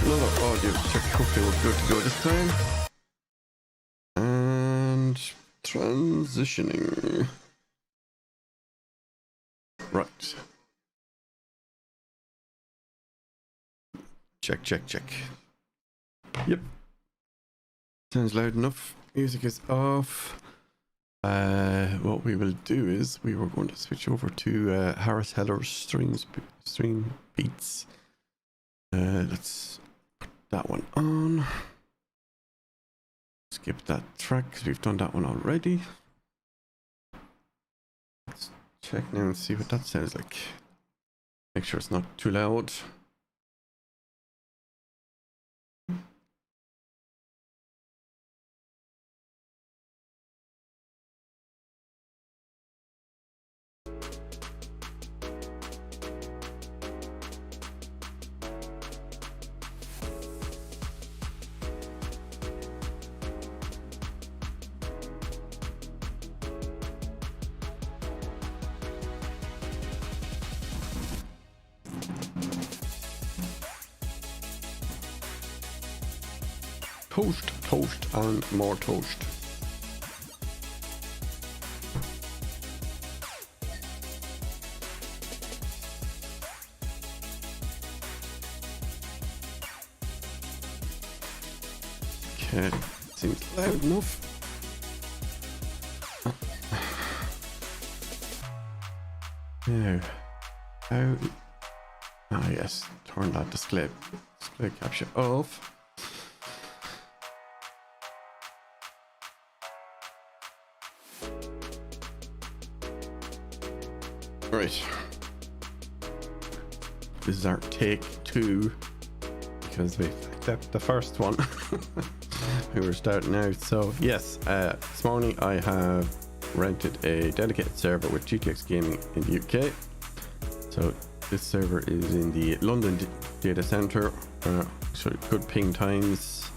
another audio check. Hopefully we're good to go this time. And transitioning. Right. Check, check, check. Yep. Sounds loud enough. Music is off. What we will do is we were going to switch over to Harris Heller's stream beats. Let's put that one on. Skip that track because we've done that one already. Let's check now and see what that sounds like. Make sure it's not too loud. Toast, toast, and more toast. Okay, seems loud enough. Now, how? Ah, yes, turn that display capture off. Right, this is our take 2 because we fucked up the first one. We were starting out. So yes, this morning I have rented a dedicated server with GTX Gaming in the UK. So this server is in the London data center, so good ping times.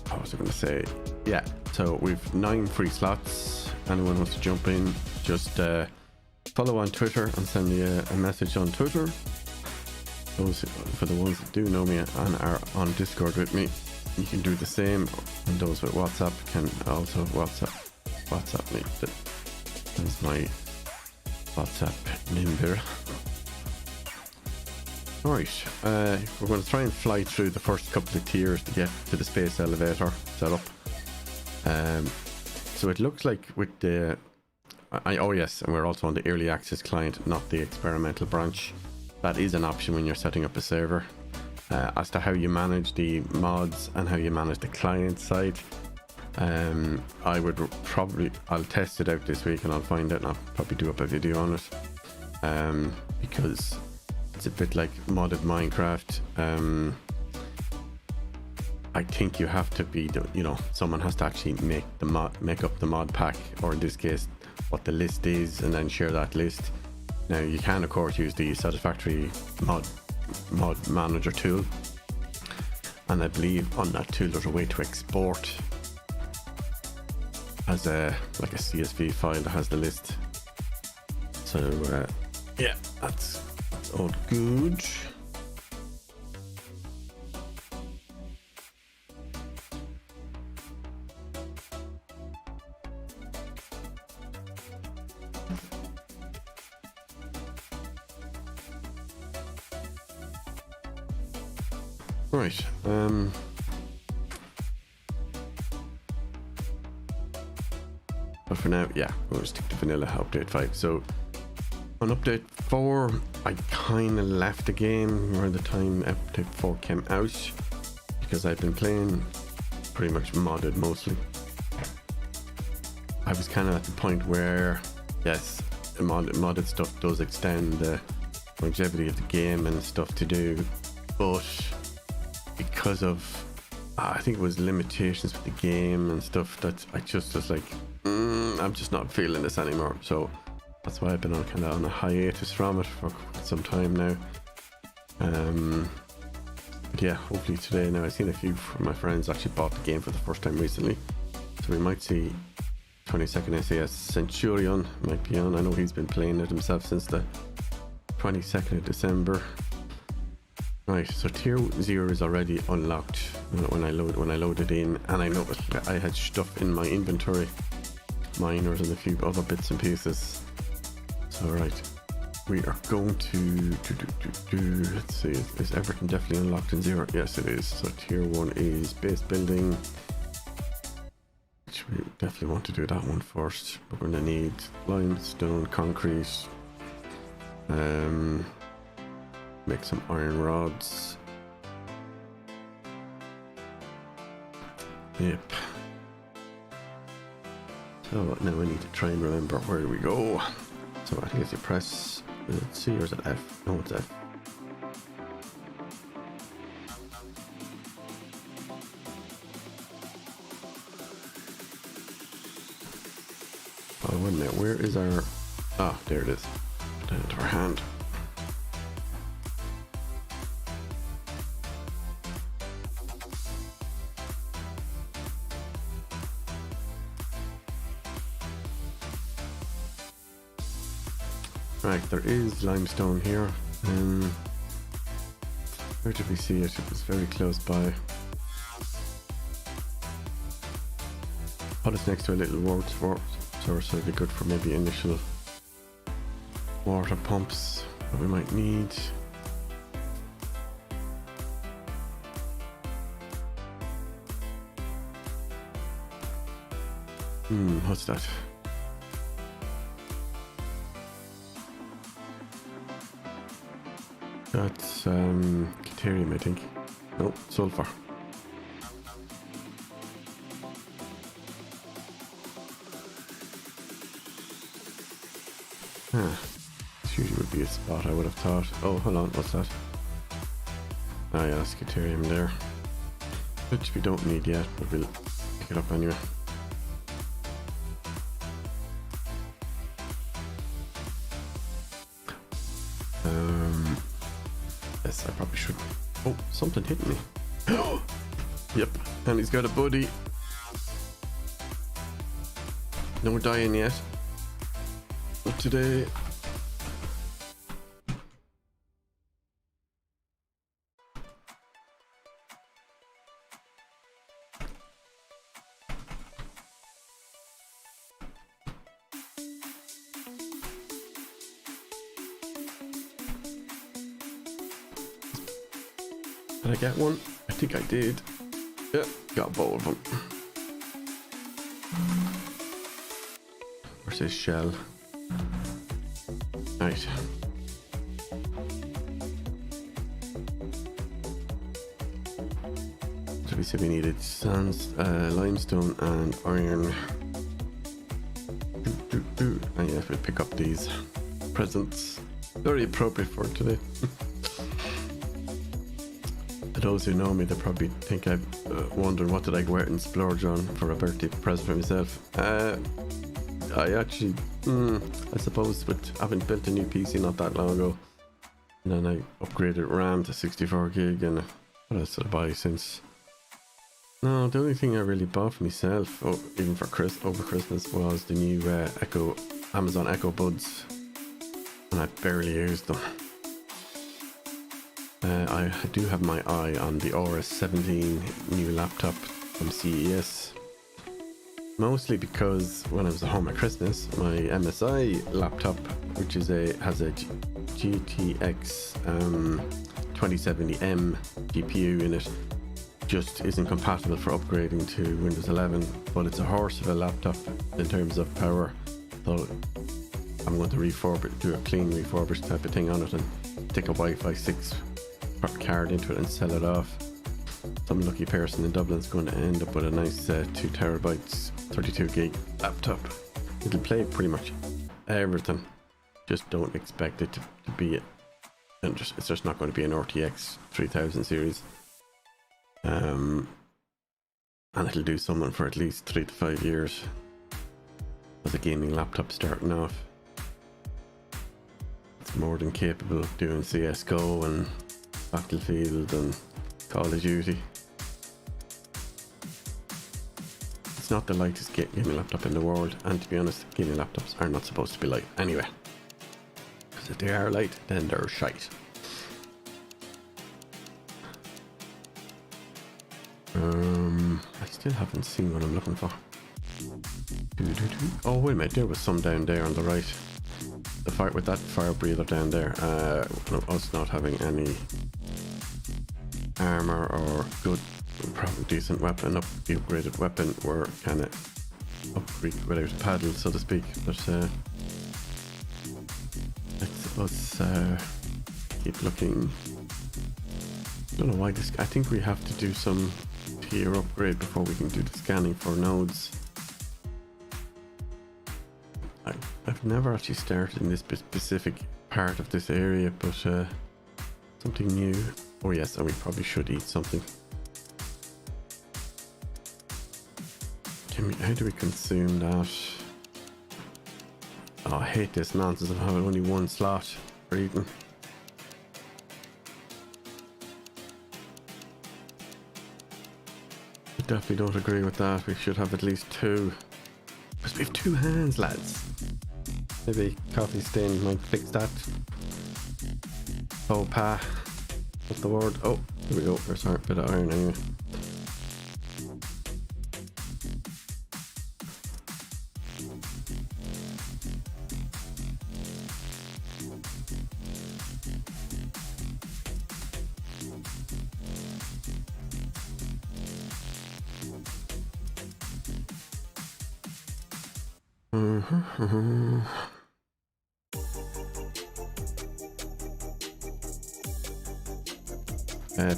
What was I going to say? Yeah, so we've 9 free slots. Anyone wants to jump in, just follow on Twitter and send me a message on Twitter. Those for the ones that do know me and are on Discord with me, you can do the same. And those with WhatsApp can also WhatsApp me. That's my WhatsApp number. Alright, we're going to try and fly through the first couple of tiers to get to the space elevator setup. So it looks like with the oh yes, and we're also on the early access client, not the experimental branch. That is an option when you're setting up a server. As to how you manage the mods and how you manage the client side, I'll test it out this week and I'll find out, and I'll probably do up a video on it, because it's a bit like modded Minecraft. I think you have to be someone has to actually make up the mod pack, or in this case what the list is, and then share that list. Now you can of course use the Satisfactory mod manager tool, and I believe on that tool there's a way to export as like a CSV file that has the list. So yeah, that's all good. Right, but for now, yeah, we'll stick to vanilla update 5. So on update 4, I kind of left the game around the time update 4 came out, because I've been playing pretty much modded mostly. I was kind of at the point where, yes, modded stuff does extend the longevity of the game and stuff to do, but because of I think it was limitations with the game and stuff, that I just was like, I'm just not feeling this anymore. So that's why I've been on kind of on a hiatus from it for some time now. But yeah, hopefully today. Now I've seen a few of my friends actually bought the game for the first time recently, so we might see 22nd SAS Centurion might be on. I know he's been playing it himself since the 22nd of December. Right, so tier 0 is already unlocked when I load it in, and I noticed I had stuff in my inventory, miners and a few other bits and pieces. So right, we are going to let's see, is everything definitely unlocked in 0? Yes it is. So tier 1 is base building, which we definitely want to do that one first. We're going to need limestone, concrete, make some iron rods. Yep. So now I need to try and remember where we go. So I think if you press, let's see, or is it F? No, it's F. Oh, wait a minute, where is our... Ah, there it is. Down to our hand. Right, there is limestone here. Where did we see it? It was very close by. Put it next to a little water source, so it'd be good for maybe initial water pumps that we might need. What's that? That's deuterium, I think. No, sulfur. This usually would be a spot I would have thought. Oh, hold on, what's that? Ah, yeah, that's deuterium there. Which we don't need yet, but we'll pick it up anyway. Yes, I probably should. Oh, something hit me. Yep, and he's got a buddy. No dying yet. Not today. Did I get one? I think I did. Yeah, got both of them. Where's his shell? Right. So we said we needed sands, limestone and iron. And yeah, we'll pick up these presents. Very appropriate for today. For those who know me, they probably think I'm wondering what did I go out and splurge on for a birthday present for myself. I actually, I suppose, with having built a new PC not that long ago, and then I upgraded RAM to 64 gig, and what else did I buy since? No, the only thing I really bought for myself, even for over Christmas, was the new Amazon Echo Buds, and I barely used them. I do have my eye on the RS17 new laptop from CES. Mostly because when I was at home at Christmas, my MSI laptop, which is has a GTX 2070M GPU in it, just isn't compatible for upgrading to Windows 11. But it's a horse of a laptop in terms of power, so I'm going to do a clean refurbish type of thing on it and stick a Wi-Fi 6 card into it and sell it off. Some lucky person in Dublin's going to end up with a nice 2 terabytes 32 gig laptop. It'll play pretty much everything, just don't expect it to be it's just not going to be an RTX 3000 series, and it'll do something for at least 3 to 5 years as a gaming laptop starting off. It's more than capable of doing CSGO and Battlefield and Call of Duty. not the lightest gaming laptop in the world, and to be honest, gaming laptops are not supposed to be light anyway. Because if they are light, then they're shite. I still haven't seen what I'm looking for. Oh wait a minute, there was some down there on the right. The fight with that fire breather down there. Us not having any armor or good, probably decent weapon, upgraded weapon, we're kind of upgraded without a paddle, so to speak. But let's us keep looking. I don't know why this. I think we have to do some tier upgrade before we can do the scanning for nodes. I've never actually started in this specific part of this area, but something new. Oh yes, and we probably should eat something. How do we consume that? Oh, I hate this nonsense of having only one slot for eating. I definitely don't agree with that. We should have at least two. Because we have two hands, lads. Maybe coffee stain might fix that. Oh, pa. What's the word? Oh, here we go. There's a bit of iron anyway.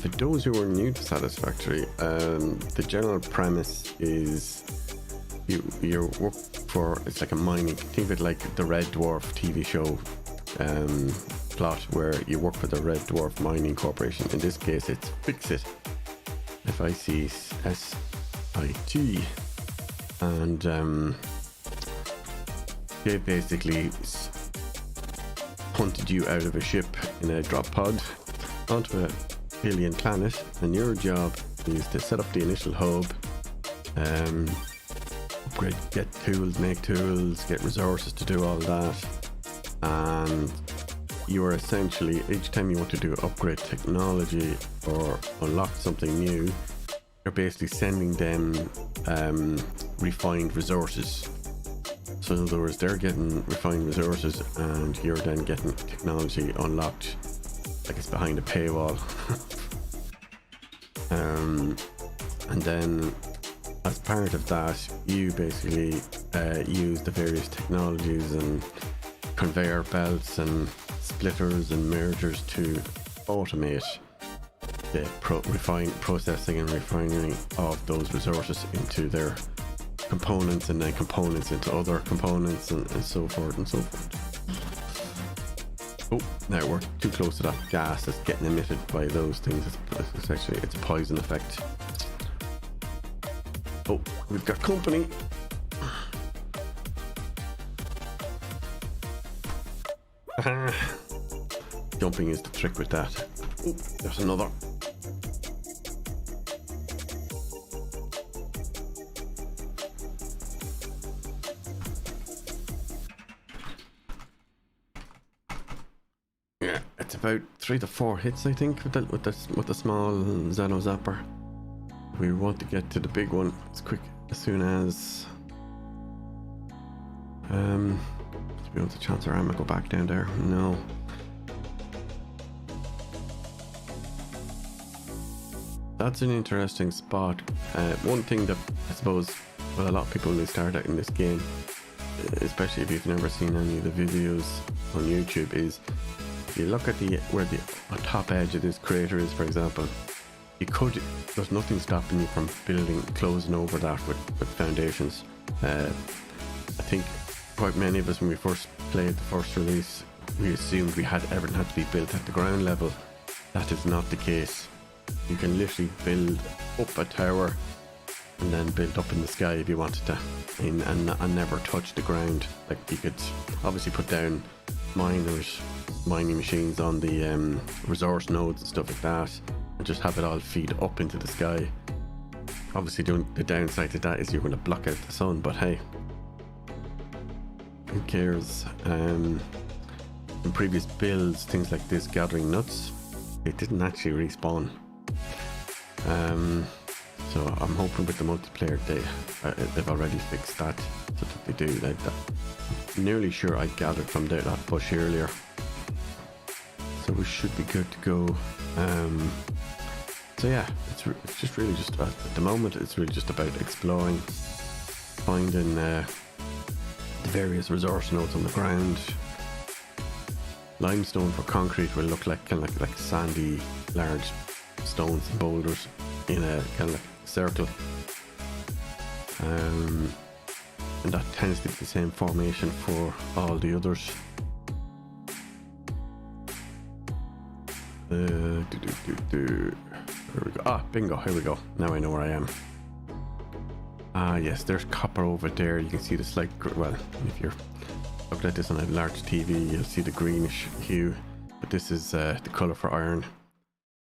For those who are new to Satisfactory, the general premise is you work for, it's like a mining, think of it like the Red Dwarf TV show plot, where you work for the Red Dwarf Mining Corporation. In this case it's Fixit, F-I-C-S-I-T, and they basically hunted you out of a ship in a drop pod onto a alien planet, and your job is to set up the initial hub, upgrade, get tools, make tools, get resources to do all that, and you are essentially, each time you want to do upgrade technology or unlock something new, you're basically sending them refined resources. So in other words, they're getting refined resources and you're then getting technology unlocked, like it's behind a paywall. And then as part of that, you basically use the various technologies and conveyor belts and splitters and mergers to automate the processing and refining of those resources into their components, and then components into other components, and so forth and so forth. Oh, now we're too close to that gas that's getting emitted by those things. It's actually, it's a poison effect. Oh, we've got company. Jumping is the trick with that. Oh, there's another. Yeah, it's about 3 to 4 hits, I think, with the small Xeno Zapper. We want to get to the big one as quick as soon as to be able to chance our ammo. Go back down there. No. That's an interesting spot. One thing that I suppose, well, a lot of people when they start out in this game, especially if you've never seen any of the videos on YouTube, is you look at where the top edge of this crater is, for example. There's nothing stopping you from closing over that with foundations. I think quite many of us, when we first played the first release, we assumed everything had to be built at the ground level. That is not the case. You can literally build up a tower and then build up in the sky if you wanted to, and never touch the ground. Like, you could obviously put down mining machines on the resource nodes and stuff like that, and just have it all feed up into the sky. Obviously, the downside to that is you're going to block out the sun, but hey, who cares? In previous builds, things like this, gathering nuts, it didn't actually respawn. So I'm hoping with the multiplayer they've already fixed that, so that they do like that. I'm nearly sure I gathered from that bush earlier, so we should be good to go. So yeah, it's just really just at the moment it's really just about exploring, finding the various resource nodes on the ground. Limestone for concrete will look like kind of like sandy, large stones and boulders in a kind of like circle, and that tends to be the same formation for all the others. Here we go. Ah, bingo, here we go. Now I know where I am. Ah yes, there's copper over there. You can see the slight, well, if you're looking at this on a large TV, you'll see the greenish hue, but this is the colour for iron.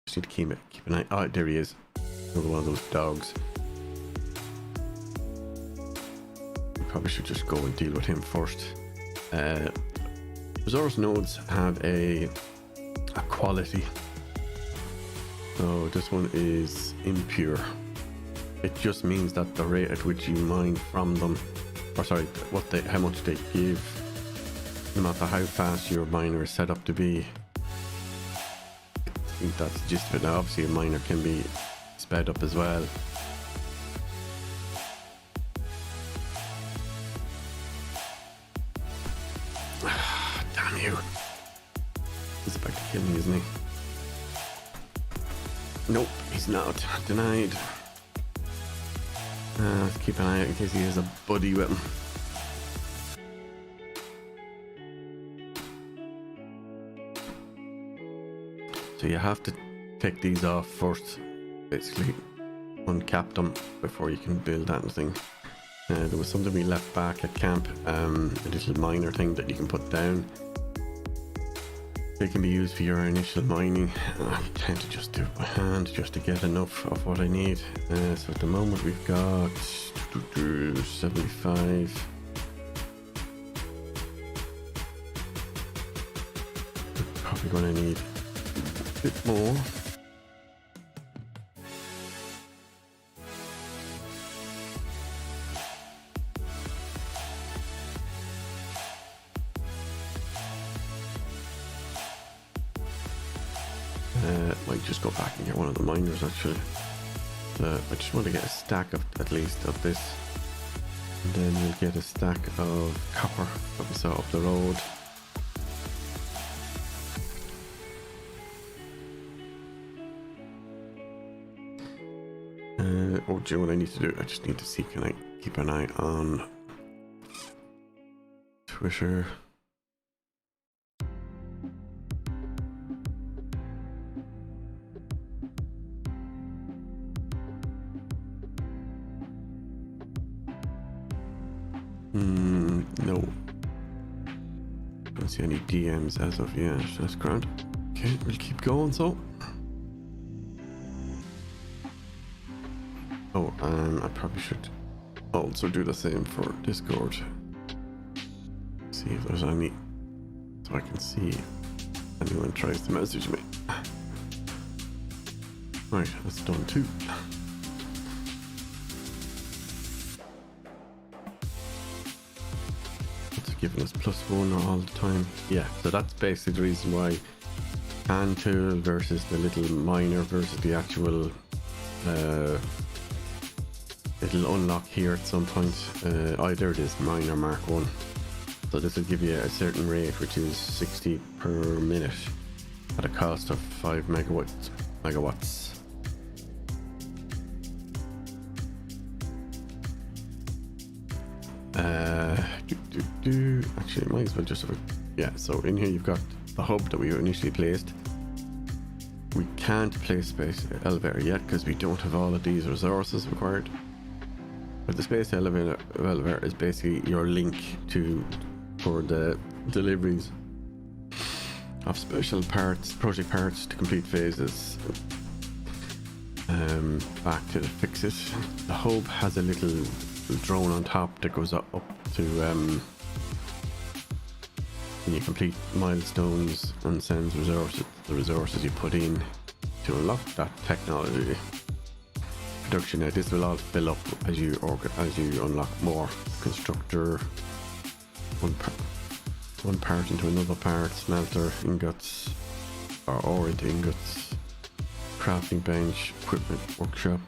Just need to keep an eye. Oh, there he is. Another one of those dogs. We probably should just go and deal with him first. Resource nodes have a quality. So this one is impure. It just means that the rate at which you mine from them, or sorry, how much they give, no matter how fast your miner is set up to be. I think that's the gist of it. Now obviously a miner can be sped up as well. Damn you. He's about to kill me, isn't he? Nope, he's not. Denied. Let's keep an eye out in case he has a buddy with him. So you have to take these off first, basically uncap them before you can build anything. There was something we left back at camp, a little miner thing that you can put down. They can be used for your initial mining. I tend to just do it by hand just to get enough of what I need. So at the moment we've got 75. We're probably going to need a bit more. Might just go back and get one of the miners actually. I just want to get a stack of at least of this, and then we'll get a stack of copper that we saw up the road. Oh, do you know what I need to do? I just need to see, can I keep an eye on Twitter? No. Don't see any DMs as of yet. That's grand. Okay, we'll keep going. So. Oh, I probably should also do the same for Discord. See if there's any, so I can see if anyone tries to message me. Right, that's done too. Giving us +1 all the time. Yeah, so that's basically the reason why hand tool versus the little miner versus the actual it'll unlock here at some point. There it is, miner mark 1. So this will give you a certain rate, which is 60 per minute at a cost of 5 megawatts. Actually, might as well just have a, yeah, so in here you've got the hub that we initially placed. We can't place space elevator yet because we don't have all of these resources required. But the space elevator is basically your link for the deliveries of special parts, project parts to complete phases. back to fix it. The hub has a little drone on top that goes up to when you complete milestones and sends the resources you put in to unlock that technology production. Now this will all fill up as you unlock more. Constructor, one part into another part, smelter, ingots, or into ingots, crafting bench, equipment workshop.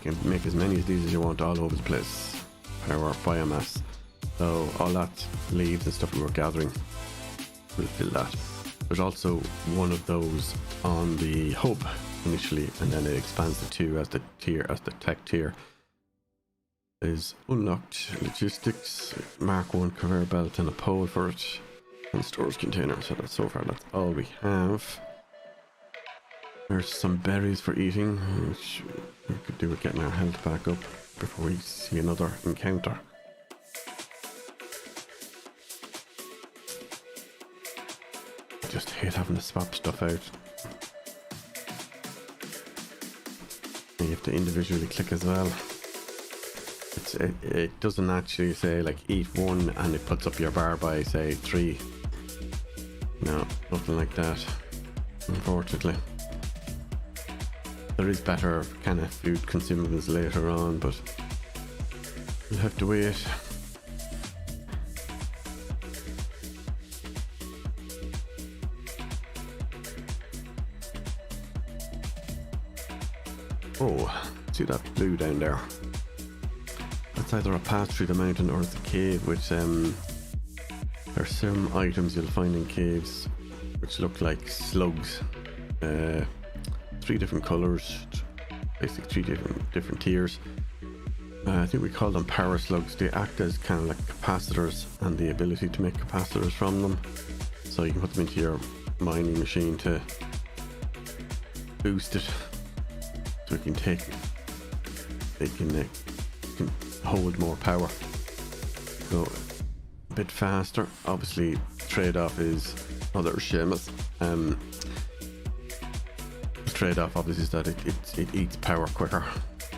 You can make as many of these as you want all over the place. Power, biomass. So all that leaves and stuff we were gathering will fill that. There's also one of those on the hub initially, and then it expands to 2 as the tech tier is unlocked. Logistics, Mark 1 conveyor belt and a pole for it, and storage container. So that's so far that's all we have. There's some berries for eating, which we could do with getting our health back up before we see another encounter. I just hate having to swap stuff out. And you have to individually click as well. It doesn't actually say like eat 1 and it puts up your bar by say 3. No, nothing like that, unfortunately. There is better kind of food consumables later on, but we'll have to wait. Oh, see that blue down there? That's either a path through the mountain or it's a cave, which there's some items you'll find in caves which look like slugs. 3 different colors, basically 3 different tiers. I think we call them power slugs. They act as kind of like capacitors and the ability to make capacitors from them. So you can put them into your mining machine to boost it, so it can can hold more power, go a bit faster. Obviously, trade-off is there's Seamus. The trade-off obviously is that it eats power quicker,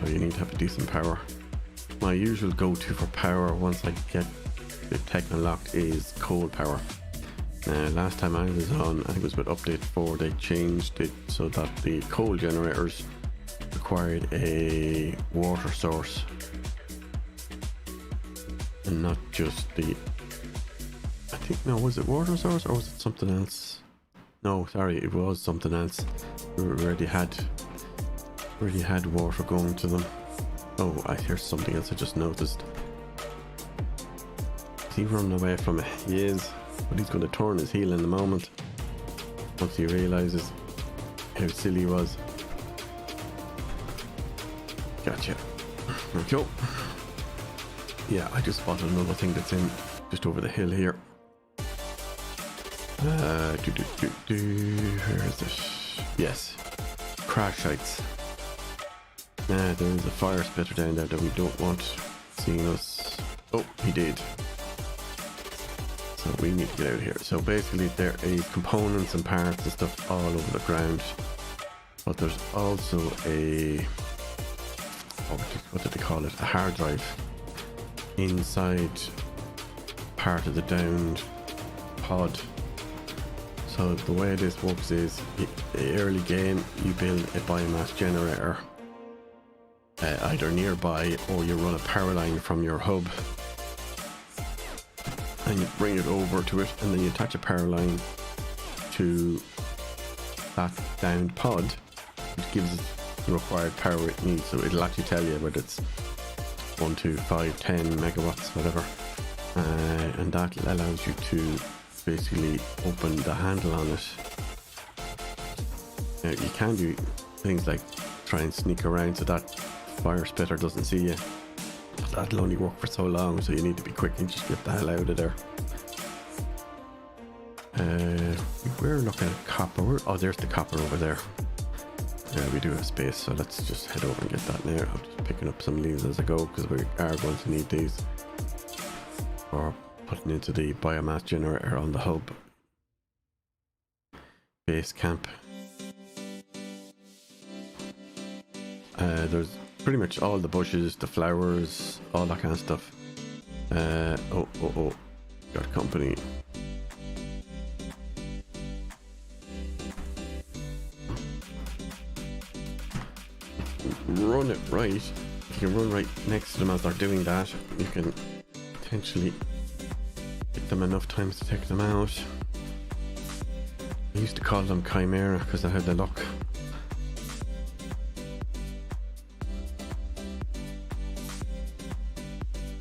so you need to have a decent power. My usual go-to for power once I get the tech unlocked is coal power. Last time I was on, I think it was with update 4, they changed it so that the coal generators required a water source and not just the, I think, no, was it water source or was it something else? No, sorry, it was something else. We already had water going to them. Oh, I hear something else I just noticed. Is he running away from it? He is, but he's going to turn his heel in a moment once he realizes how silly he was. Gotcha. There we go. Yeah, I just spotted another thing that's in just over the hill here. Where is it? Yes, crash sites. There is a fire spitter down there that we don't want seeing us. Oh, he did. So we need to get out of here. So basically there is components and parts and stuff all over the ground, but there's also a, what did they call it? A hard drive inside part of the downed pod. So the way this works is, early game you build a biomass generator either nearby, or you run a power line from your hub and you bring it over to it, and then you attach a power line to that downed pod, which gives it the required power it needs. So it'll actually tell you whether it's 1, 2, 5, 10 megawatts, whatever, and that allows you to basically open the handle on it. Now you can do things like try and sneak around so that fire spitter doesn't see you, but that'll only work for so long, so you need to be quick and just get the hell out of there. We're looking at copper. Oh, there's the copper over there. Yeah, we do have space, so let's just head over and get that now. I'm just picking up some leaves as I go, because we are going to need these for putting into the biomass generator on the hub base camp. There's pretty much all the bushes, the flowers, all that kind of stuff. Oh, got company. Run it right. If you can run right next to them as they're doing that, you can potentially get them enough times to take them out. I used to call them Chimera because I had the luck.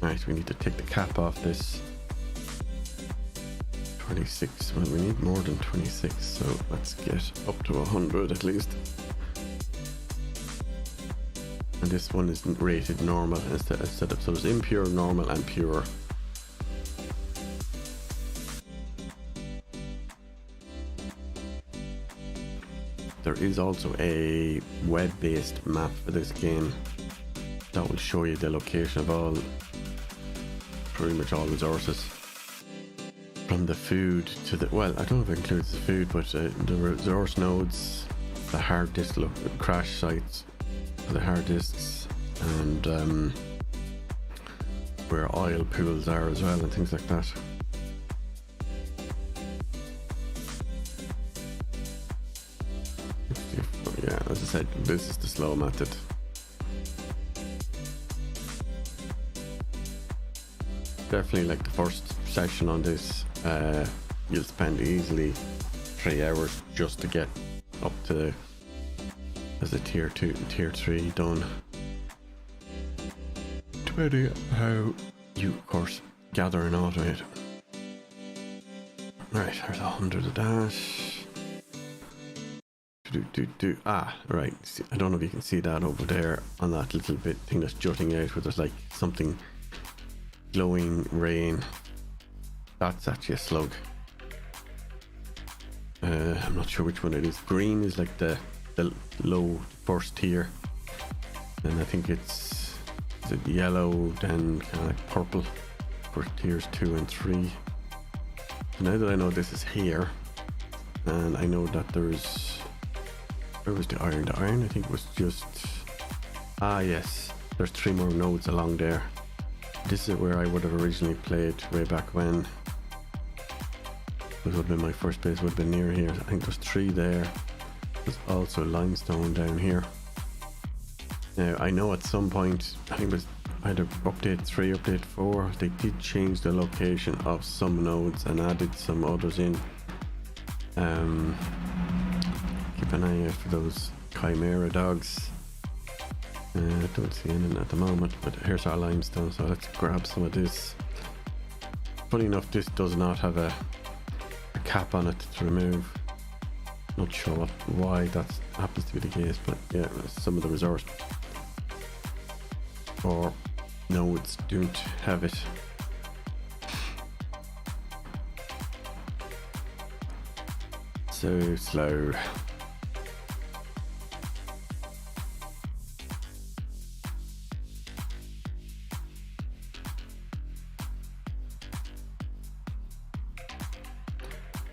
Right, we need to take the cap off this. 26, well we need more than 26, so let's get up to 100 at least. And this one is rated normal instead of, so there's impure, normal and pure. There is also a web-based map for this game that will show you the location of all, pretty much all resources. From the food to the, well, I don't know if it includes the food, but the resource nodes, the hard disk crash sites for the hard disks, and where oil pools are as well, and things like that. Yeah, as I said, this is the slow method. Definitely like the first session on this, you'll spend easily 3 hours just to get up to as a tier 2 and tier 3 done, depending on how you of course gather and automate. Right, there's 100 of that. Right, see, I don't know if you can see that over there on that little bit thing that's jutting out where there's like something glowing rain. That's actually a slug. I'm not sure which one it is. Green is like the low first tier, and I think is it yellow, then kind of like purple for tiers 2 and 3. So now that I know this is here, and I know that there's, where was the iron? The iron I think was just, yes, there's 3 more nodes along there. This is where I would have originally played way back when. This would have been my first base, would have been near here. I think there's 3 there. There's also limestone down here. Now I know at some point, I think it was either update 3, update 4, they did change the location of some nodes and added some others in. Keep an eye out for those Chimera dogs. I don't see anything at the moment, but here's our limestone, so let's grab some of this. Funny enough, this does not have a cap on it to remove. Not sure why that happens to be the case, but yeah, some of the resource or nodes don't have it. So slow.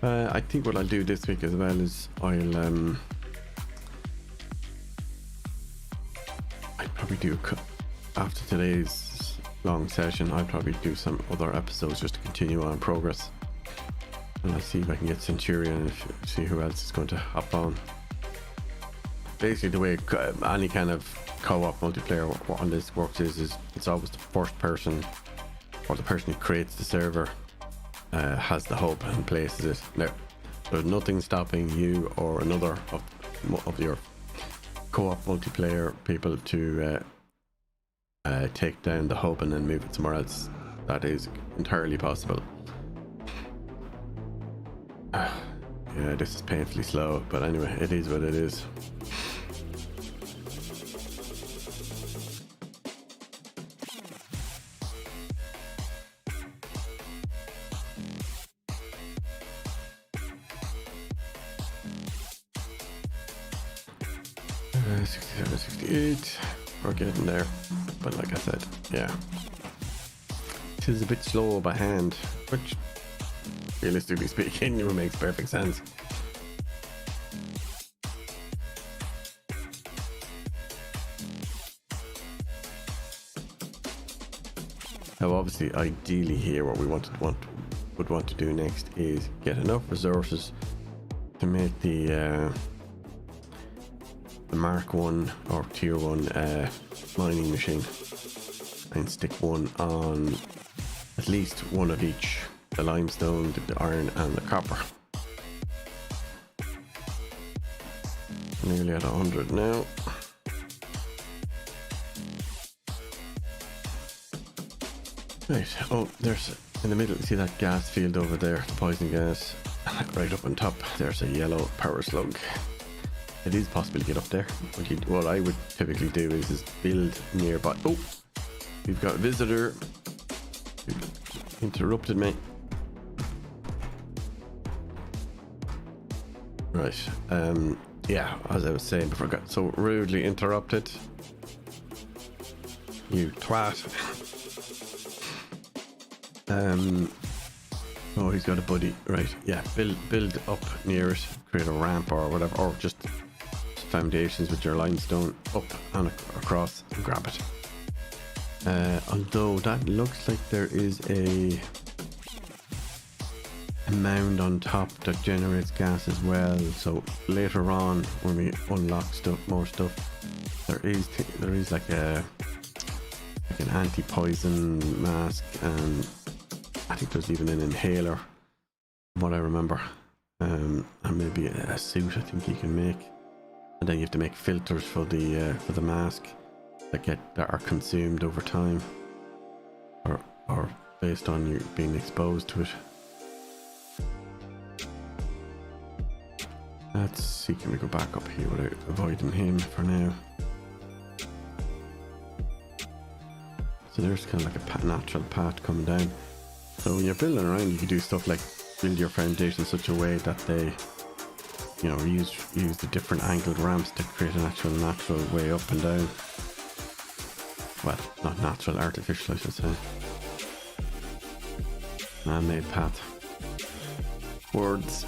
I think what I'll do this week as well is I'll probably do after today's long session, I'll probably do some other episodes just to continue on progress, and I'll see if I can get Centurion and see who else is going to hop on. Basically the way any kind of co-op multiplayer on this works is it's always the first person or the person who creates the server has the hub and places it. Now there's nothing stopping you or another of your co-op multiplayer people to take down the hub and then move it somewhere else. That is entirely possible. Yeah, this is painfully slow, but anyway, it is what it is. Uh, 67, 68. We're getting there, but like I said, yeah, it is a bit slow by hand, which realistically speaking it makes perfect sense. Now obviously ideally here what we would want to do next is get enough resources to make the Mark 1 or Tier 1 mining machine, and stick one on at least one of each, the limestone, the iron and the copper. Nearly at 100 now. Right, oh, there's in the middle, see that gas field over there, the poison gas. Right up on top, there's a yellow power slug. It is possible to get up there. What I would typically do is build nearby. Oh, we've got a visitor. Interrupted me. Right, yeah, as I was saying before I got so rudely interrupted. You twat. Oh, he's got a buddy. Right, yeah, build up near it, create a ramp or whatever, or just foundations with your limestone up and across and grab it. Although that looks like there is a mound on top that generates gas as well, so later on when we unlock more stuff, there is like an anti-poison mask, and I think there's even an inhaler from what I remember, and maybe a suit I think you can make, and then you have to make filters for the mask that are consumed over time, or based on you being exposed to it. Let's see, can we go back up here without avoiding him for now? So there's kind of like a natural path coming down. So when you're building around, you can do stuff like build your foundation in such a way that they, you know, use the different angled ramps to create an actual natural way up and down. Well, not natural, artificial I should say. Man-made path. Words.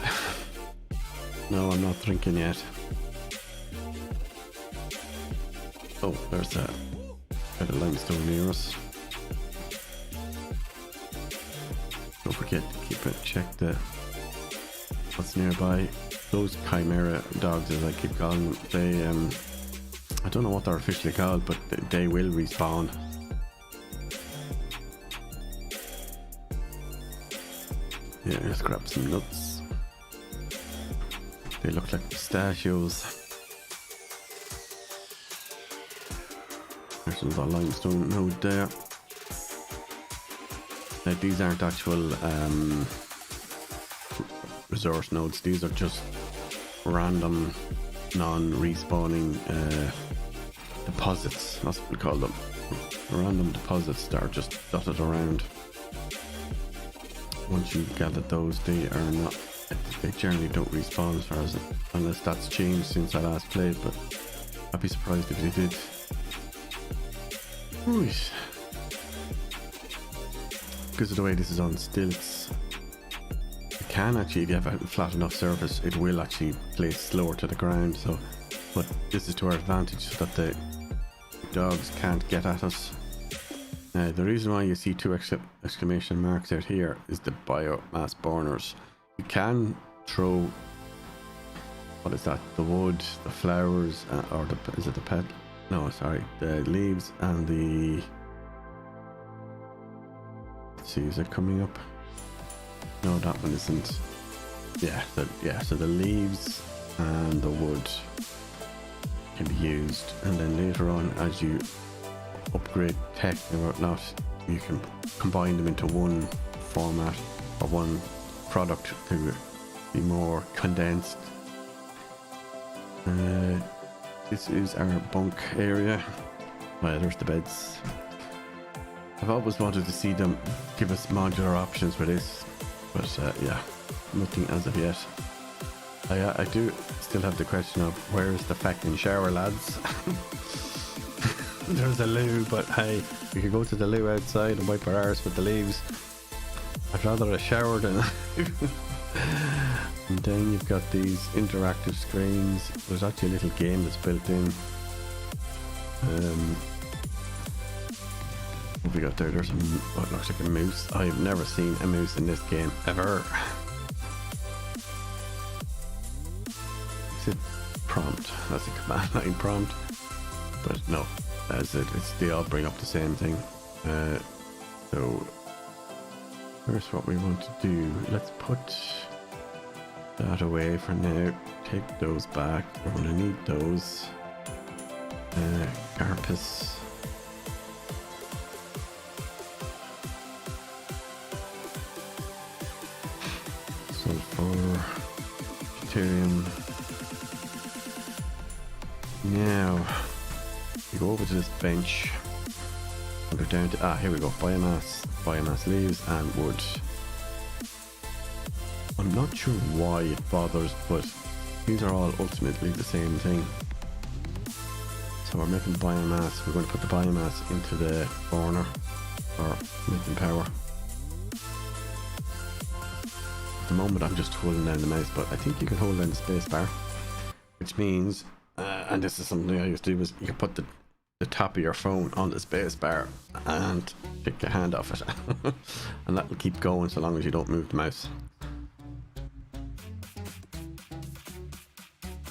No, I'm not drinking yet. Oh, there's a bit of limestone near us. Don't forget to check what's nearby. Those chimera dogs, as I keep calling them, they I don't know what they're officially called, but they will respawn. Yeah, let's grab some nuts. They look like pistachios. There's another limestone node there. Now these aren't actual resource nodes, these are just random non-respawning deposits, that's what we call them. Random deposits that are just dotted around. Once you gather those, they generally don't respawn as far as unless that's changed since I last played, but I'd be surprised if they did. Right. Because of the way this is on stilts, it can actually, if you have a flat enough surface, it will actually place slower to the ground. So, but this is to our advantage so that the dogs can't get at us. Now, the reason why you see two exclamation marks out here is the biomass burners. You can throw, what is that? The wood, the flowers, or is it the pet? No, sorry, the leaves and the. Let's see, is it coming up? No, that one isn't. Yeah, so the leaves and the wood can be used, and then later on, as you upgrade tech and whatnot, you can combine them into one format or one product to be more condensed. This is our bunk area. Well, there's the beds. I've always wanted to see them give us modular options for this, but yeah, nothing as of yet. I do still have the question of where is the fucking shower, lads? There's a loo, but hey, we could go to the loo outside and wipe our arse with the leaves. I'd rather a shower than and then you've got these interactive screens. There's actually a little game that's built in. have we got there? There's what looks like a moose. I've never seen a moose in this game ever. Is it prompt? That's a command line prompt. But no, that's it. They all bring up the same thing. So here's what we want to do. Let's put that away for now. Take those back. We're going to need those. Carapace. Sulfur. Deuterium. Now, we go over to this bench and go down to, here we go, biomass leaves and wood. I'm not sure why it bothers, but these are all ultimately the same thing. So we're making biomass, we're going to put the biomass into the burner for making power. At the moment I'm just holding down the mouse, but I think you can hold down the space bar, which means, and this is something I used to do, is you can put the top of your phone on the space bar and take your hand off it and that will keep going so long as you don't move the mouse.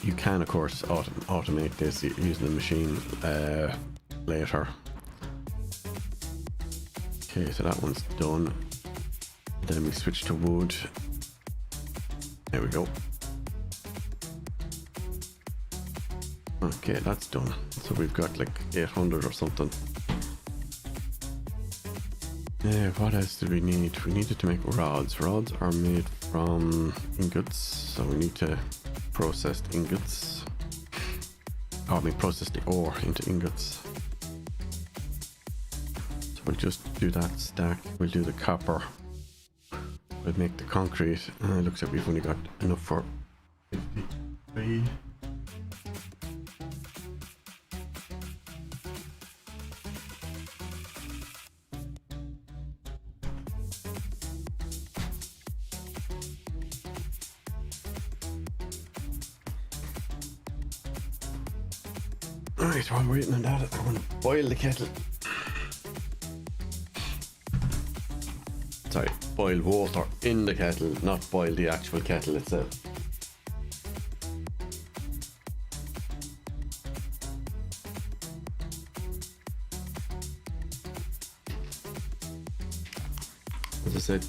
You can of course automate this using the machine later. Okay, so that one's done. Then we switch to wood. There we go. Okay, that's done. So we've got like 800 or something. Yeah, what else did we need? We needed to make rods. Rods are made from ingots, so we need to process ingots. Or we process the ore into ingots. So we'll just do that stack. We'll do the copper. We'll make the concrete. It looks like we've only got enough for 53. Alright, while we're waiting on that, I want to boil the kettle. Sorry, boil water in the kettle, not boil the actual kettle itself. As I said,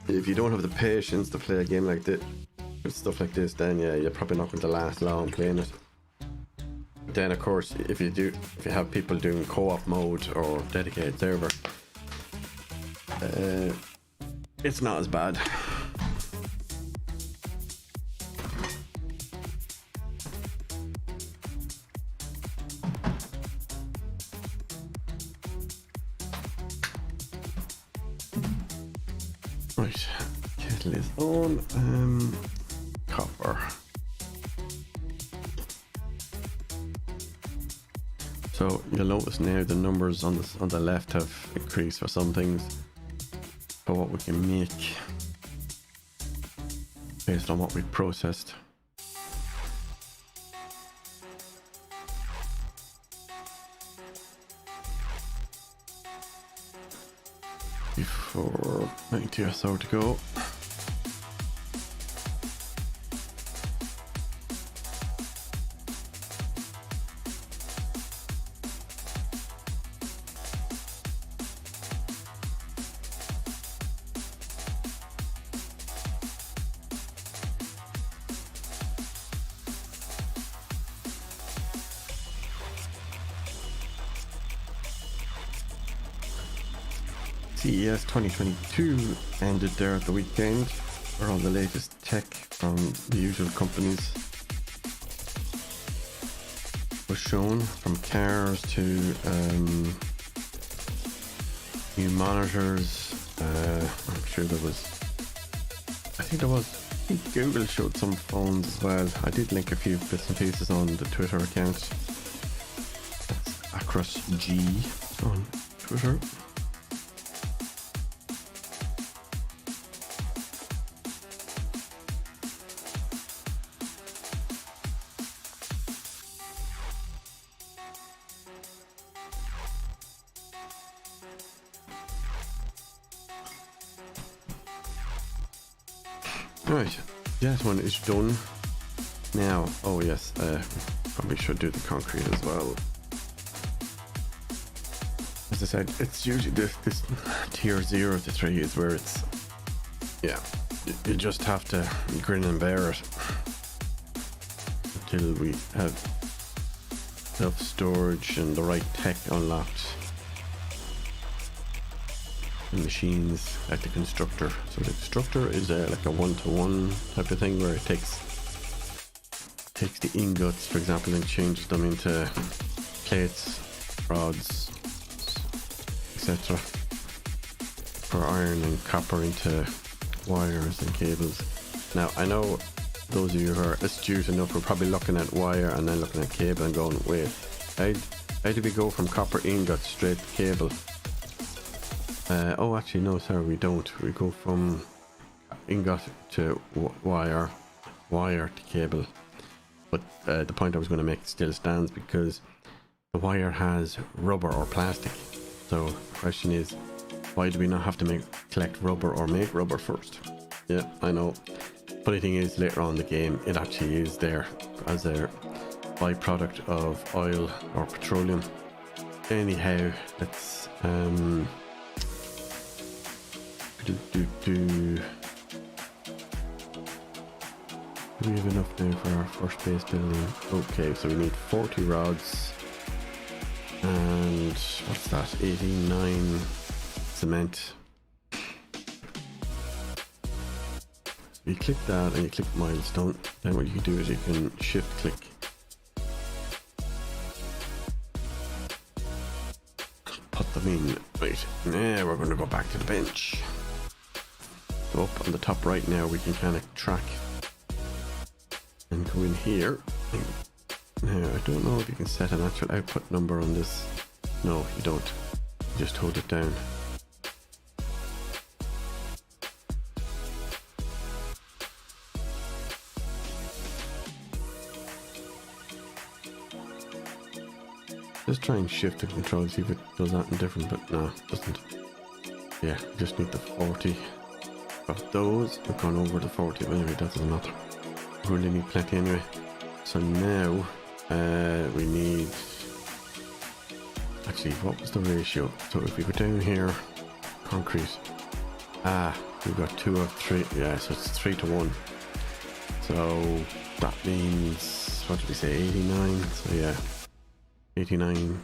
if you don't have the patience to play a game like this, with stuff like this, then yeah, you're probably not going to last long playing it. Then of course, if you have people doing co-op mode or dedicated server, it's not as bad. Right, kettle is on. Copper. So you'll notice now the numbers on the left have increased for some things, for what we can make based on what we've processed. Before 90 or so to go. CES 2022 ended there at the weekend, where all the latest tech from the usual companies was shown, from cars to new monitors. I'm sure there was, I think Google showed some phones as well. I did link a few bits and pieces on the Twitter account. That's Ackros G on Twitter. Right, that one is done. Now, oh yes, probably should do the concrete as well. As I said, it's usually this tier 0 to 3 is where it's, yeah, you just have to grin and bear it until we have self-storage and the right tech unlocked. The machines like the constructor. So the constructor is like a one-to-one type of thing where it takes the ingots, for example, and changes them into plates, rods, etc. For iron and copper into wires and cables. Now I know those of you who are astute enough are probably looking at wire and then looking at cable and going, wait, how do we go from copper ingot straight to cable? Oh, actually, no, sorry, we don't. We go from ingot to wire to cable. But the point I was going to make still stands because the wire has rubber or plastic. So the question is, why do we not have to collect rubber or make rubber first? Yeah, I know. Funny thing is, later on in the game, it actually is there as a byproduct of oil or petroleum. Anyhow, let's do we have enough now for our first base building? Okay, so we need 40 rods and what's that, 89 cement. So you click that and you click milestone, then what you can do is you can shift click put them in. Right, now we're going to go back to the bench. So up on the top right now we can kind of track and go in here. Now I don't know if you can set an actual output number on this. No, you don't. You just hold it down. Just try and shift the control, see if it does anything different, but no, it doesn't. Yeah, you just need the 40 of those. We've gone over the 40, but anyway, that doesn't matter. We really need plenty anyway. So now we need, actually, what was the ratio? So if we go down here, concrete, we've got 2 of 3. Yeah, so it's 3 to 1. So that means, what did we say, 89? So yeah, 89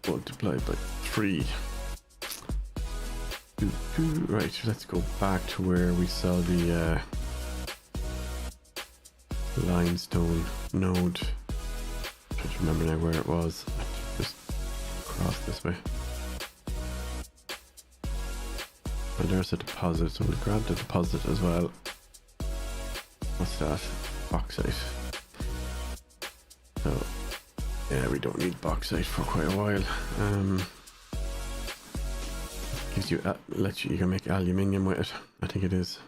multiplied by 3. Right, let's go back to where we saw the limestone node. I'm trying to remember now where it was. Just cross this way. And there's a deposit, so we'll grab the deposit as well. What's that? Bauxite. So yeah, we don't need bauxite for quite a while. Gives you you can make aluminium with it, I think it is.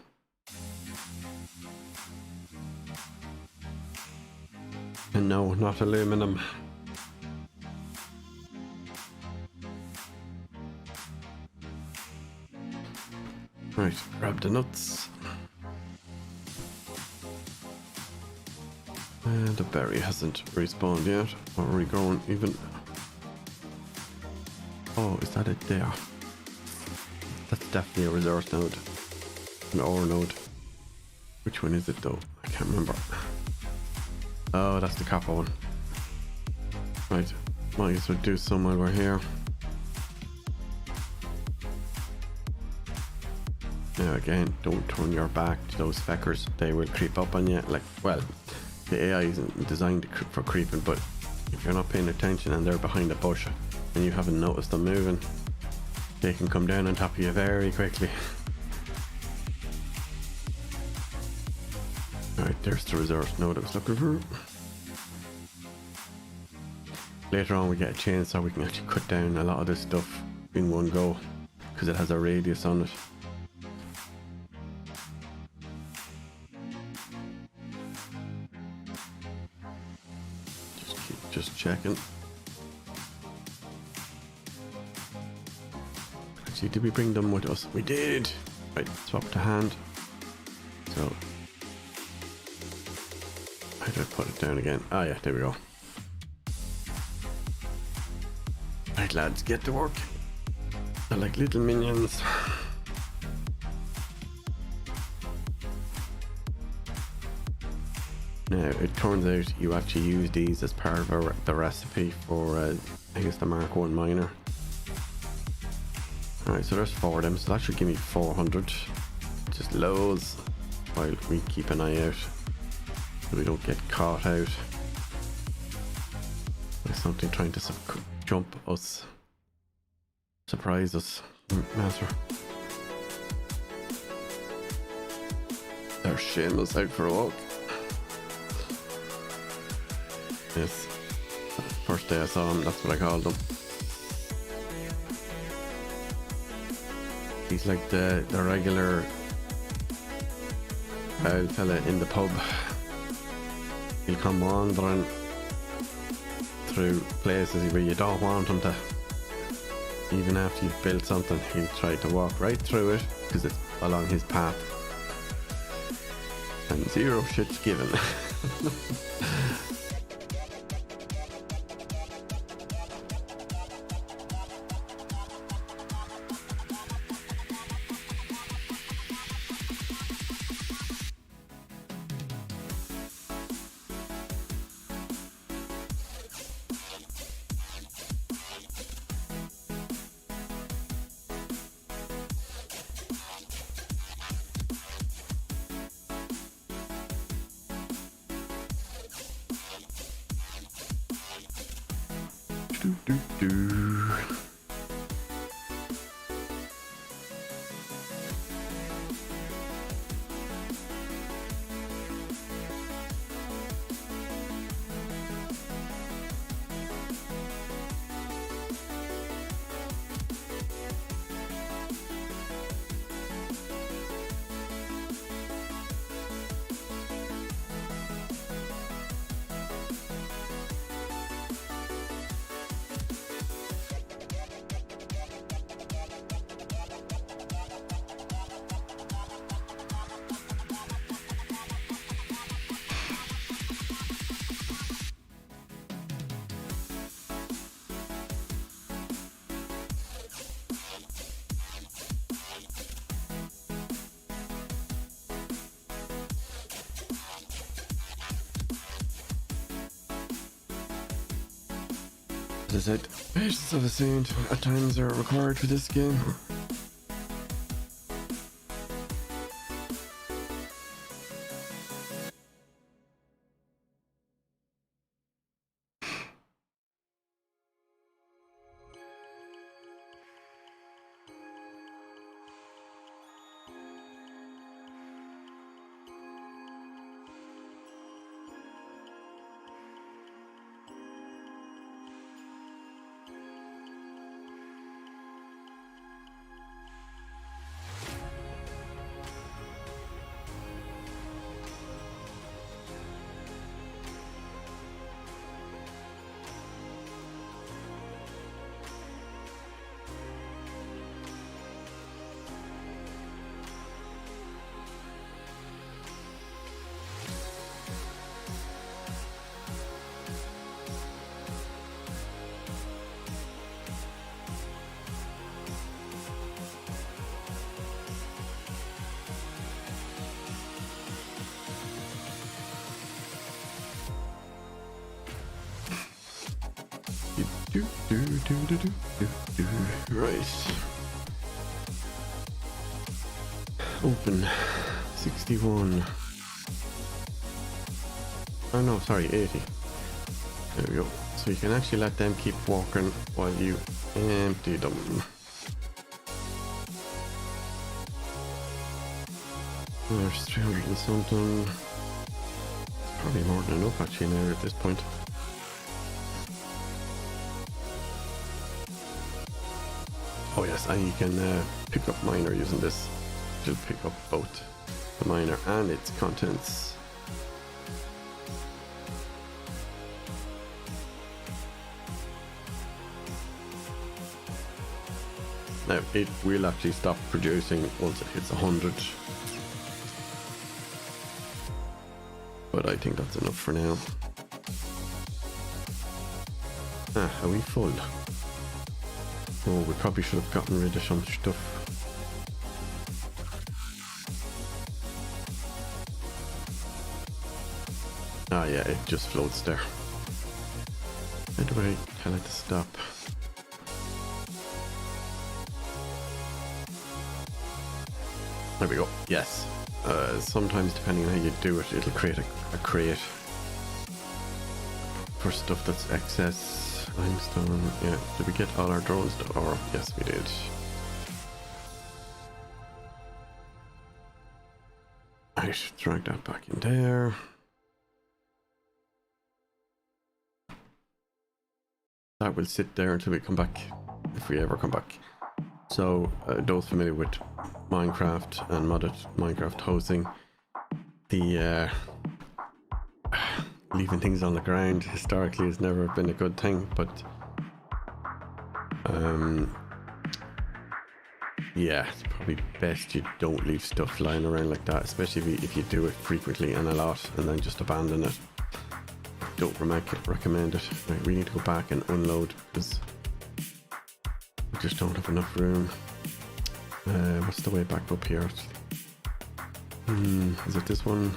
And no, not aluminum. Right, grab the nuts. And the berry hasn't respawned yet, or regrown even. Oh, is that it there? That's definitely a resource node. An ore node. Which one is it though? I can't remember. Oh, that's the copper one. Right, might as well do some while we're here. Now again, don't turn your back to those speckers. They will creep up on you. Like, well, the AI isn't designed for creeping, but if you're not paying attention and they're behind a bush and you haven't noticed them moving, they can come down on top of you very quickly. Alright, there's the resource node I was looking for. Later on we get a chainsaw, we can actually cut down a lot of this stuff in one go because it has a radius on it. Just checking. Actually, did we bring them with us? We did! Right, swap to hand. So how do I put it down again? Oh yeah, there we go. Right lads, get to work. They're like little minions. Now it turns out you actually use these as part of the recipe for I guess the Mark 1 miner. Alright, so there's 4 of them, so that should give me 400. Just loads, while we keep an eye out so we don't get caught out by something trying to jump us, surprise us. Master. There's Shameless out for a walk. Yes, first day I saw him, that's what I called him. He's like the regular old fella in the pub. He'll come wandering through places where you don't want him to. Even after you've built something, he'll try to walk right through it because it's along his path. And zero shit's given. As I said, patience of a saint at times are required for this game. Right. Open. 61. Oh no, sorry, 80. There we go. So you can actually let them keep walking while you empty them. There's 300 and something. Probably more than enough actually now at this point. Oh yes, and you can pick up miner using this. It'll pick up both the miner and its contents. Now it will actually stop producing once it hits 100. But I think that's enough for now. Are we full? Oh, we probably should have gotten rid of some stuff. Ah yeah, it just floats there. How do I tell it to stop? There we go. Yes. Sometimes depending on how you do it, it'll create a crate for stuff that's excess. Limestone. Yeah. Did we get all our drones? Or yes, we did. Right, drag that back in there. That will sit there until we come back, if we ever come back. So, those familiar with Minecraft and modded Minecraft hosting, the leaving things on the ground historically has never been a good thing, but yeah, it's probably best you don't leave stuff lying around like that, especially if you do it frequently and a lot and then just abandon it. Don't recommend it. Right, we need to go back and unload because we just don't have enough room. What's the way back up here? Is it this one?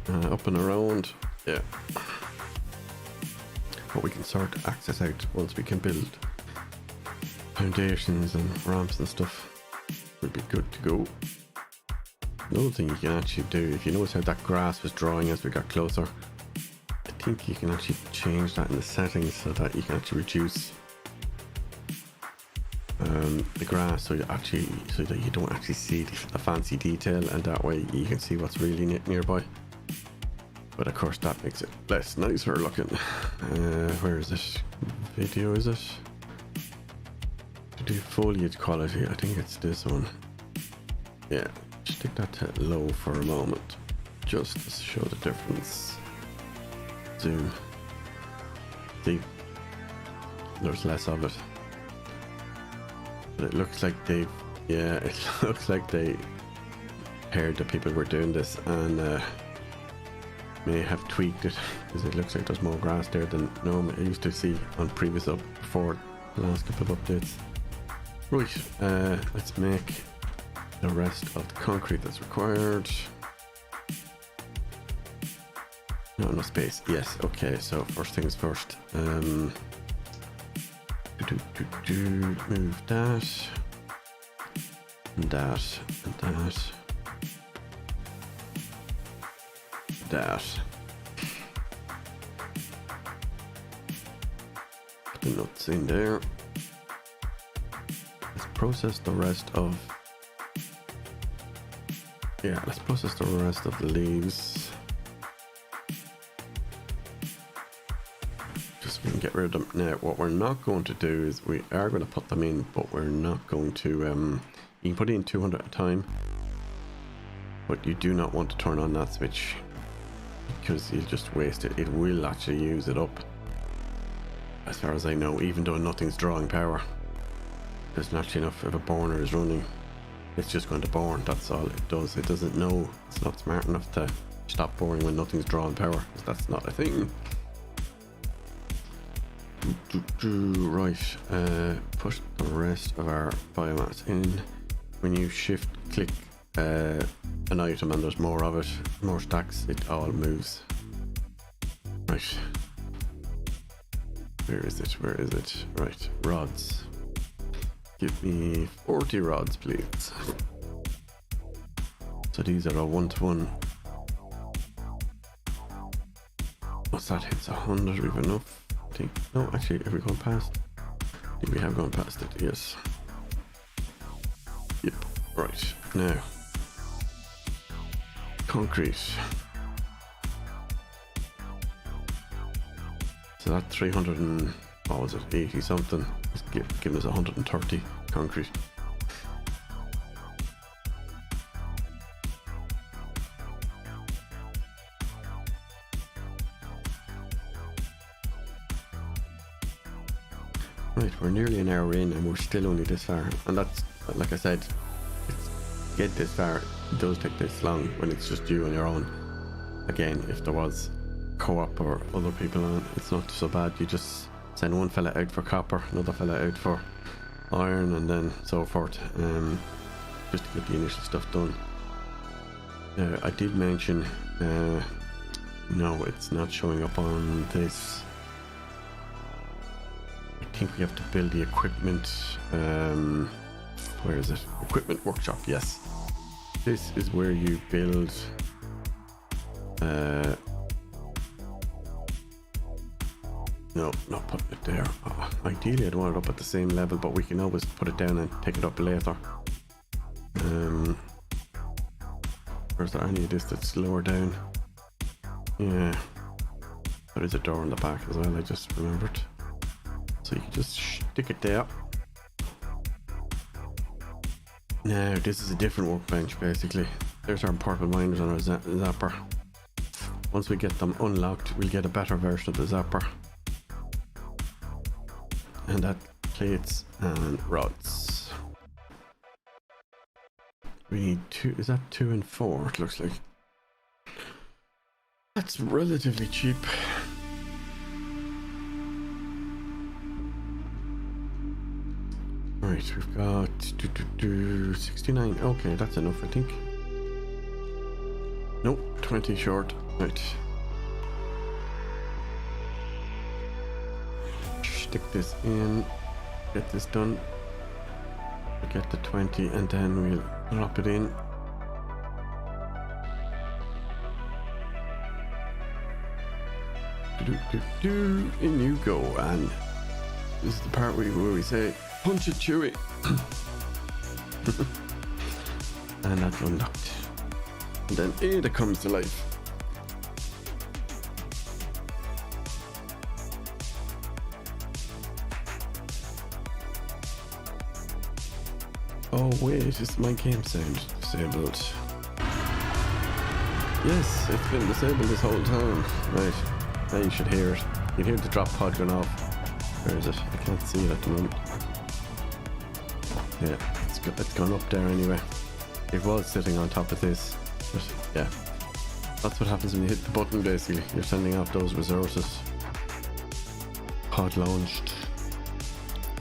Up and around. Yeah. But we can sort access out once we can build foundations and ramps and stuff. We'll be good to go. Another thing you can actually do, if you notice how that grass was drawing as we got closer, I think you can actually change that in the settings so that you can actually reduce the grass so that you don't actually see the fancy detail, and that way you can see what's really nearby. But of course that makes it less nicer looking. Where is this video? Is it to do foliage quality? I think it's this one. Yeah, just take that to low for a moment just to show the difference. Zoom. See, there's less of it. But it looks like it looks like they heard that people were doing this and may have tweaked it, because it looks like there's more grass there than normal I used to see on previous before the last couple of updates. Right, let's make the rest of the concrete that's required. Not enough space. Yes, okay, so first things first. Move that and that and that. Put the nuts in there. Let's process the rest of the leaves. Just so we can get rid of them. Now what we're not going to do is we are going to put them in, but we're not going to you can put in 200 at a time, but you do not want to turn on that switch because you'll just waste it. It will actually use it up, as far as I know, even though nothing's drawing power. There's not actually enough if a burner is running. It's just going to burn, that's all it does. It doesn't know, it's not smart enough to stop boring when nothing's drawing power, because that's not a thing. Right, put the rest of our biomass in. When you shift click an item and there's more of it, more stacks, it all moves. Right, where is it? Right, rods. Give me 40 rods, please. So these are all 1-to-1. Once that hits 100, we've enough. I think. No, actually, have we gone past? I think we have gone past it, yes. Yep, right. Now, concrete. So that 300 and, what was it, 80 something? It's giving us 130 concrete. Right, we're nearly an hour in and we're still only this far. And that's, like I said, it's, to get this far, it does take this long when it's just you on your own. Again, if there was co-op or other people on, it's not so bad. You just send one fella out for copper, another fella out for iron, and then so forth, just to get the initial stuff done. I did mention, no, it's not showing up on this. I think we have to build the equipment. Where is it? Equipment workshop, yes. This is where you build no, not putting it there. Ideally I'd want it up at the same level, but we can always put it down and take it up later. Or is there any of this that's lower down? Yeah, there is a door in the back as well, I just remembered. So you can just stick it there. Now this is a different workbench basically. There's our purple miners on our zapper. Once we get them unlocked, we'll get a better version of the zapper. And that plates and rods. We need 2, is that 2 and 4 it looks like. That's relatively cheap. Right, we've got 69. Okay, that's enough I think. Nope, 20 short. Right. Stick this in, get this done, get the 20, and then we'll drop it in. In you go, and this is the part where we say punch it Chewy. And that's unlocked, and then it comes to life. Oh wait, is my game sound disabled? Yes, it's been disabled this whole time. Right, now you should hear it. You can hear the drop pod going off. Where is it? I can't see it at the moment. Yeah, it's gone up there anyway. It was sitting on top of this, but yeah. That's what happens when you hit the button basically. You're sending out those resources. Pod launched.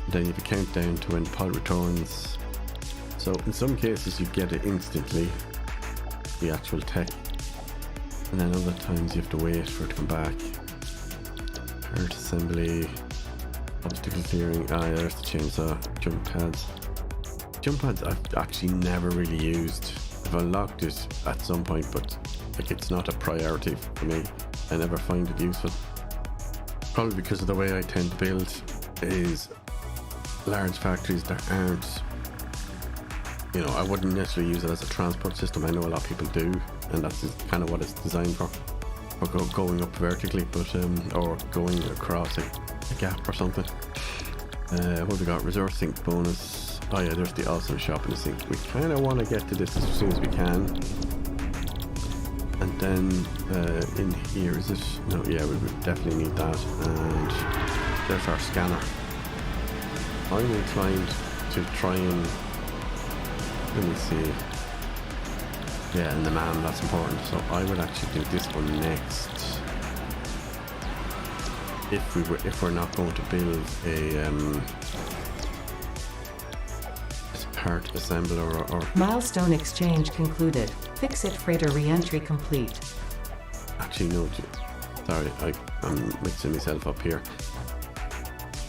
And then you have a countdown to when the pod returns. So in some cases you get it instantly, the actual tech, and then other times you have to wait for it to come back. Part assembly, obstacle clearing, yeah, there's the chainsaw, jump pads. Jump pads I've actually never really used. I've unlocked it at some point, but like it's not a priority for me. I never find it useful. Probably because of the way I tend to build is large factories that aren't, you know, I wouldn't necessarily use it as a transport system. I know a lot of people do, and that's kind of what it's designed for going up vertically, but or going across a gap or something. What have we got? Resource sink bonus. Oh yeah, there's the awesome shop in the sink. We kind of want to get to this as soon as we can. And then in here, is it? No, yeah, we would definitely need that. And there's our scanner. I'm inclined to try and, let me see. Yeah, and the man, that's important. So I would actually do this one next. If we're not going to build a part assembler or milestone exchange concluded. Fix-it freighter re-entry complete. Actually no, sorry, I'm mixing myself up here.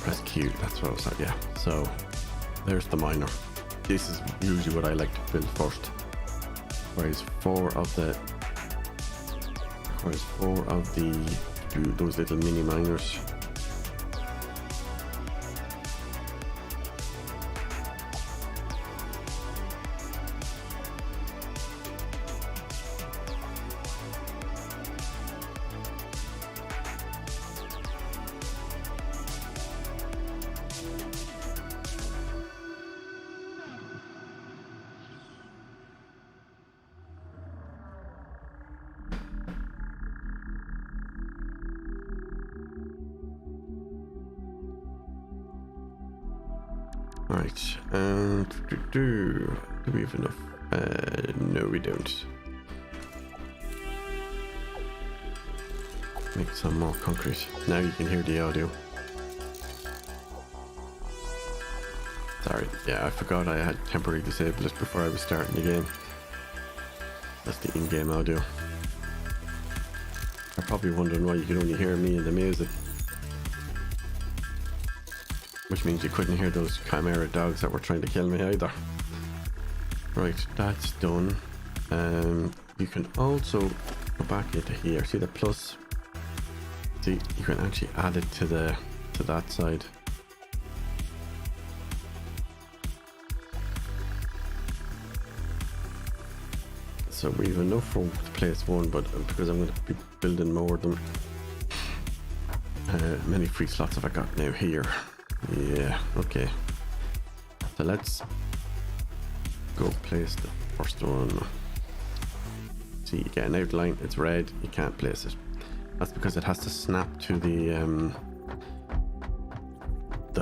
Press Q, that's what I was at, yeah. So there's the miner. This is usually what I like to build first. Whereas four of those little mini miners. Right, and do we have enough? No, we don't. Make some more concrete. Now you can hear the audio. Sorry, yeah, I forgot I had temporarily disabled it before I was starting the game. That's the in-game audio. You're probably wondering why you could only hear me and the music. Which means you couldn't hear those chimera dogs that were trying to kill me either. Right, that's done. You can also go back into here. See the plus? See, you can actually add it to that side. So we have enough for place one, but because I'm going to be building more of them, many free slots have I got now here? Yeah, okay. So let's go place the first one. See, you get an outline, it's red, you can't place it. That's because it has to snap to the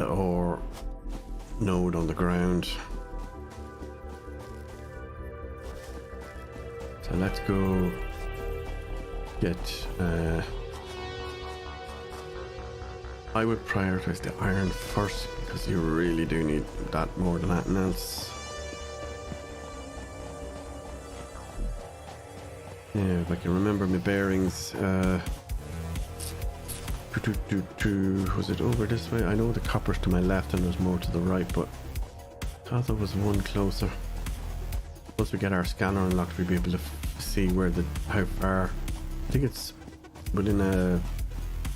ore node on the ground. So let's go get I would prioritize the iron first because you really do need that more than anything else. Yeah, if I can remember my bearings. Was it over this way? I know the copper's to my left and there's more to the right, but I thought there was one closer. Once we get our scanner unlocked, we'll be able to see how far. I think it's within a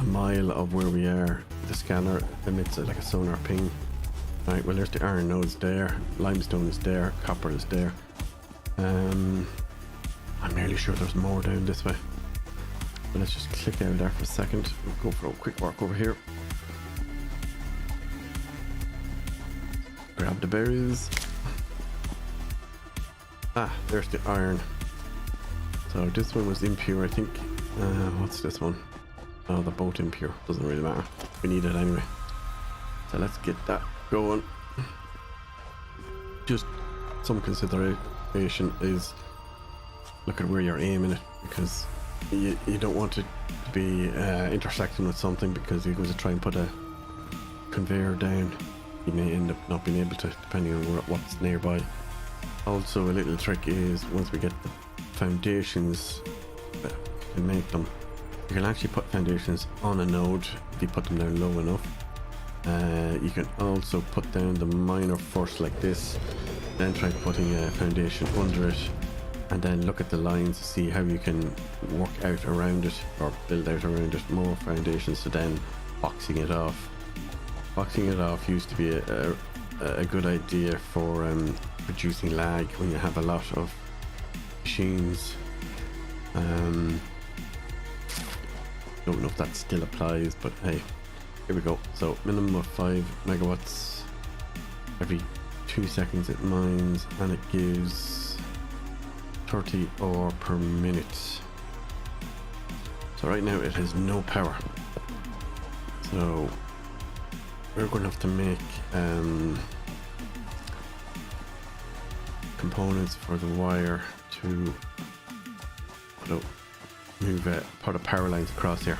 mile of where we are. The scanner emits like a sonar ping. Right, well there's the iron nodes there, limestone is there, copper is there. I'm nearly sure there's more down this way. But let's just click out there for a second. We'll go for a quick walk over here. Grab the berries. Ah, there's the iron. So this one was impure, I think. What's this one? Oh, they're both impure. Doesn't really matter. We need it anyway. So let's get that going. Just some consideration is look at where you're aiming it, because you don't want it to be intersecting with something, because you go to try and put a conveyor down, you may end up not being able to, depending on what's nearby. Also, a little trick is once we get the foundations, you can make them. You can actually put foundations on a node if you put them down low enough. You can also put down the miner first like this, then try putting a foundation under it, and then look at the lines to see how you can work out around it or build out around it more foundations, to then boxing it off. Boxing it off used to be a good idea for reducing lag when you have a lot of machines. Don't know if that still applies, but hey, here we go. So minimum of 5 megawatts every 2 seconds it mines, and it gives 30 ore per minute. So right now it has no power, so we're going to have to make components for the wire to put a power lines across here.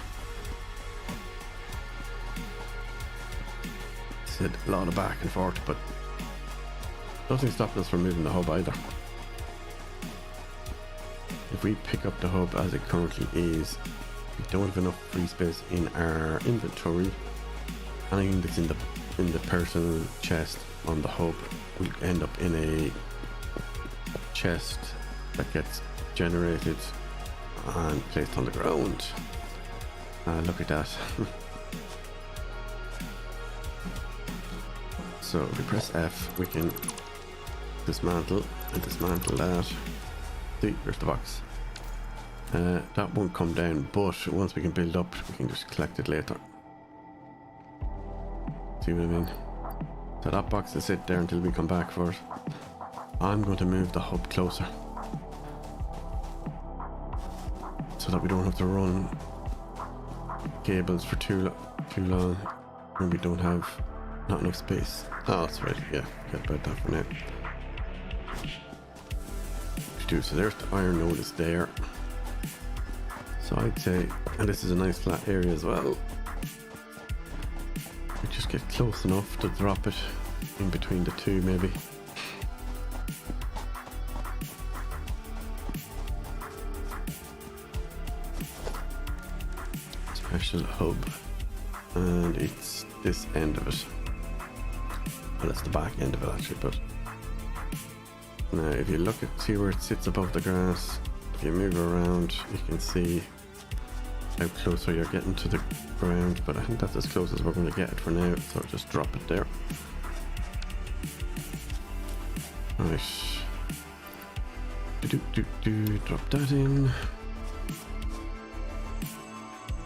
It's a lot of back and forth, but nothing stopping us from moving the hub either. If we pick up the hub as it currently is, we don't have enough free space in our inventory. Anything that's in the personal chest on the hub will end up in a chest that gets generated and placed on the ground. Look at that. So if we press F, we can dismantle and dismantle that. See, there's the box. That won't come down, but once we can build up, we can just collect it later. See what I mean? So that box will sit there until we come back for it. I'm going to move the hub closer, so that we don't have to run cables for too long, and we don't have Not enough space. Oh, that's right. Yeah, forget about that for now. So there's the iron node is there. So I'd say, and this is a nice flat area as well. We just get close enough to drop it in between the two, maybe. Special hub, and it's this end of it. Well, it's the back end of it actually, but now if you look at, see where it sits above the grass, if you move around you can see how closer you're getting to the ground, but I think that's as close as we're going to get it for now, so just drop it there. Right, drop that in,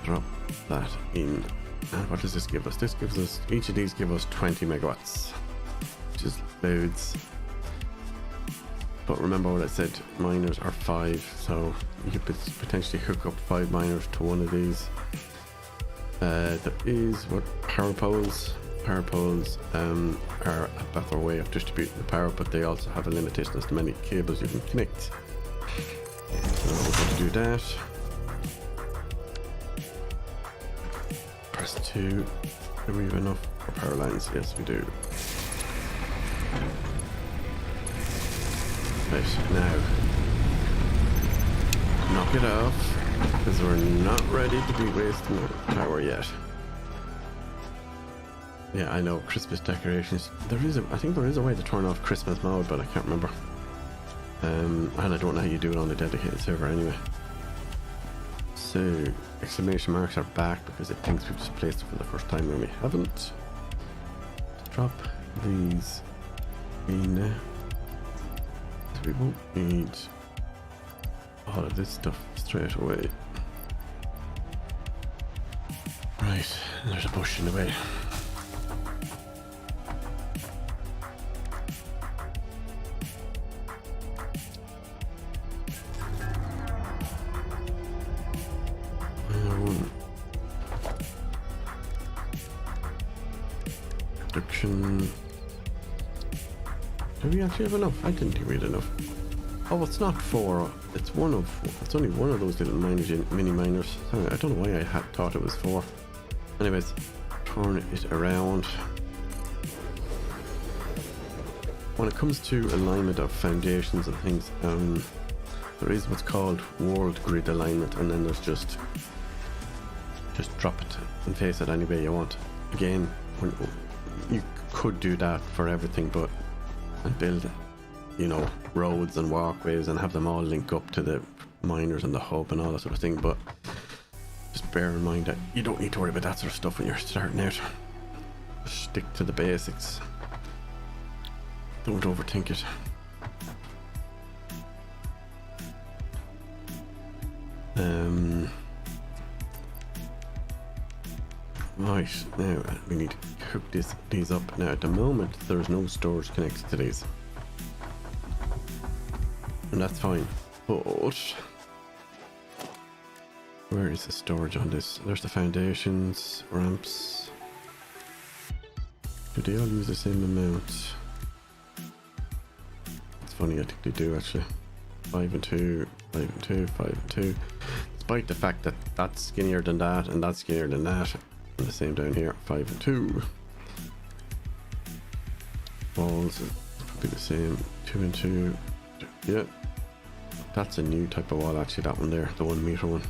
drop that in, and what does this give us? This gives us, each of these give us 20 megawatts, which is loads. But remember what I said, miners are 5, so you could potentially hook up 5 miners to one of these. There is what power poles. Power poles are a better way of distributing the power, but they also have a limitation as to many cables you can connect. So we're going to do that. Press 2. Do we have enough for power lines? Yes, we do. Right, now knock it off, because we're not ready to be wasting our power yet. Yeah, I know, Christmas decorations. I think there is a way to turn off Christmas mode, but I can't remember. And I don't know how you do it on the dedicated server anyway. So, exclamation marks are back because it thinks we've just placed it for the first time when we haven't. Drop these in. We won't need all of this stuff straight away. Right, there's a bush in the way. Production. Do we actually have enough? I didn't think we had enough. Oh, it's not 4. It's one of. It's only one of those little mini miners. Sorry, I don't know why I had thought it was 4. Anyways, turn it around. When it comes to alignment of foundations and things, there is what's called world grid alignment, and then there's just drop it and face it any way you want. Again, you could do that for everything, but and build, you know, roads and walkways and have them all link up to the miners and the hub and all that sort of thing, but just bear in mind that you don't need to worry about that sort of stuff when you're starting out. Just stick to the basics. Don't overthink it. Right, now we need to hook these up. Now at the moment there's no storage connected to these, and that's fine, but where is the storage on this? There's the foundations, ramps. Do they all use the same amount? It's funny, I think they do actually. 5 and 2, 5 and 2, 5 and 2, despite the fact that that's skinnier than that and that's skinnier than that. And the same down here, 5 and 2. Walls are probably the same, 2 and 2. Yeah, that's a new type of wall actually, that one there, the 1 meter one.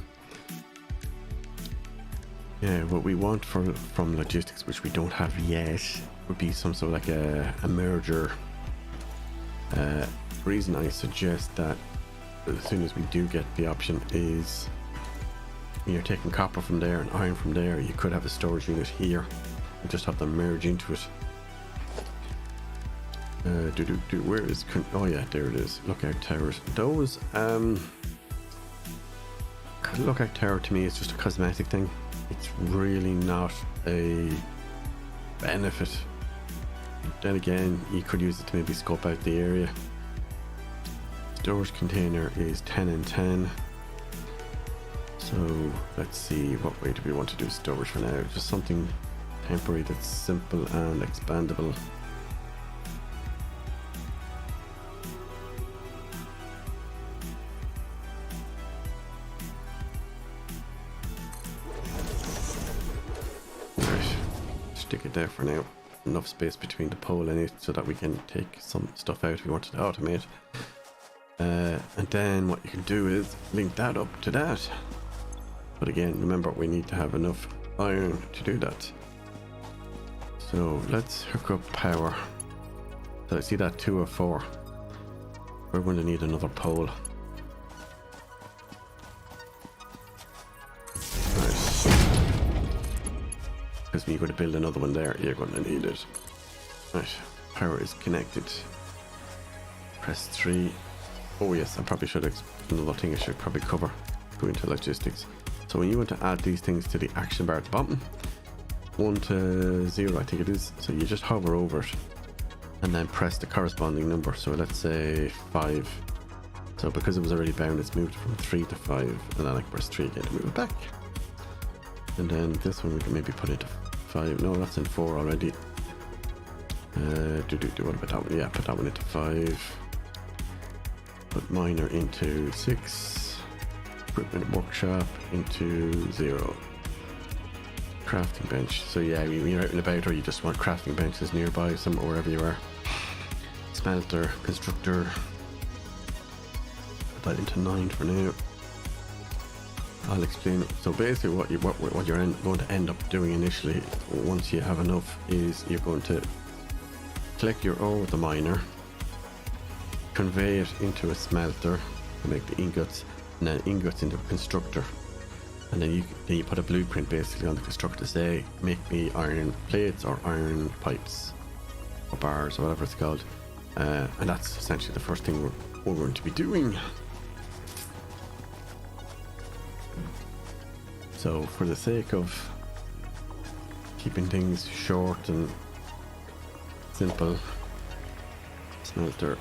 Yeah, what we want from logistics, which we don't have yet, would be some sort of like a merger. The reason I suggest that as soon as we do get the option is, you're taking copper from there and iron from there, you could have a storage unit here and just have them merge into it. Where is, oh yeah, there it is, lookout towers. Those lookout tower to me is just a cosmetic thing. It's really not a benefit. Then again, you could use it to maybe scope out the area. Storage container is 10 and 10. So let's see, what way do we want to do storage for now? Just something temporary that's simple and expandable. Right, stick it there for now. Enough space between the pole and it so that we can take some stuff out if we wanted to automate. And then what you can do is link that up to that. But again, remember, we need to have enough iron to do that. So let's hook up power. So I see that 2 or 4. We're going to need another pole. Right. Because when you're going to build another one there, you're going to need it. Right, power is connected. Press 3. Oh yes, I probably should another thing I should probably cover. Go into logistics. So when you want to add these things to the action bar at the bottom, 1 to 0 I think it is, so you just hover over it and then press the corresponding number. So let's say 5. So because it was already bound, it's moved from 3 to 5, and then I can press 3 again to move it back. And then this one we can maybe put into 5. No, that's in 4 already. What about that one? Yeah, put that one into 5. Put miner into 6. Equipment workshop into 0. Crafting bench. So yeah, when you're out and about or you just want crafting benches nearby, somewhere wherever you are. Smelter, constructor. Put that into 9 for now. I'll explain it. So basically what you're going to end up doing initially, once you have enough, is you're going to collect your ore with the miner, convey it into a smelter to make the ingots, and then ingots into a constructor, and then you put a blueprint basically on the constructor to say make me iron plates or iron pipes or bars or whatever it's called, and that's essentially the first thing we're going to be doing. So for the sake of keeping things short and simple, smelter.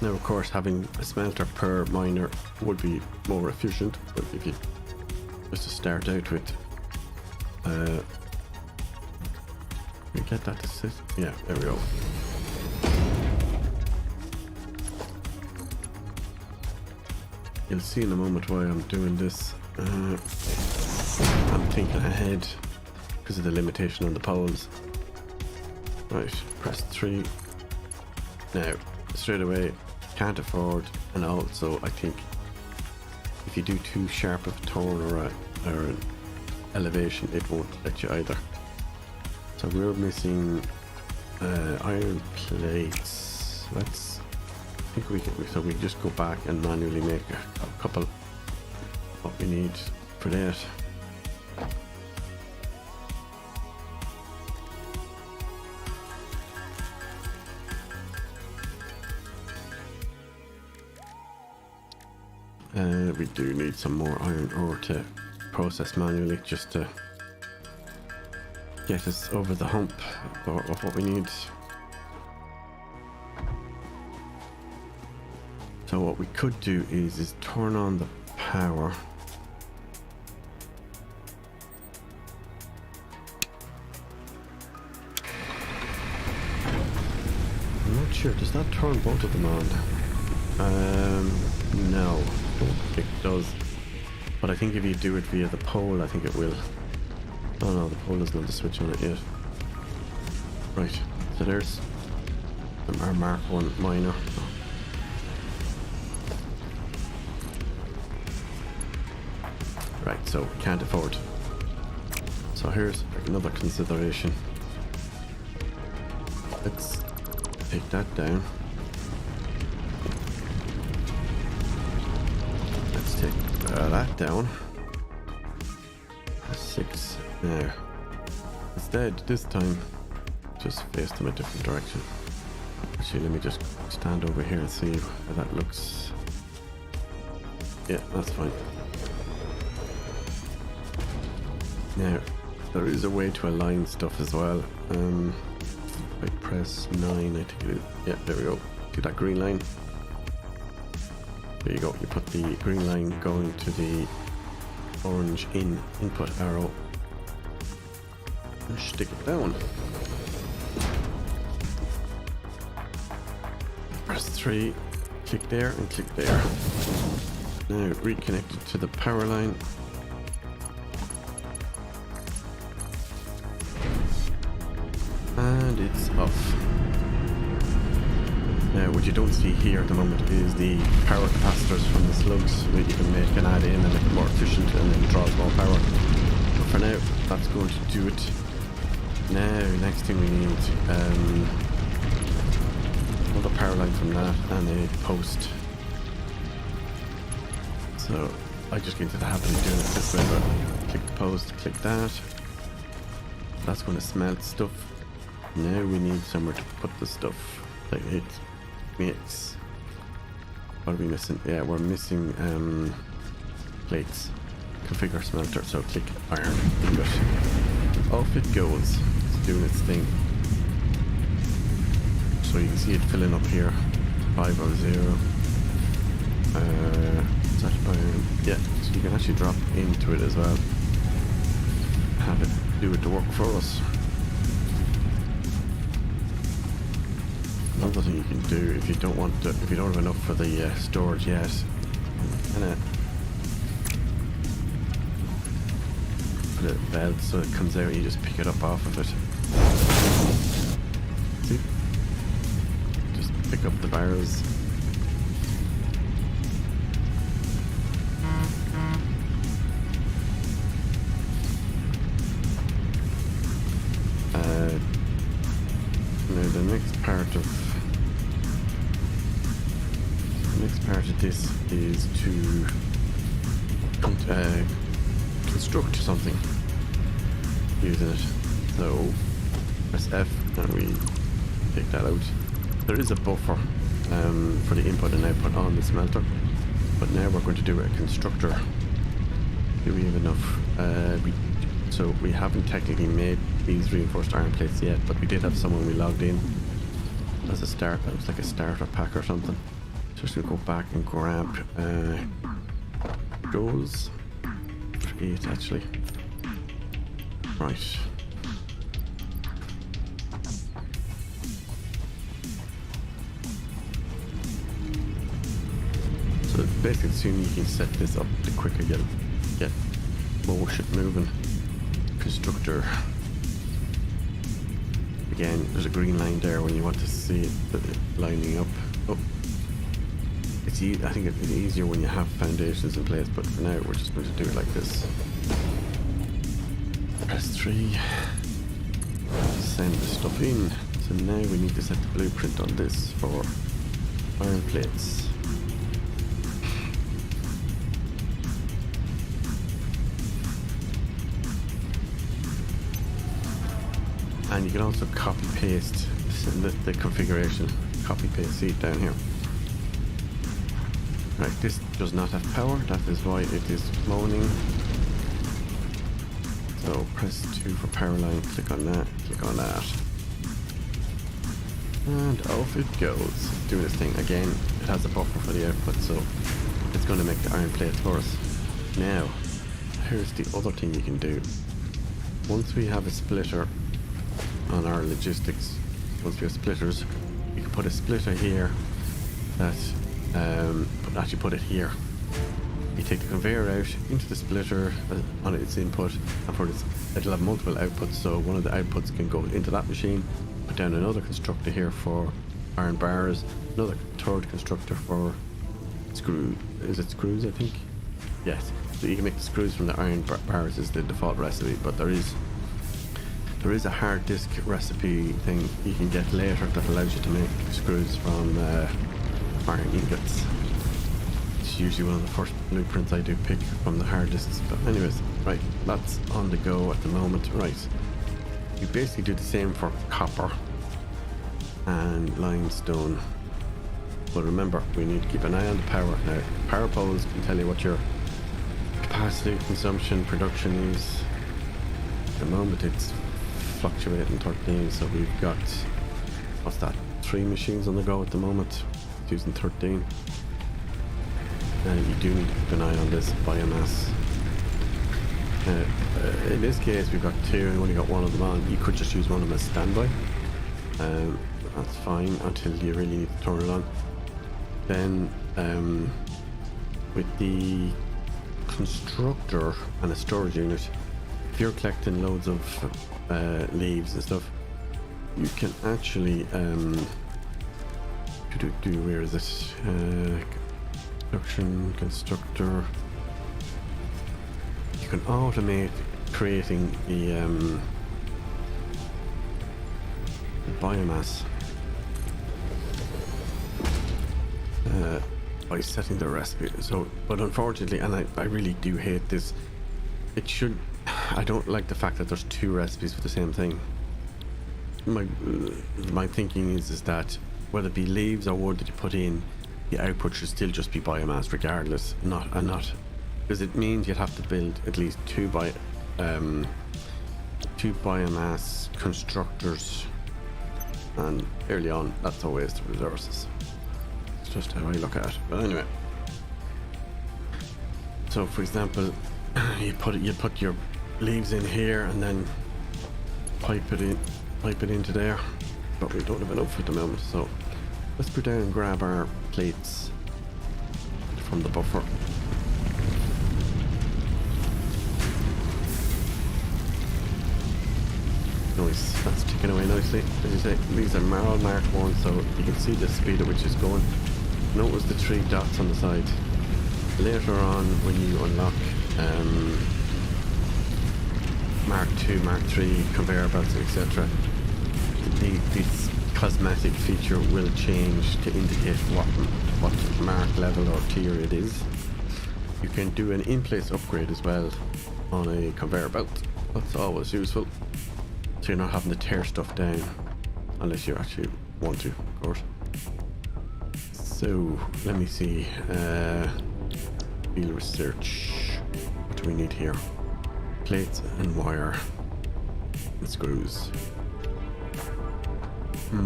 Now of course having a smelter per miner would be more efficient, but if you just to start out with, we get that to sit. Yeah, there we go. You'll see in a moment why I'm doing this. I'm thinking ahead because of the limitation on the poles. Right, press 3. Now straight away, can't afford, and also I think if you do too sharp of a turn or an elevation, it won't let you either. So we're missing iron plates. I think we can just go back and manually make a couple what we need for that. We do need some more iron ore to process manually just to get us over the hump of what we need. So what we could do is turn on the power. I'm not sure, does that turn both of them on? No, I don't think it does. But I think if you do it via the pole, I think it will. Oh no, the pole doesn't have the switch on it yet. Right, so there's our Mark 1 miner. Right, so can't afford. So here's another consideration. Let's take that down. Let's take that down. 6 there. Instead, this time, just face them a different direction. Actually, let me just stand over here and see how that looks. Yeah, that's fine. Now, there is a way to align stuff as well. If I press 9, I think it is. Yeah, there we go. Do that green line. There you go. You put the green line going to the orange input arrow. and stick it down. Press 3, click there and click there. Now reconnect it to the power line. And it's off. Now what you don't see here at the moment is the power capacitors from the slugs that you can make and add in and make it more efficient and then draws more power. But for now, that's going to do it. Now, next thing we need another power line from that and a post. So I just get into the habit of doing it this way, but click the post, click that. That's going to smelt stuff. Now we need somewhere to put the stuff. Like hit mix. What are we missing? Yeah, we're missing plates. Configure smelter, so click iron ingot. Off it goes. It's doing its thing. So you can see it filling up here. 500. Is that iron? Yeah, so you can actually drop into it as well. Have it do it to work for us. Another thing you can do if you don't want to, if you don't have enough for the storage yet, put a belt so it comes out, you just pick it up off of it. See? Just pick up the barrels. Now the next part of this is to construct something using it. So press F and we take that out. There is a buffer for the input and output on the smelter, but now we're going to do a constructor. Do we have enough? So we haven't technically made these reinforced iron plates yet, but we did have some when we logged in as a start. It was like a starter pack or something. Just gonna go back and grab those. 8 actually. Right. So basically, the sooner you can set this up, the quicker you'll get more shit moving. Constructor. Again, there's a green line there when you want to see it lining up. Oh. I think it's easier when you have foundations in place, but for now we're just going to do it like this. Press 3. Send the stuff in. So now we need to set the blueprint on this for iron plates. And you can also copy paste the configuration. Copy paste, see it down here. Right, this does not have power, that is why it is moaning. So press 2 for power line, click on that, click on that. And off it goes. It's doing its thing. Again, it has a buffer for the output, so it's going to make the iron plates for us. Now, here's the other thing you can do. Once we have a splitter on our logistics, once we have splitters, you can put a splitter here that actually put it here. You take the conveyor out into the splitter on its input, and for this it'll have multiple outputs, so one of the outputs can go into that machine, put down another constructor here for iron bars, another third constructor for screw. Is it screws, I think? Yes. So you can make the screws from the iron bars is the default recipe, but there is a hard disk recipe thing you can get later that allows you to make screws from iron ingots. It's usually one of the first blueprints I do pick from the hard disks. But anyways, right, that's on the go at the moment. Right, you basically do the same for copper and limestone. But remember, we need to keep an eye on the power. Now, power poles can tell you what your capacity, consumption, production is. At the moment it's fluctuating 13, so we've got, what's that, 3 machines on the go at the moment, using 13. And you do need to keep an eye on this biomass. In this case, we've got two and only got one of them on. You could just use one of them as standby. That's fine until you really need to turn it on. Then with the constructor and a storage unit, if you're collecting loads of leaves and stuff, you can actually where is it? Constructor. You can automate creating the biomass by setting the recipe. So, but unfortunately, and I really do hate this, it should, I don't like the fact that there's two recipes for the same thing. My thinking is that whether it be leaves or wood that you put in, the output should still just be biomass regardless, not because it means you'd have to build at least two biomass constructors, and early on that's a waste of resources. It's just how I look at it. But anyway, so for example, you put your leaves in here and then pipe it into there, but we don't have enough at the moment, so let's go down and grab our plates from the buffer. Nice, that's ticking away nicely. As you say, these are all marked ones, so you can see the speed at which it's going. Notice the 3 dots on the side. Later on, when you unlock Mark 2, Mark 3 conveyor belts, etc., this cosmetic feature will change to indicate what mark level or tier it is. You can do an in-place upgrade as well on a conveyor belt. That's always useful, so you're not having to tear stuff down unless you actually want to, of course. So let me see, field research, what do we need here? Plates and wire and screws. How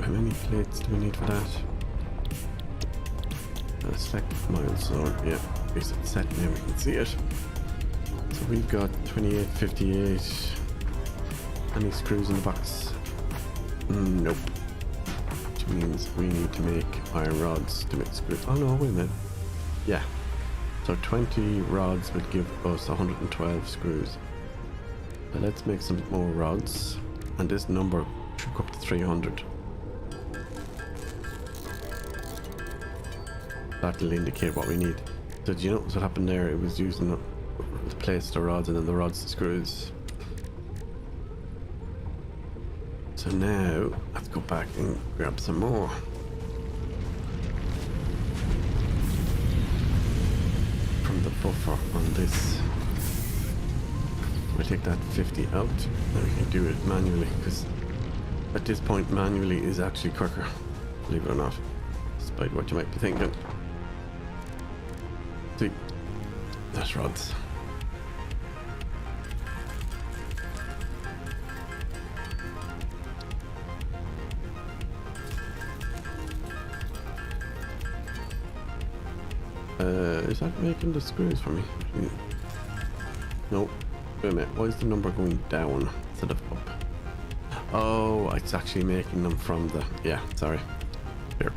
many plates do we need for that? Select milestone. Yeah, it's set now, we can see it. So we've got 2858. Any screws in the box? Nope. Which means we need to make iron rods to make screws. Oh no, wait a minute. Yeah. So 20 rods would give us 112 screws. So let's make some more rods. And this number should go up to 300. That'll indicate what we need. So do you notice what happened there? It was using the place the rods and then the rods the screws. So now let's go back and grab some more. From the buffer on this. We'll take that 50 out, then we can do it manually, because at this point manually is actually quicker, believe it or not, despite what you might be thinking. See, that's rods. Is that making the screws for me? Nope. Wait a minute, why is the number going down instead of up? Oh, it's actually making them from the... Yeah, sorry. Derp.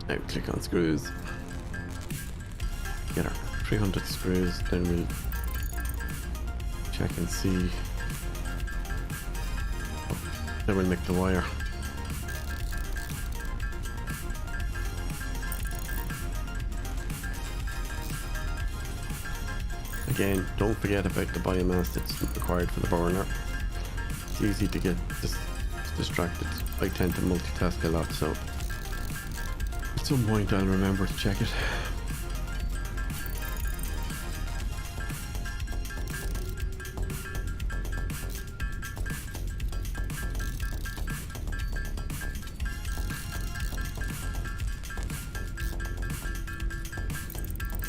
Now click on screws. Get our 300 screws, then we'll check and see. Then we'll make the wire. Again, don't forget about the biomass that's required for the burner. It's easy to get distracted. I tend to multitask a lot, so at some point I'll remember to check it.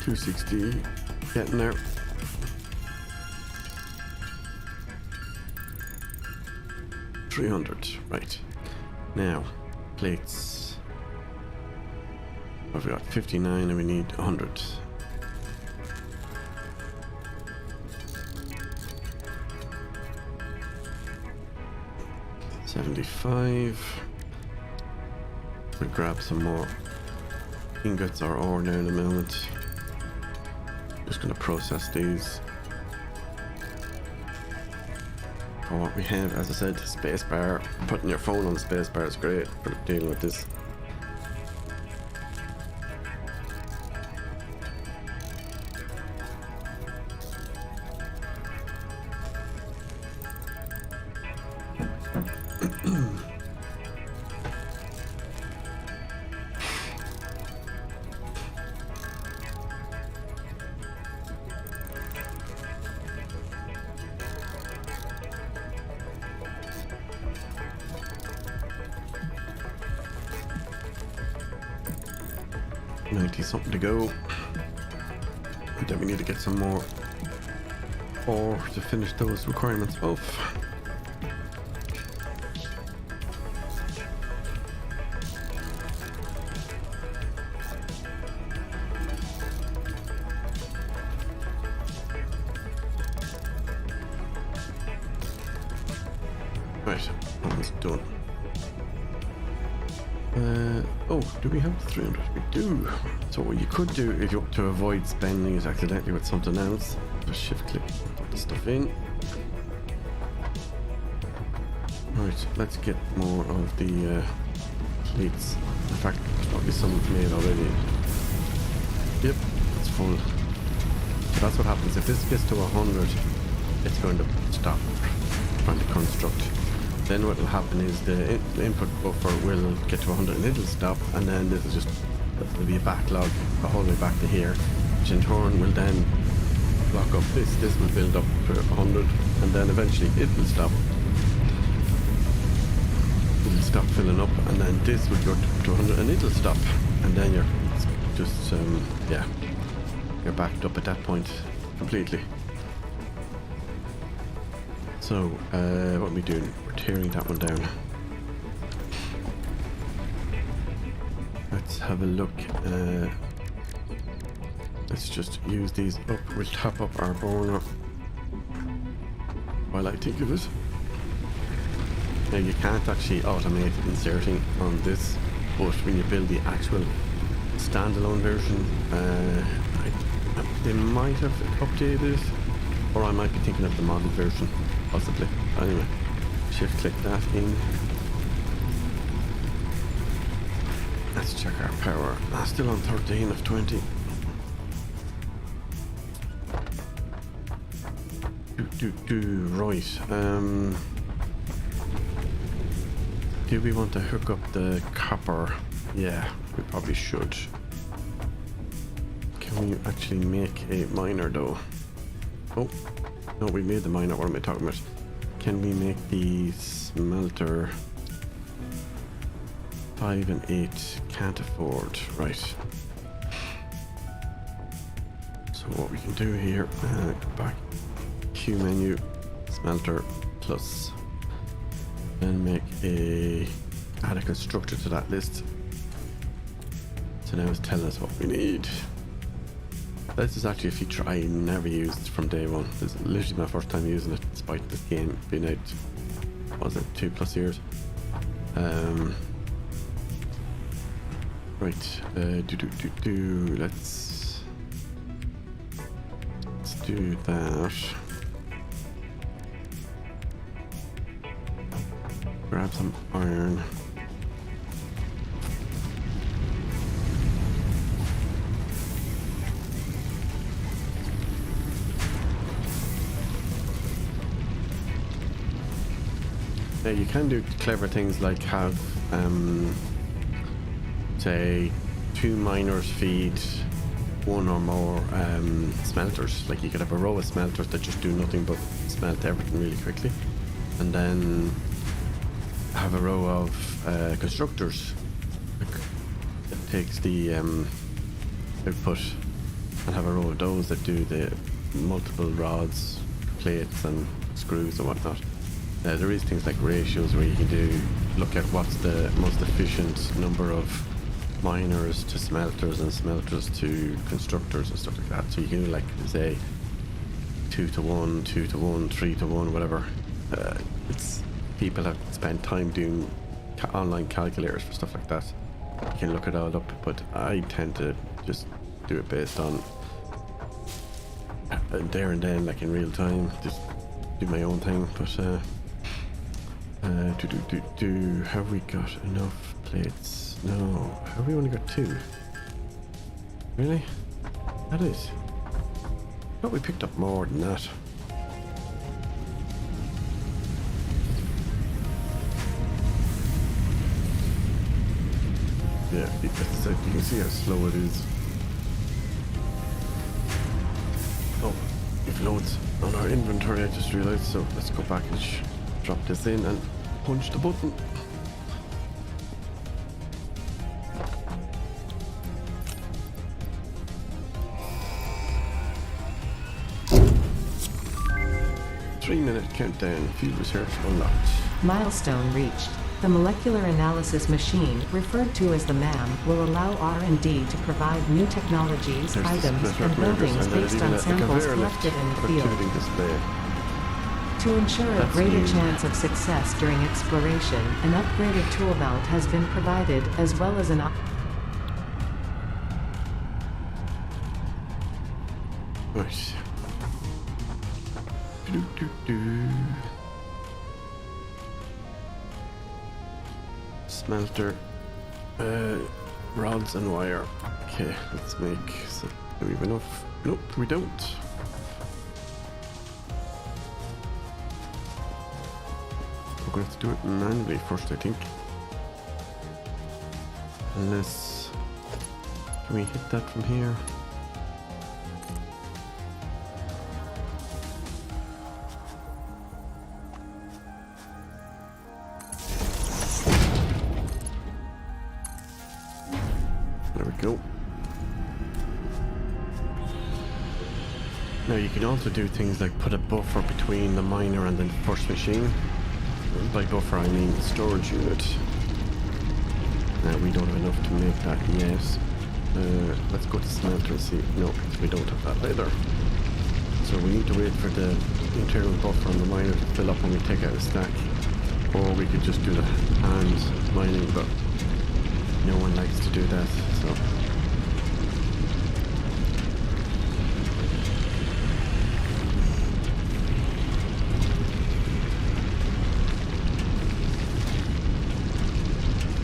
$260, getting there. $300, right. Now, plates. We've got 59 and we need 100. $75. We'll grab some more ingots or ore now in a moment. Just going to process these. For what we have, as I said, spacebar. Putting your phone on the spacebar is great for dealing with this. Something to go, and then we need to get some more ore to finish those requirements off. Right, almost done. Oh, do we have 300? We do. So what you could do if you want to avoid spending it accidentally with something else, just shift click, put the stuff in. Right, let's get more of the plates. In fact, there's probably some made already. Yep, it's full. So that's what happens. If this gets to 100, it's going to stop trying to construct. Then what will happen is the input buffer will get to 100 and it'll stop, and then this is just, there'll be a backlog the whole way back to here, which in turn will then block up this. This will build up to 100, and then eventually it will stop. It'll stop filling up, and then this will go to 100 and it'll stop, and then you're just yeah, you're backed up at that point completely. So what are we doing? We're tearing that one down. Let's have a look. Let's just use these up. We'll top up our burner while I think of it. Now you can't actually automate inserting on this, but when you build the actual standalone version, they might have updated it, or I might be thinking of the model version, possibly. Anyway, shift click that in. Let's check our power. Still on 13 of 20. Right. Do we want to hook up the copper? Yeah, we probably should. Can we actually make a miner though? Oh, no, we made the miner. What am I talking about? Can we make the smelter? 5 and 8 can't afford. Right. So what we can do here, go back, Q menu, smelter plus, and add a constructor to that list. So now it's telling us what we need. This is actually a feature I never used from day one. This is literally my first time using it, despite this game being out, what was it, 2+ years. Right, let's do that. Grab some iron. Now you can do clever things like have say 2 miners feed 1 or more smelters. Like you could have a row of smelters that just do nothing but smelt everything really quickly, and then have a row of constructors that takes the output, and have a row of those that do the multiple rods, plates and screws and whatnot. There is things like ratios where you can do look at what's the most efficient number of miners to smelters and smelters to constructors and stuff like that. So you can do like say 2 to 1, 2 to 1, 3 to 1, whatever. It's people have spent time doing online calculators for stuff like that. You can look it all up, but I tend to just do it based on there and then, like in real time, just do my own thing. But have we got enough plates? No. Have we only got 2? Really? That is. I thought we picked up more than that. Yeah, you can see how slow it is. Oh, we've loads on our inventory, I just realized. So let's go back and drop this in and punch the button. Three-minute countdown. Field research unlocked. Milestone reached. The molecular analysis machine, referred to as the MAM, will allow R&D to provide new technologies, There's items, and buildings based on samples collected in the field. Display. To ensure a That's greater new. chance of success during exploration, an upgraded tool belt has been provided, as well as an Right. Smelter, rods and wire. Okay, let's make some. Do we have enough? Nope, we don't. We're going to have to do it manually first, I think. Unless, can we hit that from here? There we go. Now you can also do things like put a buffer between the miner and the first machine. By buffer I mean storage unit. Now we don't have enough to make that yet. Let's go to smelter and see. No, we don't have that either. So we need to wait for the internal buffer on the miner to fill up when we take out a stack. Or we could just do the hand mining, but no one likes to do that, so.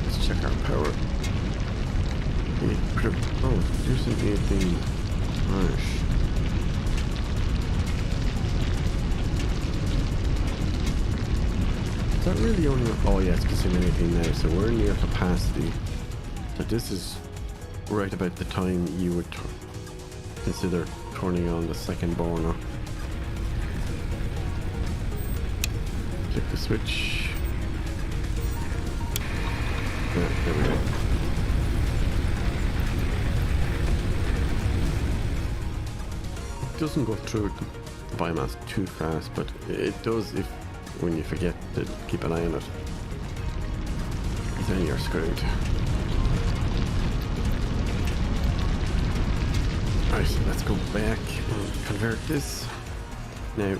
Let's check our power. Oh, producing 18. Right. Is that really only? Oh yeah, it's consuming 18 now, so we're near capacity. So this is right about the time you would consider turning on the second burner. Click the switch. Yeah, there we go. It doesn't go through the biomass too fast, but it does if when you forget to keep an eye on it. Then you're screwed. Right, let's go back and convert this. Now,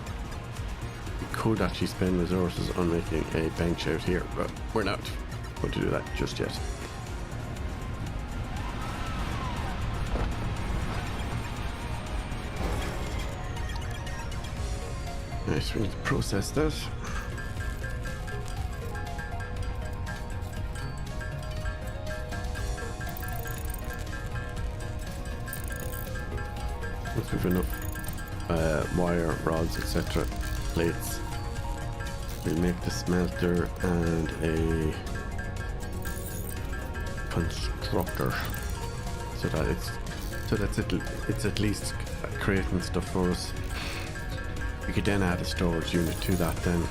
we could actually spend resources on making a bench out here, but we're not going to do that just yet. Nice, we need to process that. Once we've enough wire, rods, etc., plates, we'll make the smelter and a constructor, so that it's at least creating stuff for us. We could then add a storage unit to that then.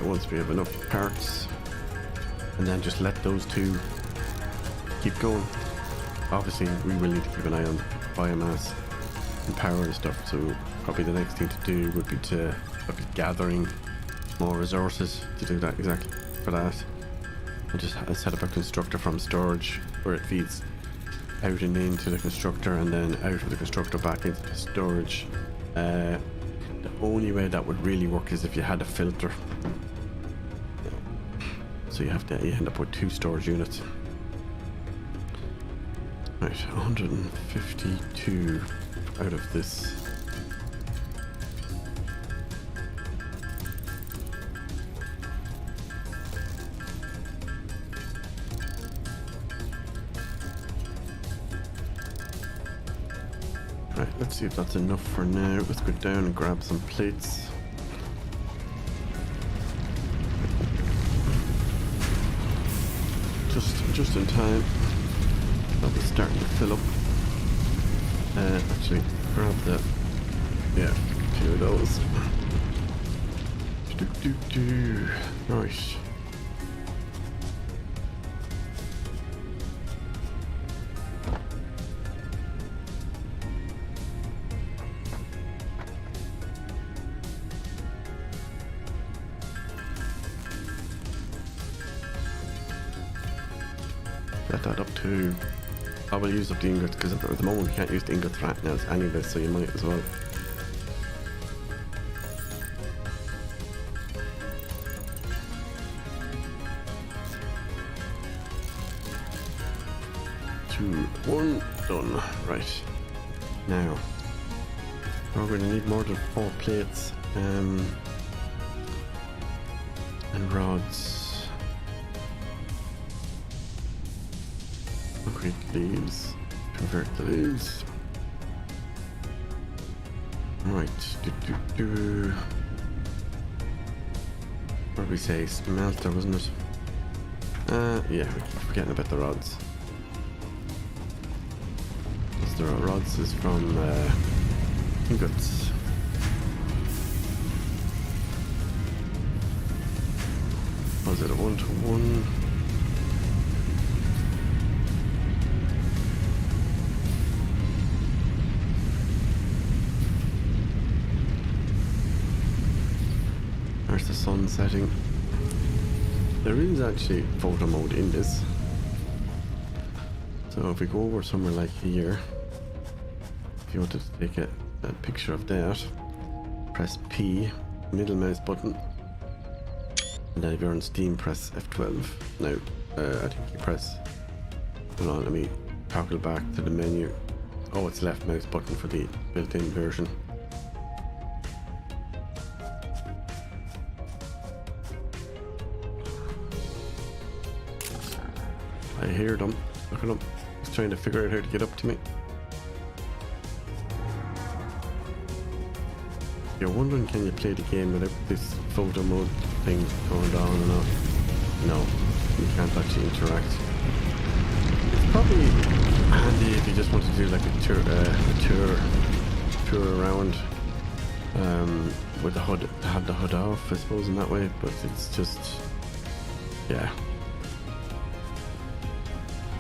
Once we have enough parts, and then just let those two keep going. Obviously we will need to keep an eye on biomass and power and stuff, so probably the next thing to do would be to look at gathering more resources to do that exactly for that. I set up a constructor from storage where it feeds out and into the constructor and then out of the constructor back into the storage. The only way that would really work is if you had a filter. So you end up with 2 storage units. Right, 152 out of this. Right, let's see if that's enough for now. Let's go down and grab some plates. Just in time. That'll be starting to fill up. Actually, grab that. Yeah, 2 of those. Right. Get that up to... I will use up the ingots because at the moment we can't use the ingots right now any of this, so you might as well. Two, one, done. Right. Now, we're going to need more than 4 plates and rods. Concrete leaves, convert the leaves. Right, what did we say? Smelter, wasn't it? Yeah, we keep forgetting about the rods. The rods is from ingots. Was it a 1-to-1? There's the sun setting. There is actually photo mode in this. So if we go over somewhere like here, if you wanted to take a picture of that, press P, middle mouse button, and then if you're on Steam, press F12. Now, I think you press, hold on, let me toggle back to the menu. Oh, it's left mouse button for the built-in version. I hear them. Look at them. He's trying to figure out how to get up to me. You're wondering, can you play the game without this photo mode thing going on and off? No, you can't actually interact. It's probably handy if you just want to do like a tour around with the hood, have the hood off, I suppose, in that way. But it's just, yeah.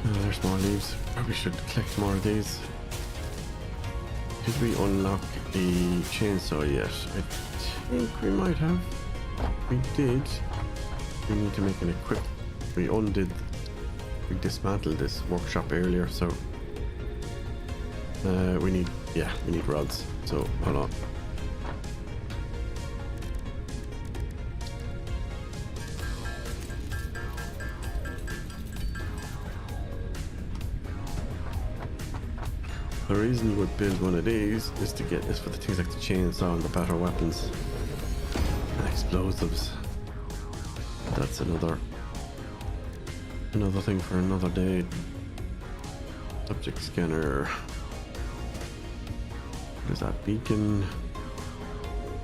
Oh, there's more leaves. Probably should collect more of these. Did we unlock the chainsaw yet? I think we might have. We did. We need to make an equip. We dismantled this workshop earlier, so we need rods. So hold on. The reason you would build one of these is to get this for the things like the chainsaw and the better weapons and explosives. That's another thing for another day. Subject scanner. What is that? Beacon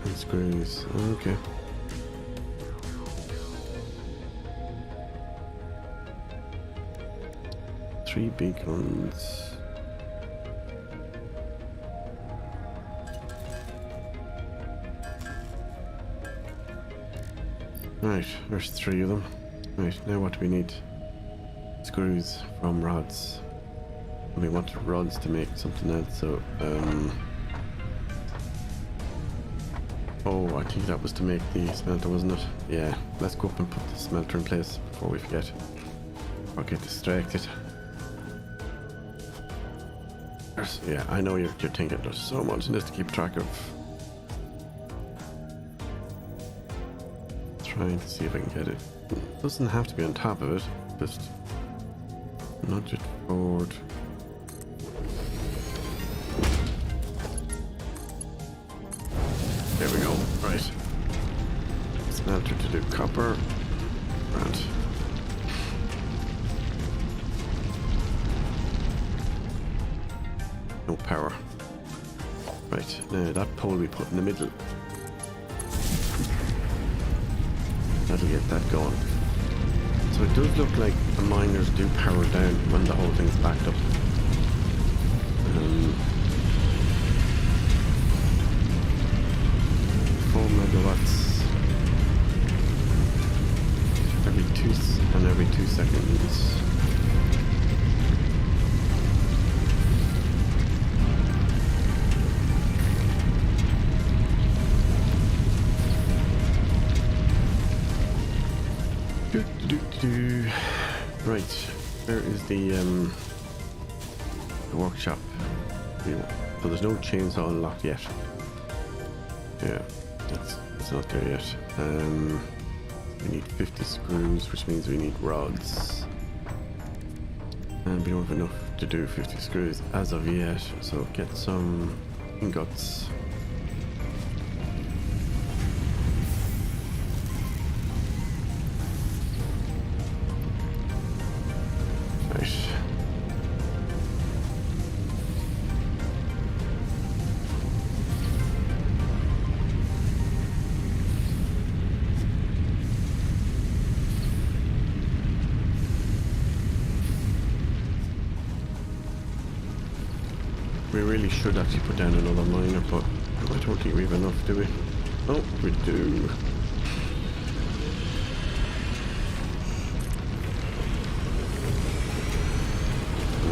and screws. Okay. Three beacons. Right, there's 3 of them. Right, now what do we need? Screws from rods. We wanted rods to make something else, so Oh, I think that was to make the smelter, wasn't it? Yeah, let's go up and put the smelter in place before we forget. Or get distracted. Yeah, I know you're thinking there's so much in this to keep track of. Trying to see if I can get it. It doesn't have to be on top of it, just nudge it forward. There we go. Right. Smelter to do copper. Right. No power. Right. Now that pole we put in the middle. That'll get that going. So it does look like the miners do power down when the whole thing's backed up. 4 megawatts every 2 seconds. Right, where is the workshop? So there's no chainsaw unlocked yet. Yeah, it's not there yet. We need 50 screws, which means we need rods. And we don't have enough to do 50 screws as of yet, so get some ingots. We really should actually put down another miner, but I don't think we have enough, do we? Oh, we do.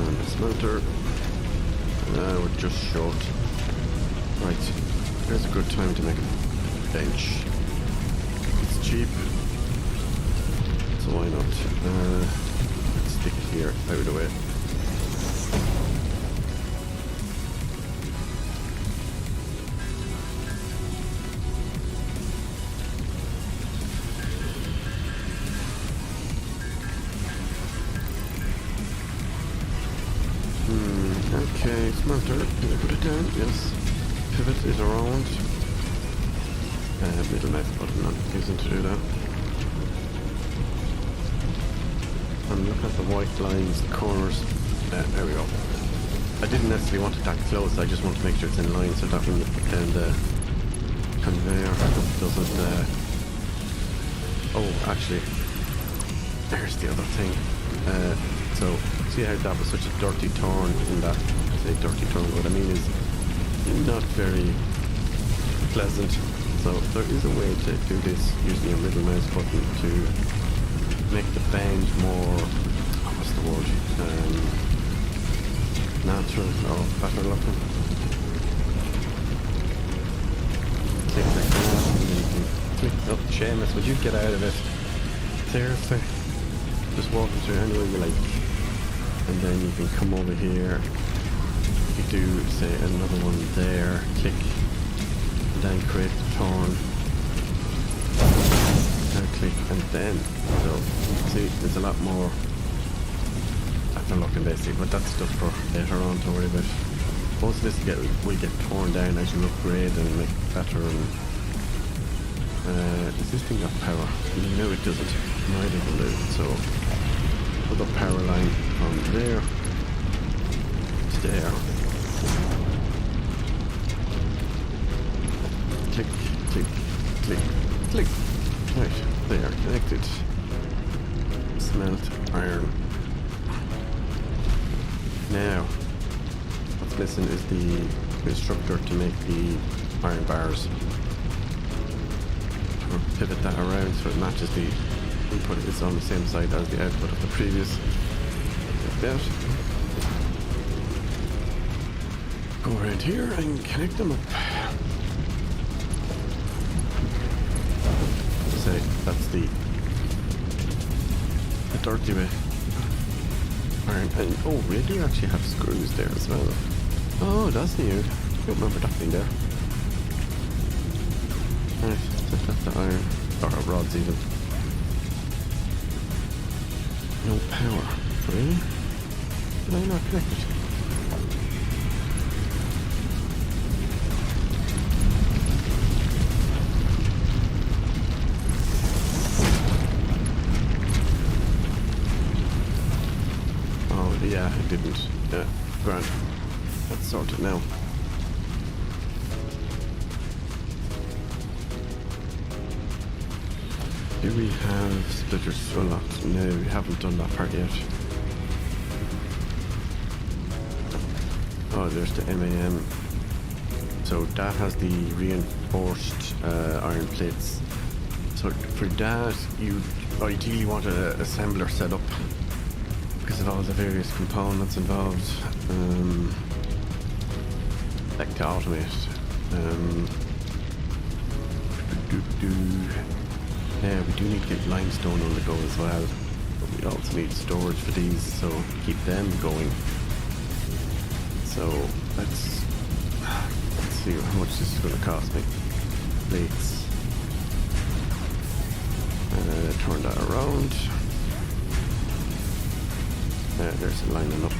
And the smelter. We're just short. Right, here's a good time to make a bench. It's cheap, so why not? Let's stick it here, out of the way. Okay, smelter. Did I put it down? Yes. Pivot is around. Middle mouse button, not using to do that. And look at the white lines, the corners. There we go. I didn't necessarily want it that close, I just want to make sure it's in line so that when you put down the conveyor, it doesn't... Oh, actually, there's the other thing. So, see how that was such a dirty turn in that? I say dirty turn, what I mean is not very pleasant. So there is a way to do this using your middle mouse button to make the bend more, what's the word, natural or better looking. Click like that and then you can click up. Seamus, would you get out of it? Seriously? Just walking through anywhere you like. And then you can come over here. You do, say, another one there. Click. And then create the turn. And click. And then. So, see, there's a lot more after looking basically. But that's stuff for later on to worry about. Most of this will get torn down as you upgrade and make it better. And does this thing got power? No, it doesn't. Neither will it. So, put the power line from there to there. Click, click, click, click. Right, there, connected. Smelt iron. Now, what's missing is the instructor to make the iron bars. Or pivot that around so it matches the input. It's on the same side as the output of the previous. Like that. Go around here and connect them up. say that's the dirty way. Iron, and oh, we do actually have screws there as well. Oh, that's new. I don't remember that being there. Right, that's the iron, or rods even. No power. Really? Did I not connect it? Oh, yeah, it didn't. Yeah, grand. That's sorted now. Do we have splitters unlocked? No, we haven't done that part yet. Oh, there's the MAM. So that has the reinforced iron plates. So for that, you ideally want an assembler set up because of all the various components involved. Like to automate. Yeah, we do need to get limestone on the go as well, but we also need storage for these, so keep them going. So let's see how much this is going to cost me. Plates. Turn that around. There's it lining up.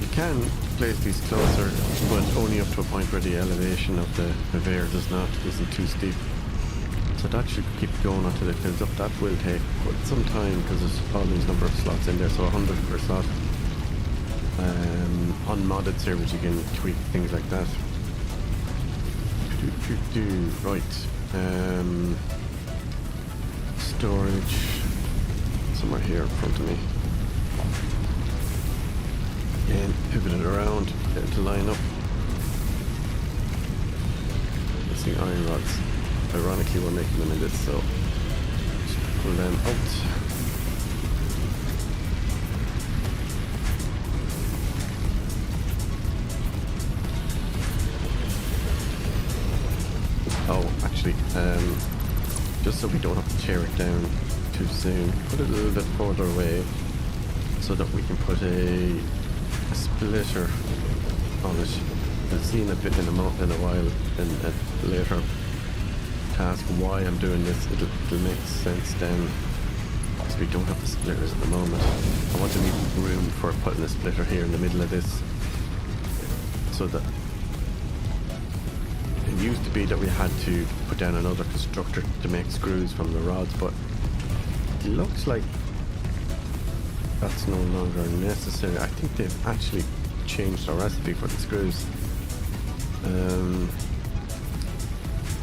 You can place these closer, but only up to a point where the elevation of the air isn't too steep. So that should keep going until it fills up. That will take quite some time because there's all these number of slots in there, so 100 per slot. On modded servers you can tweak things like that. Right. Storage somewhere here in front of me. Again, pivot it around, get it to line up. Let's see, iron rods. Ironically, we're making them in this, so just pull them out. Oh, actually, just so we don't have to tear it down too soon, put it a little bit further away so that we can put a splitter on it. You'll see in a while in a later task why I'm doing this. It'll make sense then, because we don't have the splitters at the moment. I want to leave room for putting a splitter here in the middle of this, so that it used to be that we had to put down another constructor to make screws from the rods, but it looks like that's no longer necessary. I think they've actually changed our recipe for the screws.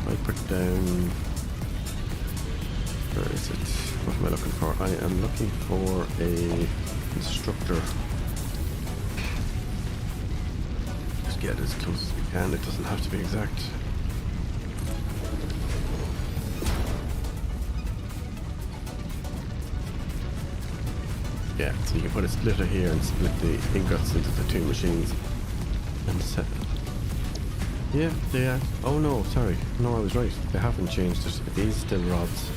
I put down, where is it? What am I looking for? I am looking for a constructor. Just get as close as we can. It doesn't have to be exact. Yeah, so you can put a splitter here and split the ingots into the two machines and set it. Yeah, they are. Oh no, sorry. No, I was right. They haven't changed it. These are still rods.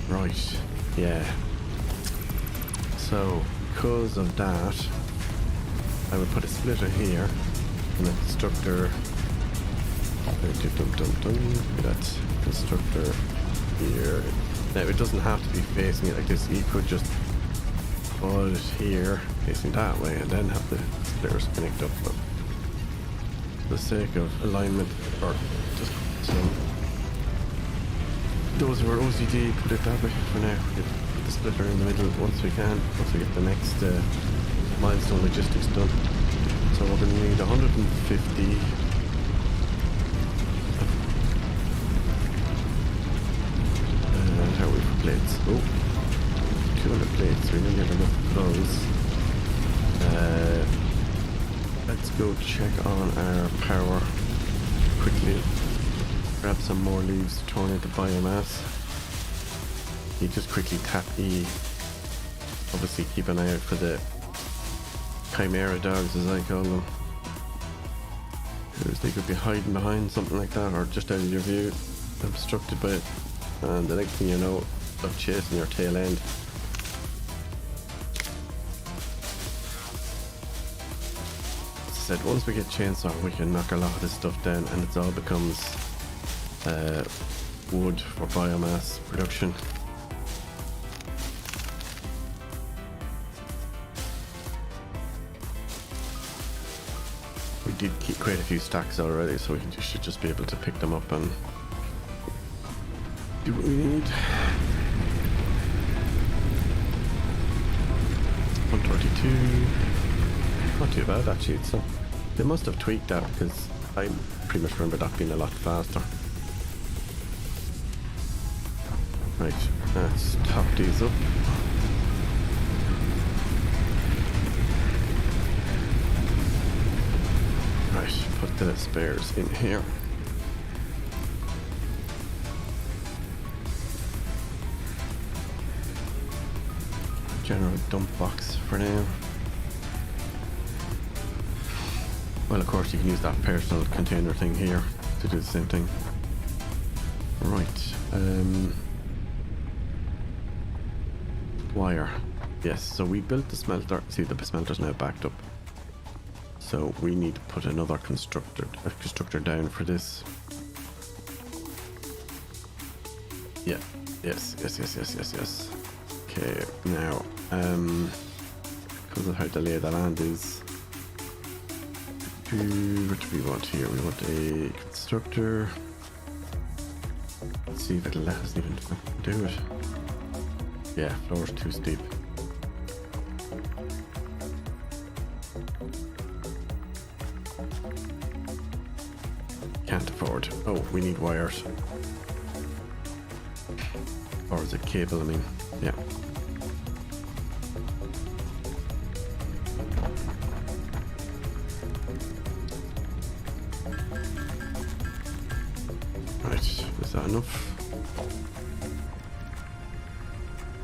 Right, yeah. So, because of that, I would put a splitter here and a constructor. That constructor here. Now, it doesn't have to be facing it like this. You could just put it here, facing that way, and then have the splitters connect up. But for the sake of alignment, or just so those who are OCD, put it that way for now. Put the splitter in the middle once we can, once we get the next milestone logistics done. So we're going to need 150. And how are we for plates? Oh, 200 plates. We nearly have enough of those. Let's go check on our power quickly. Grab some more leaves to turn into biomass. You just quickly tap E. Obviously keep an eye out for the chimera dogs, as I call them. Because they could be hiding behind something like that, or just out of your view, obstructed by it. And the next thing you know, they're chasing your tail end. As I said, once we get chainsaw, we can knock a lot of this stuff down, and it all becomes wood for biomass production. We did keep quite a few stacks already, so we should just be able to pick them up and do what we need. 132. Not too bad actually. So they must have tweaked that, because I pretty much remember that being a lot faster. Right, let's top these up. Right, put the spares in here. General dump box for now. Well, of course you can use that personal container thing here to do the same thing. Right, wire. Yes, so we built the smelter. See, the smelter's now backed up. So we need to put another constructor down for this. Yeah, yes. Okay, now, because of how delayed the land is, what do we want here? We want a constructor. Let's see if it'll let us even do it. Yeah, floor's too steep. Can't afford. Oh, we need wires. Or is it cable, I mean? Yeah. Right, is that enough?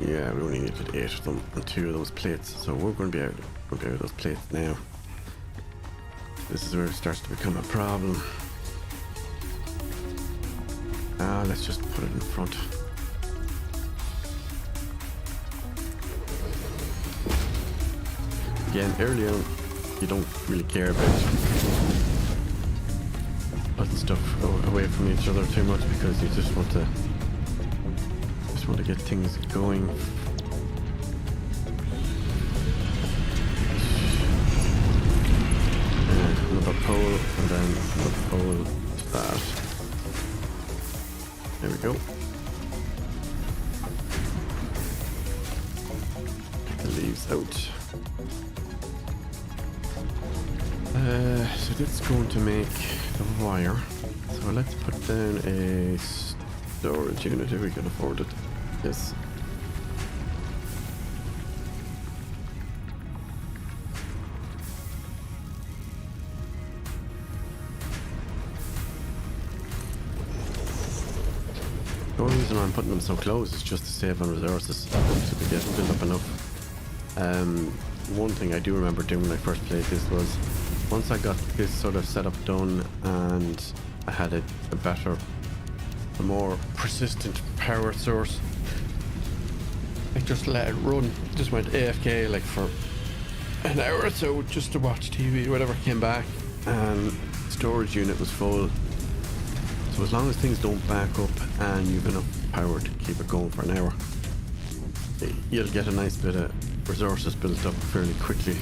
Yeah, we only needed 8 of them and 2 of those plates, so we're going to be out of those plates now. This is where it starts to become a problem. Let's just put it in front. Again, early on, you don't really care about putting stuff away from each other too much, because you just want to get things going. And another pole, and then another pole to that. There we go. Get the leaves out. So that's going to make the wire. So let's put down a storage unit if we can afford it. Yes. The only reason I'm putting them so close is just to save on resources, so we get build up enough. One thing I do remember doing when I first played this was, once I got this sort of setup done and I had a more persistent power source, I just let it run. Just went AFK like for an hour or so just to watch TV or whatever, came back and storage unit was full. So as long as things don't back up and you've enough power to keep it going for an hour, you'll get a nice bit of resources built up fairly quickly.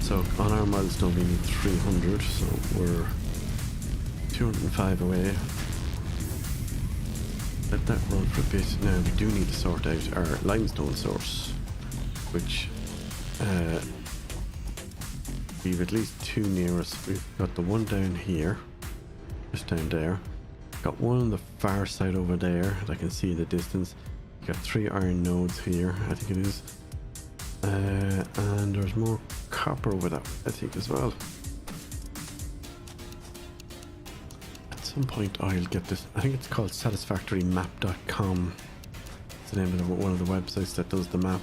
So on our milestone we need 300, so we're 205 away. Let that run for a bit. Now we do need to sort out our limestone source, which we've at least 2 near us. We've got the one down here, just down there. Got one on the far side over there, I can see the distance. Got 3 iron nodes here, I think it is. And there's more copper over that, I think, as well. At some point I'll get this. I think it's called satisfactorymap.com. It's the name of one of the websites that does the map.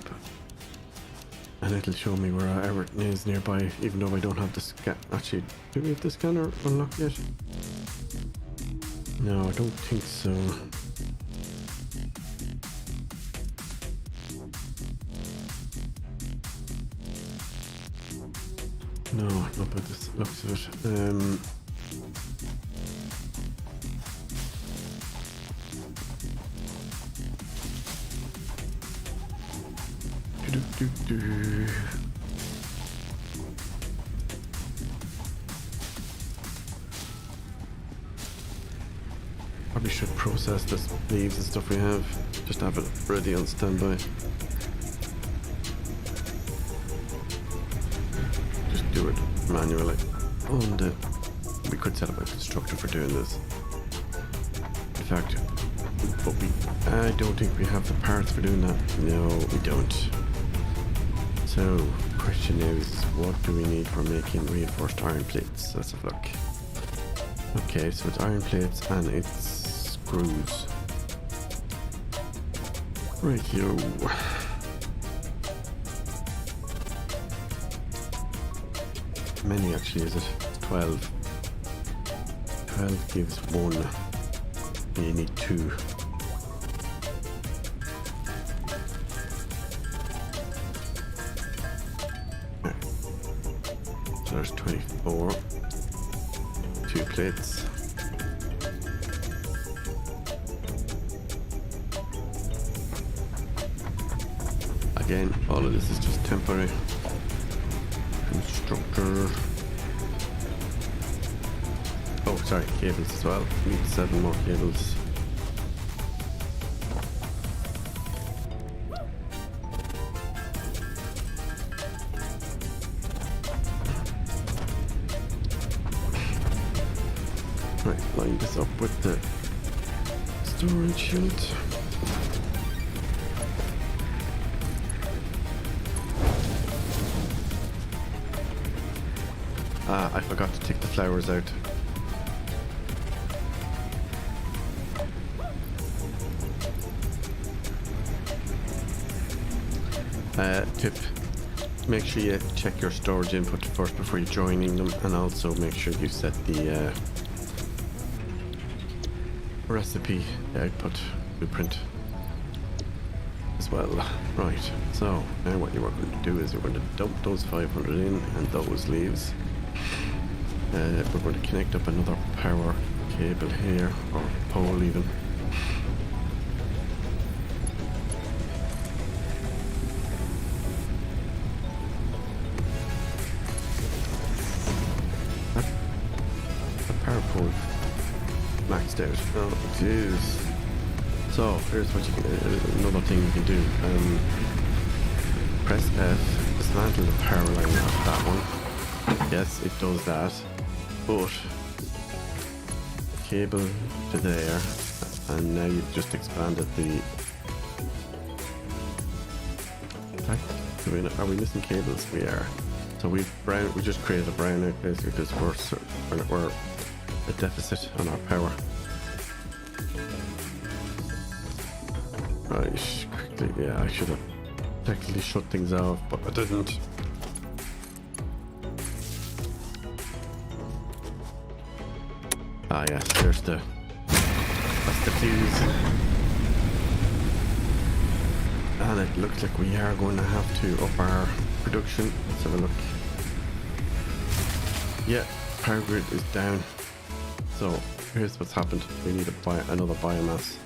And it'll show me where everything is nearby, even though I don't have the scan. Actually, do we have the scanner unlocked yet? No, I don't think so. No, not by the looks of it. Probably should process this leaves and stuff we have. Just have it ready on standby. Just do it manually. And we could set up a constructor for doing this. In fact, but I don't think we have the parts for doing that. No, we don't. So, question is, what do we need for making reinforced iron plates? Let's have a look. Okay, so it's iron plates and it's screws. Right here. How many actually is it? It's 12. 12 gives 1. And you need 2. So there's 24. 2 plates. Again, all of this is just temporary. Constructor. Oh, sorry, cables as well. We need 7 more cables. Right, line this up with the storage unit. I forgot to take the flowers out. Tip, make sure you check your storage input first before you're joining them, and also make sure you set the recipe output blueprint as well. Right, so now what you're going to do is you're going to dump those 500 in and those leaves. We're going to connect up another power cable here, or pole even. The power pole maxed out. Oh jeez. So here's what you can another thing you can do. Press F, dismantle the power line of that one. Yes, it does that. But cable to there, and now you've just expanded the. In fact, are we missing cables? We are. So we just created a brownout basically because we're a deficit on our power. Right, quickly. Yeah, I should have technically shut things off, but I didn't. Ah yes, that's the fuse. And it looks like we are going to have to up our production. Let's have a look. Yeah, power grid is down. So here's what's happened. We need another biomass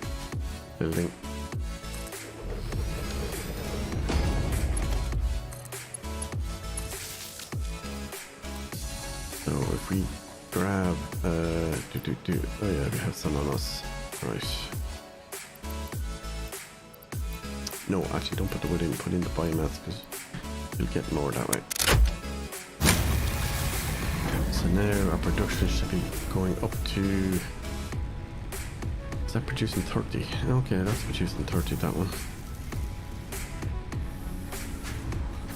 building. So if we grab oh yeah, we have some on us. Right. No, actually don't put the wood in, put in the biomass because you'll get more that way. So now our production should be going up to, is that producing 30? Okay, that's producing 30, that one.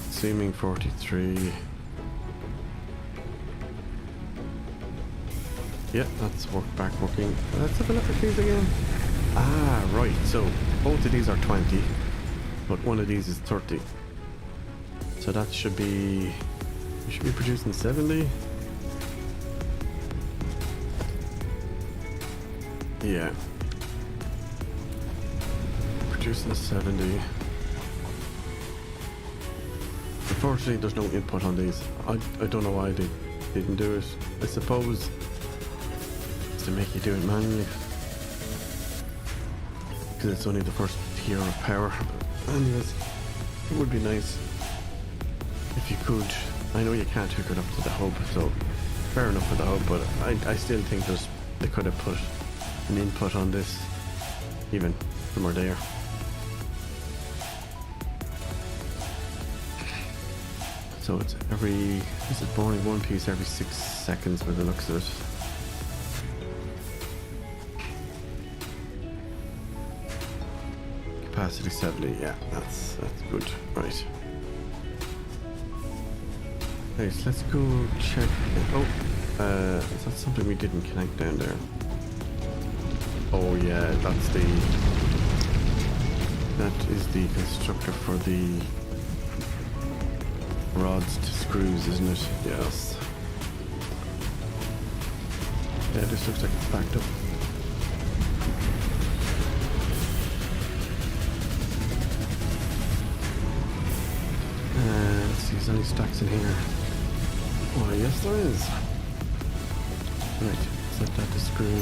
Assuming 43. Yeah, that's working. Let's have a look at these again. Ah, right. So both of these are 20, but one of these is 30. So that should be, we should be producing 70. Yeah. Producing 70. Unfortunately, there's no input on these. I don't know why they didn't do it. I suppose it's to make you do it manually. Because it's only the first tier of power. Anyways, it would be nice if you could. I know you can't hook it up to the hub, so fair enough for the hub, but I still think they could have put an input on this even somewhere there. So it's is it burning one piece every 6 seconds by the looks of it? Capacity 70, yeah, that's good. Right. Right, so let's go check. Oh, is that something we didn't connect down there? Oh yeah, that is the constructor for the rods to screws, isn't it? Yes. Yeah, this looks like it's backed up. Let's see, is there any stacks in here? Oh, yes there is. Right, set that to screw.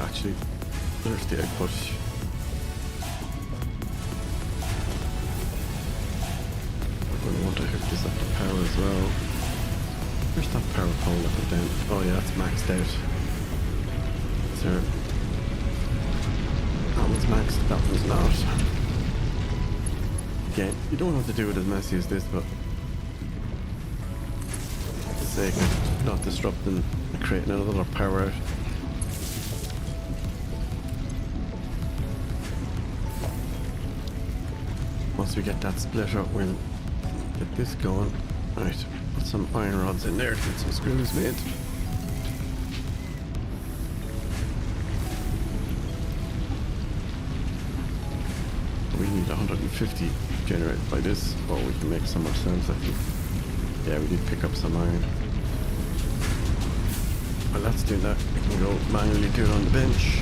Actually, there's the egg push. I'm going to want to hook this up to power as well. Where's that power pole up and down? Oh yeah, it's maxed out. Is there... That one's maxed, that one's not. Again, you don't have to do it as messy as this, but for the sake of not disrupting and creating another power out. Once we get that splitter, we'll get this going. Right, put some iron rods in there to get some screws made. We need 150 generated by this, or we can make some ourselves, I think. Yeah, we did pick up some iron. Well, let's do that. We can go manually do it on the bench.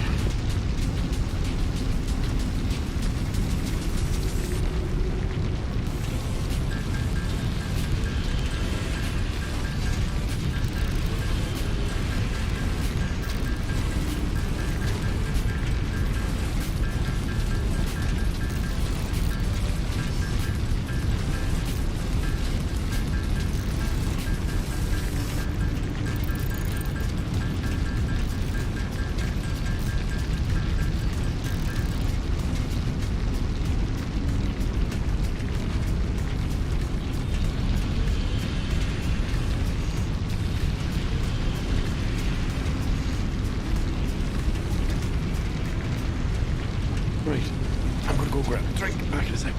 Right, I'm gonna go grab a drink. Back in a sec.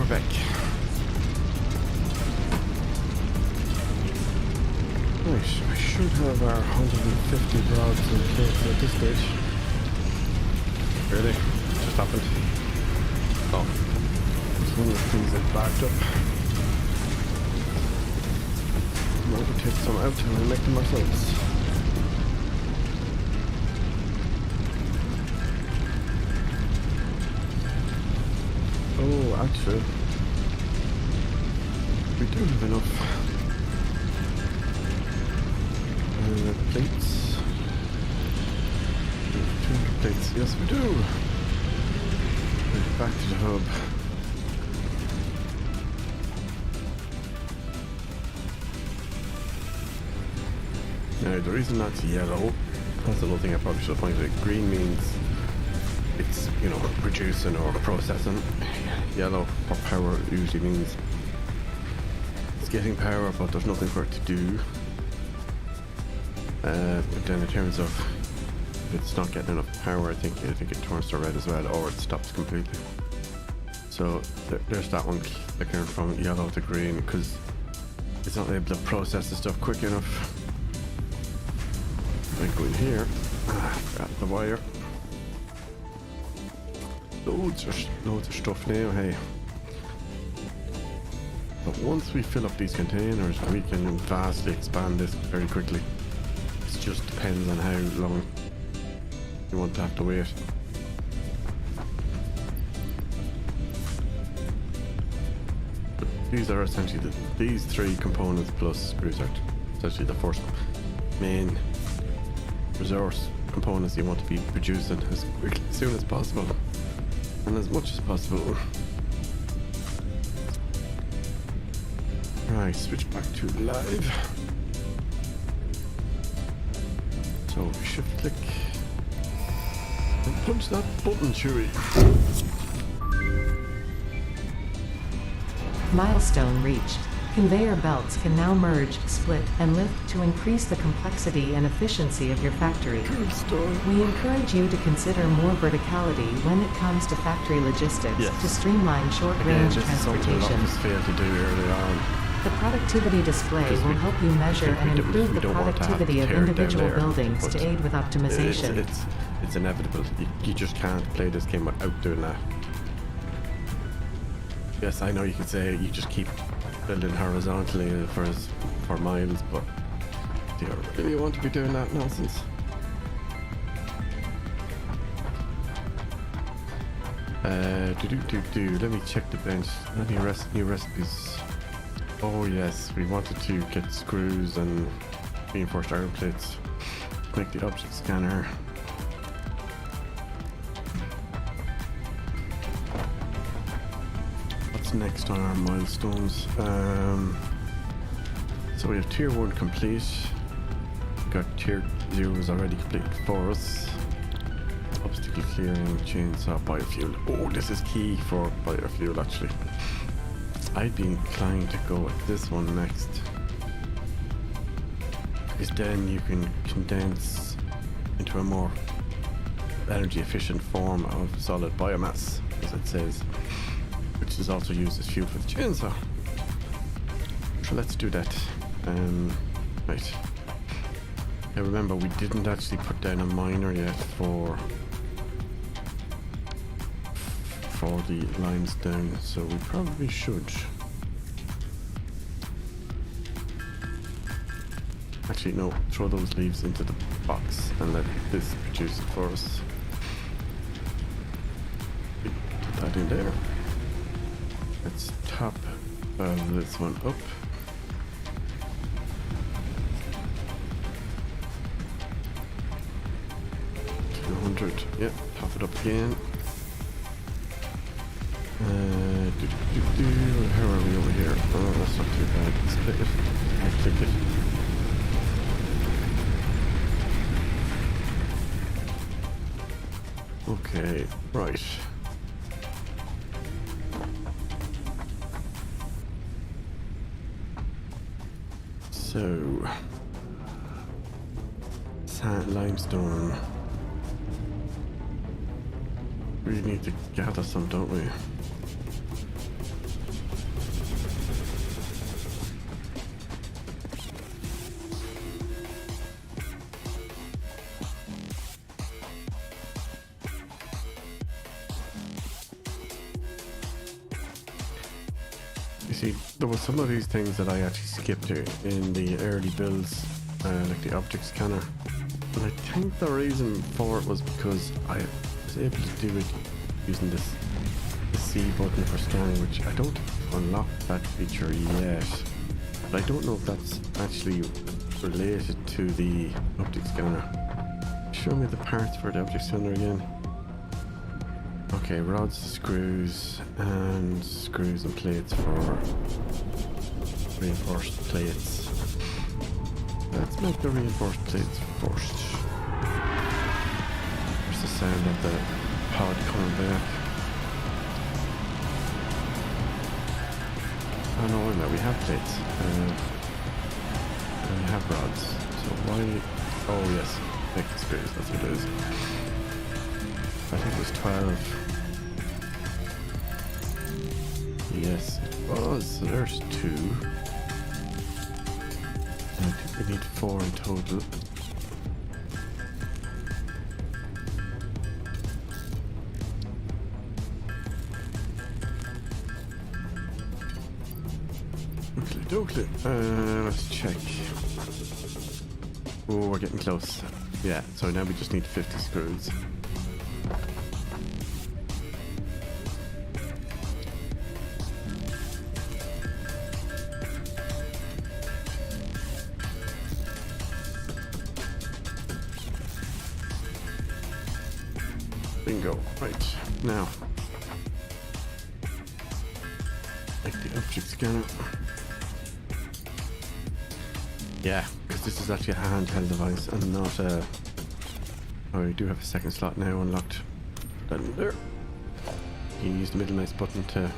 we're back. Right, I should have our 150 rods in place at this stage. Really? Just happened. Oh. It's one of the things that backed up. Might take some out and make them ourselves. Oh, actually, we do have enough plates. 200 plates. Yes, we do. Right, back to the hub. Now, the reason that's yellow, that's another thing I probably should have pointed out. Green means it's, you know, producing or processing. Yellow for power usually means it's getting power, but there's nothing for it to do. But then in terms of if it's not getting enough power, I think it turns to red as well, or it stops completely. So there's that one flickering from yellow to green because it's not able to process the stuff quick enough. I go in here, got the wire. Loads of stuff now, hey. But once we fill up these containers, we can vastly expand this very quickly. It just depends on how long you want to have to wait. But these are essentially these three components plus screws are essentially the first main resource components you want to be producing as soon as possible and as much as possible. Right, switch back to live. So shift click and punch that button, Chewie. Milestone reached. Conveyor belts can now merge, split, and lift to increase the complexity and efficiency of your factory. We encourage you to consider more verticality when it comes to factory logistics to streamline short-range transportation. Just failed to do early on. The productivity display will help you measure and improve the productivity of individual buildings to aid with optimization. It's inevitable. You just can't play this game without doing that. Yes, I know you could say you just keep building horizontally for miles, but do you really want to be doing that nonsense? Let me check the bench. Any new recipes? Oh yes, we wanted to get screws and reinforced iron plates. Make the object scanner. What's next on our milestones? So we have tier 1 complete. We got tier 0s already completed for us. Obstacle clearing, chainsaw, biofuel. Oh, this is key for biofuel actually. I'd be inclined to go with this one next, because then you can condense into a more energy efficient form of solid biomass, as it says, which is also used as fuel for the chainsaw. So let's do that. Right. Now remember, we didn't actually put down a miner yet for the limestone, so we probably should. Actually, no, throw those leaves into the box and let this produce it for us. Put that in there. Let's top this one up. Yep, top it up again. How are we over here? Oh, that's not too bad. Split it. I click it. Okay, right. So, sand, limestone. We need to gather some, don't we? see, there were some of these things that I actually skipped in the early builds, like the object scanner. And I think the reason for it was because I was able to do it using the C button for scanning, which I don't unlock that feature yet. But I don't know if that's actually related to the object scanner. Show me the parts for the object scanner again. Okay, rods, screws and plates for reinforced plates. Let's make the reinforced plates first. There's the sound of the pod coming back. Oh no, wait a minute, we have plates. And we have rods. So why... Oh yes, make the screws, that's what it is. I think it was 12. Yes, it was. So there's 2. I think we need 4 in total. Okay, let's check. Oh, we're getting close. Yeah, so now we just need 50 screws. Bingo. Right, now. Like the object scanner. Yeah, because this is actually a handheld device and not a... Oh, we do have a second slot now unlocked. Then there. You use the middle mouse button to...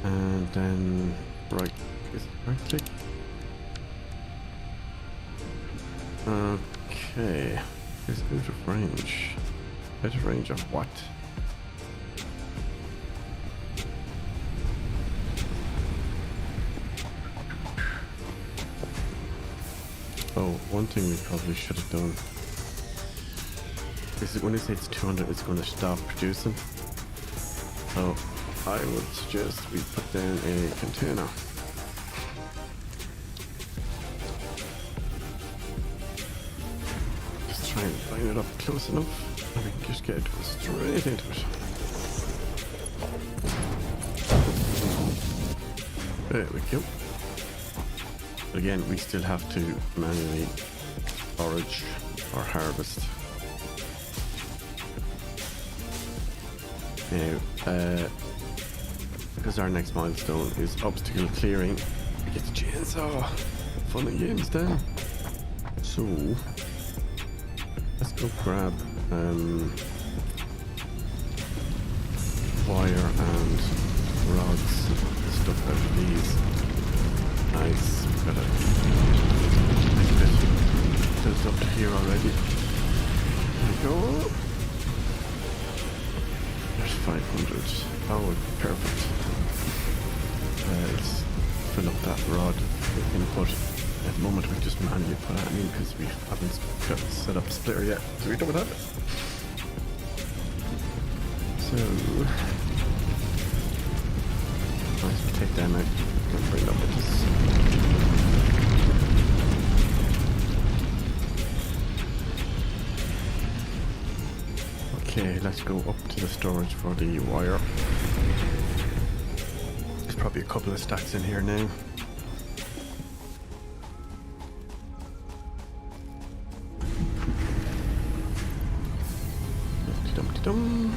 And then... Right. Is it right click? Okay. It's out of range. Out of range of what? Oh, one thing we probably should have done is when they say it's 200, it's going to stop producing. So I would suggest we put down a container. Just try and line it up close enough, and we can just get it straight into it. There we go. Again, we still have to manually forage or harvest. Now, because our next milestone is obstacle clearing, we get the chainsaw. Fun and games then. So, let's go grab wire and rods and stuff out of these. Nice. Got a nice bit built up to here already. There we go. There's 500. Oh, perfect. Let's fill up that rod input. At the moment we just manually put that in because we haven't got set up a splitter yet, so we don't have it. So nice, we take them out and bring them with us. Okay, let's go up to the storage for the wire. There's probably a couple of stacks in here now. Dum-de-dum-de-dum.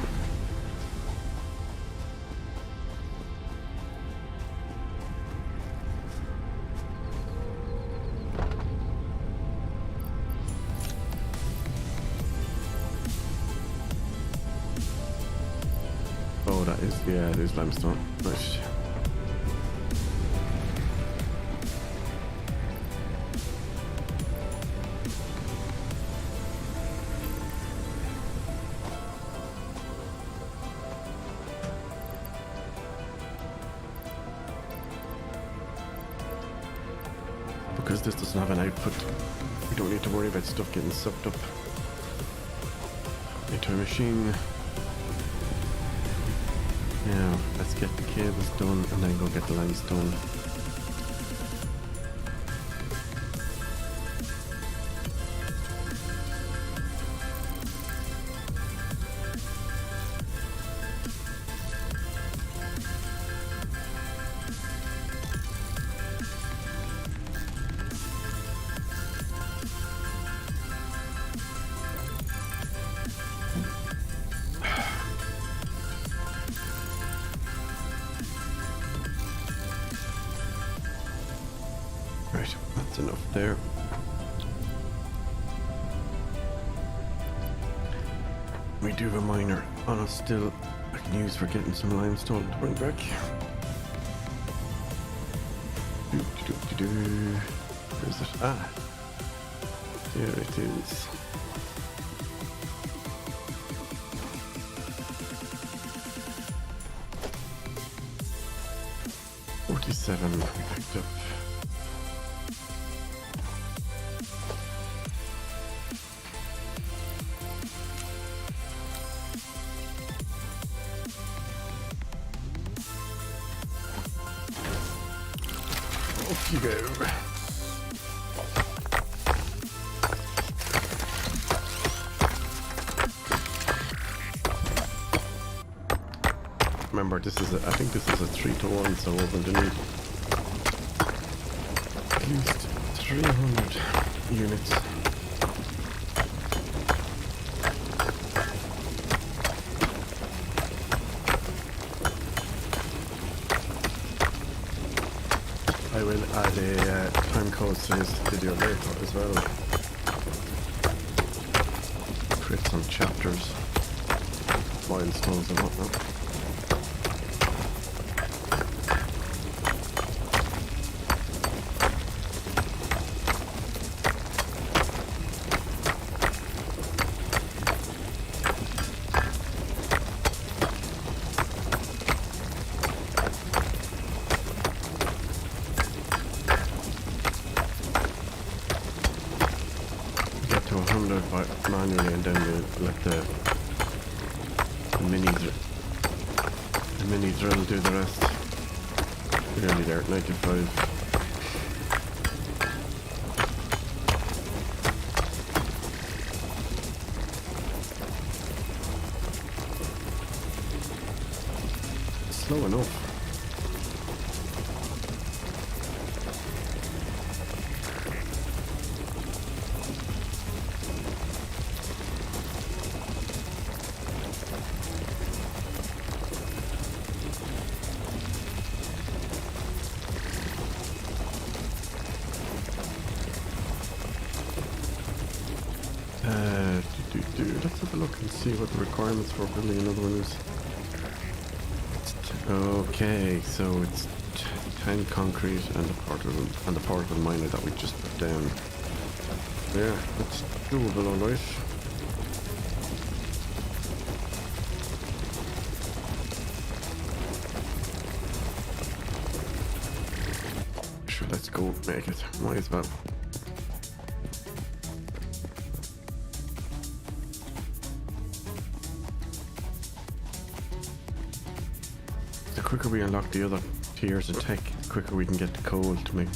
Oh, that is, yeah, it is limestone. Nice. Because this doesn't have an output, we don't need to worry about stuff getting sucked up into a machine. Now, let's let's get the cables done and then go get the limestone. Right, that's enough there. We do have a miner on us still. I can use for getting some limestone to bring back. Where is it? Ah, there it is. $47 we picked up. Off you go. Remember, this is I think this is a 3-to-1, so we're going to need at least 300 units. I will add a time code to this video later as well. Create some chapters, milestones and whatnot. To 100 manually, and then we'll let the mini drill do the rest. We're nearly there at 95. Slow enough. Let's have a look and see what the requirements for building another one is. Okay, so it's 10 concrete and the portable miner that we just put down. Yeah, that's doable, alright. Sure, let's go make it. Might as well. The quicker we unlock the other tiers of tech, the quicker we can get the coal to make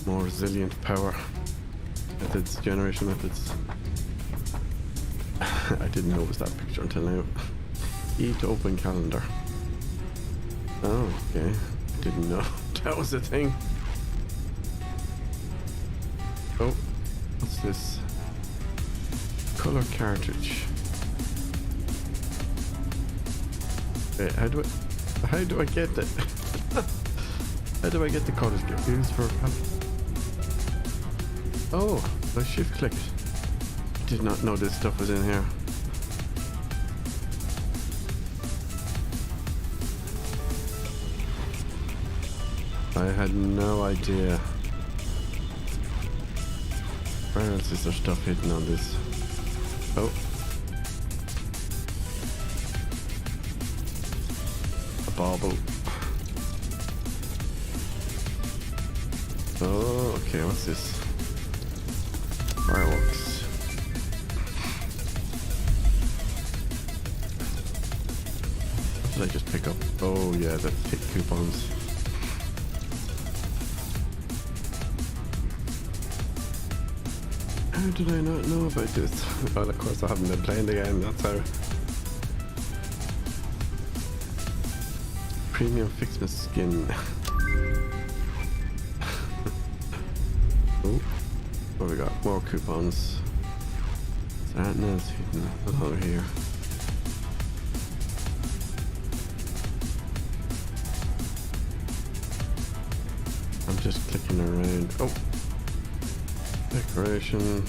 more resilient power methods, generation methods. I didn't notice that picture until now. Eat open calendar. Oh, okay. Didn't know that was a thing. Oh, what's this? Color cartridge. Wait, how do I get it? How do I get the colors? Get used for. Oh, I shift clicked. Did not know this stuff was in here. I had no idea. Where else is there stuff hidden on this? Oh. A bauble. Oh, okay, what's this? Fireworks. did I just pick up? Oh yeah, the tick coupons. How did I not know about this? Well, of course I haven't been playing the game, that's how. Premium Fixmas skin. Oh, what we got? More coupons. Sadness hidden over here. I'm just clicking around. Oh, decoration.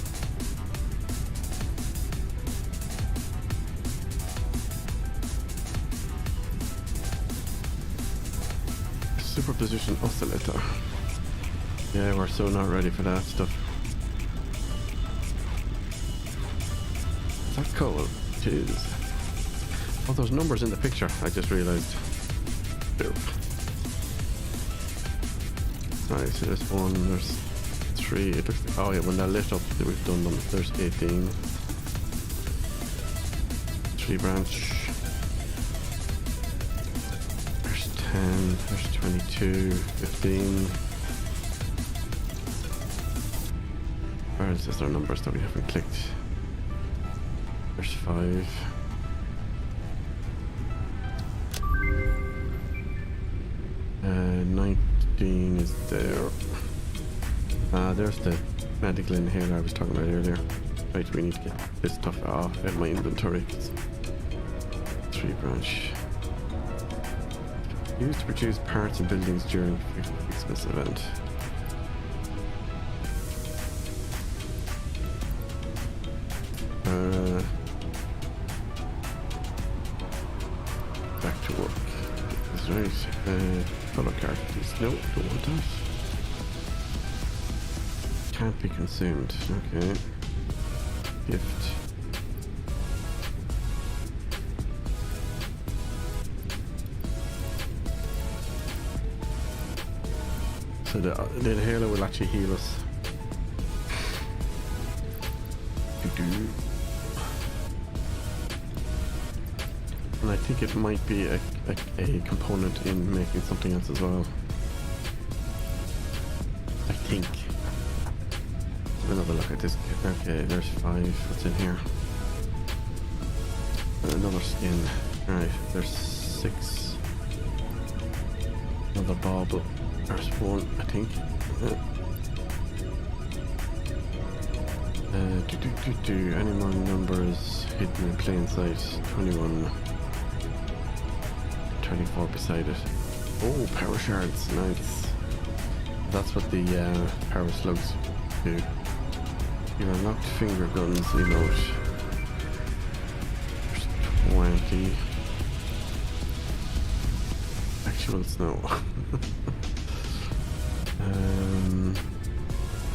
Superposition oscillator. Yeah, we're so not ready for that stuff. Is that cool? Jeez. Oh, there's numbers in the picture, I just realised. Right, so there's 1, there's 3. It looks, oh yeah, when they're lit up, we've done them. There's 18. 3 branch. There's 10. There's 22. 15. Where else is there numbers that we haven't clicked? There's 5. Uh, 19 is there. There's the medical inhaler I was talking about earlier. Right, we need to get this stuff off in my inventory. 3 branch. Used to produce parts and buildings during Christmas event. Back to work. That's right. Color cartridges. No, don't want that. Can't be consumed. Okay. Gift. So the inhaler will actually heal us. And I think it might be a component in making something else as well. I think. We'll have a look at this. Okay, there's 5. What's in here? Another skin. Alright, there's 6. Another bauble. There's 1, I think. Any more numbers hidden in plain sight? 21. 24 beside it. Oh, power shards, nice. That's what the power slugs do. You unlocked finger guns emote. There's 20. Actual snow.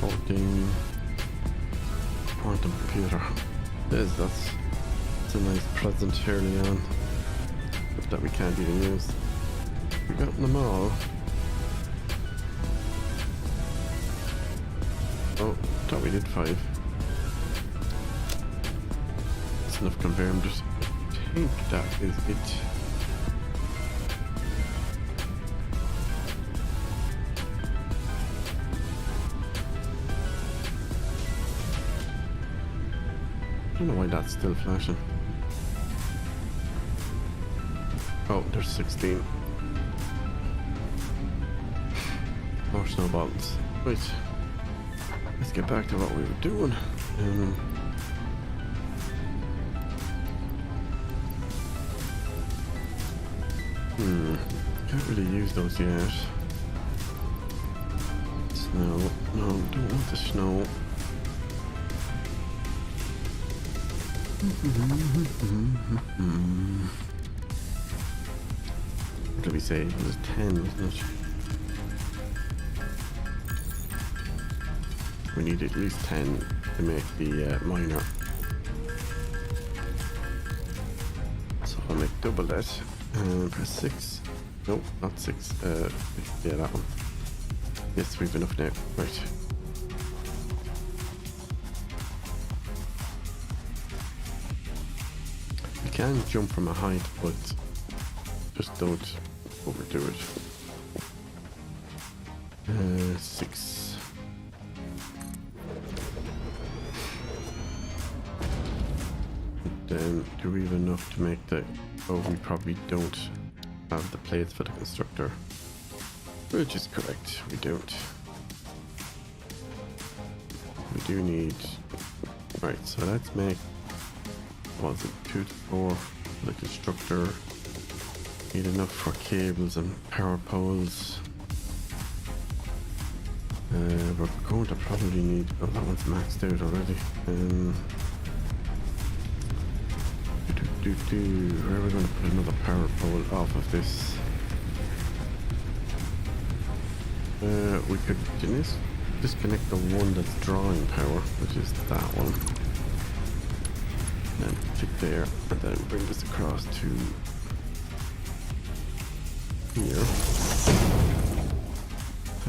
14. Quantum computer. That's a nice present early on. That we can't even use. We got them all. Oh, thought we did 5. That's enough confirmed. I think that is it. I don't know why that's still flashing. Oh, there's 16. More snowballs. Right. Let's get back to what we were doing. Can't really use those yet. Snow. No, don't want the snow. What did we say? It was 10, wasn't it? We need at least 10 to make the minor. So I'll make double that. Press 6. Nope, not 6. Yeah, that one. Yes, we've enough now. Right. You can jump from a height, but just don't overdo it. 6. Then do we have enough to make the... Oh, we probably don't have the plates for the constructor. Which is correct, we don't. We do need... Right, so let's make... What's it? 2 to 4 for the constructor. Need enough for cables and power poles. We're going to probably need... Oh, that one's maxed out already. Where are we going to put another power pole off of this? We could disconnect the one that's drawing power, which is that one. And then click there, and then bring this across to here.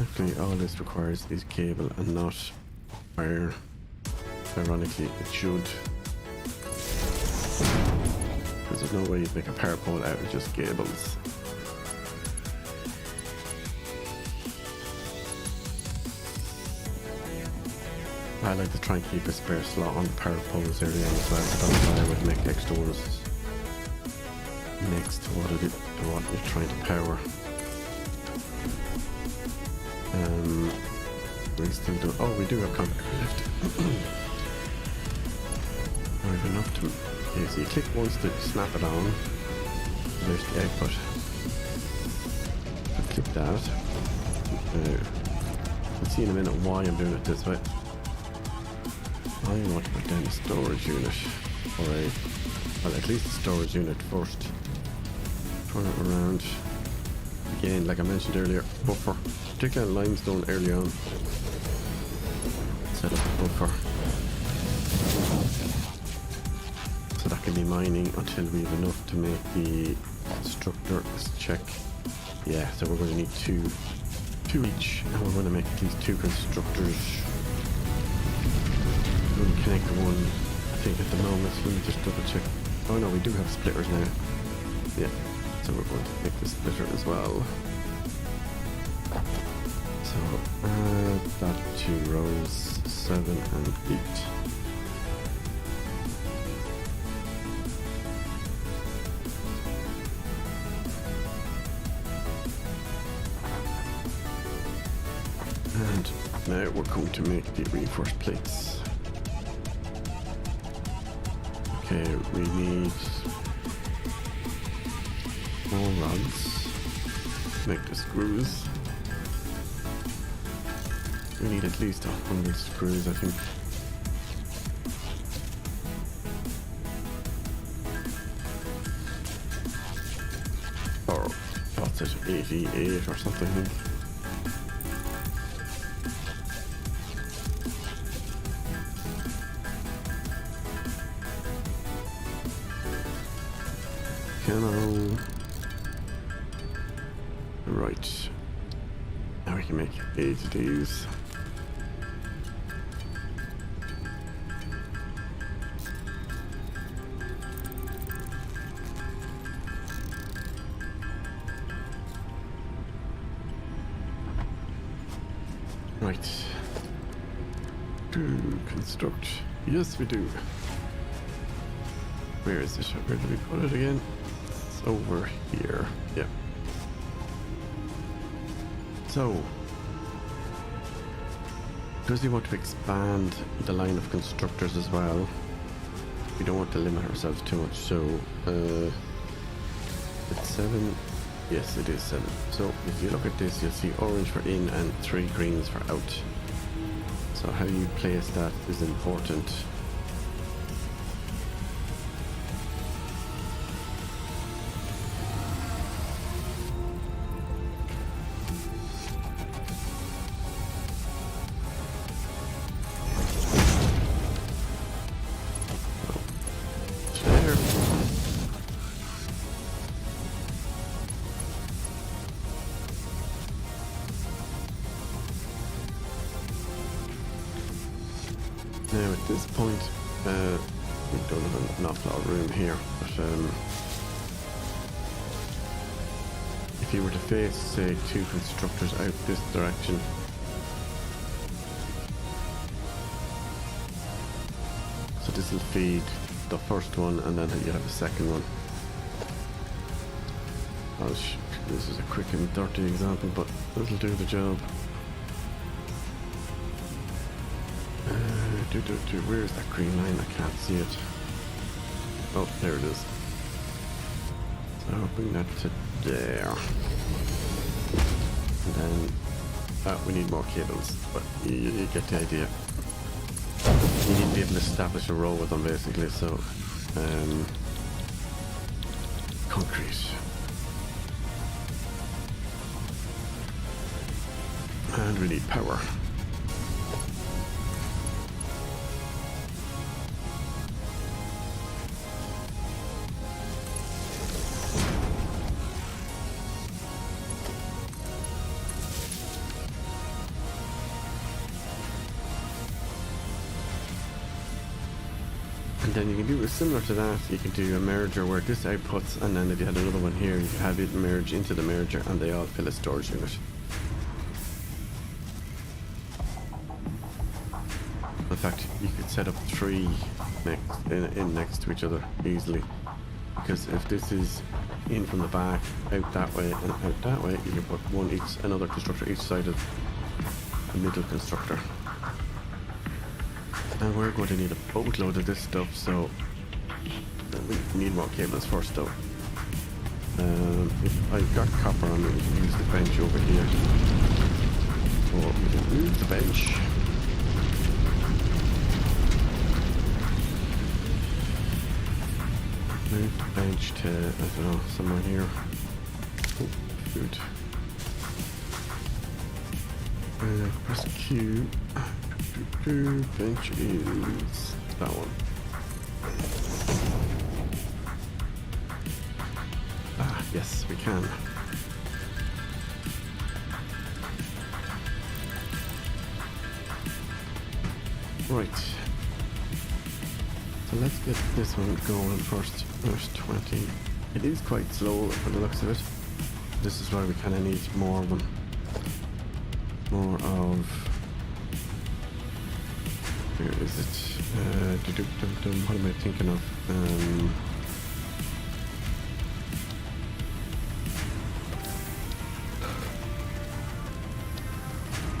Actually, all this requires is cable and not wire. Ironically, it should. Because there's no way you'd make a power pole out of just cables. I like to try and keep a spare slot on the power poles early on as well, so that's why I would make extra ones next to what you're trying to power. We still do. Oh, we do have concrete left. We have enough to. Okay, so you click once to snap it on. There's the output. So click that. We'll see in a minute why I'm doing it this way. I want to put down a storage unit, or well, at least a storage unit first. Turn it around. Again, like I mentioned earlier, buffer. Particularly limestone early on. Set up a buffer. So that can be mining until we have enough to make the constructor. Let's check. Yeah, so we're going to need two each, and we're going to make at least 2 constructors. We're going to connect the one, I think at the moment. Let me just double check. Oh no, we do have splitters now. Yeah, so we're going to make the splitter as well. So add that to rows 7 and 8. And now we're going to make the reinforced plates. Okay, we need more rods to make the screws. We need at least 100 screws, I think. Or what's it, 88 or something, I think. Right. Now we can make 8 of these. Right. To construct. Yes, we do. Where is it? Where did we put it again? It's over here. Yeah. So, because we want to expand the line of constructors as well, we don't want to limit ourselves too much. So, it's 7. Yes, it is 7. So, if you look at this, you'll see orange for in and 3 greens for out. So, how you place that is important. Now at this point, we don't have an awful lot of room here, but if you were to face, say, two constructors out this direction, so this will feed the first one, and then you have a second one. This is a quick and dirty example, but it'll do the job. Where is that green line? I can't see it. Oh, there it is. So I'll bring that to there. And then we need more cables, but you get the idea. You need to be able to establish a row with them basically, so concrete. And we need power. And then you can do it similar to that. You can do a merger where this outputs, and then if you had another one here, you can have it merge into the merger, and they all fill a storage unit. In fact, you could set up 3 next to each other easily, because if this is in from the back, out that way, and out that way, you can put another constructor each side of the middle constructor. And we're going to need a boatload of this stuff, so we need more cables first though. If I've got copper on me, we can use the bench over here. Or we can move the bench. Move the bench to, I don't know, somewhere here. Oh, food. Press Q. Bench is that one. Ah, yes, we can. Right. So let's get this one going first. There's 20. It is quite slow for the looks of it. This is why we kind of need more of them. More of... Where is it? What am I thinking of?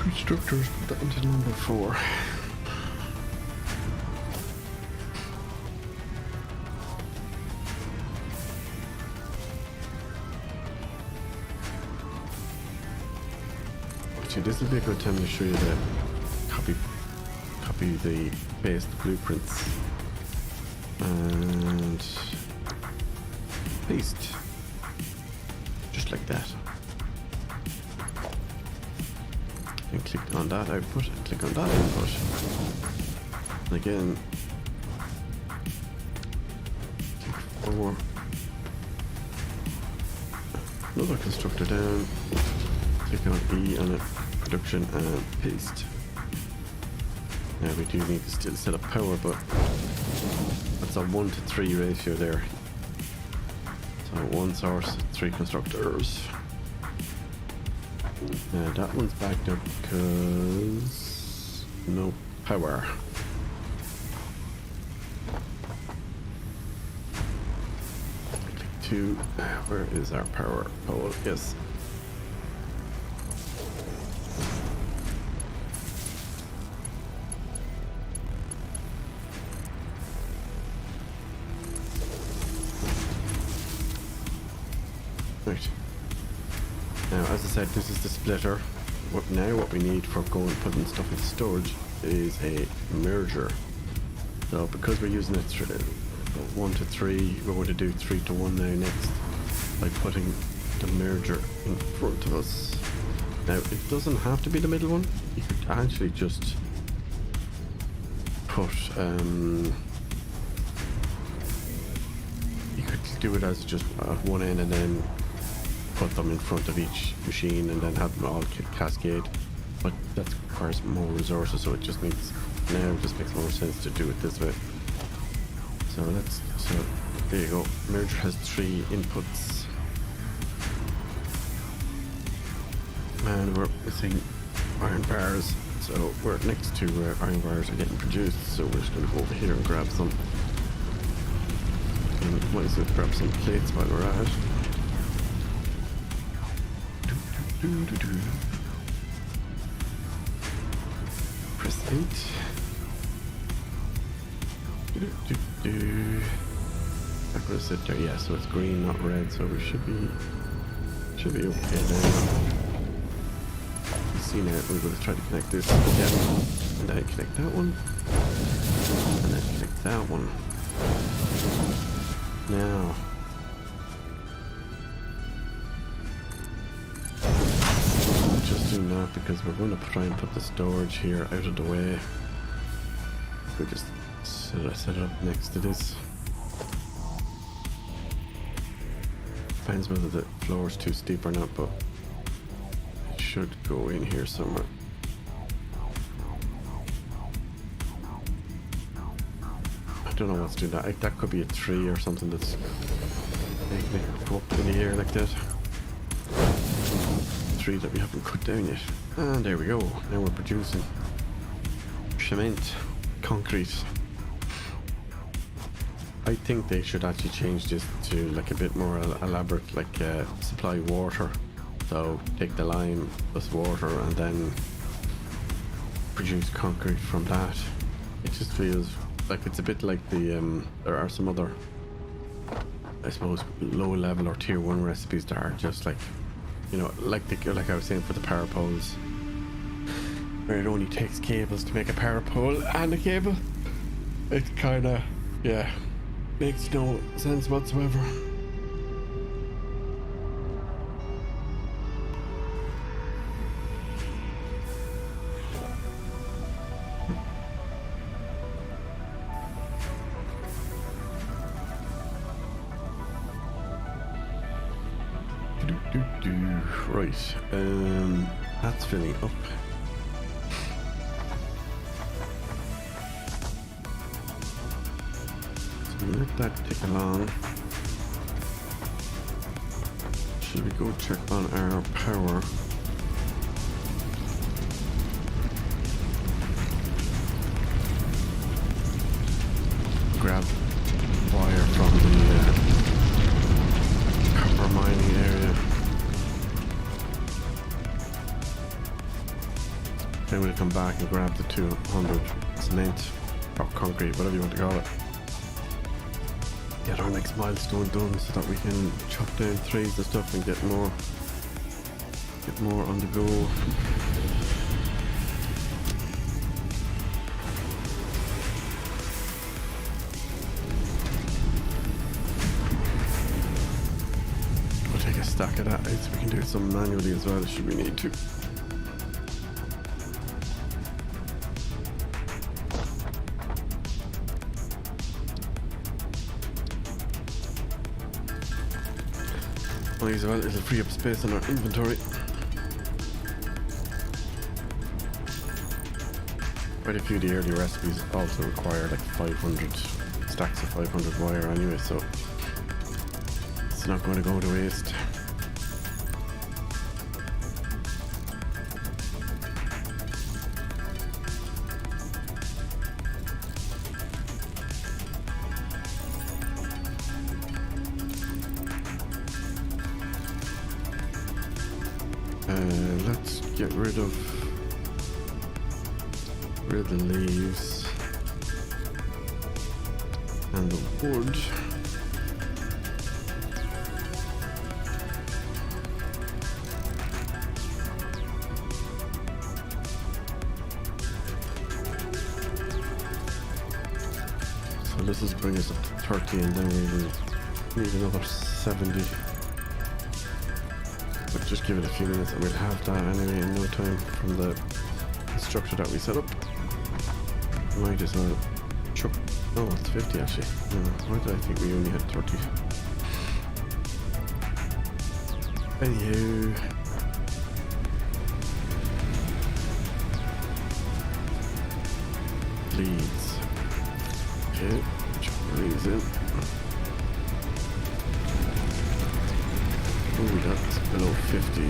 Constructors, put that into number 4. Actually, this will be a good time to show you the copy the base blueprints and paste just like that, and click on that output and click on that input, and again click 4, another constructor down, click on E on it, production, and paste. Now we do need to still set up power, but that's a 1 to 3 ratio there. So 1 source, 3 constructors. Now that one's backed up because no power. Click 2. Where is our power pole? Yes. Right. Now, as I said, this is the splitter. What we need for putting stuff into storage is a merger. So because we're using it 1 to 3, we're going to do 3 to 1 now next by putting the merger in front of us. Now, it doesn't have to be the middle one. You could actually just put you could do it as just at one end and then put them in front of each machine and then have them all cascade, but that requires more resources, so it just makes more sense to do it this way. So there you go. Merger has 3 inputs. And we're missing iron bars, so we're next to where iron bars are getting produced, so we're just going to go over here and grab some. And might as well grab some plates while we're at it. Press 8. Ackros Birthday, yeah, so it's green, not red, so we should be okay now. You see now, we're going to try to connect this together, and then connect that one, and then connect that one. Now, just doing that because we're going to try and put the storage here out of the way. We just set it up next to this. Depends whether the floor is too steep or not, but it should go in here somewhere. I don't know what's doing that. That could be a tree or something that's making it go up in the air like that. Tree that we haven't cut down yet. And there we go. Now we're producing cement, concrete. I think they should actually change this to like a bit more elaborate, like supply water. So take the lime plus water and then produce concrete from that. It just feels like it's a bit like the there are some other, I suppose, low level or tier 1 recipes that are just like, you know, like I was saying for the power poles, where it only takes cables to make a power pole and a cable. It kind of, yeah, makes no sense whatsoever. Right, that's filling up. So let that tick along. Should we go check on our power? Grab wire from the copper mining area. Then we'll come back and grab the 200 cement or concrete, whatever you want to call it. Get our next milestone done so that we can chop down trees and stuff and get more on the go. We'll take a stack of that out so we can do some manually as well should we need to. As well, it'll free up space in our inventory. Quite a few of the early recipes also require like 500 stacks of 500 wire anyway, so it's not going to go to waste. Let's get rid of the leaves and the wood. So this is bringing us up to 30 and then we will need another 70. But just give it a few minutes and we'll have that anyway in no time from the structure that we set up. Might as well chuck. Oh, it's 50 actually. No, why did I think we only had 30? Anywho. Leads. Okay, chuck these in. Oh, that's below 50.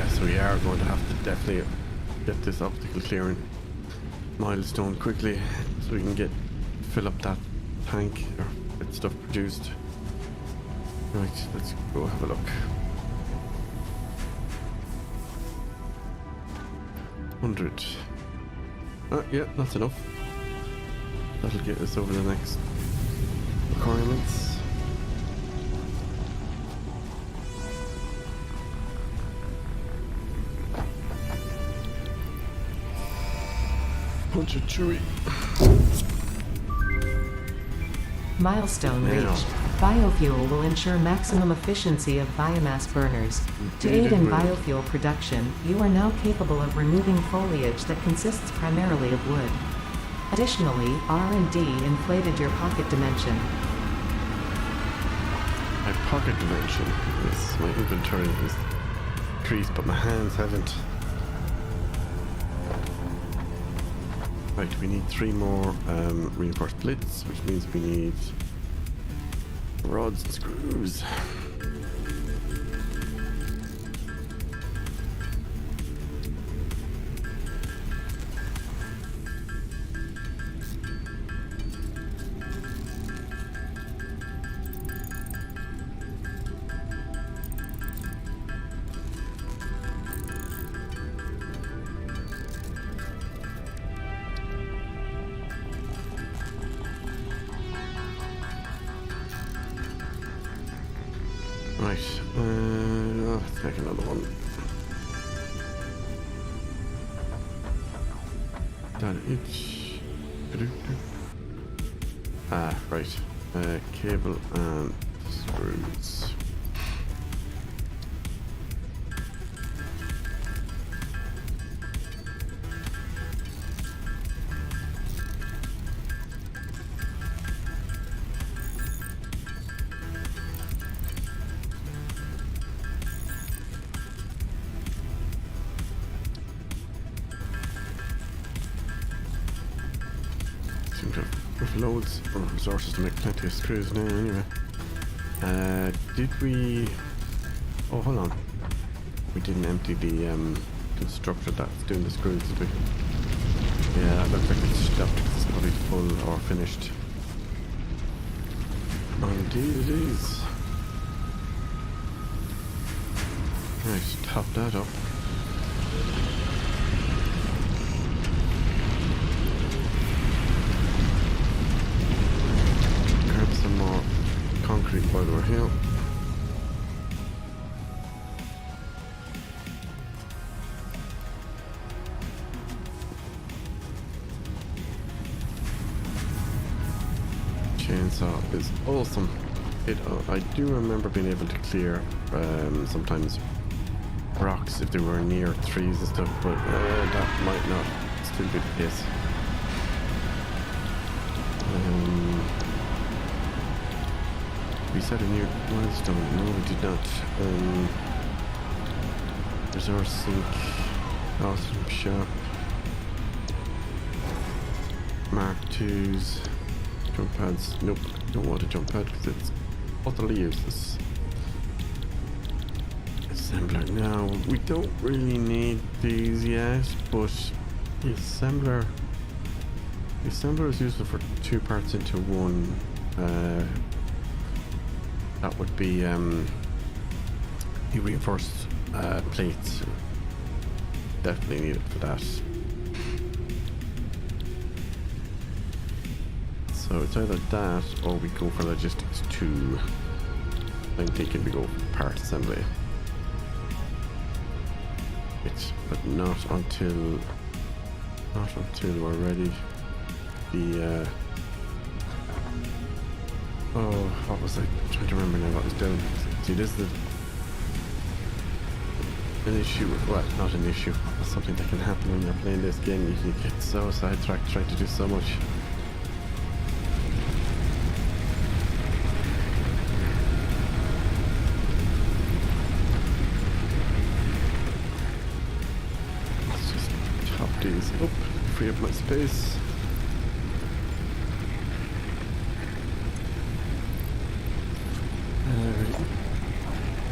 Yeah, so we are going to have to definitely get this obstacle clearing milestone quickly so we can fill up that tank or get stuff produced. Right, let's go have a look. 100. Yeah, that's enough. That'll get us over the next requirements. Punch a chewy. Milestone Now. reached. Biofuel will ensure maximum efficiency of biomass burners. To aid in biofuel production, you are now capable of removing foliage that consists primarily of wood. Additionally, R&D inflated your pocket dimension. My pocket dimension is my inventory is increased, but my hands haven't. Right, we need 3 more reinforced plates, which means we need rods and screws. Right, let's make another one. That each. Right. Cable and screws. With loads of resources to make plenty of screws now anyway. Did we... Oh, hold on. We didn't empty the constructor that's doing the screws, did we? Yeah, that looks like it's stopped because it's probably full or finished. Oh, indeed it is. Right, top that up. Some more concrete while we're here. Chainsaw is awesome. I do remember being able to clear sometimes rocks if they were near trees and stuff, but that might not still be the case. We set a new milestone. No, we did not. Resource sink. Awesome shop. Mark 2s. Jump pads. Nope, don't want a jump pad because it's utterly useless. Assembler. Now, we don't really need these yet, but the assembler is useful for 2 parts into one. That would be the reinforced plates. Definitely need it for that. So it's either that or we go for logistics 2. I'm thinking we go for part assembly. But not until we're ready. The oh, what was I trying to remember now what I was doing? See, this is an issue, well, not an issue, it's something that can happen when you're playing this game. You can get so sidetracked trying to do so much. Let's just chop these up, free up my space.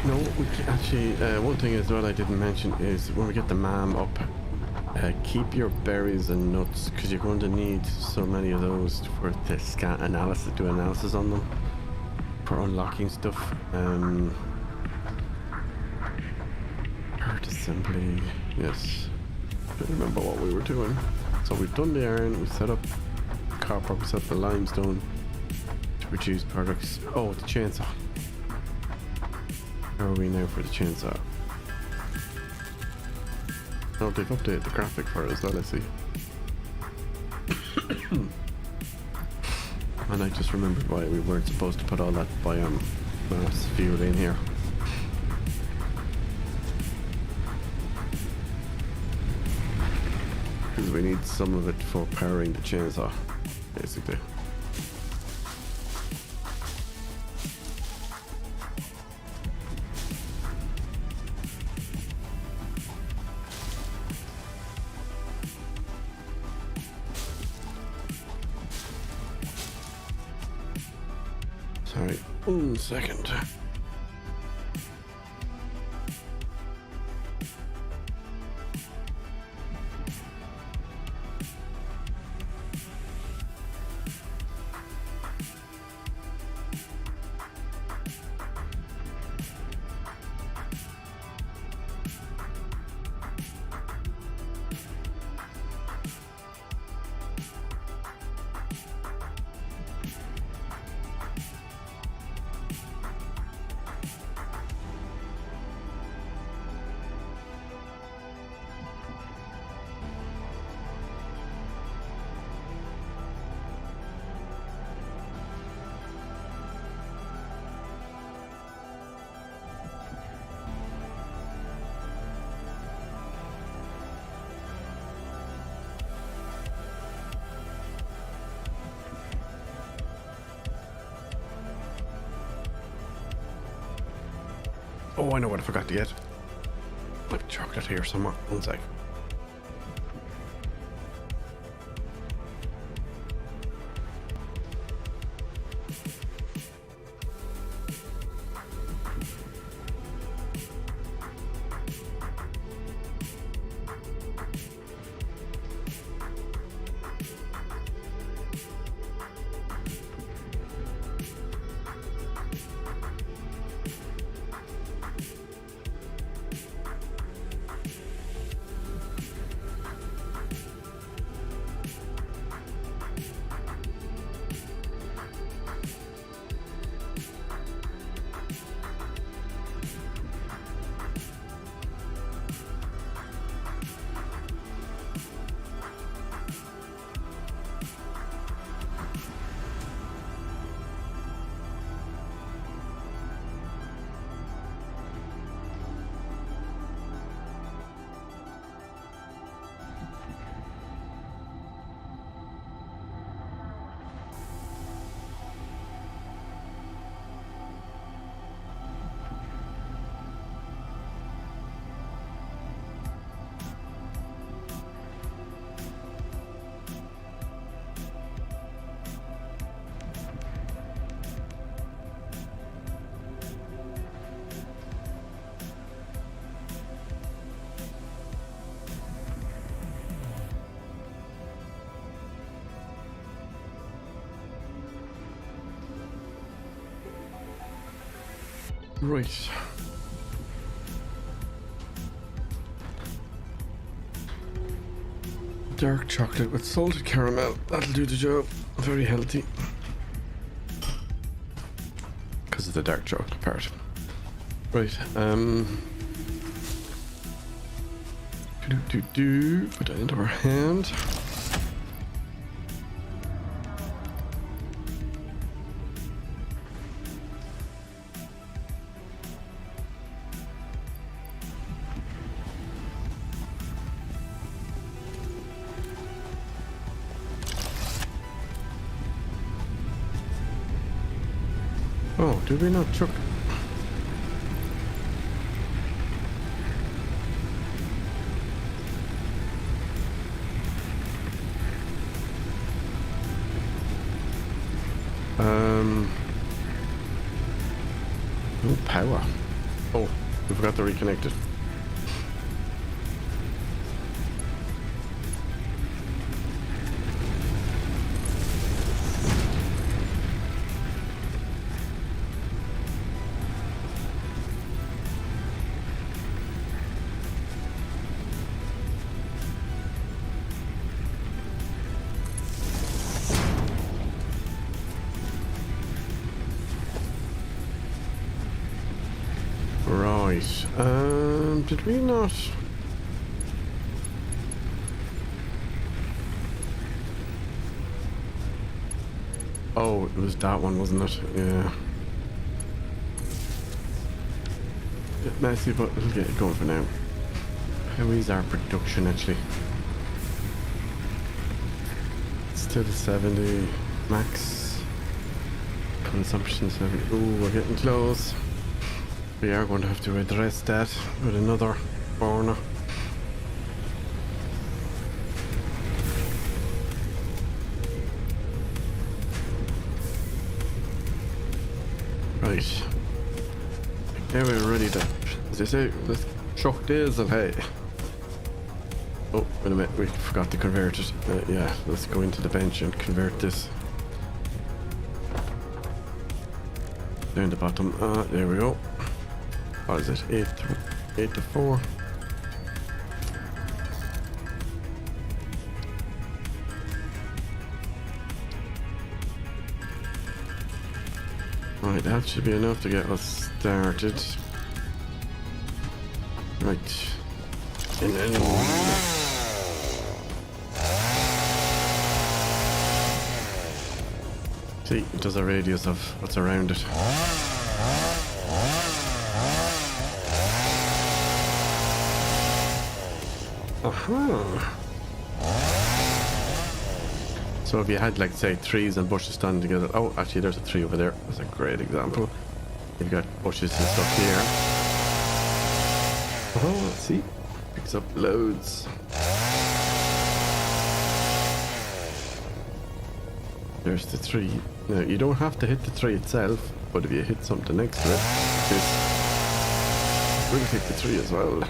No, we actually, one thing as well I didn't mention is when we get the MAM up, keep your berries and nuts because you're going to need so many of those for the scan analysis, do analysis on them for unlocking stuff. Part assembly, yes. Don't remember what we were doing. So we've done the iron, we set up copper, we set up the limestone to produce products. Oh, the chainsaw. How are we now for the chainsaw? Oh, they've updated the graphic for it as well, I see. And I just remembered why we weren't supposed to put all that biomass fuel in here. Because we need some of it for powering the chainsaw, basically. Sorry, 1 second. Oh, I know what I forgot to get. I have chocolate here somewhere. 1 sec. Right. Dark chocolate with salted caramel. That'll do the job. Very healthy. Because of the dark chocolate part. Right. Put that into our hand. Oh, did we not chuck? No power. Oh, We forgot to reconnect it. Right. Did we not? Oh, it was that one, wasn't it? Yeah. Bit messy, but we'll get it going for now. How is our production actually? Still 70 max consumption 70. Ooh, we're getting close. We are going to have to address that with another burner. Right. Now we're ready to, as they say, let's chuck diesel, hey. Oh, wait a minute, we forgot to convert it. Yeah, let's go into the bench and convert this. Down the bottom. There we go. What is it? 8 to 4. Right, that should be enough to get us started. Right. And then... see, it does a radius of what's around it. So if you had, like, say, trees and bushes standing together. Oh, actually, there's a tree over there. That's a great example. You've got bushes and stuff here. Oh, see? Picks up loads. There's the tree. Now, you don't have to hit the tree itself, but if you hit something next to it, this will hit the tree as well.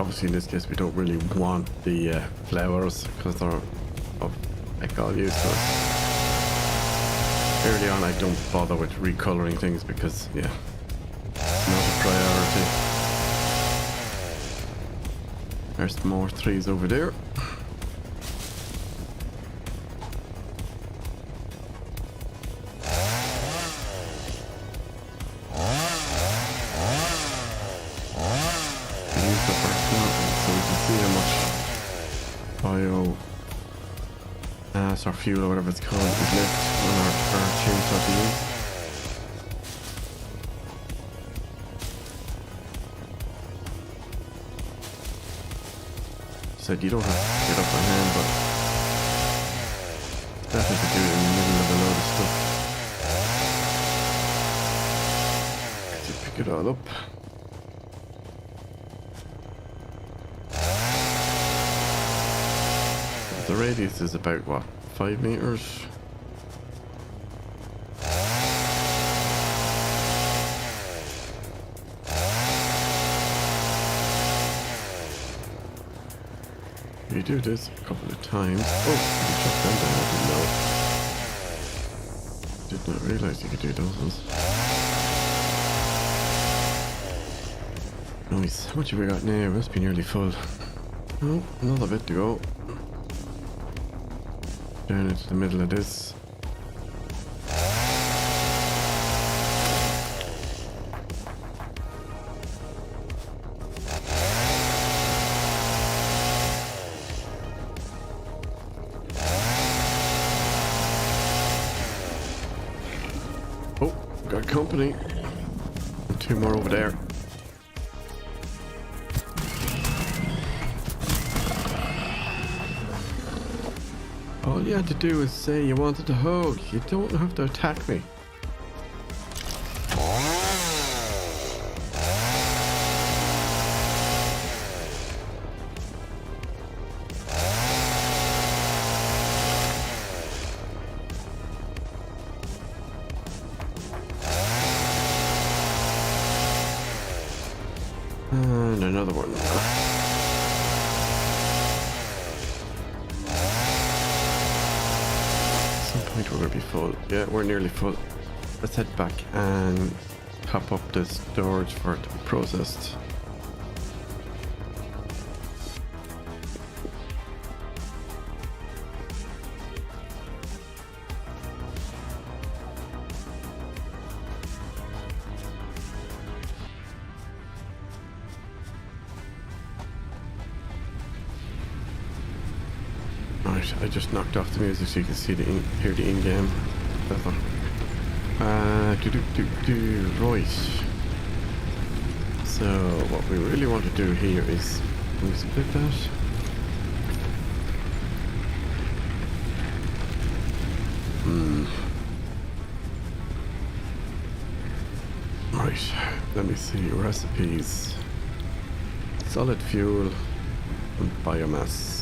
Obviously, in this case, we don't really want the flowers because they're of all use to us. Early on, I don't bother with recoloring things because, yeah, it's not a priority. There's more trees over there. Or fuel or whatever it's called is left on our chainsaw to use. Said you don't have to get up by hand, but it's better to do it in the middle of a load of stuff. To pick it all up. The radius is about what? 5 meters. You do this a couple of times. Oh, you can chuck them down. I didn't know. Did not realize you could do those ones. Nice. How much have we got now? It must be nearly full. Oh, another bit to go. Down into the middle of this. Oh, got company. And 2 more over there. All you had to do is say you wanted to hug. You don't have to attack me. And another one. At some point we're going to be full. Yeah, we're nearly full. Let's head back and top up the storage for it to be processed. Right, I just knocked off the music so you can see hear the in-game level. Right. So what we really want to do here is, can we split that? Right, let me see, recipes. Solid fuel and biomass.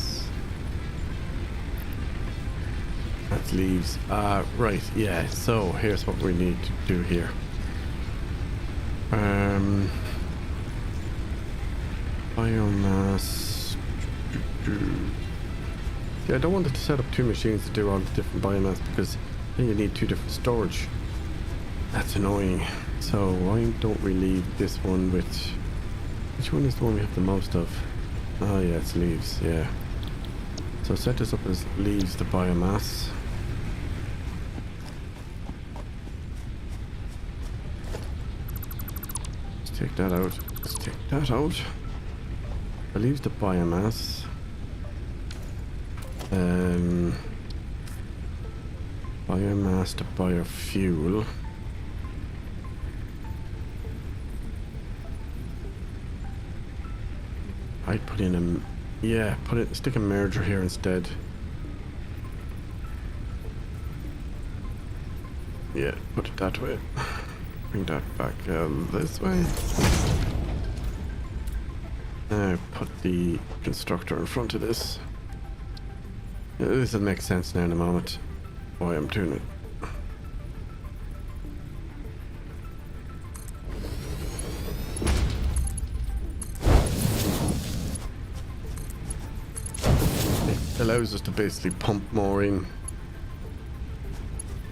That leaves, right, yeah, so here's what we need to do here. Biomass. Yeah, I don't want it to set up two machines to do all the different biomass because then you need two different storage. That's annoying. So why don't we leave this one with... Which one is the one we have the most of? Oh yeah, it's leaves, yeah. So set this up as leaves the biomass. Let's take that out. Let's take that out. It leaves the biomass. Biomass to biofuel. I'd put in a... Yeah, stick a merger here instead. Yeah, put it that way. Bring that back this way. Now put the constructor in front of this. Yeah, this will make sense now in a moment why I'm doing it. Allows us to basically pump more in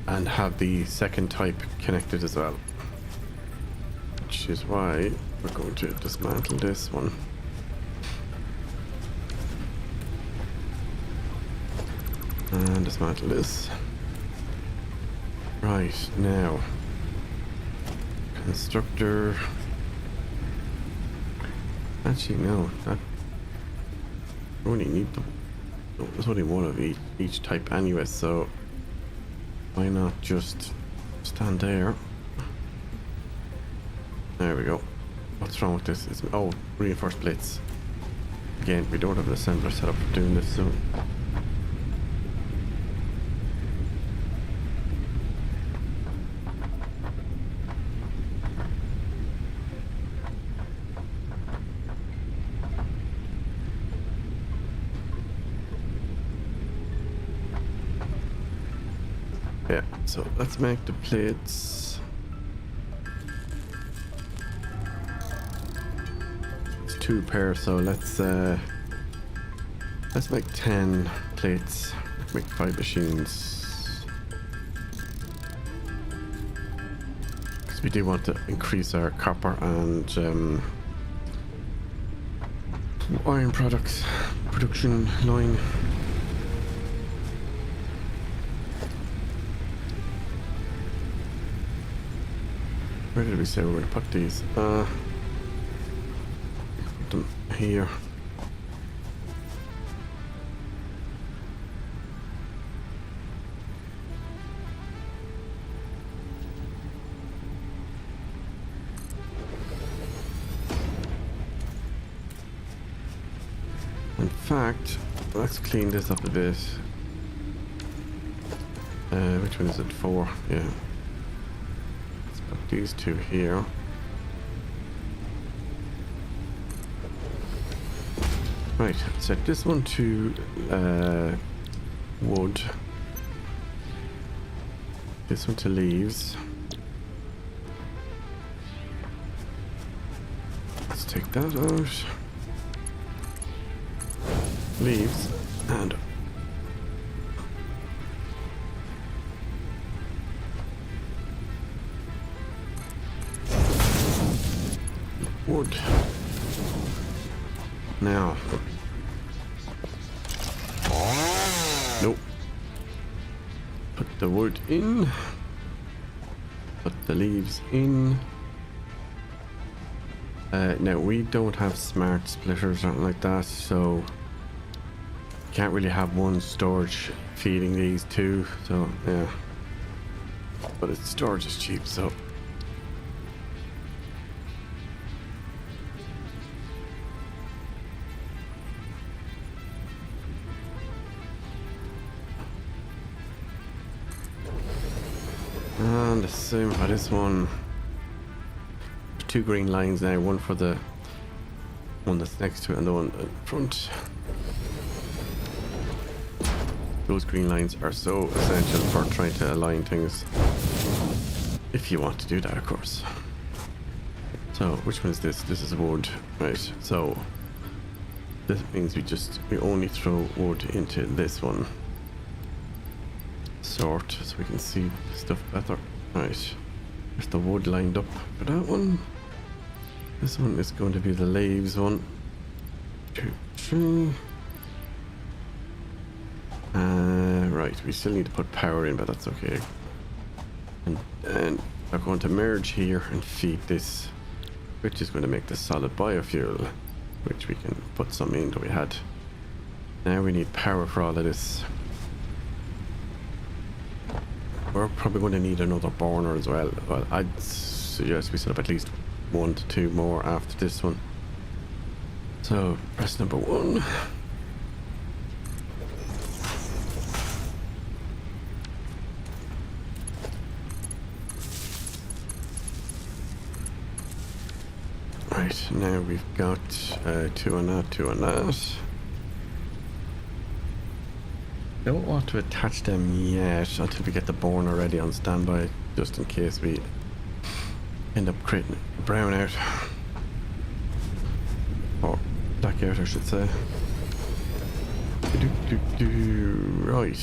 and have the second type connected as well, which is why we're going to dismantle this one. And dismantle this. Right, now constructor. Actually no, that we only need them. There's only one of each type anyway, so why not just stand there? There we go. What's wrong with this? Oh, reinforced plates. Again, we don't have an assembler set up for doing this, so yeah, so let's make the plates. It's 2 pairs, so let's make 10 plates. Make 5 machines. Because we do want to increase our copper and iron products production line. Where did we say we were going to put these? Put them here. In fact, let's clean this up a bit. Which one is it? 4, yeah. These 2 here. Right, set this one to wood. This one to leaves. Let's take that out. Leaves and wood. Now. Nope. Put the wood in. Put the leaves in. Now we don't have smart splitters or anything like that, so can't really have one storage feeding these two. So yeah, but its storage is cheap, so and the same for this one. Two green lines now, one for the one that's next to it and the one in front. Those green lines are so essential for trying to align things, if you want to do that, of course. So which one is this? This is wood, right? So this means we only throw wood into this one. Sort, so we can see stuff better. Right, there's the wood lined up for that one. This one is going to be the leaves one. 2, 3. Right, we still need to put power in, but that's okay. And then we're going to merge here and feed this, which is going to make the solid biofuel, which we can put some in that we had. Now we need power for all of this. We're probably going to need another burner as well. Well, I'd suggest we set up at least 1 to 2 more after this one. So press number 1. Right, now we've got 2 on that, 2 on that. Don't want to attach them yet until we get the burner ready on standby, just in case we end up creating a brownout. Or blackout, I should say. Right.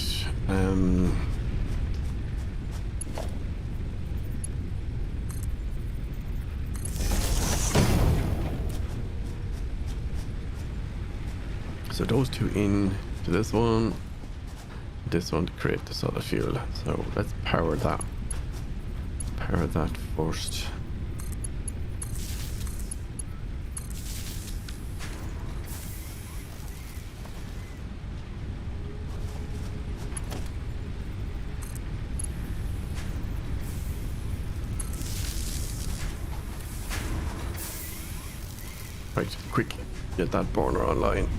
So those two in to this one to create the solid fuel. So let's power that. Power that first. Right, quick, get that burner online.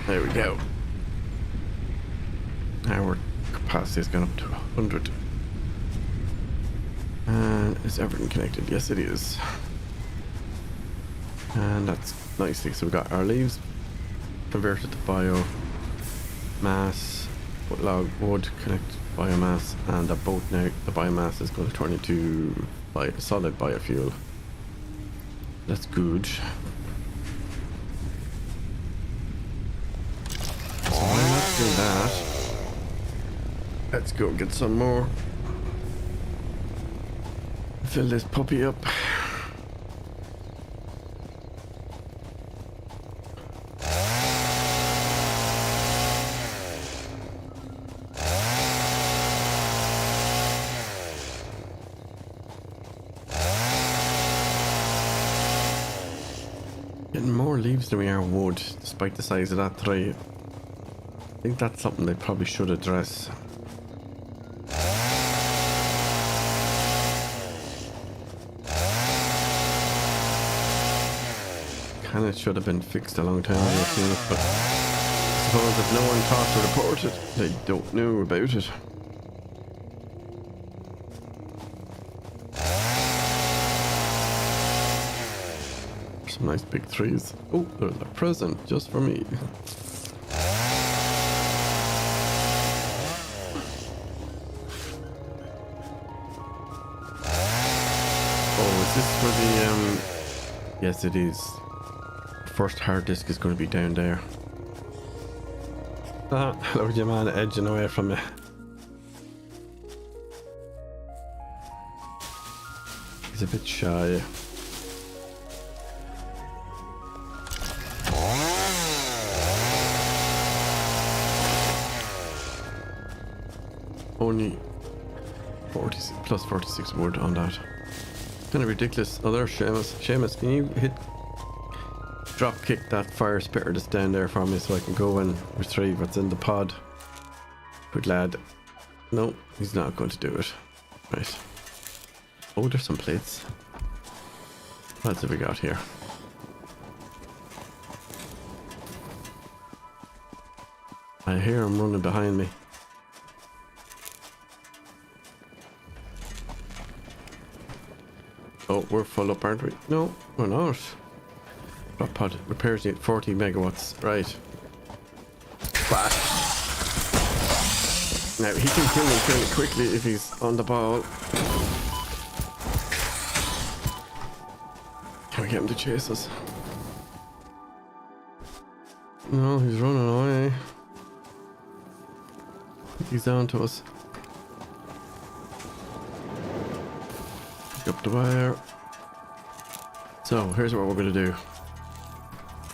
There we go. Our capacity has gone up to 100. And is everything connected? Yes, it is. And that's nicely. So we got our leaves converted to biomass, log wood connect biomass, and the both now the biomass is going to turn into solid biofuel. That's good. Do that. Let's go get some more. Fill this puppy up. Getting more leaves than we are wood, despite the size of that tree. I think that's something they probably should address. Kinda should have been fixed a long time ago, but I suppose if no one thought to report it, they don't know about it. Some nice big trees. Oh, there's a present just for me. Is this for the yes it is. First hard disk is going to be down there. Ah, hello your man edging away from me. He's a bit shy. Only 40 plus 46 wood on that. Kind of ridiculous. Oh, there's Seamus. Seamus, can you drop kick that fire spitter that's down there for me so I can go and retrieve what's in the pod? Good lad. No, he's not going to do it. Right. Oh, there's some plates. What else have we got here? I hear him running behind me. Oh, we're full up, aren't we? No, we're not. Drop pod repairs need 40 megawatts. Right. Bash. Now, he can kill me fairly quickly if he's on the ball. Can we get him to chase us? No, he's running away. He's on to us. Pick up the wire. So, here's what we're going to do.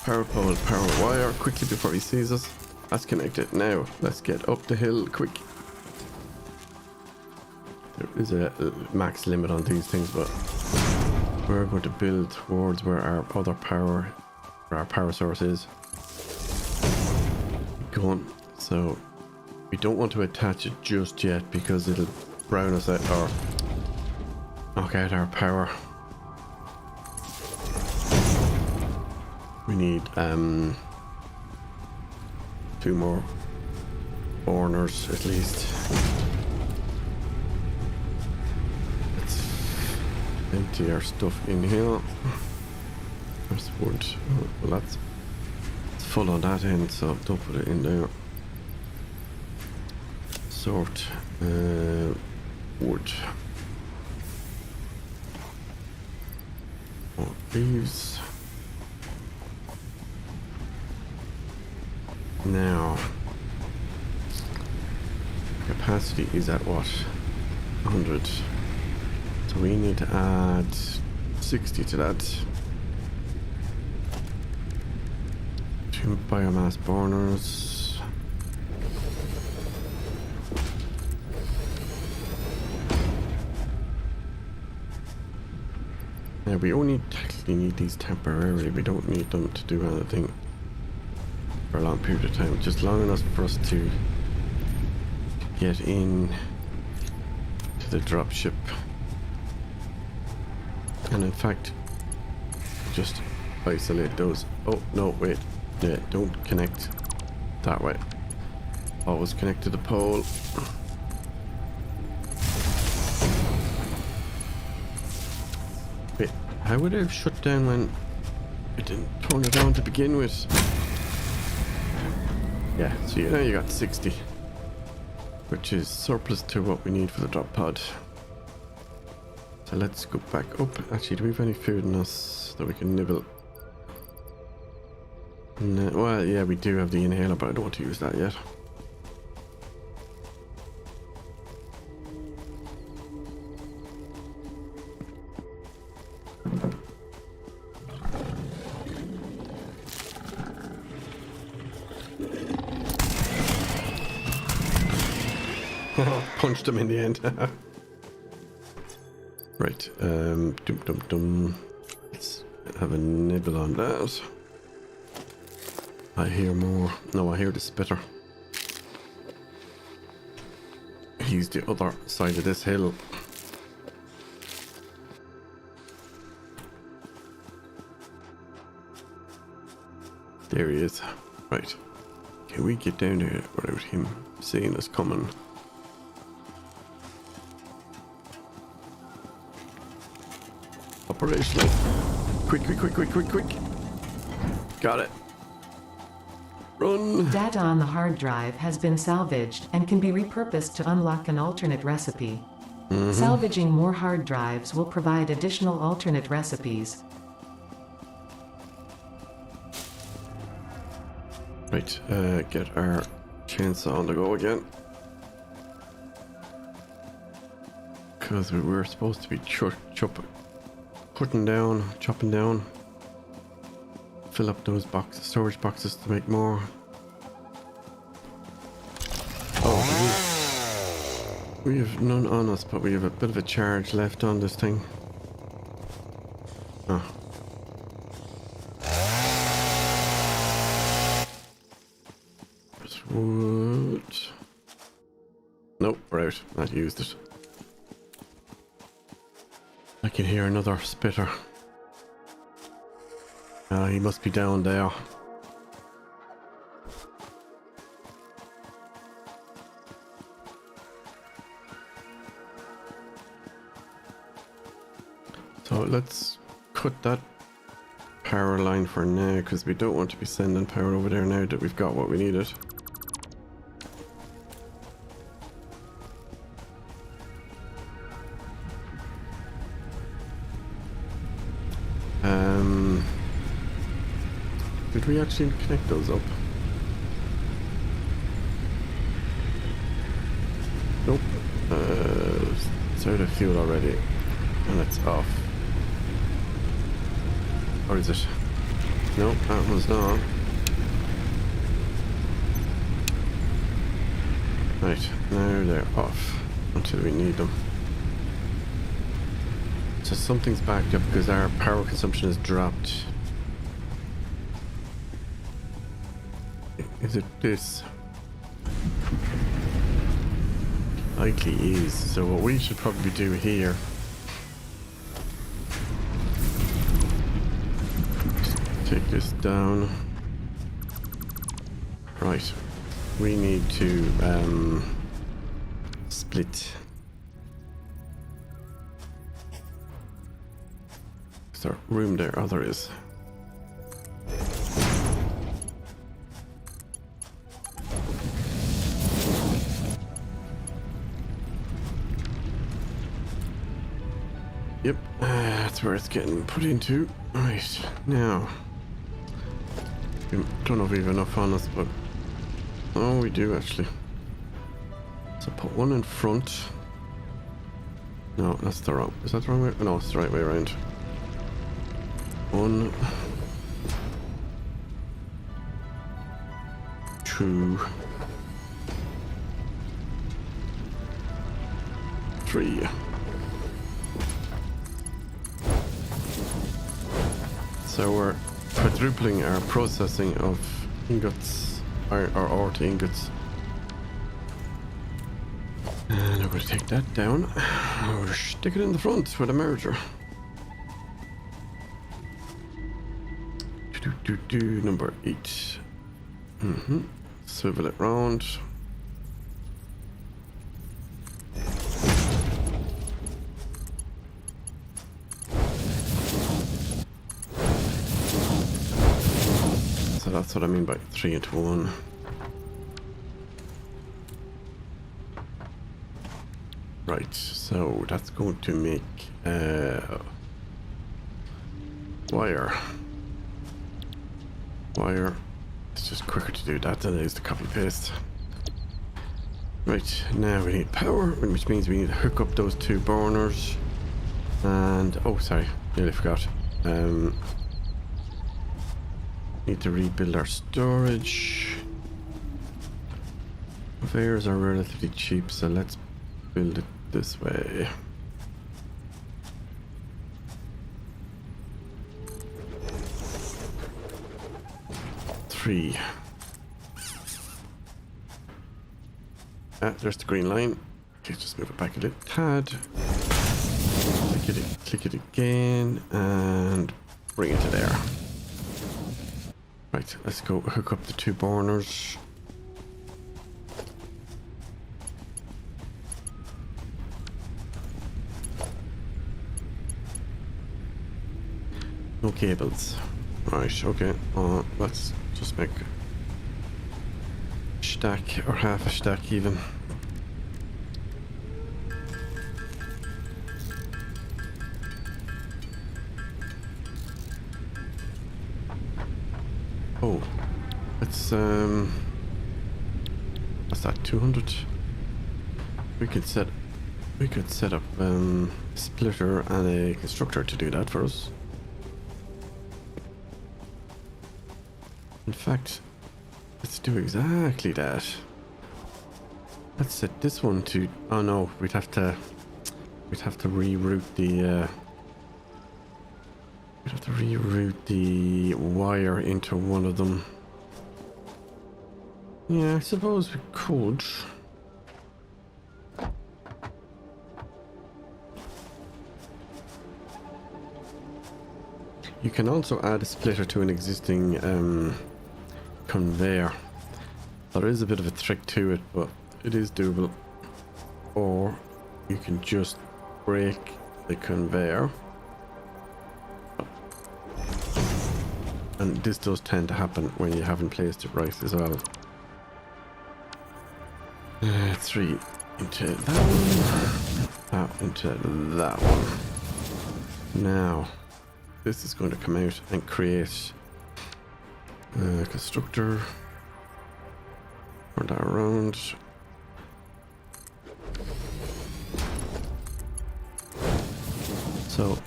Power pole, power wire, quickly before he sees us. That's connected. Now, let's get up the hill quick. There is a max limit on these things, but we're going to build towards where our other power, where our power source is. Going. So, we don't want to attach it just yet because it'll brown us out or knock out our power. We need 2 more burners at least. Let's empty our stuff in here. There's wood. Oh, well, it's full on that end, so don't put it in there. Sort wood. More leaves. Now, capacity is at what? 100. So we need to add 60 to that. 2 biomass burners. Now we only technically need these temporarily. We don't need them to do anything for a long period of time, just long enough for us to get in to the dropship, and in fact just isolate those. Oh no, wait, yeah, don't connect that way, always connect to the pole. Wait, how would I have shut down when it didn't turn it on to begin with? Yeah, so now you got 60, which is surplus to what we need for the drop pod. So let's go back up. Actually, do we have any food in us that we can nibble? No, well, yeah, we do have the inhaler, but I don't want to use that yet. Punched him in the end. Right, let's have a nibble on that. I hear more. No, I hear the spitter. He's the other side of this hill. There he is. Right. Can we get down there without him seeing us coming? Operational. Quick. Got it. Run. Data on the hard drive has been salvaged and can be repurposed to unlock an alternate recipe. Salvaging more hard drives will provide additional alternate recipes. Right, get our chainsaw on the go again. Because we were supposed to be chopping down. Fill up those storage boxes to make more. Oh, we have none on us, but we have a bit of a charge left on this thing. Oh. Wood. Nope, we're out. Not used it. I can hear another spitter. He must be down there. So let's cut that power line for now, because we don't want to be sending power over there now that we've got what we needed. Did we actually connect those up? Nope. It's out of fuel already. And it's off. Or is it? Nope, that one's not. Right, now they're off until we need them. So something's backed up because our power consumption has dropped. Is it this? Likely is. So what we should probably do here, just take this down. Right. We need to split. Is there room there? Oh, there is. Yep, that's where it's getting put into. Right, now. I don't know if we have enough on us, but... Oh, we do actually. So put one in front. No, that's the wrong... Is that the wrong way? No, it's the right way around. One. Two. Three. So we're quadrupling our processing of ingots, or ore to ingots. And I'm going to take that down. We'll stick it in the front with a merger. Number 8. Swivel it round. So that's what I mean by 3 into 1. Right, so that's going to make wire. It's just quicker to do that than it is to copy paste. Right, now we need power, which means we need to hook up those 2 burners. And oh, sorry, nearly forgot. Need to rebuild our storage. Conveyors are relatively cheap, so let's build it this way. There's the green line. Okay, just move it back a little tad. Click it again and bring it to there. Right, let's go hook up the 2 burners. No cables. Right, okay. Let's just make a stack or half a stack even. Oh, it's what's that? 200. We could set up a splitter and a constructor to do that for us. In fact, let's do exactly that. Let's set this one to. Oh no, we'd have to reroute the. We'd have to reroute the wire into one of them. Yeah, I suppose we could. You can also add a splitter to an existing conveyor. There is a bit of a trick to it, but it is doable. Or you can just break the conveyor. And this does tend to happen when you haven't placed it right as well. 3 into that one. That into that one. Now, this is going to come out and create a constructor. Turn that around. So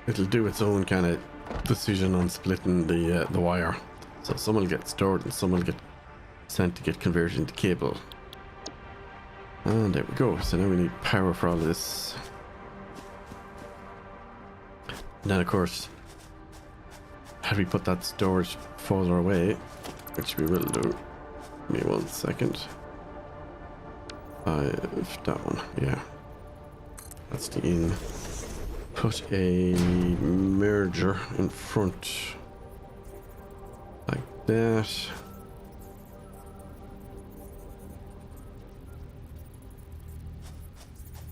it'll do its own kind of decision on splitting the wire. So some will get stored and some will get sent to get converted into cable. And there we go. So now we need power for all of this. And then of course, had we put that storage further away, which we will do. Give me 1 second. 5, that one, yeah. That's the in. Put a merger in front. Like that.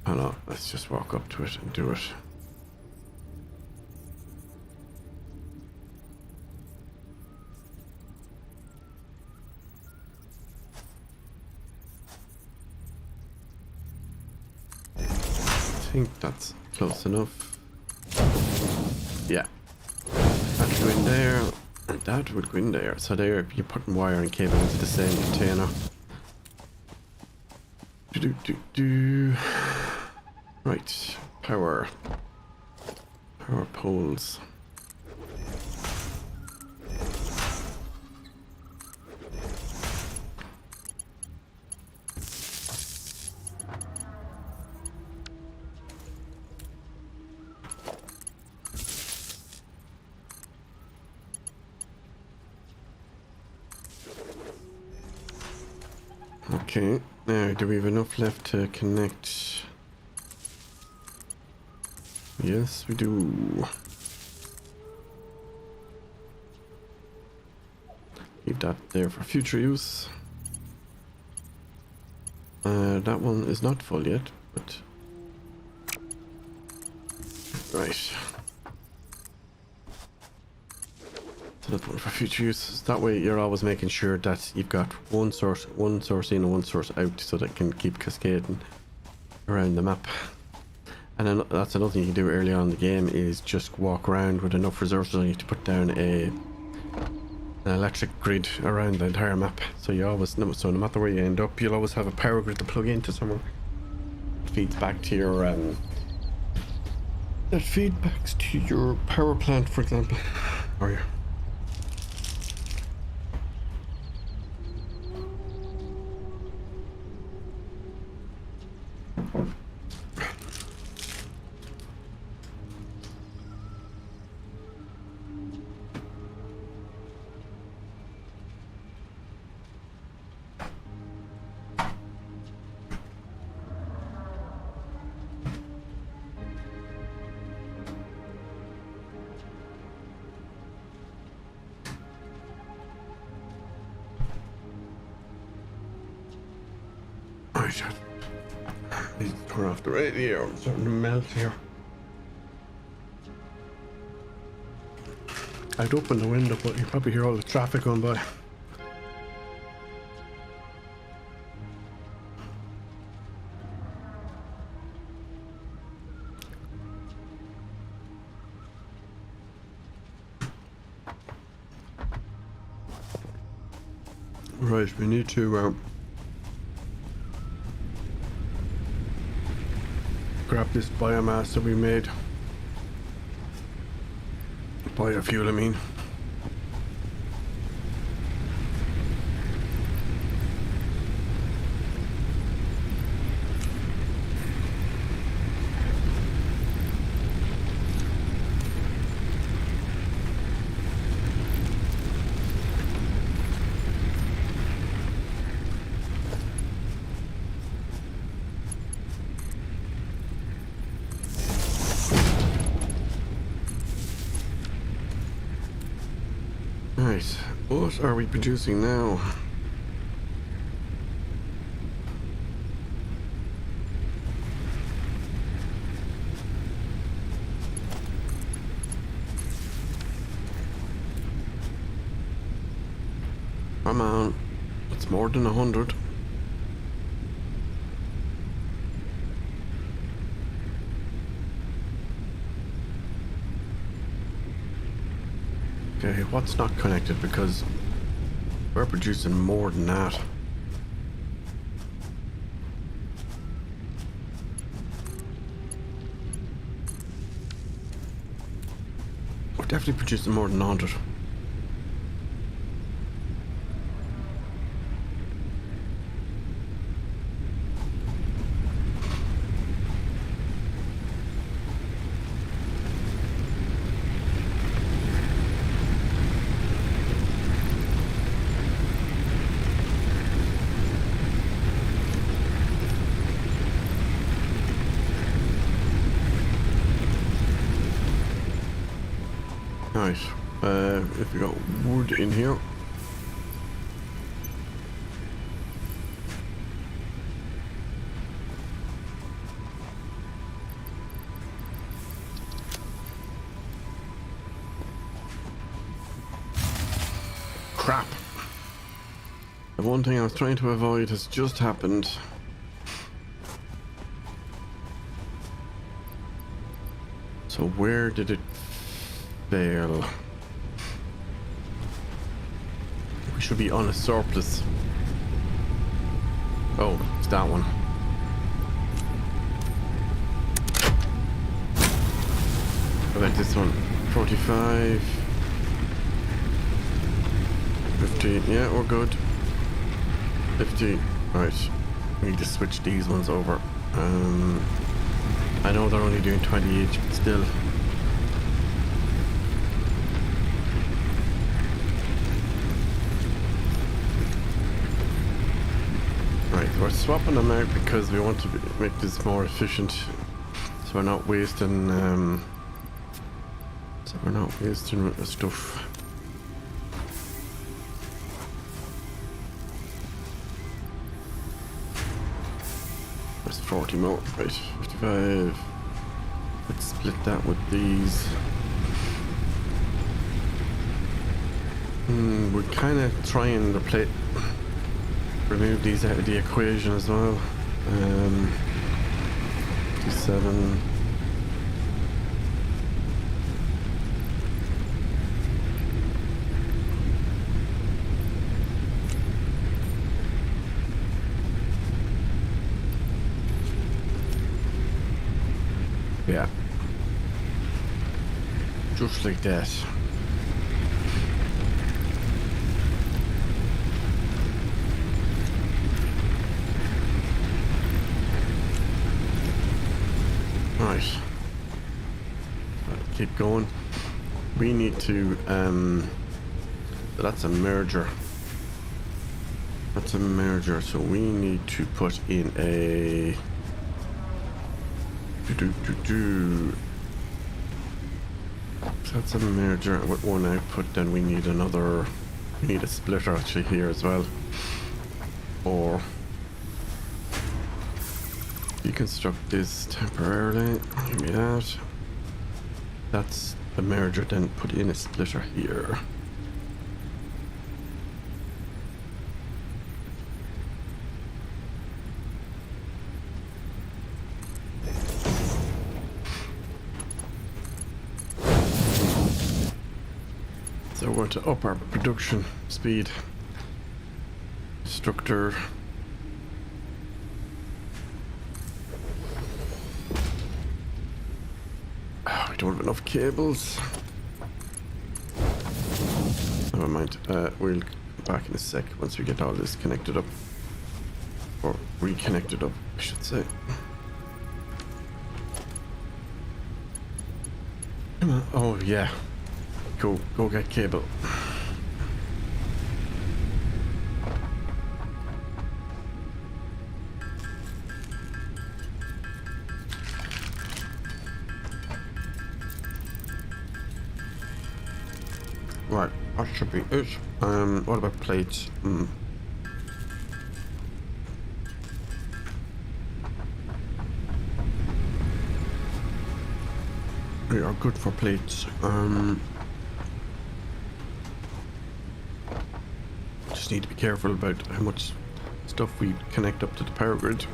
Oh no, let's just walk up to it and do it. I think that's close enough. Yeah. That would go in there, and that would go in there. So there, you're putting wire and cable into the same container. Right, power poles. Okay, now do we have enough left to connect? Yes, we do. Leave that there for future use. That one is not full yet, but right. Another one for future use. That way you're always making sure that you've got one source in and one source out, so that it can keep cascading around the map. And then that's another thing you can do early on in the game, is just walk around with enough resources on you to put down an electric grid around the entire map. So you always, so no matter where you end up, you'll always have a power grid to plug into somewhere. It feeds back to your that feedbacks to your power plant, for example, or your I need to turn off the radio. I'm starting to melt here. I'd open the window, but you probably hear all the traffic going by. Right, we need to grab this biomass that we made. Biofuel, I mean. Right, what are we producing now? Come on, it's more than 100. Okay, what's not connected? Because we're producing more than that. We're definitely producing more than 100. Right, if we got wood in here. Crap. The one thing I was trying to avoid has just happened. So where did it fail? We should be on a surplus. Oh, it's that one. I like this one. 45. 50. Yeah, we're good. 50. Right. We need to switch these ones over. I know they're only doing 20 each, but still. Right, we're swapping them out because we want to make this more efficient, so we're not wasting stuff. There's 40 more. Right, 55. Let's split that with these. We're kind of trying to remove these out of the equation as well. 57. Yeah. Just like that. Right. Keep going. We need to that's a merger. That's a merger, so we need to put in a So that's a merger with one output. Then we need another. We need a splitter actually here as well. Or deconstruct this temporarily. Give me that. That's the merger. Then put in a splitter here. So we're going to up our production speed. Instructor. Oh, we don't have enough cables. Never mind. We'll come back in a sec once we get all this connected up. Or reconnected up, I should say. Come on. Oh, yeah. Go get cable. Right, that should be it. What about plates? We are good for plates. Just need to be careful about how much stuff we connect up to the power grid.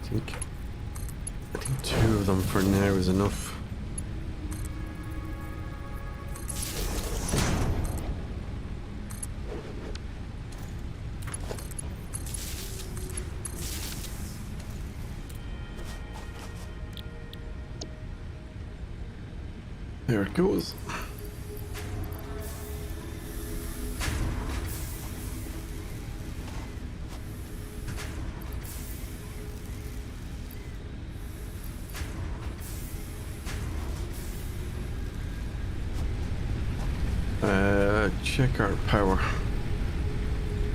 I think 2 of them for now is enough. There it goes. Check our power.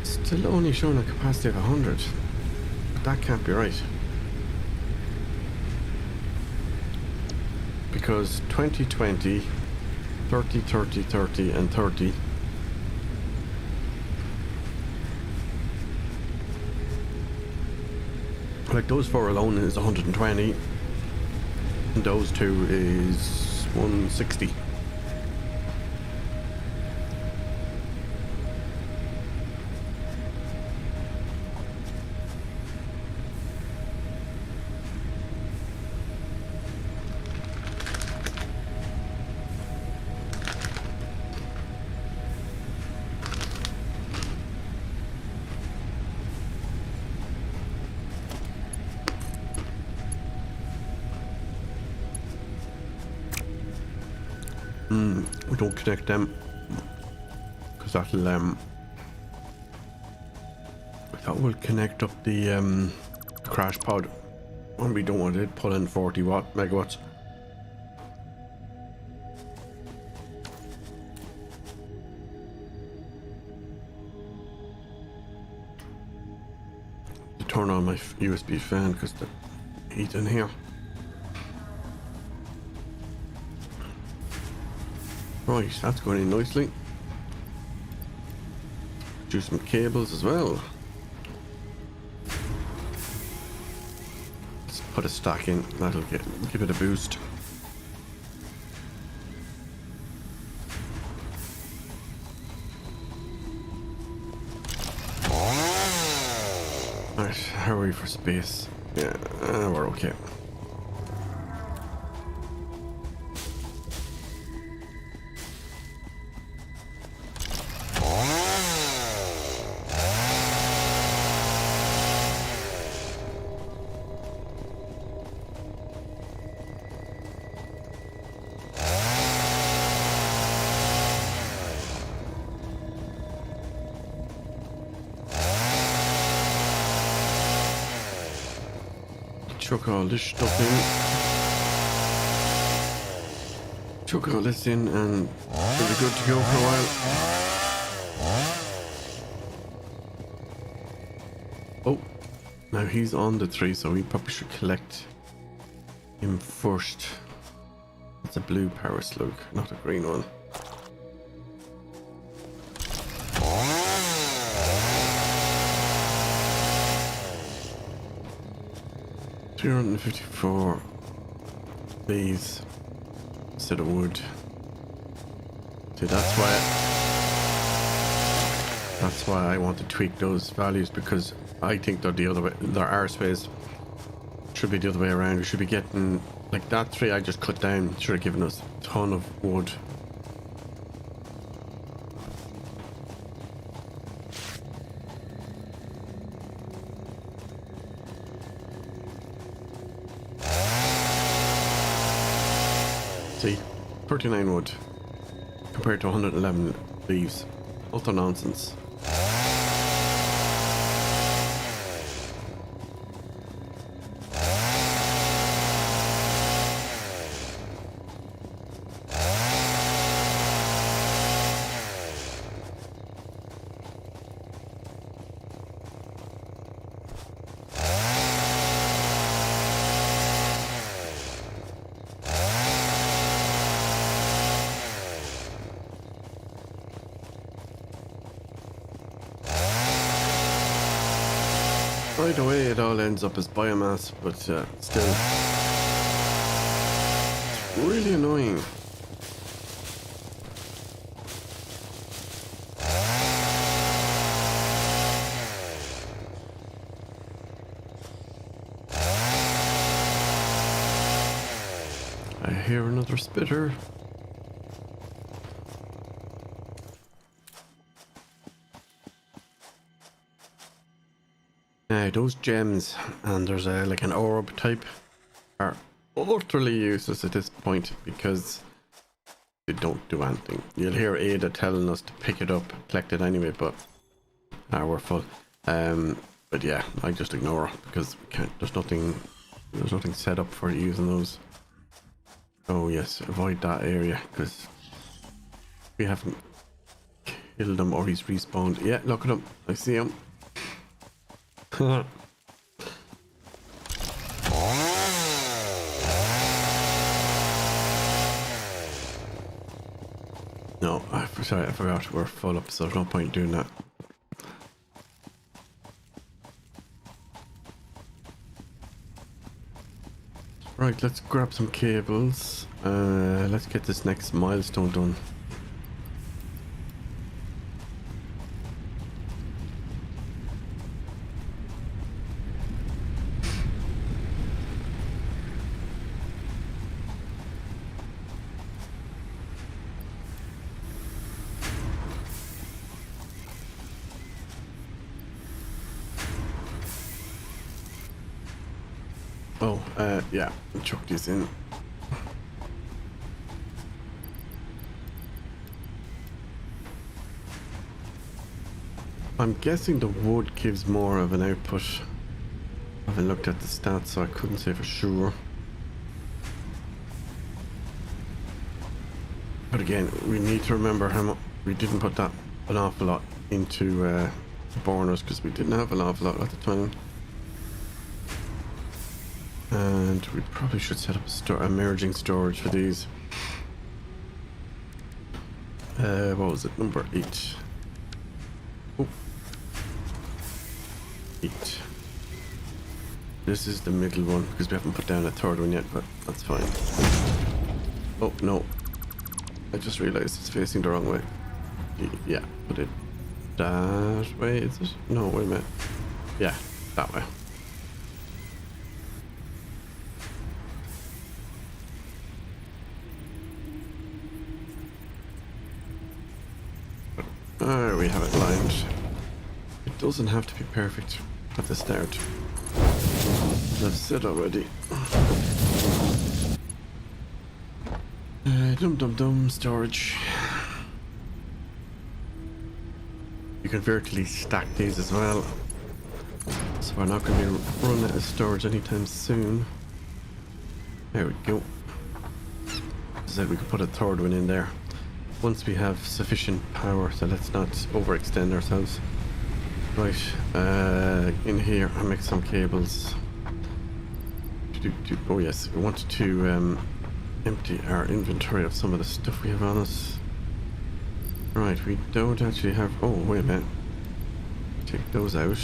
Still only showing a capacity of 100. But that can't be right. Because 2020, 30, 30, 30, and 30. Like those 4 alone is 120. And those 2 is 160. We don't connect them because that'll that will connect up the crash pod, and we don't want it pull in 40 megawatts. To turn on my USB fan because the heat in here. Right, that's going in nicely. Do some cables as well. Let's put a stack in. That'll give it a boost. Alright, how are we for space? Yeah, we're okay. Chuck all this stuff in. Chuck all this in and we'll be good to go for a while. Oh, now he's on the 3, so we probably should collect him first. It's a blue power slug, not a green one. 354 these instead of wood. See, that's why I want to tweak those values, because I think they're the other way. Their R space should be the other way around. We should be getting like that 3 I just cut down should have given us a ton of wood. See, 39 wood compared to 111 leaves. Utter nonsense. Right away, it all ends up as biomass, but still, it's really annoying. I hear another spitter. Those gems, and there's like an orb type, are utterly useless at this point because they don't do anything. You'll hear Ada telling us to pick it up, collect it anyway, but we're full. But yeah, I just ignore it because we can't. There's nothing set up for using those. Oh yes, avoid that area because we haven't killed him or he's respawned. Yeah, look at him. I see him. No, sorry, I forgot we're full up, so there's no point doing that. Right, let's grab some cables. Let's get this next milestone done. Oh, yeah, chuck these in. I'm guessing the wood gives more of an output. I haven't looked at the stats, so I couldn't say for sure. But again, we need to remember how much we didn't put that an awful lot into burners because we didn't have an awful lot at the time. And we probably should set up a merging storage for these. What was it? Number 8. Oh. 8. This is the middle one because we haven't put down a third one yet, but that's fine. Oh no. I just realized it's facing the wrong way. Yeah, put it that way, is it? No, wait a minute. Yeah, that way. There we have it lined. It doesn't have to be perfect at the start. As I've said already. Dum storage. You can vertically stack these as well. So we're not going to be running out of storage anytime soon. There we go. As I said, we could put a third one in there once we have sufficient power, so let's not overextend ourselves. Right, in here I make some cables. Oh yes, we wanted to empty our inventory of some of the stuff we have on us. Right, we don't actually have... Oh, wait a minute. Take those out.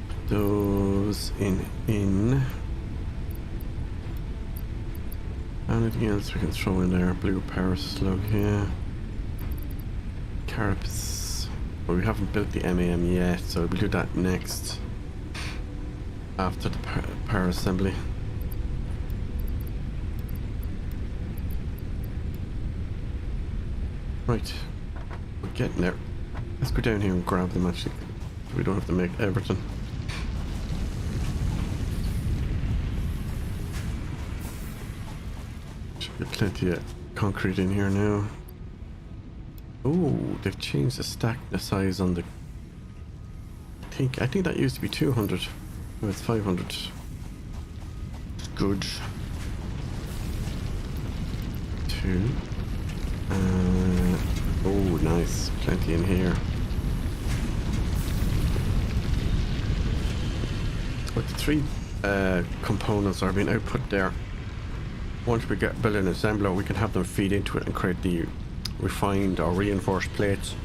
Put those in. Anything else we can throw in there? Blue power slug here. Carapace. But we haven't built the MAM yet, so we'll do that next. After the power assembly. Right. We're getting there. Let's go down here and grab them actually. So we don't have to make everything. There's plenty of concrete in here now. Oh, they've changed the stack, the size on the. I think that used to be 200. Oh, it's 500. It's good. 2. Oh, nice. Plenty in here. But the 3 components are being output there. Once we build an assembler, we can have them feed into it and create the refined or reinforced plates,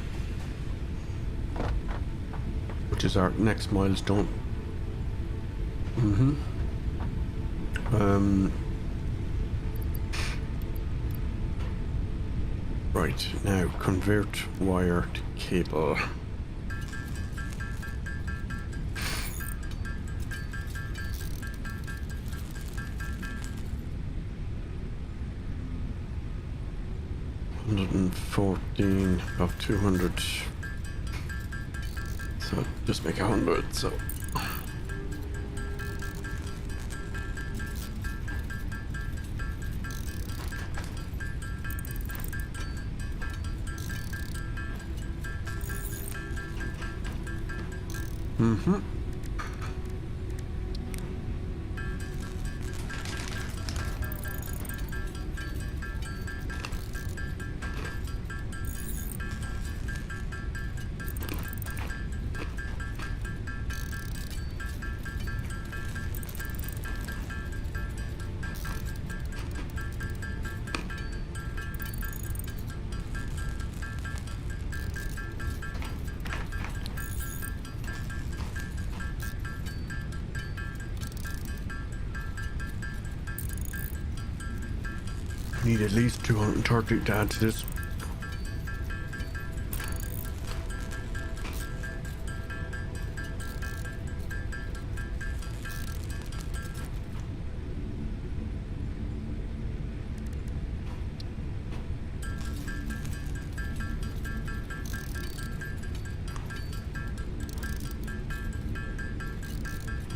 which is our next milestone. Right, now convert wire to cable. $114 of 200. So just make 100. So. Need at least 230 to add to this.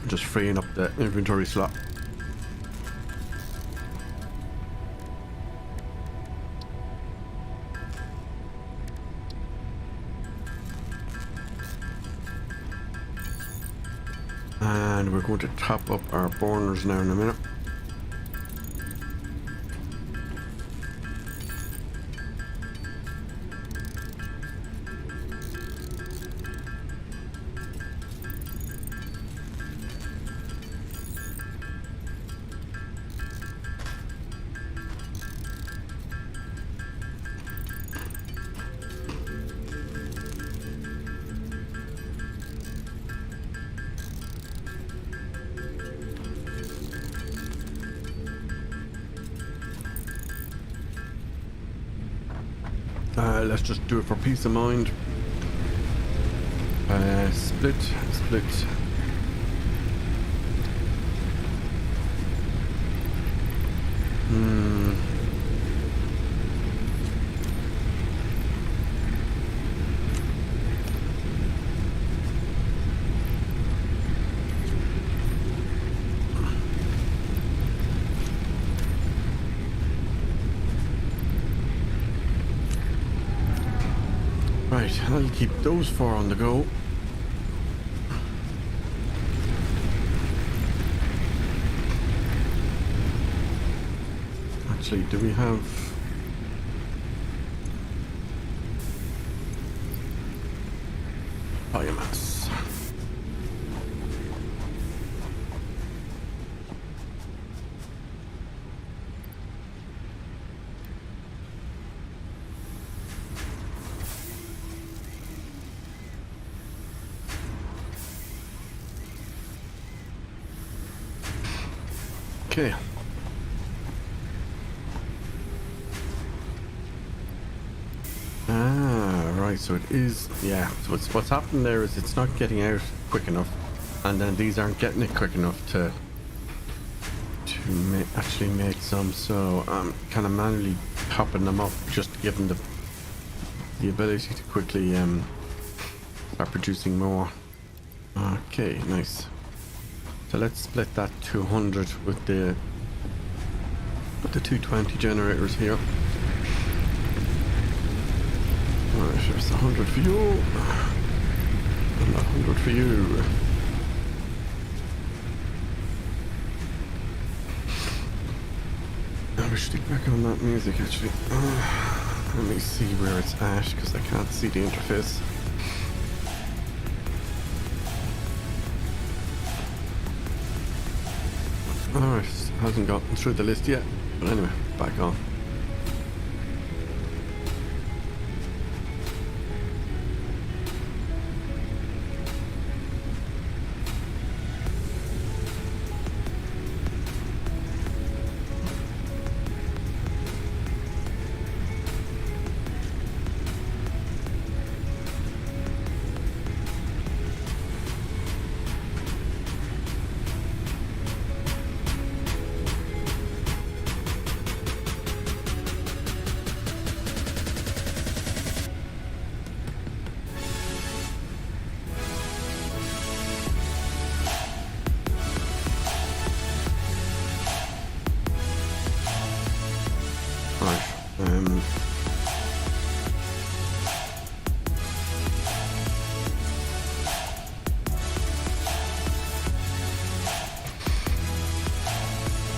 Just freeing up the inventory slot. And we're going to top up our burners now in a minute. Let's just do it for peace of mind. Split. Right, I'll keep those 4 on the go. Actually, do we have... biomass? Okay. Right, so it is, yeah, so what's happened there is it's not getting out quick enough, and then these aren't getting it quick enough to actually make some, so I'm kind of manually popping them up just to give them the ability to quickly start producing more. Okay, nice. So let's split that 200 with the... Put the 220 generators here. Alright, there's 100 for you. And 100 for you. I wish to get back on that music actually. Let me see where it's at because I can't see the interface. Alright, hasn't gotten through the list yet. But anyway, back on.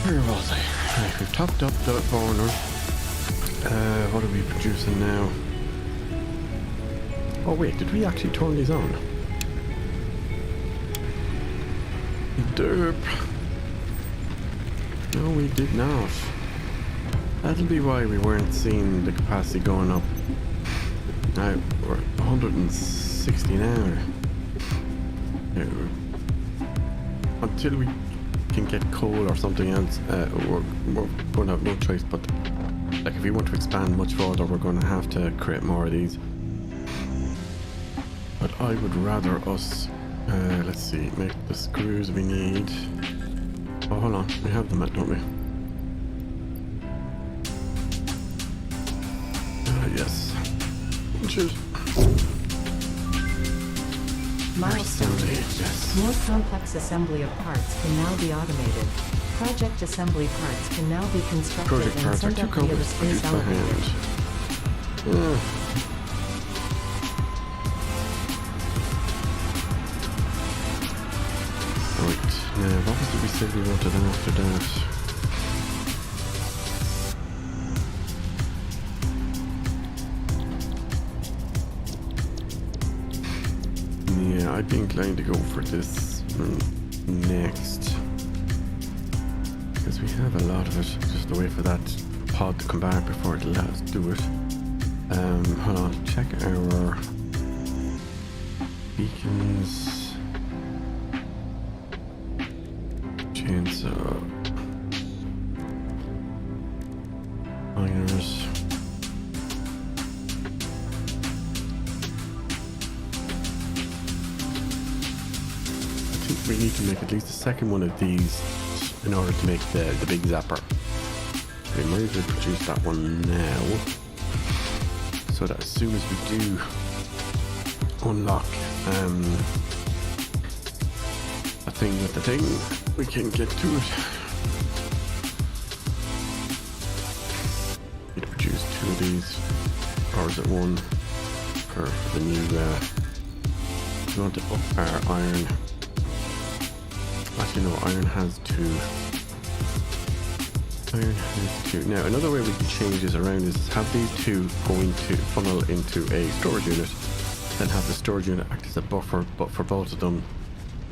Where was I? Right, we've topped up the burner. What are we producing now? Oh wait, did we actually turn these on? Derp. No, we did not. That'll be why we weren't seeing the capacity going up. Now, we're 160 now. Until we can get coal or something else, we're going to have no choice but, like, if we want to expand much further, we're going to have to create more of these. But I would rather us, let's see, make the screws we need. Oh, hold on, we have them, don't we? Yes. Cheers. Milestone reached. Yes. More complex assembly of parts can now be automated. Project assembly parts can now be constructed Project and parts are sent too up via the complex to space produce by elevator. hand. Right, now what was it we said we wanted after that? Yeah, I'd be inclined to go for this next. Because we have a lot of it. Just wait for that pod to come back before it let us do it. Hold on, check our beacons. Chainsaw. Miners. We need to make at least a second one of these in order to make the big zapper. We might as well produce that one now, so that as soon as we do unlock a thing with the thing, we can get to it. Need to produce 2 of these, or is it 1 for the new? We want to up our iron. Actually, no, iron has 2. Iron has 2. Now, another way we can change this around is have these 2 go into funnel into a storage unit, then have the storage unit act as a buffer, but for both of them,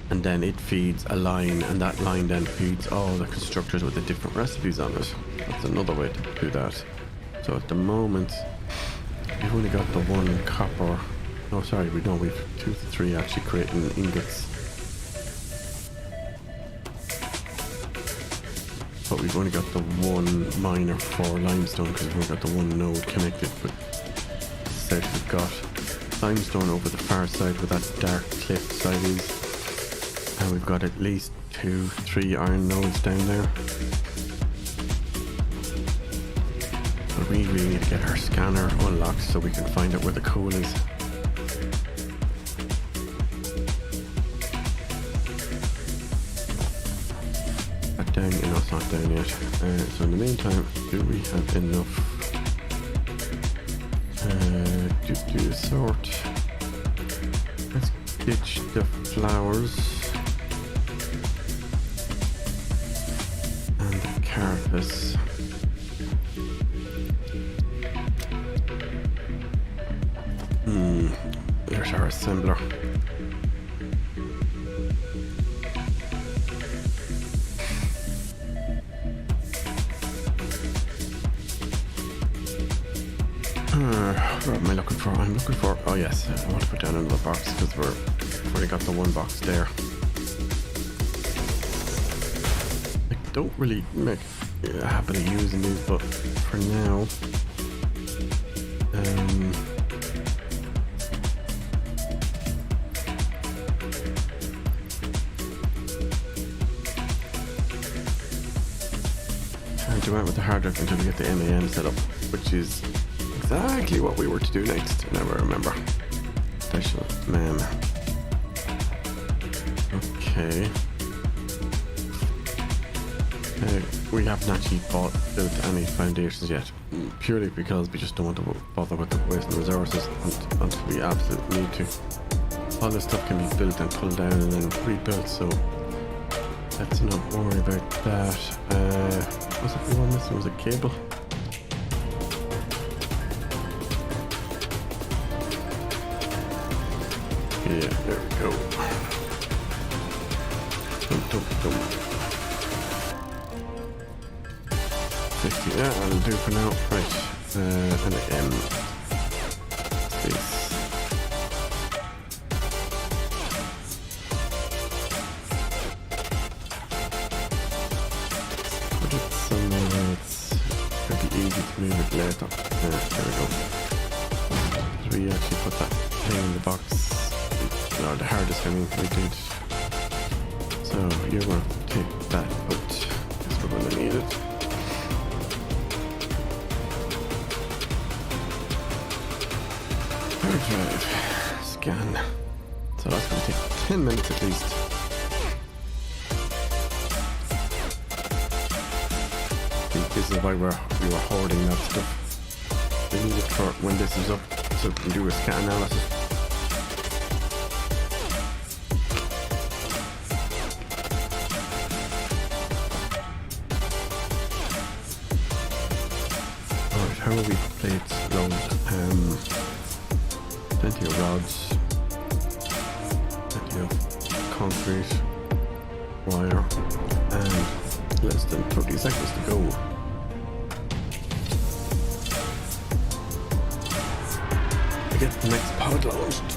and then it feeds a line, and that line then feeds all the constructors with the different recipes on it. That's another way to do that. So at the moment, we've only got the 1 copper. No, sorry, we don't. We've 2 to 3 actually creating ingots. But we've only got the 1 miner for limestone because we've only got the 1 node connected. But instead we've got limestone over the far side where that dark cliff side is. And we've got at least 2, 3 iron nodes down there. But we really need to get our scanner unlocked so we can find out where the coal is. Down in us. that's not down yet. So in the meantime, do we have enough? Do sort. Let's ditch the flowers and the carapace. There's our assembler. What am I looking for? I'm looking for... Oh yes, I want to put down another box because we've already got the one box there. I don't really make a habit of using these, but for now... can't do it with the hard drive until we get the MAM set up, which is exactly what we were to do next. Now I remember. Special MAM. Okay. We haven't actually built any foundations yet, purely because we just don't want to bother with the wasting resources until we absolutely need to. All this stuff can be built and pulled down and then rebuilt, so let's not worry about that. Was it the one missing? Was it cable? Yeah, there we go. Dum. 50, yeah, that'll do for now. Right, and again, space. Put it somewhere where it's pretty easy to move it later. There we go. Did we actually put that thing in the box? No, the hardest I mean, we did. So you're going to take that out. Guess we're going to need it. Hard drive. Scan. So that's going to take 10 minutes at least. I think this is why we were hoarding that stuff. We need it for when this is up, so we can do a scan analysis. How will we plates load? Plenty of rods, plenty of concrete, wire, and less than 30 seconds to go. To get the next pod launched.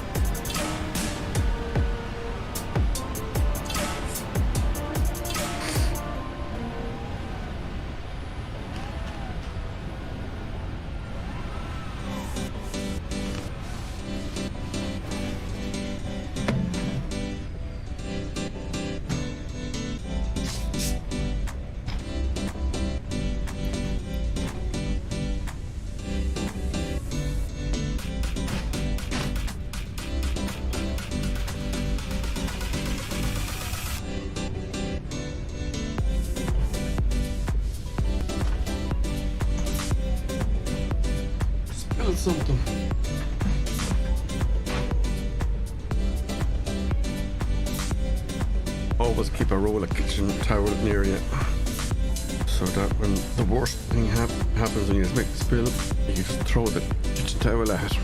Something. Always keep a roll of kitchen towel near you, so that when the worst thing happens and you just make a spill, you just throw the kitchen towel at it.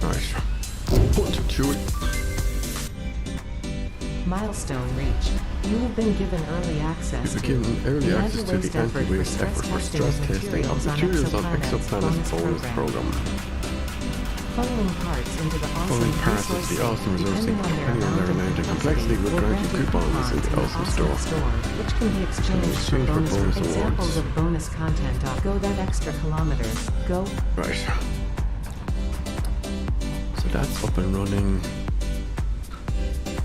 Right, put it to it. Milestone reached. You have been given early access to the anti-waste effort for stress testing of materials on Exoplanet's bonus program. Following parts into the Following parts of the awesome resource depending on their amount of complexity will grant you coupons in the awesome store, which can be exchanged for bonus awards. Examples of bonus content. Go that extra kilometer. Go. Right. So that's up and running.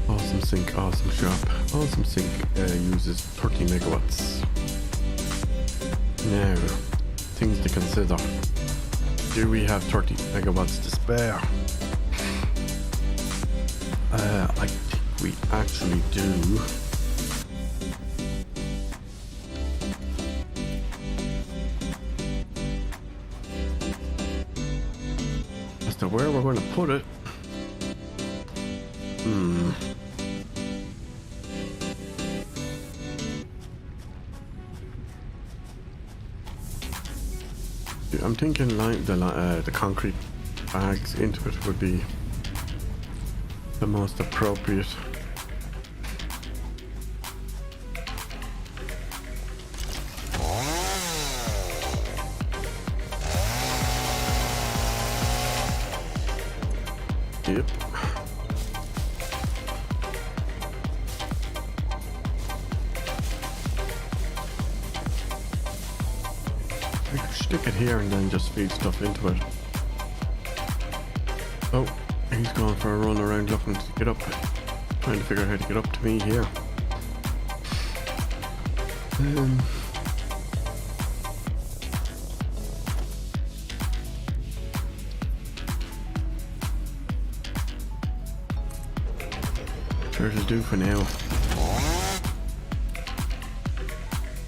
Awesome Sync, Awesome Shop. Awesome Sync uses 30 megawatts. Now, things to consider. Do we have 30 megawatts to spare? I think we actually do. As to where we're going to put it. I'm thinking like the concrete bags into it would be the most appropriate. Yep. I could stick it here and then just feed stuff into it. Oh, he's going for a run around looking to get up. Trying to figure out how to get up to me here. Sure to do for now.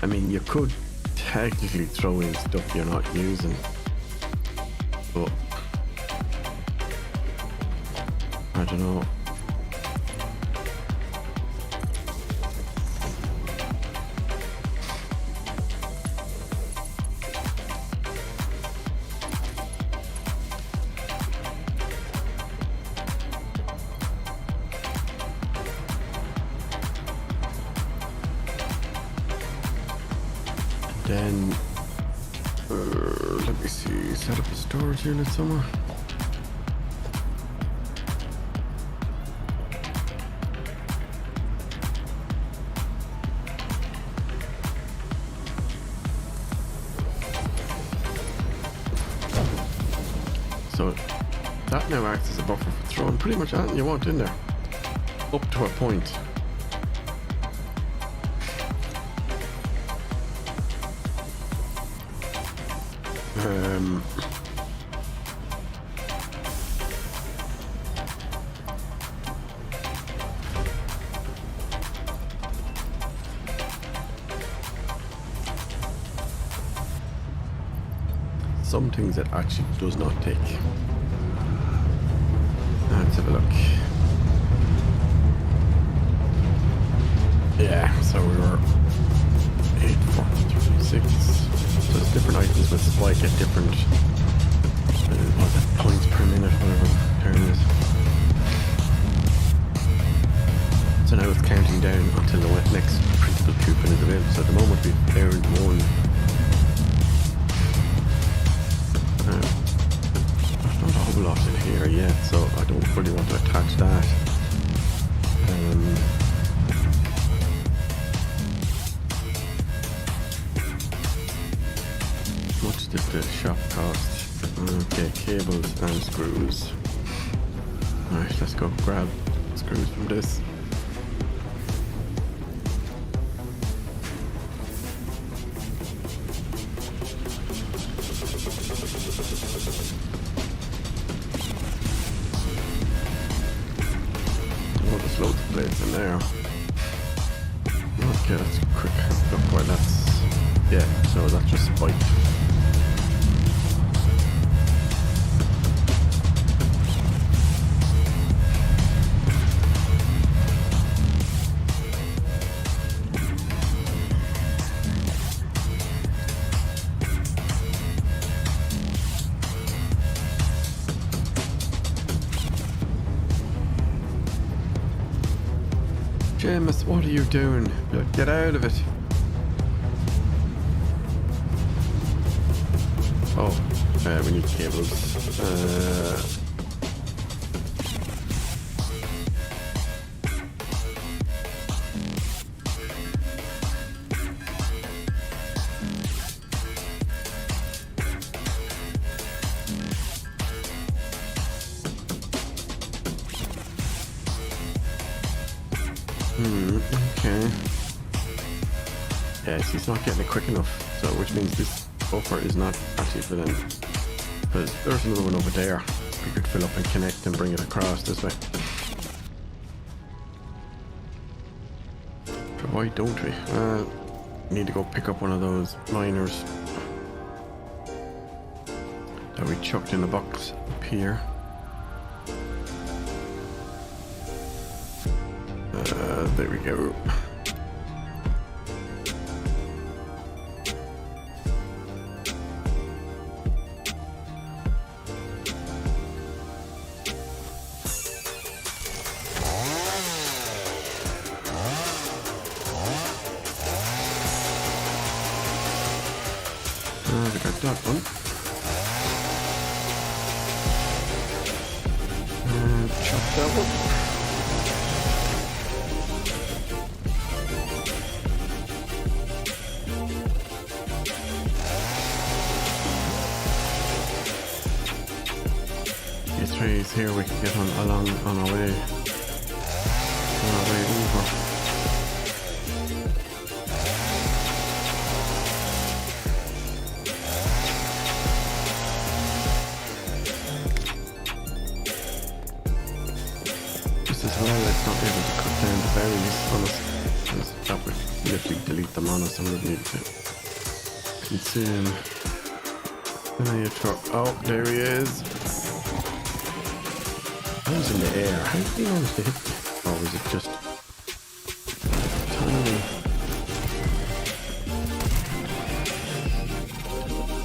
I mean, you could technically throw in stuff you're not using, but I don't know. Then, let me see, set up a storage unit somewhere. So, that now acts as a buffer for throwing pretty much anything you want in there, up to a point. Some things it actually does not take. Let's have a look. Yeah, so we were 8, 4, 3, 6. So there's different items with spike at different points per minute, whatever the term is. So now it's counting down until the next principal coupon is available. So at the moment we've earned one. There's not a whole lot in here yet, so I don't really want to attach that. Much did the shop cost? Okay, cables and screws. Alright, let's go grab screws from this. Oh, there's loads of blades in there. Okay, that's a quick look where that's... Yeah, so that's just spiked. James, what are you doing? Get out of it. Oh, we need cables. Okay. Yeah, he's not getting it quick enough, so which means this buffer is not actually for them. Because there's another one over there we could fill up and connect and bring it across this way. why don't we? Need to go pick up one of those miners that we chucked in a box up here. There we go. We got that one. And chop that one. These trees here we can get on along on our way over. As well, it's not able to cut down the berries on us, because that would literally delete them on us and we would need to consume. Oh, there he is. I was in the air. How did he manage to hit me? Or was it just tiny?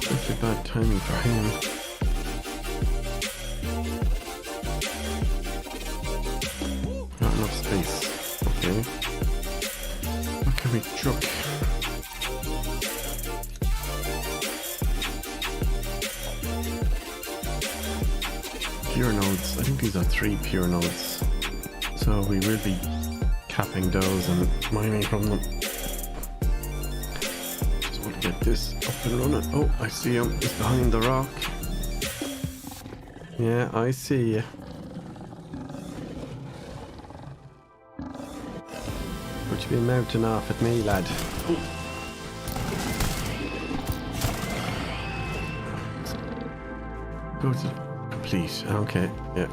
Such bad timing for him. Not enough space. Okay. What can we truck? Pure nodes. I think these are 3 pure nodes. So we will be capping those and mining from them. Just want to get this up and running. Oh, I see him. He's behind the rock. Yeah, I see you. Would you be mounting off at me, lad? Ooh. Go to complete. Okay, yeah.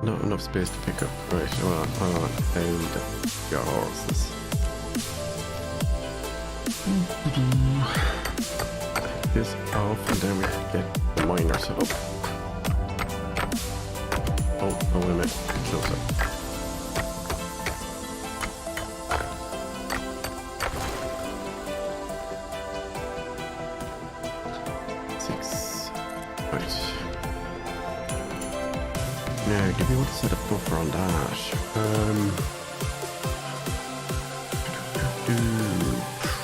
Not enough space to pick up. Right, hold on. And your horses. This off, and then we get the miner set up. Oh, wait a minute. Close up. Now, do we want to set a buffer on that?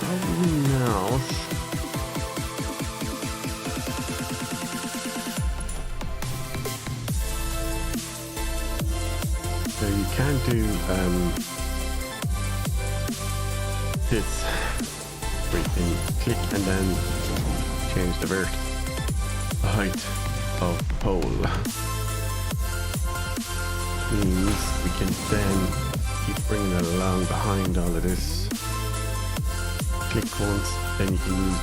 Probably not. So you can do this, where you can click and then change the height of the pole. Means we can then keep bringing it along behind all of this. Click once, then you can use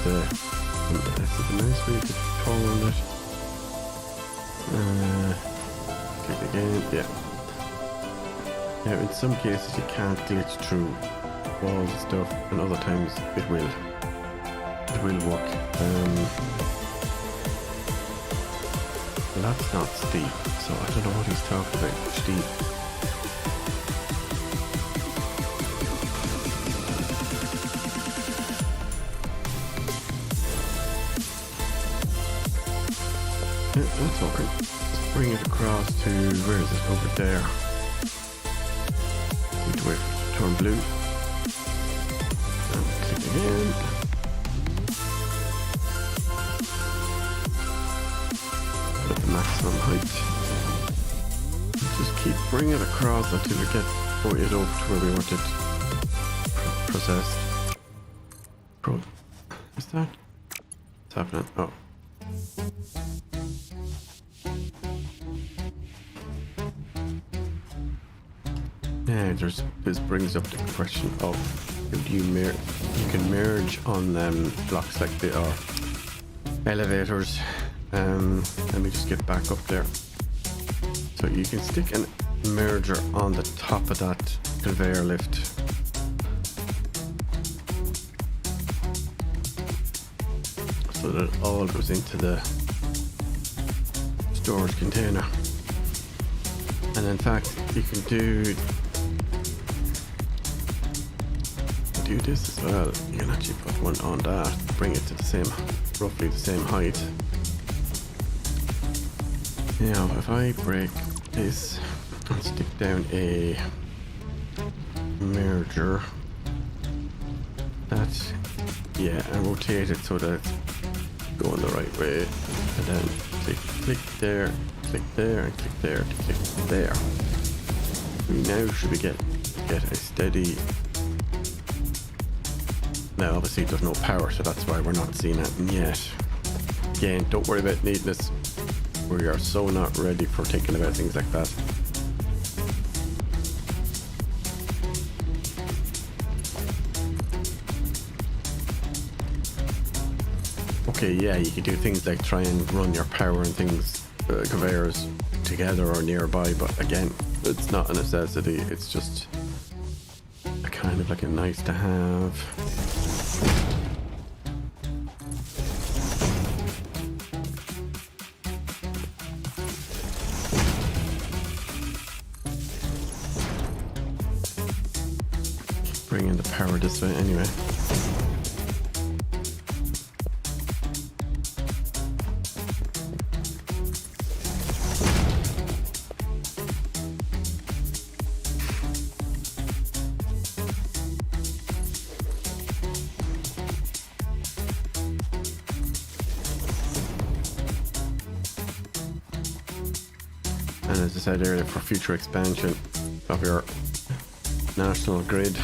that's a nice way to turn it. Click again, yeah. Now in some cases you can't glitch through walls and stuff, and other times it will work. Well, that's not steep, so I don't know what he's talking about. Steep. Yeah, that's alright. Let's bring it across to, where is it? Over there. Need to wait for it to turn blue. And click again. Maximum height. Just keep bringing it across until we get it up to where we want it processed. Is that? What's happening? Oh. Yeah, this brings up the question of do you can merge on blocks like the elevators. Let me just get back up there. So you can stick an merger on the top of that conveyor lift. so that it all goes into the storage container. And in fact, you can do this as well. You can actually put one on that, bring it to the same, roughly the same height. Now, if I break this and stick down a merger, and rotate it so that it's going the right way, and then click there, and click there, to click there. We now should get a steady. Now obviously there's no power, so that's why we're not seeing it yet. Again, don't worry about neatness. We are so not ready for thinking about things like that. Okay, yeah, you could do things like try and run your power and things, conveyors together or nearby, but again, it's not a necessity. It's just a kind of like a nice to have. Bring in the power this way anyway. And as I said earlier, for future expansion of your national grid,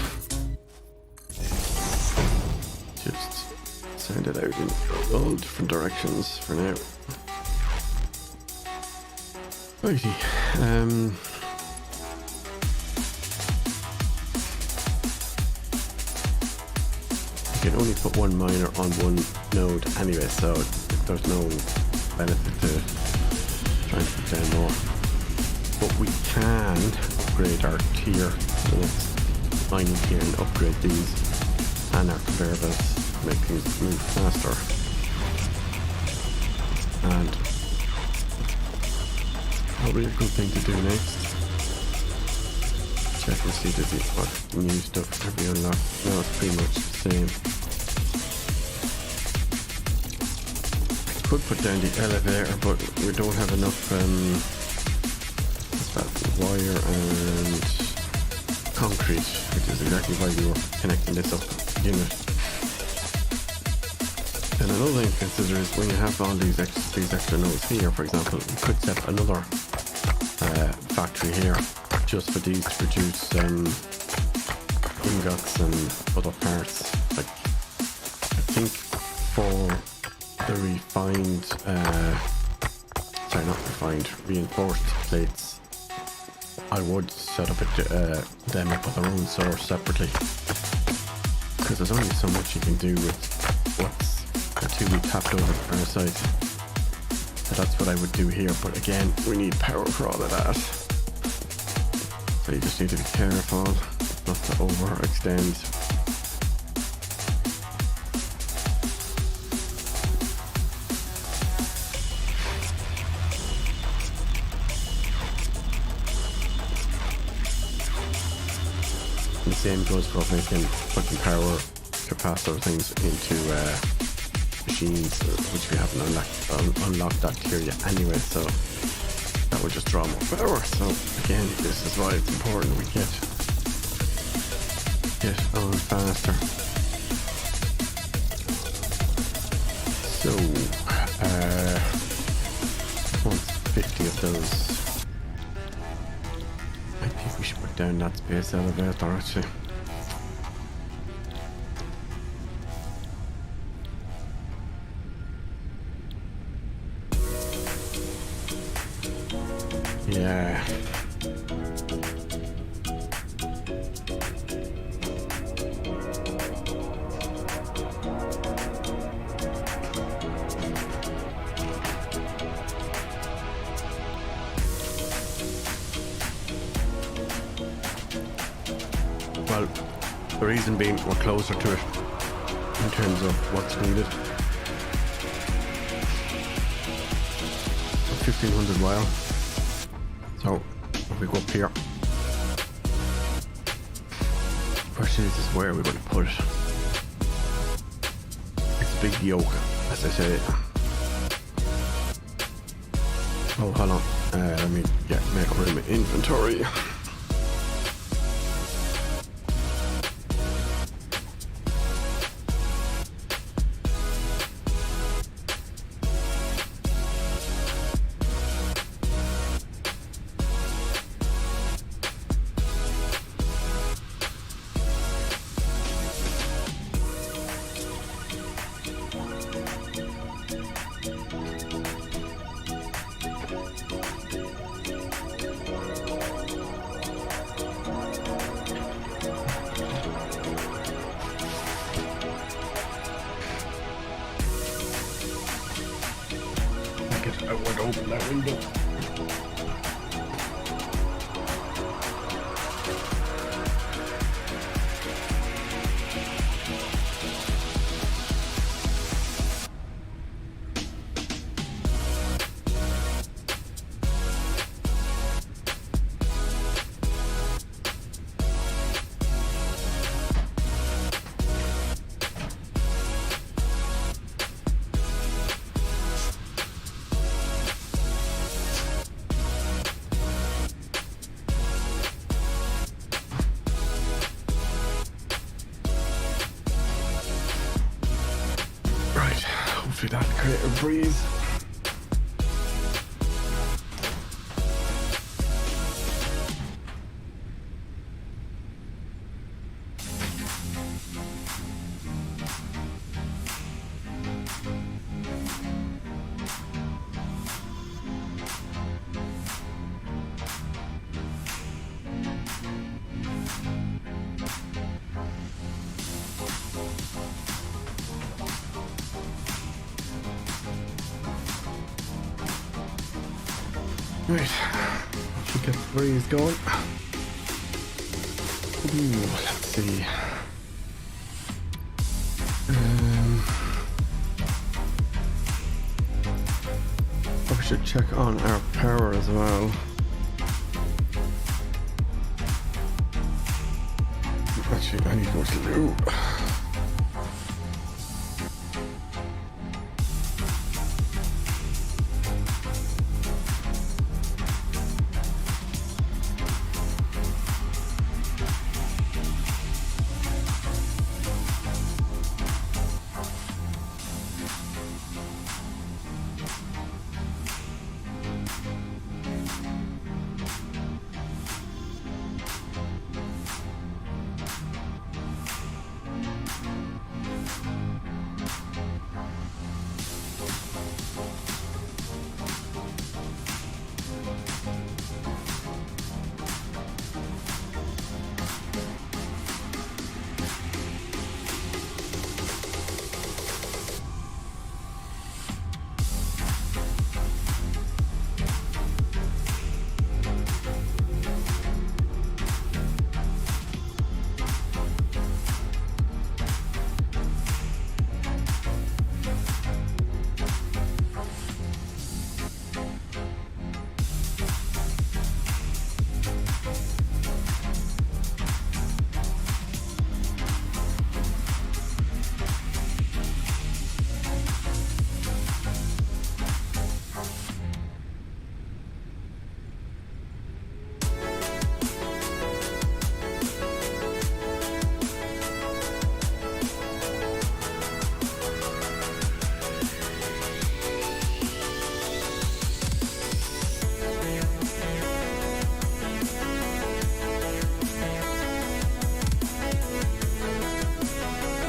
just send it out in all different directions for now. Righty. You can only put one miner on one node anyway, so there's no benefit to trying to put down more. But we can upgrade our tier, the next mining tier, and upgrade these and our conveyor belts to make things move faster. And probably a good thing to do next. Check and see what new stuff have we unlocked. No, it's pretty much the same. I could put down the elevator, but we don't have enough wire and concrete, which is exactly why we were connecting this up to begin with. And another thing to consider is when you have all these extra nodes here, for example, you could set another factory here just for these to produce ingots and other parts. Like, I think for the reinforced plates, I would set up them up with their own source separately, because there's only so much you can do with what's until we tapped over the power side. So that's what I would do here, but again, we need power for all of that. So you just need to be careful not to overextend. The same goes for putting power capacitor things into machines, which we haven't unlocked that tier yet anyway, so that would just draw more power. So again, this is why it's important we get on faster. So 150 of those. I think we should put down that space elevator actually. Yeah. Well, the reason being we're closer to it in terms of what's needed. 1500 while. So if we go up here, question is where we're going to put it. It's a big yoke, as I say. Oh, hold on. Let me make room in inventory. I want to open that window. Hopefully that'll create a breeze. Right, should get the breeze going. Ooh, let's see. Probably should check on our power as well. Actually, I need more to do.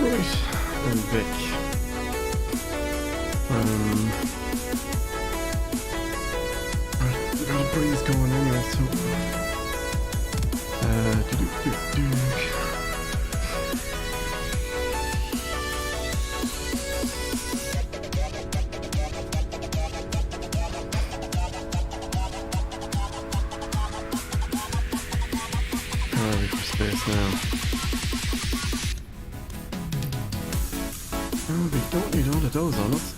Right, and Vic. Right, we got a breeze going anyway, so Hurry for space now. Oh, we don't need all of those on us.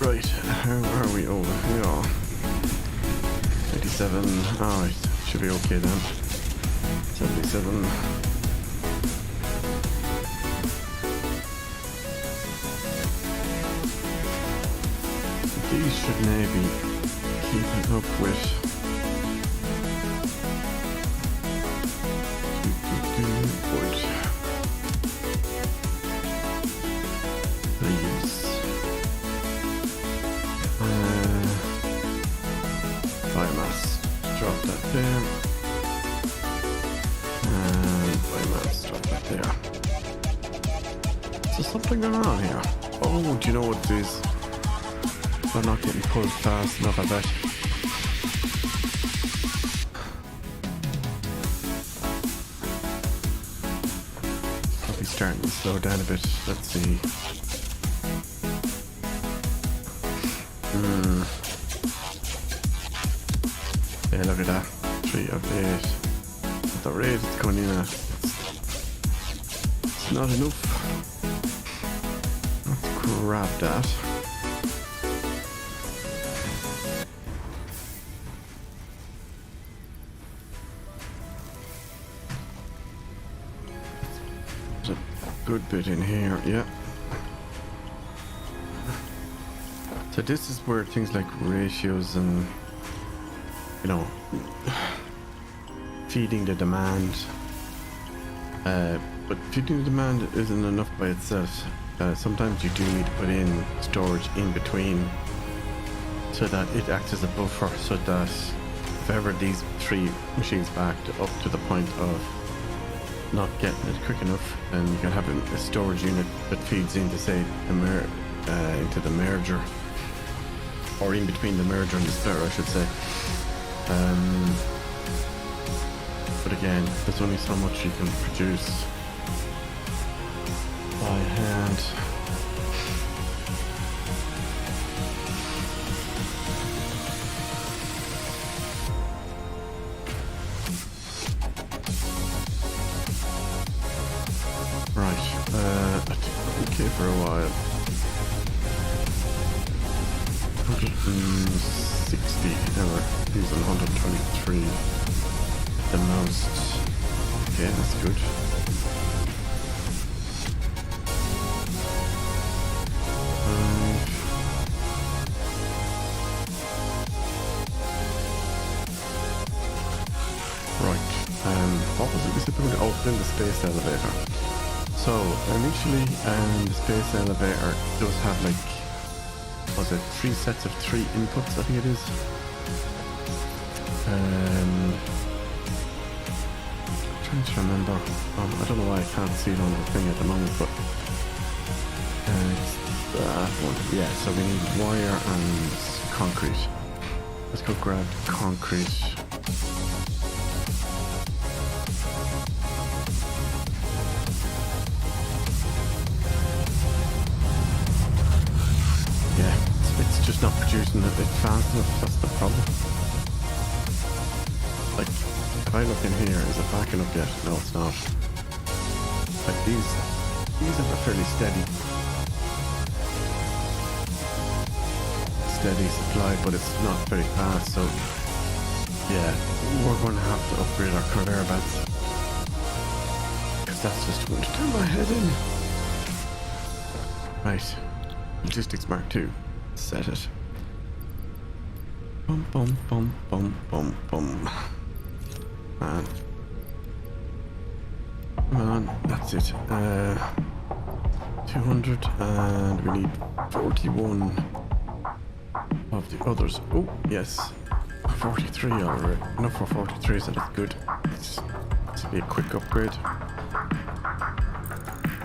Right, how are we? Oh, we are 87. Alright, should be okay then. 77. These should maybe keep it up with. Wood. Leaves. Biomass. Drop that there. And biomass. Drop that there. Is there something going on here? Oh, do you know what it is? I'm not getting pulled fast enough, I bet. Probably starting to slow down a bit. Let's see. Yeah, look at that. 3 of 8. At the rate it's coming in at, it's not enough. Let's grab that. There's a good bit in here, yeah. So this is where things like ratios and, you know, feeding the demand, but feeding the demand isn't enough by itself. Sometimes you do need to put in storage in between so that it acts as a buffer, so that if ever these 3 machines backed up to the point of not getting it quick enough, then you can have a storage unit that feeds into, say, into the merger, or in between the merger and the splitter, I should say. But again, there's only so much you can produce by hand. Right, I think I'm okay for a while. 160, now we're using 123 the most. Okay, that's good. Right, what was it we said we were going to open the space elevator? So, initially, the space elevator does have like, was it 3 sets of 3 inputs, I think it is. I'm trying to remember. I don't know why I can't see it on the thing at the moment, but it's that one. Yeah, so we need wire and concrete. Let's go grab concrete. Yeah, it's just not producing it fast enough. That's the problem. Like, if I look in here, is it backing up yet? No, it's not. Like these are fairly steady supply, but it's not very fast. So yeah, we're going to have to upgrade our conveyor belts, because that's just going to turn my head in. Right, logistics mark 2. Set it. Bum bum bum bum bum bum. Man. Come on, that's it. 200, and we need 41 of the others. Oh, yes. 43 already. Enough for 43, so that's good. This will be a quick upgrade.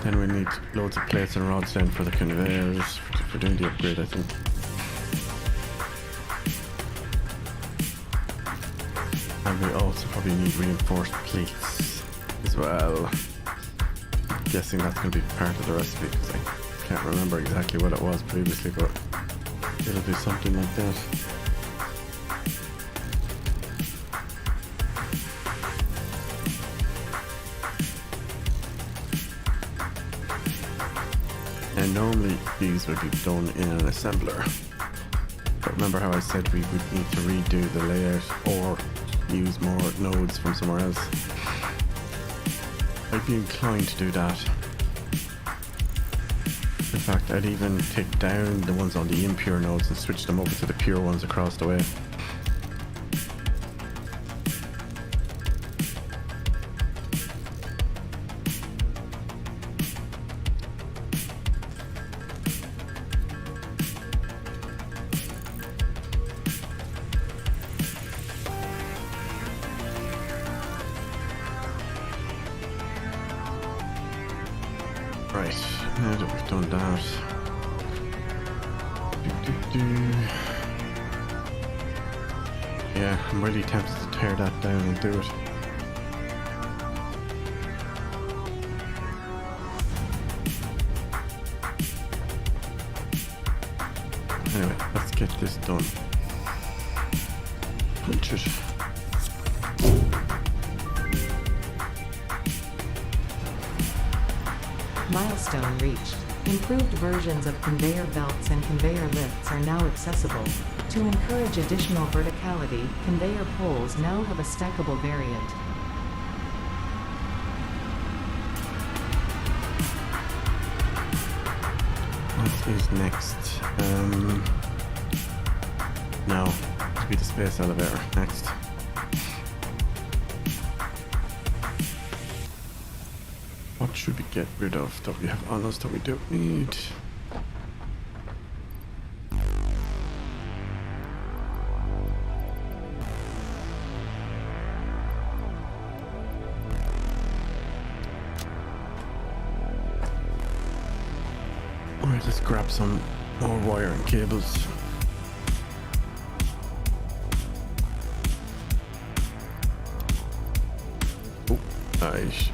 Then we need loads of plates and rods then for the conveyors, for doing the upgrade, I think. And we also probably need reinforced plates as well. I'm guessing that's going to be part of the recipe, because I can't remember exactly what it was previously, but it'll be something like that. And normally these would be done in an assembler. But remember how I said we would need to redo the layout or use more nodes from somewhere else? I'd be inclined to do that. In fact, I'd even take down the ones on the impure nodes and switch them over to the pure ones across the way. Right, now that we've done that, yeah, I'm really tempted to tear that down and do it. Anyway, let's get this done. Punch it. Milestone reached. Improved versions of conveyor belts and conveyor lifts are now accessible. To encourage additional verticality, conveyor poles now have a stackable variant. What is next? No, it'll be the space elevator next. What should we get rid of that we have on us that we don't need? Alright, let's grab some more wire and cables.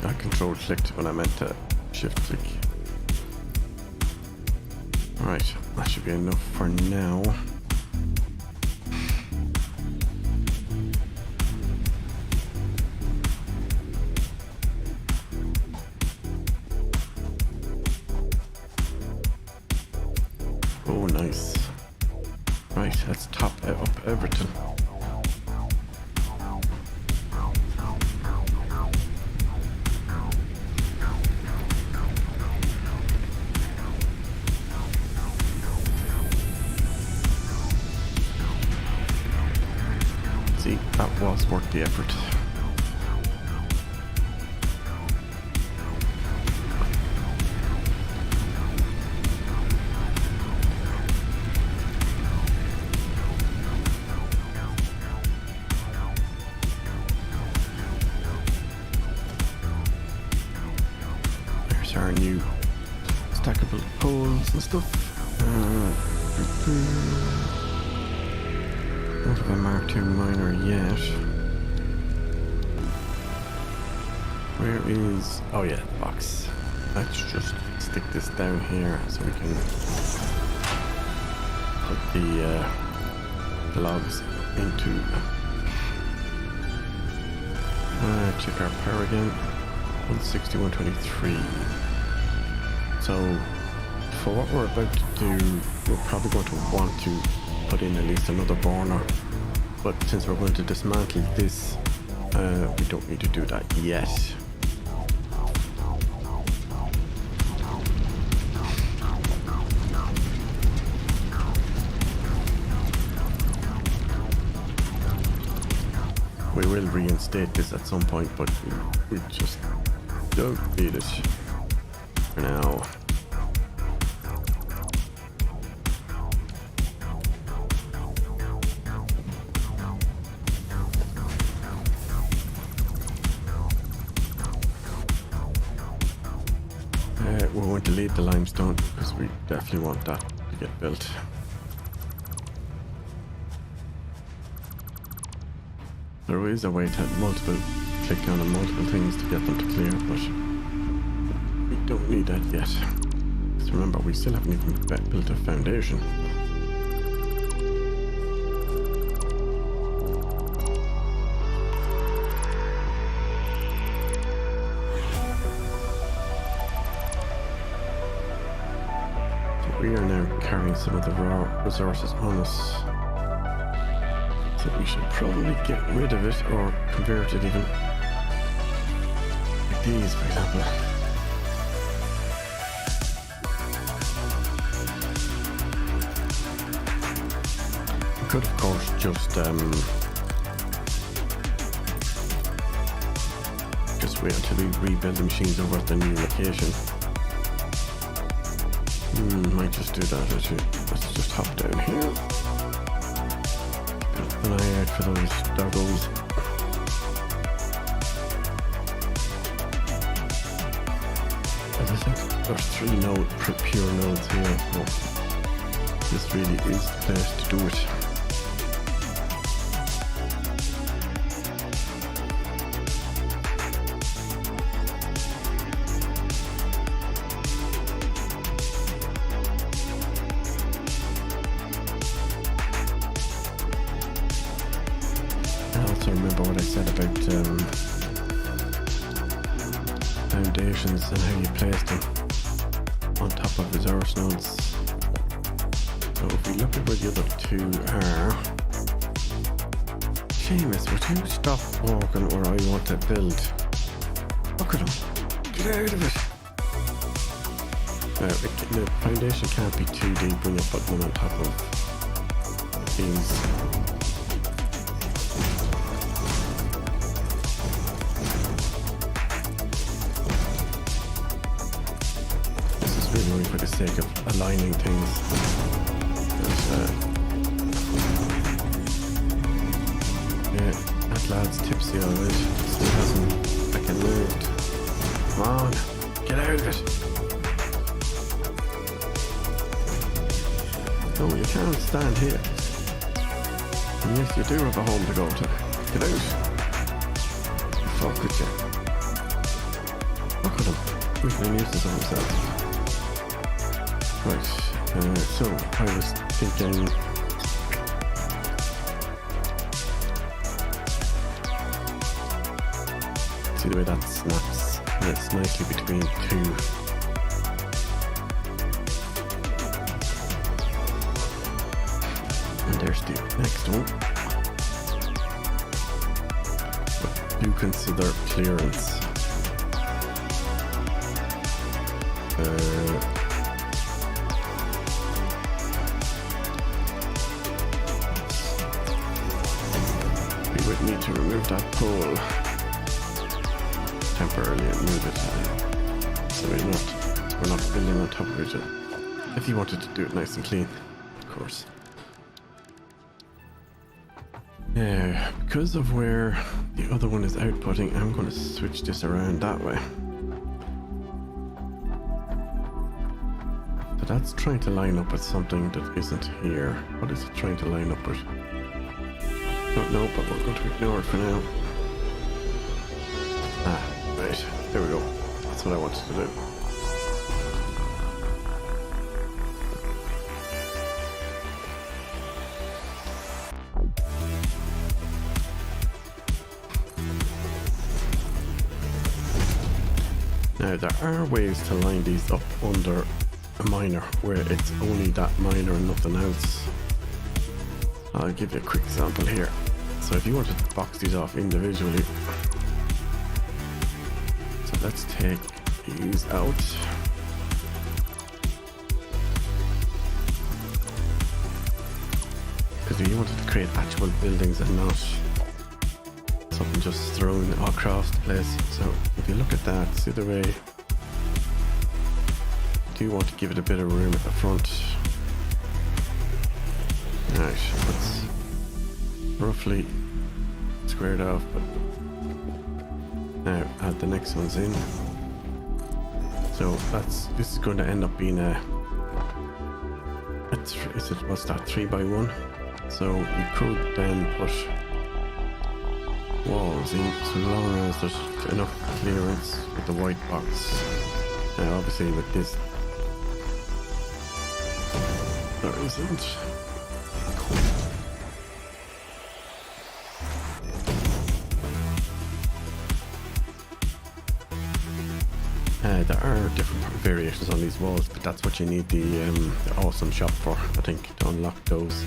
I control clicked when I meant to shift click. Alright, that should be enough for now. Oh, nice. Right, let's top up everything. See, that was worth the effort. There's our new stackable poles and stuff. Not have a Mark II miner yet. Where is... oh yeah, the box. Let's just stick this down here so we can put the logs into... check our power again. 160, 123. So, for what we're about to do, we're probably going to want to put in at least another burner, but since we're going to dismantle this, we don't need to do that yet. We will reinstate this at some point, but we just don't need it for now. We're going to leave the limestone because we definitely want that to get built. There is a way to click on multiple things to get them to clear, but we don't need that yet. Because remember, we still haven't even built a foundation. having some of the raw resources on us. So we should probably get rid of it or convert it even. Like these, for example. We could, of course, just wait until we rebuild the machines over at the new location. Might just do that actually. Let's just hop down here. Keep an eye out for those doggos. As I said, there's 3 pure nodes here, so this really is the place to do it. Remember what I said about foundations and how you place them on top of resource nodes. So if we look at where the other 2 are, Seamus, would you stop walking or I want to build? Look at him, get out of it. The foundation can't be too deep when you're putting them on top of these. For the sake of aligning things. Yeah, that lad's tipsy already. Still hasn't fucking moved. Come on, get out of it. No, you can't stand here. And yes, you do have a home to go to. Get out. Fuck with you. Look at him. Making uses of himself. Right, so I was thinking see the way that snaps, and it's nicely between 2. And there's the next one. But do consider clearance. Need to remove that pole temporarily and move it so we're not building on top of it. If you wanted to do it nice and clean, of course. Now, because of where the other one is outputting, I'm going to switch this around that way. But that's trying to line up with something that isn't here. What is it trying to line up with? Don't know, but we're going to ignore it for now. Right, there we go. That's what I wanted to do. Now there are ways to line these up under a miner where it's only that miner and nothing else. I'll give you a quick example here. So if you wanted to box these off individually, so let's take these out. Because if you wanted to create actual buildings and not something just thrown across the place. So if you look at that, see the way you do want to give it a bit of room at the front. Right, let's roughly square it off, but now add the next ones in. So this is going to end up being what's that, 3x1? So you could then put walls in so long as there's enough clearance with the white box. Now obviously with this there isn't. There are different variations on these walls, but that's what you need the awesome shop for, I think, to unlock those.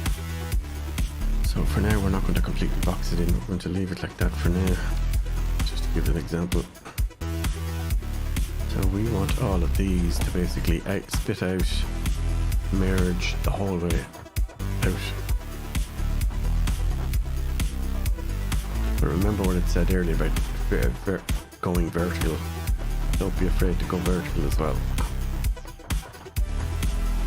So for now, we're not going to completely box it in. We're going to leave it like that for now, just to give an example. So we want all of these to basically spit out, merge the whole way out. But remember what it said earlier about going vertical. Don't be afraid to go vertical as well.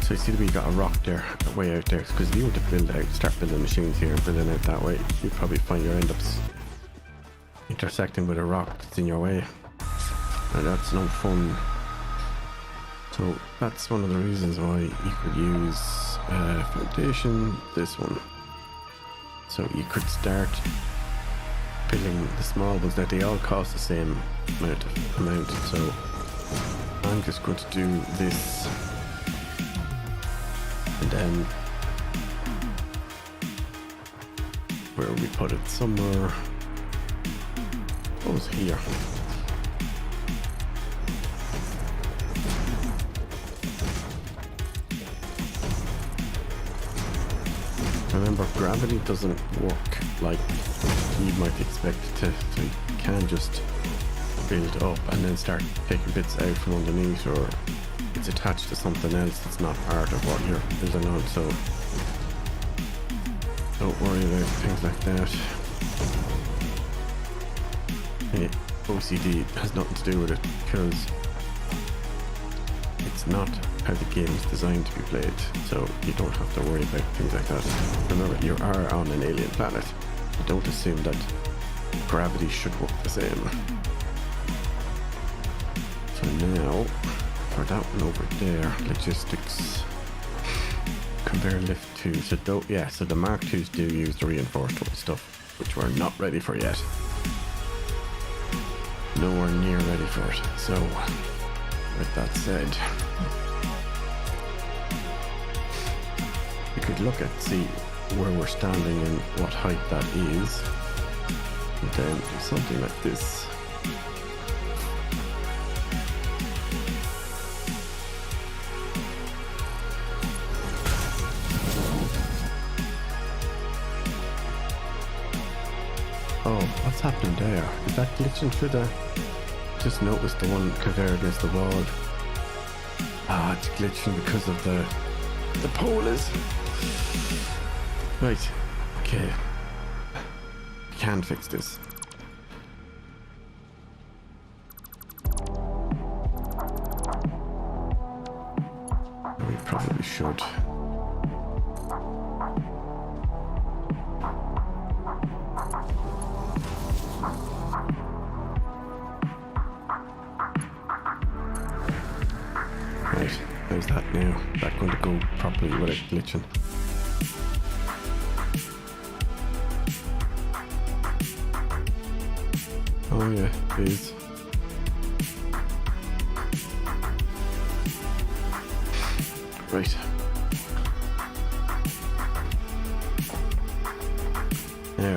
So you see that we got a rock there, way out there, because if you want to start building machines here and building out that way, you'd probably find your end up intersecting with a rock that's in your way. And that's no fun. So that's one of the reasons why you could use foundation, this one. So you could start building the small ones. Now they all cost the same amount. So I'm just going to do this, and then where we put it, somewhere goes here. Remember, gravity doesn't work like you might expect it to, so you can't just build up and then start taking bits out from underneath, or it's attached to something else that's not part of what you're building on, so don't worry about things like that. OCD has nothing to do with it, because it's not how the game is designed to be played, so you don't have to worry about things like that. Remember, you are on an alien planet. Don't assume that gravity should work the same. So now, for that one over there, logistics, conveyor lift 2. So so the Mark 2s do use the reinforced stuff, which we're not ready for yet. Nowhere near ready for it. So, with that said, we could look at see where we're standing and what height that is, and then do something like this. Oh, what's happening there? Is that glitching through the... Just noticed the one conveyor against the wall. Ah, it's glitching because of the pole is... Right, okay. We can fix this. We probably should. Right, how's that now? Is that going to go properly without glitching? Oh yeah, it is. Right. Now,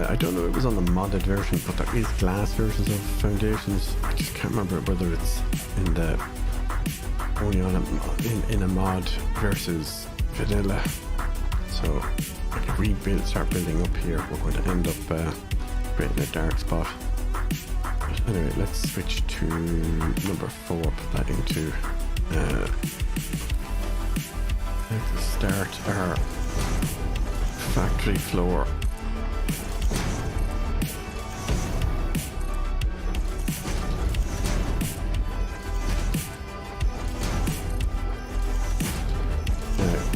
I don't know if it was on the modded version, but there is glass versions of foundations. I just can't remember whether it's in the only on in a mod versus vanilla. So I can start building up here. We're going to end up creating a dark spot. But anyway, let's switch to number 4. Put that into. Let's start our factory floor.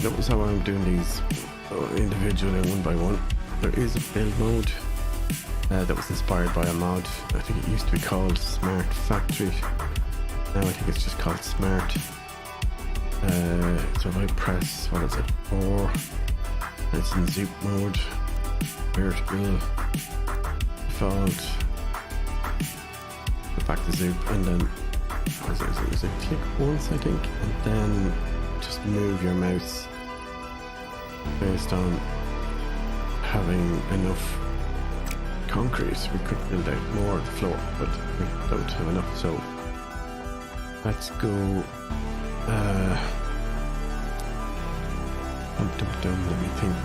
Notice how I'm doing these individually, one by one. There is a build mode that was inspired by a mod. I think it used to be called Smart Factory. Now I think it's just called Smart. So if I press, what is it, 4, it's in Zoop mode, vertical, default, go back to Zoop, and then, what is it, click once I think, and then just move your mouse based on having enough concrete. We could build out more of the floor, but we don't have enough, so Let's go. Let me think.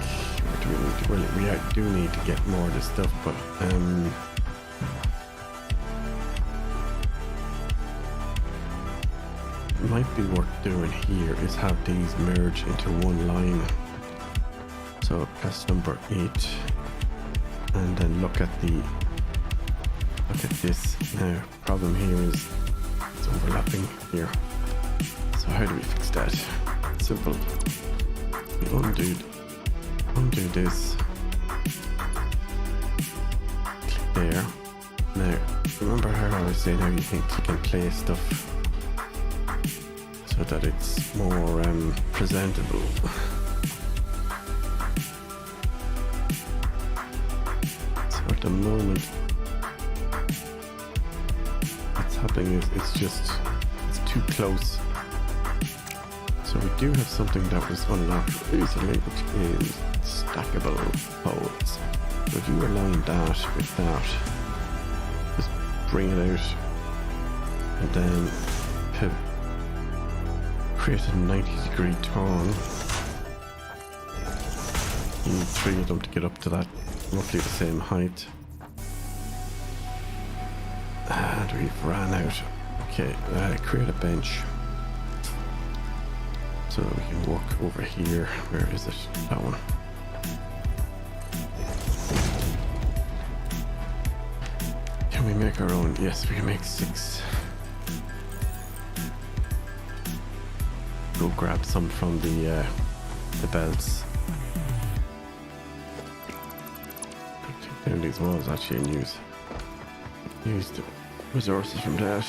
What do we need to? Well, we do need to get more of this stuff, but might be worth doing here is have these merge into one line. So press number 8, and then look at this. Now, problem here is it's overlapping here. So how do we fix that? Simple. We undo this. Click there. Now, remember how I was saying how you can click and place stuff so that it's more presentable. So at the moment, what's happening is it's too close. So we do have something that was unlocked recently, which is stackable poles. So if you align that with that, just bring it out, and then create a 90-degree turn. You need 3 of them to get up to that roughly the same height. And we've ran out. Okay, create a bench so that we can walk over here. Where is it? That one. Can we make our own? Yes, we can make 6. Go grab some from the belts. Take down these walls actually and use the resources from that.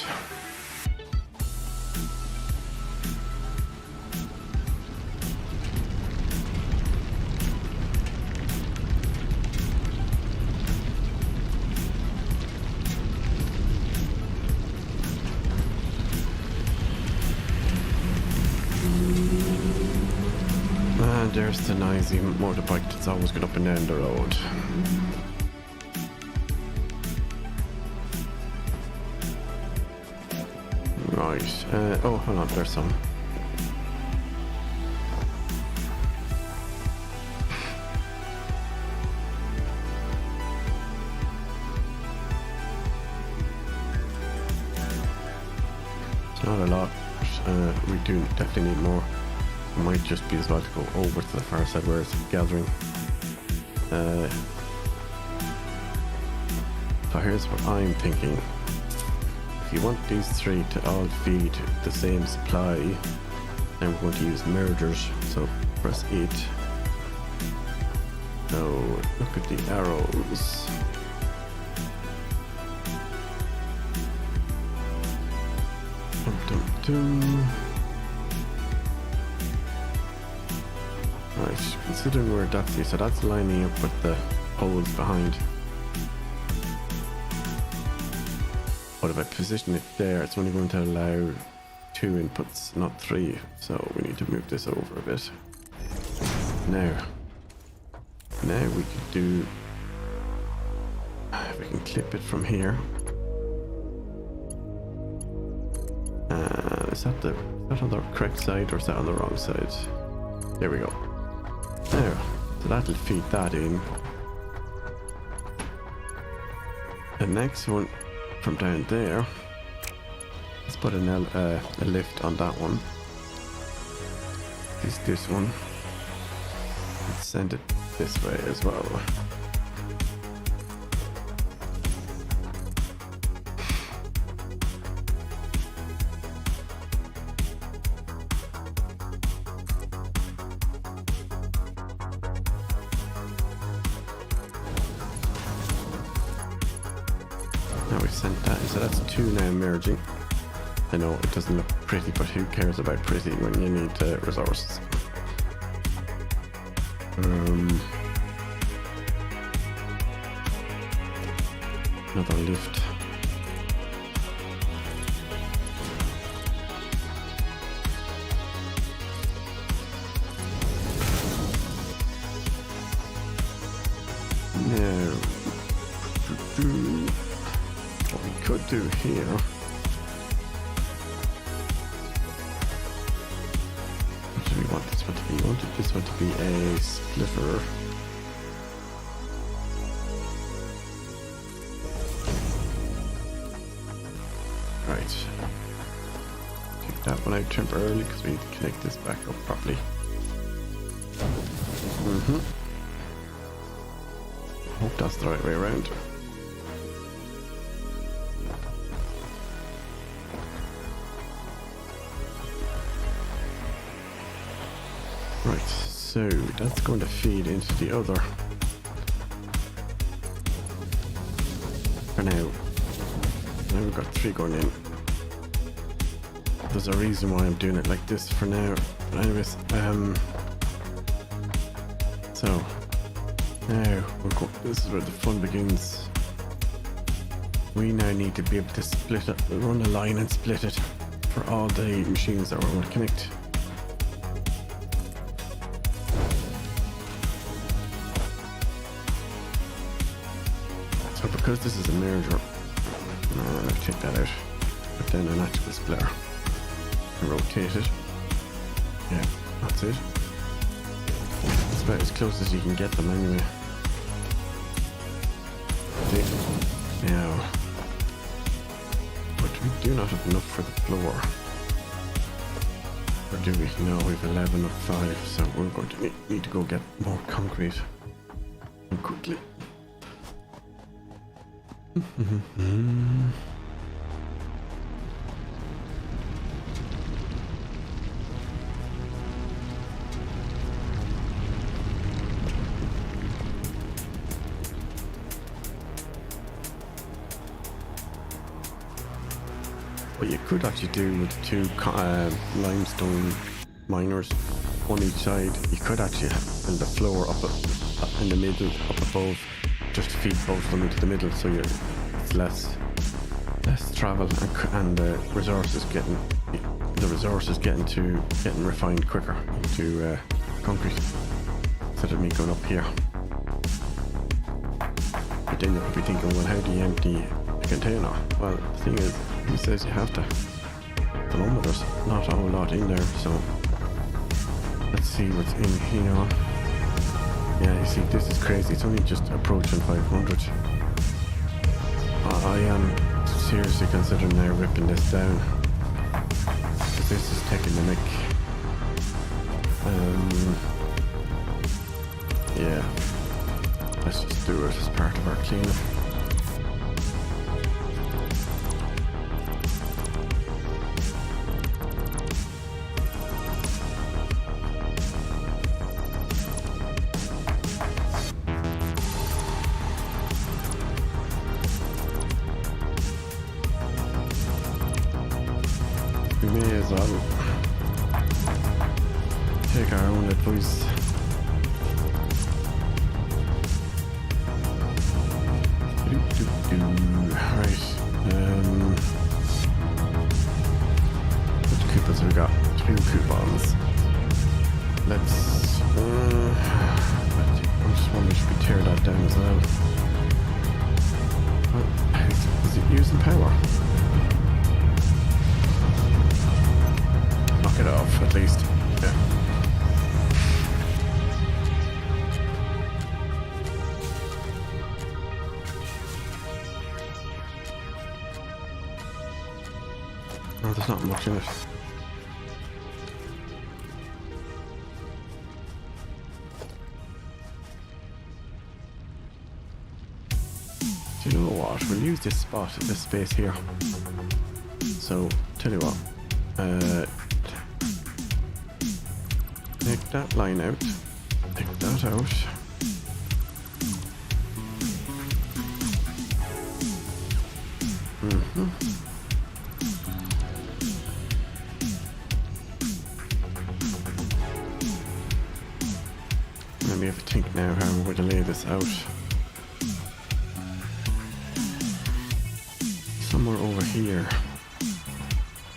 There's the noisy motorbike that's always going up and down the road. Right. Oh, hold on. There's some. It's not a lot. But, we do definitely need more. It might just be as well to go over to the far side where it's gathering. So here's what I'm thinking. If you want these 3 to all feed the same supply, then we're going to use mergers. So press 8. So look at the arrows. Right, considering where that's here, so that's lining up with the poles behind. But if I position it there, it's only going to allow 2 inputs, not 3. So we need to move this over a bit. Now we can do, we can clip it from here. Is that on the correct side or is that on the wrong side? There we go. Now, so that'll feed that in. The next one from down there, let's put a lift on that one. Is this one. Let's send it this way as well. Now we've sent that, so that's 2 now merging. I know it doesn't look pretty, but who cares about pretty when you need resources? Another lift. Now, what we could do here going to be a splitter. Right. Take that one out temporarily because we need to connect this back up properly. Hope that's the right way around. Right, so that's going to feed into the other for now. Now we've got 3 going in. There's a reason why I'm doing it like this for now. But anyways, so now this is where the fun begins. We now need to be able to split it, run a line and split it for all the machines that we're going to connect. So because this is a merger, I'll take that out. Put down an actual splitter. And rotate it. Yeah, that's it. It's about as close as you can get them anyway. Now, but we do not have enough for the floor. Or do we? No, we have 11 of 5, so we're going to need to go get more concrete. And quickly. What you could actually do with 2 limestone miners, one each side, you could actually build the floor up in the middle, up above, just to feed both of them into the middle, so it's less travel and the resources getting refined quicker into concrete instead of me going up here. But then you'll be thinking, well, how do you empty a container? Well, the thing is, who says you have to? At the moment there's not a whole lot in there, so let's see what's in here. Yeah, you see, this is crazy. It's only just approaching 500. I am seriously considering now ripping this down, because this is taking the mick. Yeah, let's just do it as part of our cleanup. We may as well take our own advice. Right. Which coupons have we got? 2 coupons. Let's. I'm just wondering, should we tear that down as well? Is it using power? Knock it off, at least. Yeah. Oh, there's not much in it. Do you know what? We'll use this spot, this space here. So, tell you what. Take that line out. Take that out. Let me have a think now how we're going to lay this out. Somewhere over here.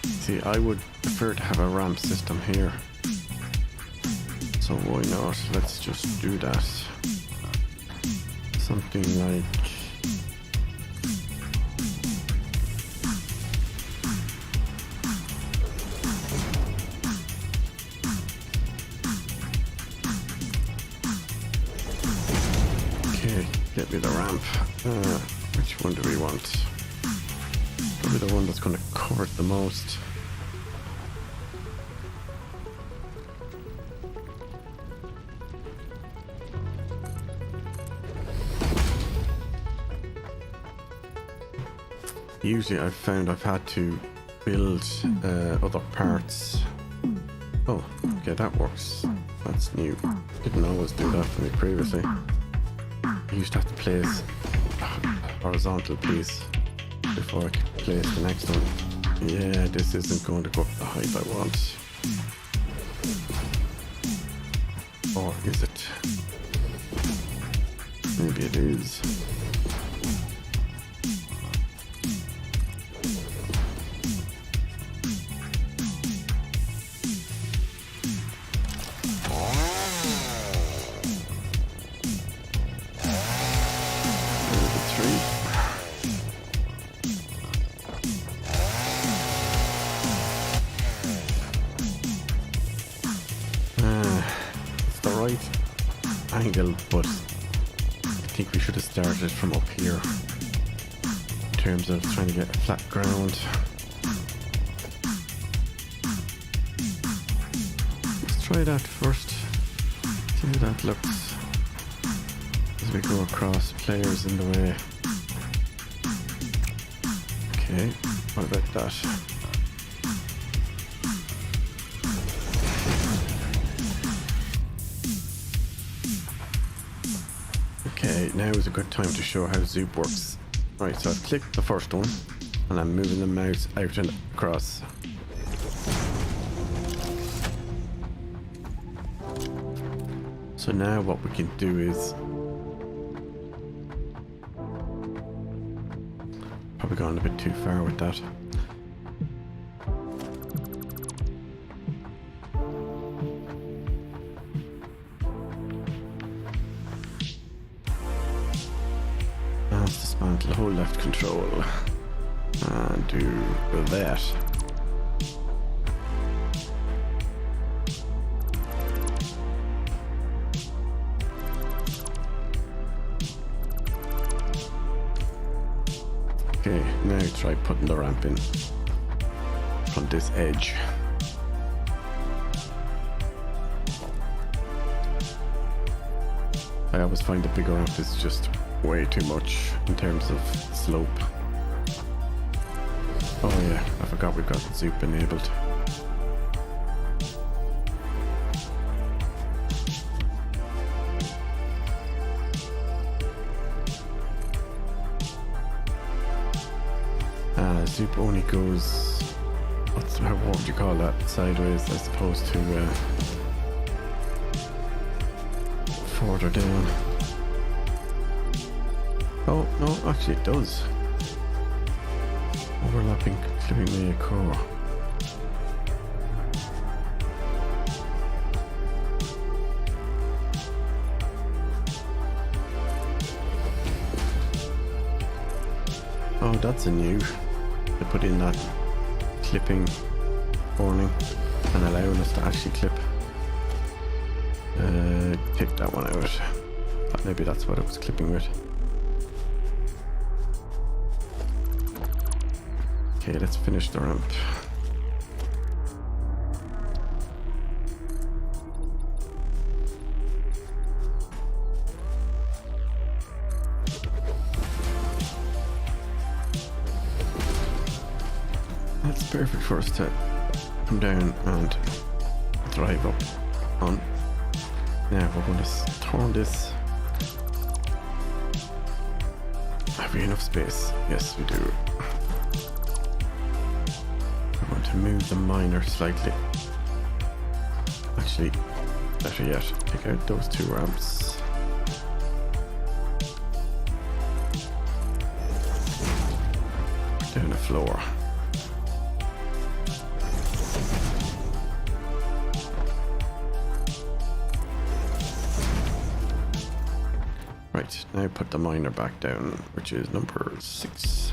See, I would prefer to have a ramp system here. So why not? Let's just do that. Something like... Okay, get me the ramp. Which one do we want? Probably the one that's going to cover it the most. Usually I've found I've had to build other parts. Oh, okay, that works. That's new. Didn't always do that for me previously. I used to have to place a horizontal piece before I could place the next one. Yeah, this isn't going to go up the height I want. Or is it? Maybe it is. Angle, but I think we should have started from up here in terms of trying to get flat ground. Let's try that first, see how that looks as we go across players in the way. Okay, what about that? Okay, now is a good time to show how Zoop works. Right, so I've clicked the first one and I'm moving the mouse out and across. So now what we can do is probably gone a bit too far with that. Dismantle, hold left control and do that. Okay, now try putting the ramp in from this edge. I always find the bigger ramp is just way too much in terms of slope. Oh yeah, I forgot we've got Zoop enabled. Zoop only goes, what would you call that, sideways as opposed to further down. Oh, no, actually it does. Overlapping, clipping the core. Oh, that's a new. They put in that clipping warning and allowing us to actually clip. Pick that one out. Maybe that's what it was clipping with. Okay, let's finish the ramp. That's perfect for us to come down and drive up on. Now we're going to turn this. Have we enough space? Yes, we do. I want to move the miner slightly. Actually, better yet, take out those two ramps. Down the floor. Right, now put the miner back down, which is number 6.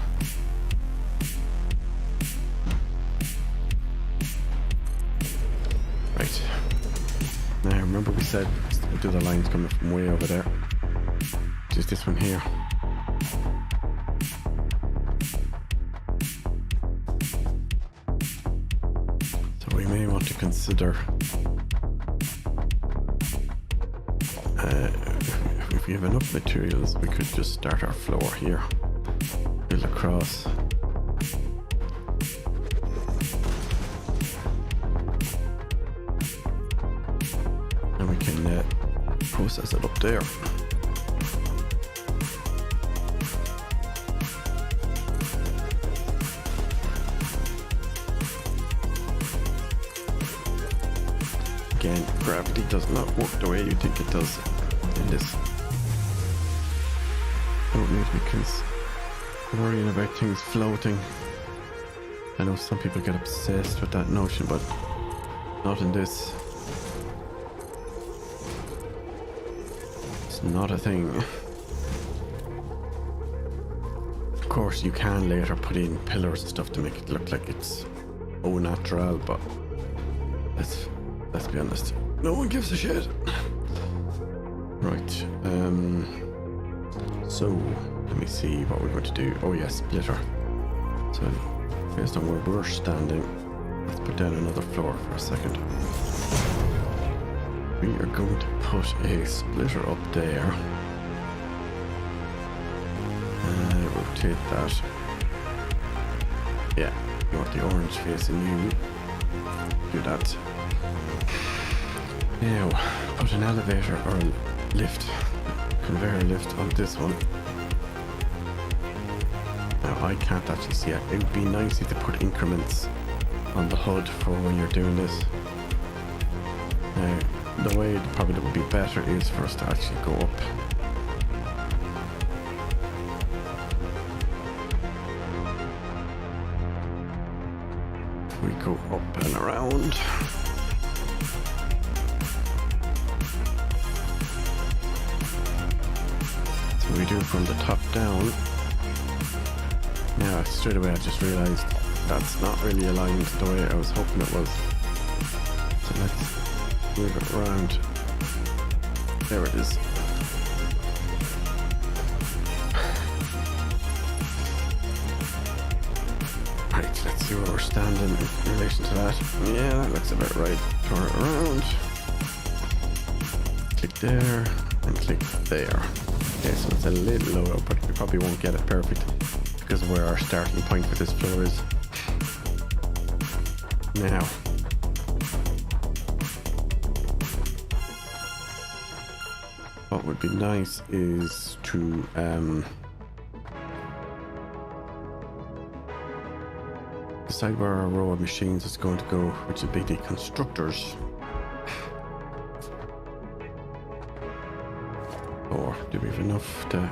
Right. Now remember we said do the lines coming from way over there. which is this one here. So we may want to consider if we have enough materials, we could just start our floor here, build across. And we can process it up there. Again, gravity does not work the way you think it does in this. Don't need to be worrying about things floating. I know some people get obsessed with that notion, but not in this. It's not a thing. Of course, you can later put in pillars and stuff to make it look like it's au natural, but let's be honest, no one gives a shit. Right, so let me see what we're going to do. Oh yeah, splitter. So based on where we're standing, let's put down another floor for a second. We are going to put a splitter up there. Rotate that. Yeah, you want the orange facing you. Do that. Now, put an elevator or a lift, conveyor lift on this one. Now, I can't actually see it. It would be nice if they put increments on the HUD for when you're doing this. Now, the way probably that would be better is for us to actually go up. We go up and around. So we do from the top down. Now straight away I just realized that's not really aligned the way I was hoping it was. So let's move it around. There it is. Right, let's see where we're standing in relation to that. Yeah, that looks about right. Turn it around. Click there and click there. Okay, so it's a little low, but we probably won't get it perfect because of where our starting point for this floor is. Now, what would be nice is to decide where our row of machines is going to go, which would be the constructors. Or do we have enough to...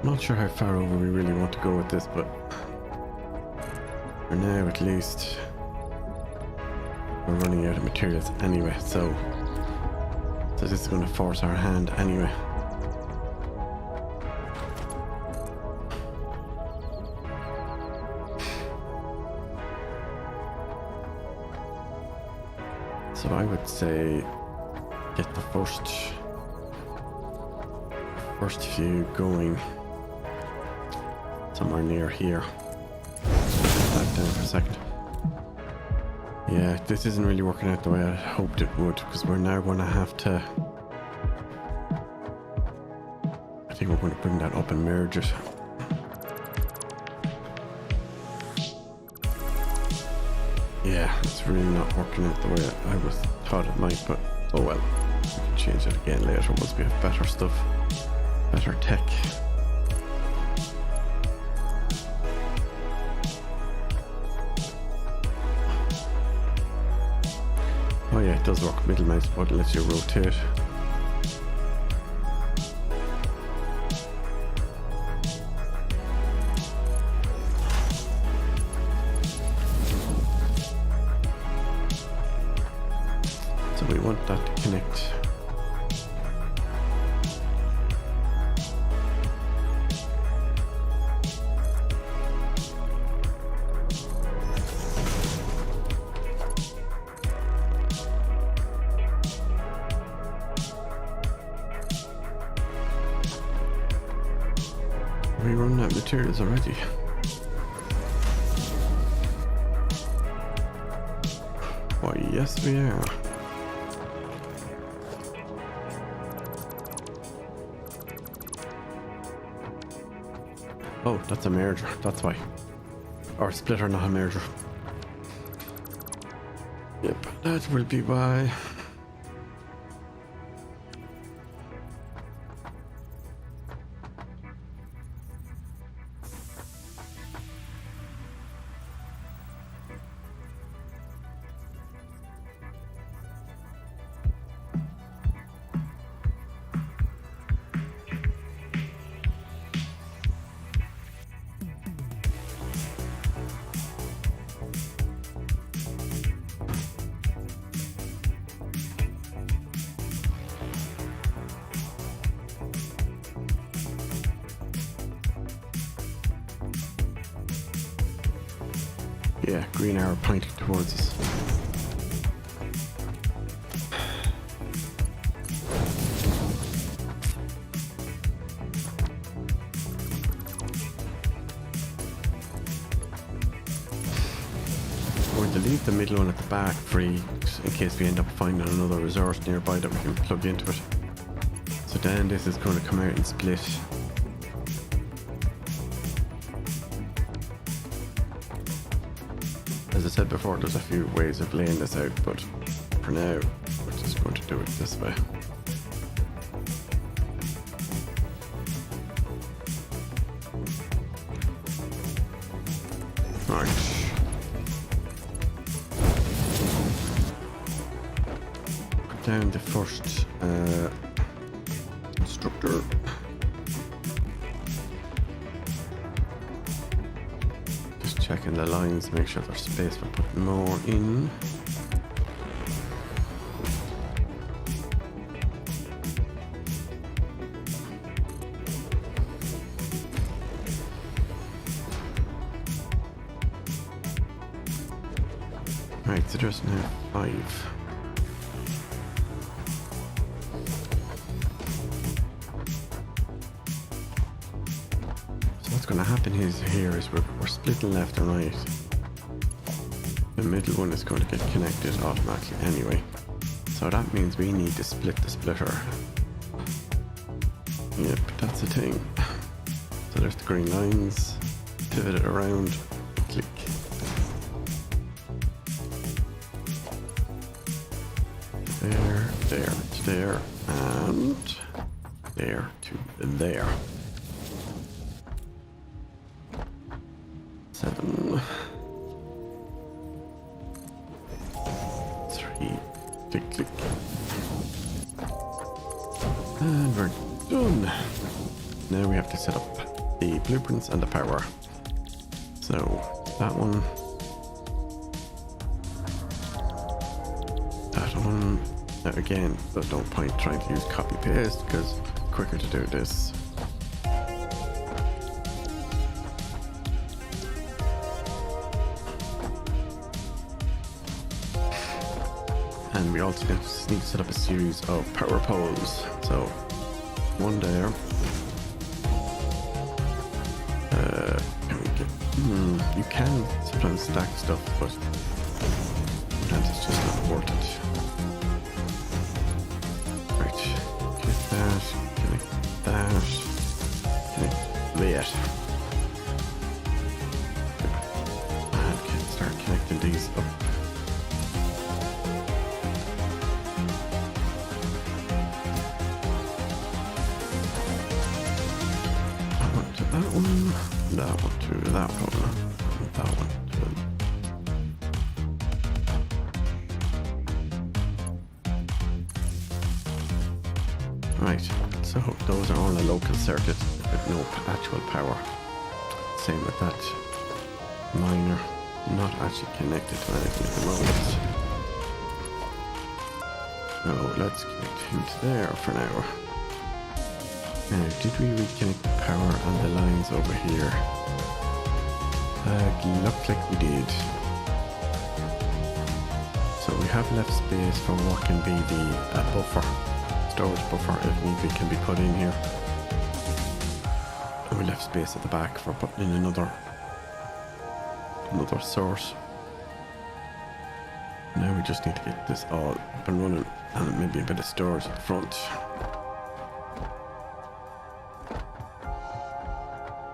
Not sure how far over we really want to go with this, but for now at least we're running out of materials anyway, so this is going to force our hand anyway. So I would say get the first few going somewhere near here. Back down for a second. Yeah, this isn't really working out the way I hoped it would, because we're now going to have to... I think we're going to bring that up and merge it. Yeah, it's really not working out the way I thought it might, but oh well. We can change it again later once we have better stuff, better tech. Oh yeah, it does work. Middle mouse button lets you rotate. So we want that to connect. out of materials already. Why, yes we are. Oh, that's a merger, that's why. Or a splitter, not a merger. Yep, that will be why. Yeah, green arrow pointing towards us. We're going to leave the middle one at the back free in case we end up finding another resource nearby that we can plug into it. So then this is going to come out and split. As I said before, there's a few ways of laying this out, but for now, we're just going to do it this way. Right. Put down the first instructor. Checking the lines, make sure there's space for putting more in. Right, so there's now 5. What's going to happen here is we're splitting left and right. The middle one is going to get connected automatically anyway. So that means we need to split the splitter. Yep, that's the thing. So there's the green lines. Pivot it around. Click. There, there, to there, and there to there. 7, 3, click, click, and we're done. Now we have to set up the blueprints and the power. So that one, now again, but don't point trying to use copy paste because it's quicker to do this. And we also need to set up a series of power poles. So, one there. Can we get, you can sometimes stack stuff, but sometimes it's just not worth it. Right, connect that, connect that, connect that. And can start connecting these up. That one to that one, and that one to right, so those are on a local circuit with no actual power. Same with that miner, not actually connected to anything at the moment. So let's connect him to there for now. Now, did we reconnect the power and the lines over here? Looks like we did. So we have left space for what can be the buffer, storage buffer if need be can be put in here. And we left space at the back for putting in another source. Now we just need to get this all up and running, and maybe a bit of storage at the front.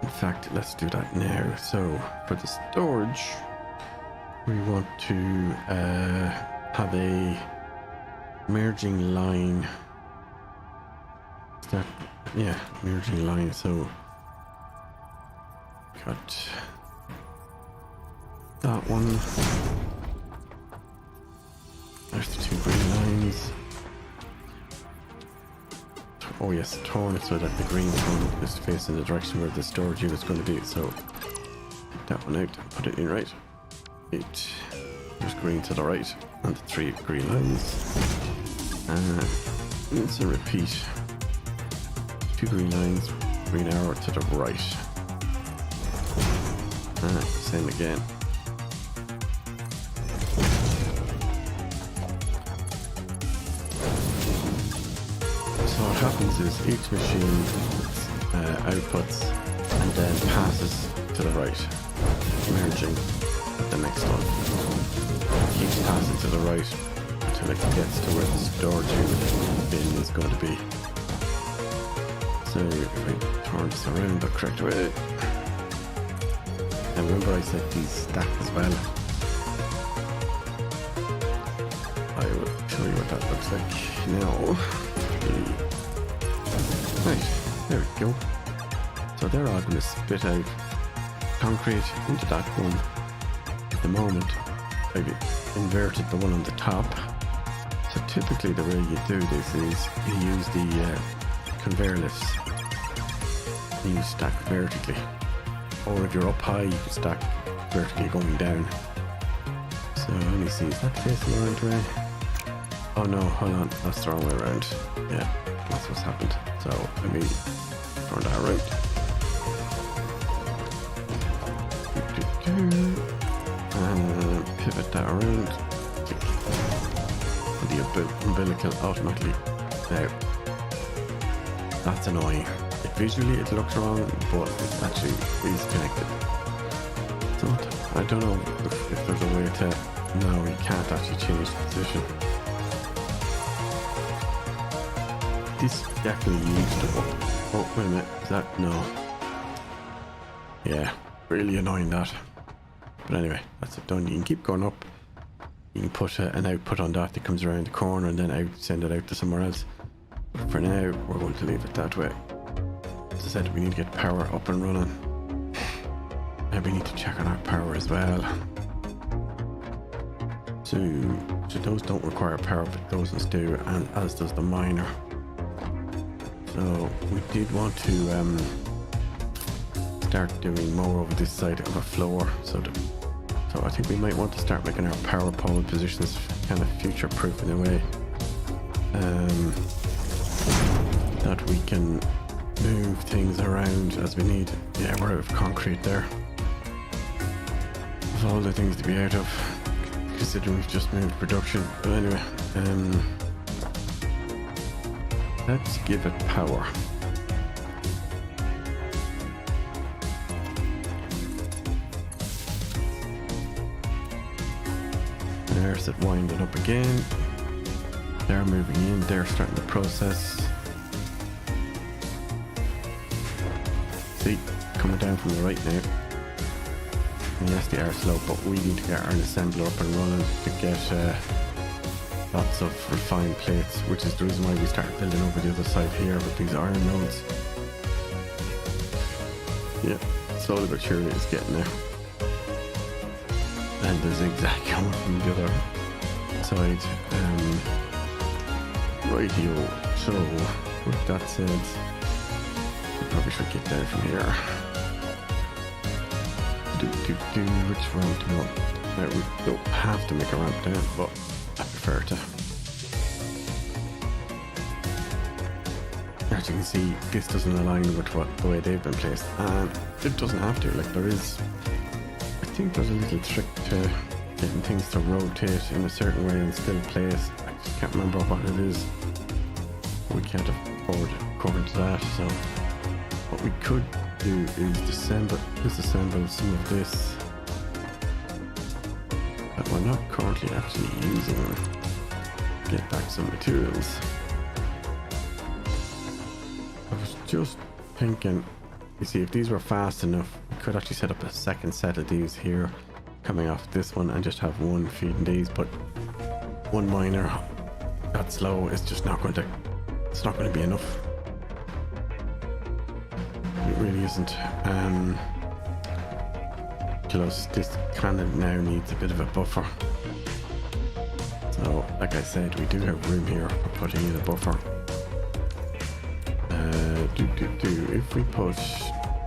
In fact, let's do that now. So for the storage, we want to have a merging line. Merging line. So got that one. There's the two green lines. Oh yes, turn it so that the green one is facing the direction where the storage unit is going to be. So take that one out, put it in right. 8. There's green to the right, and the 3 green lines. And it's a repeat. 2 green lines, green arrow to the right. And same again. So what happens is each machine outputs and then passes to the right, merging with the next one. It keeps passing to the right until it gets to where the storage unit bin is going to be. So if we turn this around the correct way, and remember I said these stack as well. I will show you what that looks like now. Right, there we go. So they're all going to spit out concrete into that one. At the moment, I've inverted the one on the top. So typically the way you do this is you use the conveyor lifts. You stack vertically. Or if you're up high, you can stack vertically going down. So let me see, is that facing the right way? Oh no, hold on, that's the wrong way around. Yeah, that's what's happened. So let me turn that around. And pivot that around. And the umbilical automatically. Now, that's annoying. Visually it looks wrong, but it actually is connected. So I don't know if there's a way to... No, you can't actually change the position. This definitely used to... Oh, wait a minute. Is that... No. Yeah, really annoying that. But anyway, that's it done. You can keep going up. You can put an output on that comes around the corner and then send it out to somewhere else. But for now, we're going to leave it that way. As I said, we need to get power up and running. And we need to check on our power as well. So those don't require power, but those ones do, and as does the miner. So we did want to start doing more over this side of a floor. So I think we might want to start making our power pole positions kind of future-proof in a way. That we can move things around as we need. Yeah, we're out of concrete there. Of all the things to be out of, considering we've just moved production. But anyway, let's give it power. There's it winding up again. They're moving in, they're starting the process. See, coming down from the right now. And yes, they are slow, but we need to get our assembler up and running to get lots of refined plates, which is the reason why we started building over the other side here with these iron nodes. Yeah, slowly but surely it's getting there. And the zigzag coming from the other side. Radio. So, with that said, we probably should get down from here. Which ramp to go? Now, we don't have to make a ramp down, but I prefer to. As you can see, this doesn't align with the way they've been placed, and it doesn't have to. Like, there is, I think there's a little trick to getting things to rotate in a certain way and still place. I just can't remember what it is. We can't afford according to that, so what we could do is disassemble some of this that we're not currently actually using and get back some materials. I was just thinking, you see, if these were fast enough, we could actually set up a second set of these here coming off this one and just have one feeding these, but one miner that slow is just not going to, it's not going to be enough. It really isn't. Plus this kind of now needs a bit of a buffer. So like I said, we do have room here for putting in a buffer. If we push,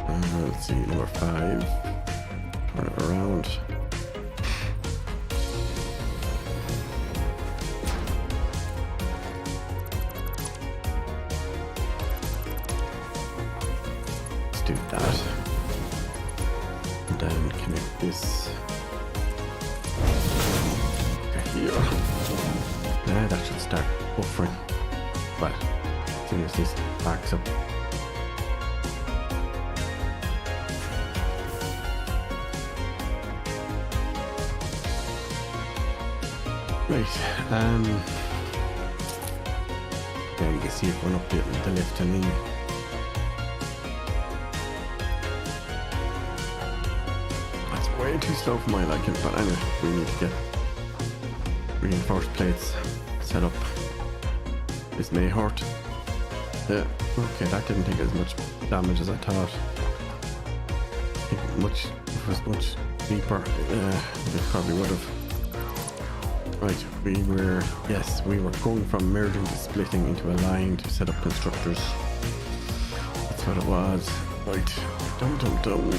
let's see, number 5, turn it around. Let's do that. And then connect this here. Now that should start buffering. But as soon as this backs up. Right, yeah, you can see it going up the left and in. That's way too slow for my liking, but anyway, we need to get reinforced plates set up. This may hurt. Yeah, okay, that didn't take as much damage as I thought. I think if it was much deeper, it probably would have. Right, we were going from merging to splitting into a line to set up constructors. That's what it was. Right, dum.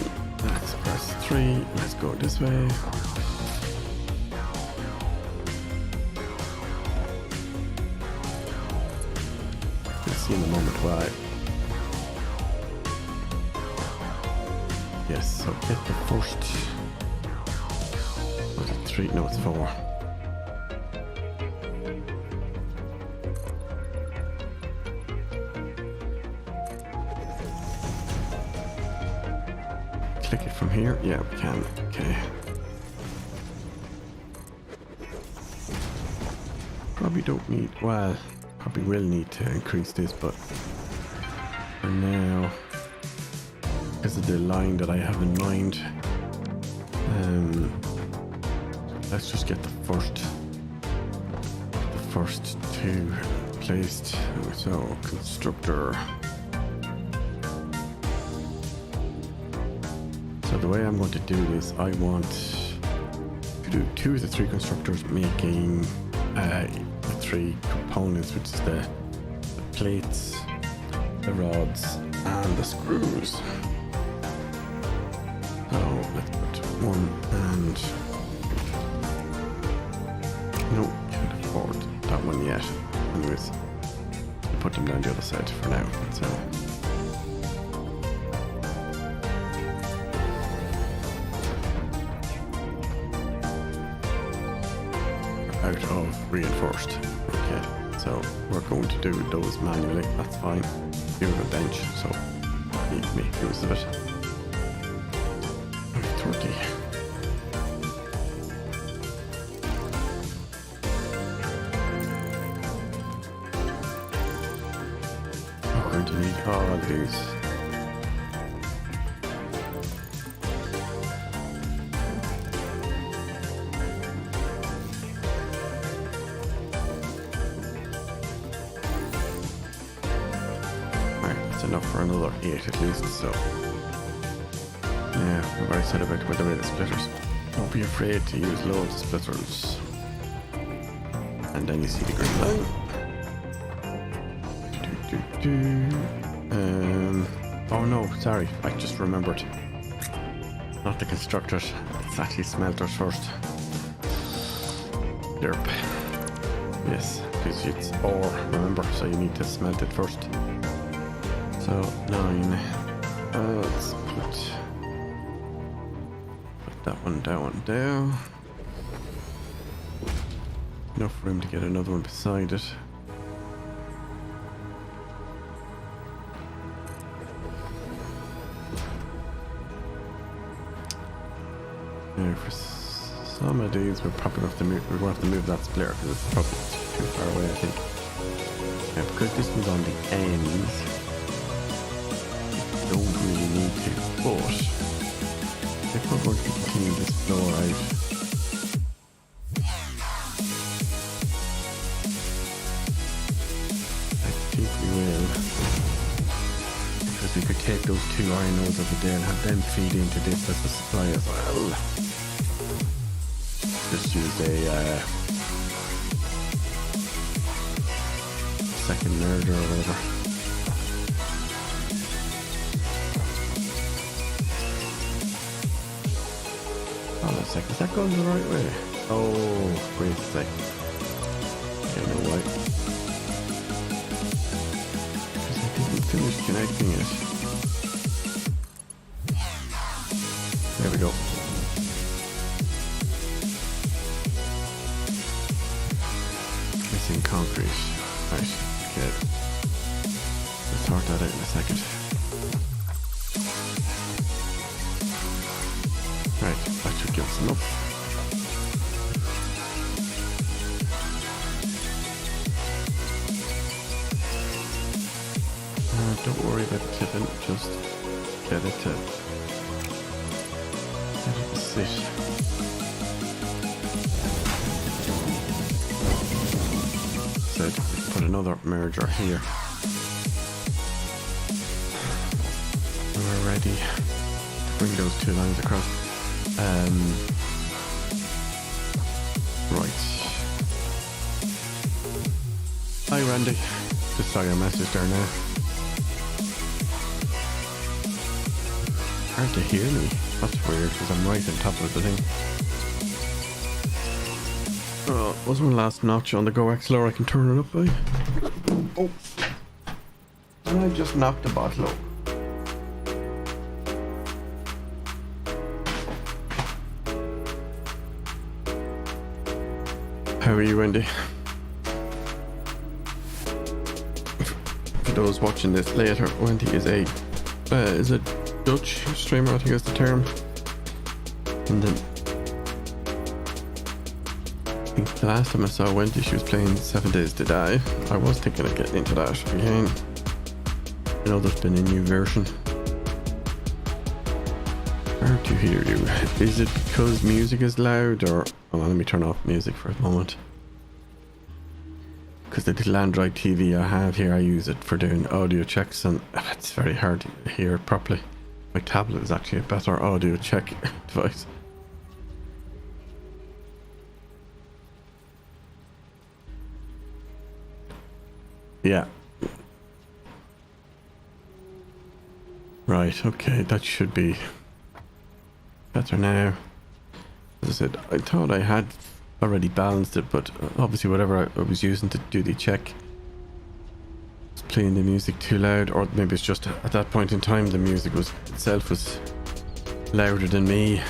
Let's press 3. Let's go this way. We'll see in a moment why. Yes, so get the first. Was it 3? No, it's 4. Click it from here? Yeah, we can. Okay. Probably don't need, well, probably will need to increase this, but for now, because of the line that I have in mind, let's just get the first 2 placed. So, constructor. So the way I'm going to do this, I want to do 2 of the 3 constructors making the 3 components, which is the plates, the rods, and the screws. So let's put 1 and... No, can't afford that one yet. Anyways, I'll put them down the other side for now. So. Out of reinforced. Okay, so we're going to do those manually. That's fine. You have a bench, so need to make use of it. 30. We're going to need all of these. Enough for another 8 at least, so yeah, I've already said about the way the splitters. Don't be afraid to use loads of splitters. And then you see the green line. Oh no, sorry, I just remembered. Not the constructors, it's actually smelters first. Derp. Yes, because it's ore, remember, so you need to smelt it first. So 9. Let's put that one down there. Enough room to get another one beside it. Now for some of these we're probably going to have to move, we're going to have to move that splitter because it's probably too far away, I think. Now because this one's on the ends, we don't really need to, but if we're going to continue this floor out, I think we will, because we could take those two iron ores over there and have them feed into this as a supply as well. Just use a second merger or whatever. Hold on a sec, is that going the right way? Oh, wait a sec. Okay, no way. Because I didn't finish connecting it. There we go. Missing concrete. Right, okay. We'll sort that out in a second. Right, that should give us enough. Don't worry about the tipping, just get it to sit. Said put another merger here. And we're ready to bring those two lines across. Right. Hi Randy. Just saw your message there now. Hard to hear me. That's weird because I'm right on top of the thing. Was one last notch on the Go XLR I can turn it up by? Oh. And I just knocked the bottle over. How are you, Wendy? For those watching this later, Wendy is a Dutch streamer, I think is the term. And then I think the last time I saw Wendy, she was playing 7 Days to Die. I was thinking of getting into that again. I know there's been a new version. Hard to hear you. Is it because music is loud, or hold on, let me turn off music for a moment. Because the little Android TV I have here, I use it for doing audio checks, and it's very hard to hear it properly. My tablet is actually a better audio check device. Yeah. Right, okay, that should be better now. As I said, I thought I had already balanced it, but obviously whatever I was using to do the check was playing the music too loud, or maybe it's just at that point in time the music itself was louder than me,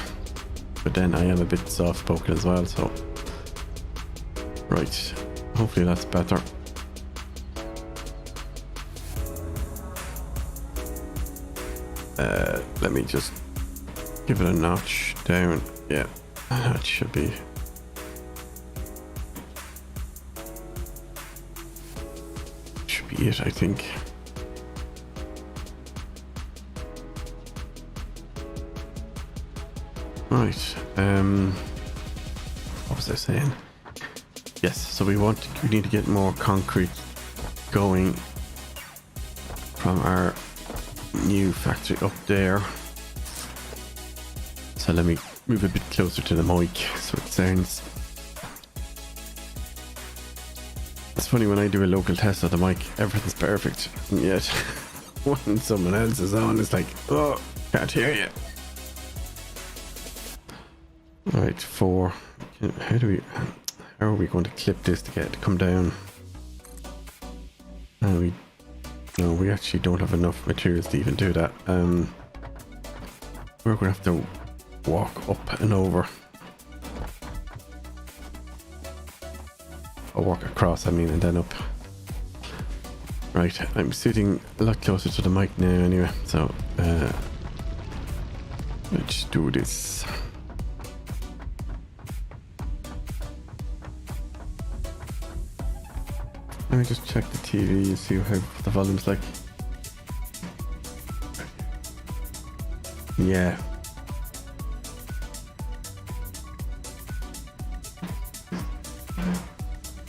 but then I am a bit soft spoken as well, so right, hopefully that's better. Let me just give it a notch down. Yeah, that should be it, I think. Right, what was I saying? Yes, so we need to get more concrete going from our new factory up there. So let me move a bit closer to the mic so it sounds. It's funny when I do a local test of the mic, everything's perfect, and yet when someone else is on, it's like, oh, can't hear you. Right, 4. How are we going to clip this to get it to come down? No, we actually don't have enough materials to even do that. We're going to have to walk up and over. Or walk across, I mean, and then up. Right, I'm sitting a lot closer to the mic now anyway, so let's do this. Let me just check the TV and see how the volume's like. Yeah.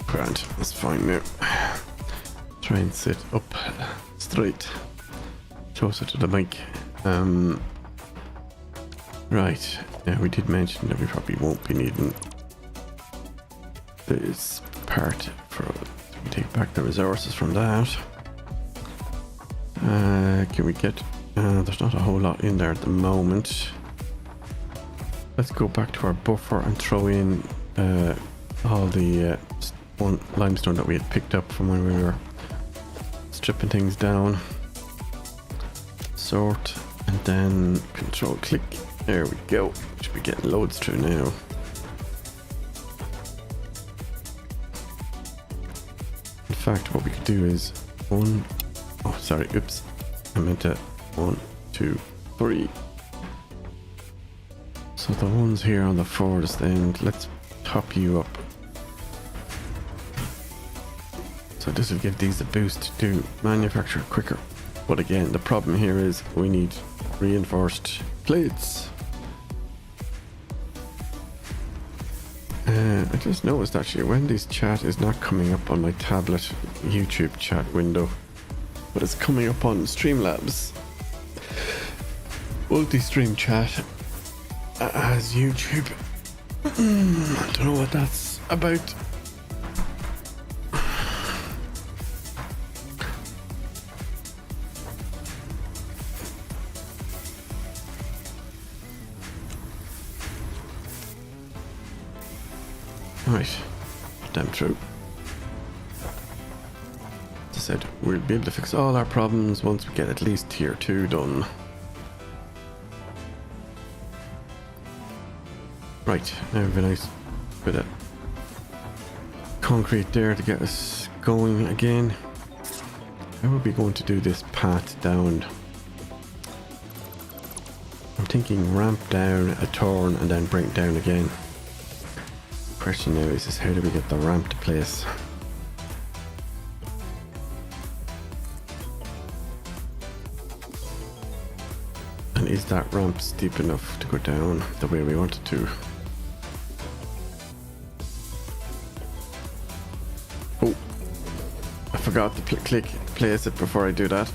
Grand, that's fine now. Try and sit up straight, closer to the mic. Right, yeah, we did mention that we probably won't be needing this part for. We take back the resources from that. Can we get? There's not a whole lot in there at the moment. Let's go back to our buffer and throw in all the one limestone that we had picked up from when we were stripping things down. Sort, and then control click. There we go. Should be getting loads through now. In fact, what we could do is oops. I meant to 1, 2, 3. So the ones here on the forest end, let's top you up. So this will give these a boost to manufacture quicker. But again, the problem here is we need reinforced plates. I just noticed actually Wendy's chat is not coming up on my tablet YouTube chat window, but it's coming up on Streamlabs multi-stream chat as YouTube. I don't know what that's about. Right, put them through. As I said, we'll be able to fix all our problems once we get at least tier 2 done. Right, now we have a nice bit of concrete there to get us going again. How are we going to do this path down? I'm thinking ramp down, a turn, and then bring it down again. Question now is how do we get the ramp to place? And is that ramp steep enough to go down the way we want it to? Oh, I forgot to place it before I do that.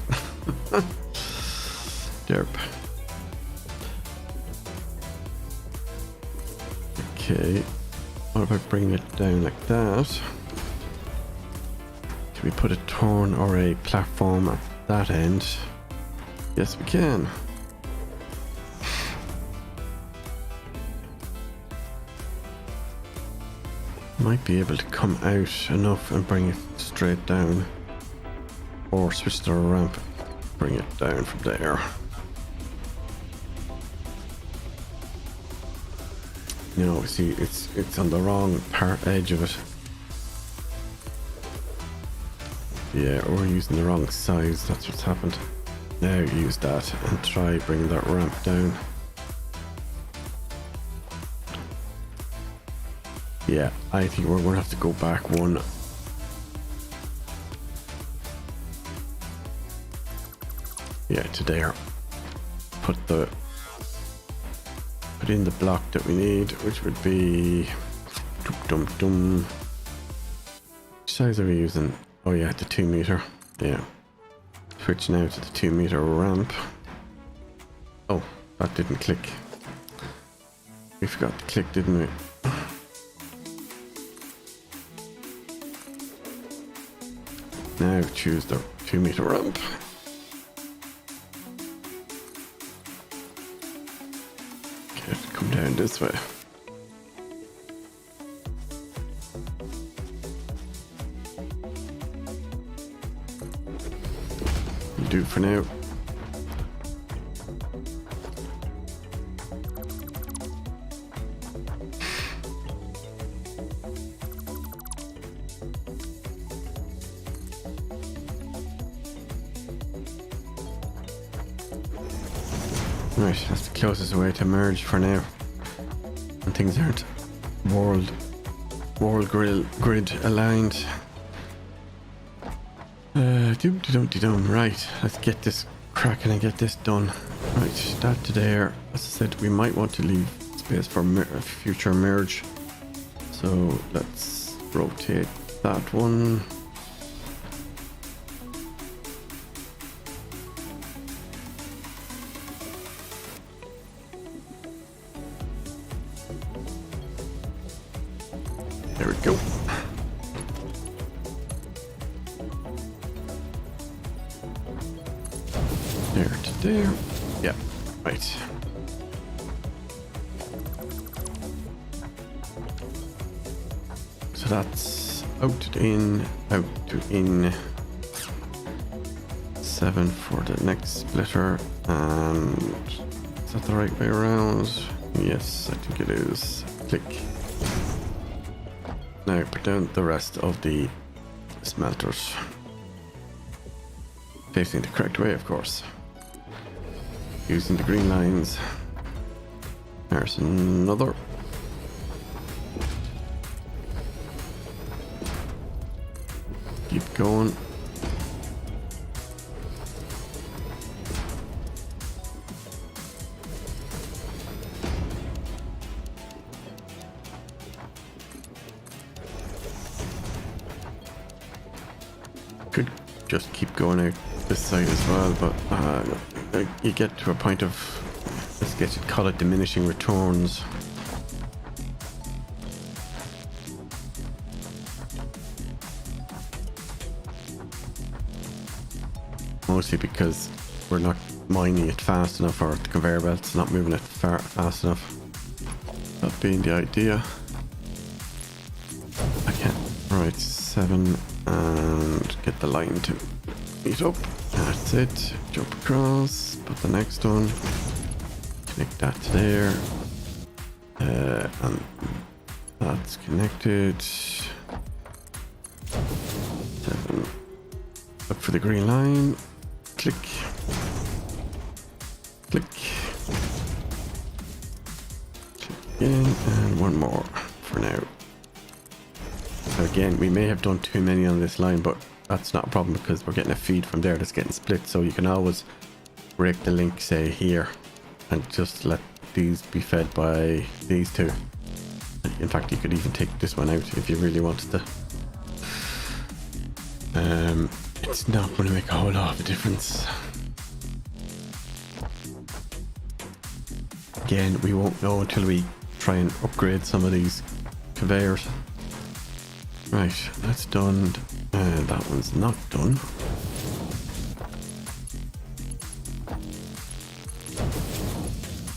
Derp. Okay. What about bringing it down like that? Can we put a turn or a platform at that end? Yes, we can. Might be able to come out enough and bring it straight down. Or switch to a ramp, bring it down from there. No, see, it's on the wrong edge of it. Yeah, we're using the wrong size, that's what's happened. Now use that and try bringing that ramp down. Yeah, I think we're going to have to go back one. Yeah, to there. Put in the block that we need, which would be which size are we using? Oh yeah, the 2 meter. Yeah. Switch now to the 2 meter ramp. Oh, that didn't click. We forgot to click, didn't we? Now choose the 2 meter ramp. Come down this way. You do for now. Right, that's the closest way to merge for now. And things aren't world grid aligned. Right, let's get this cracking and get this done. Right, that to there. As I said, we might want to leave space for a future merge. So let's rotate that one. There we go. There to there. Yeah, right. So that's out to in, out to in. 7 for the next splitter. And is that the right way around? Yes, I think it is. Click. Now put down the rest of the smelters. Facing the correct way, of course. Using the green lines. There's another. Keep going. Could just keep going out this side as well, but you get to a point of, let's get it, call it diminishing returns. Mostly because we're not mining it fast enough, or the conveyor belt's not moving it fast enough. That being the idea. Okay, right, 7 and get the line to meet up. That's it. Jump across, put the next one, connect that to there, and that's connected. 7. Look for the green line. Click. Click. Click again, and one more for now. Again, we may have done too many on this line, but that's not a problem because we're getting a feed from there that's getting split. So you can always break the link, say here, and just let these be fed by these two. In fact, you could even take this one out if you really wanted to. It's not going to make a whole lot of a difference. Again, we won't know until we try and upgrade some of these conveyors. Right, that's done. That one's not done.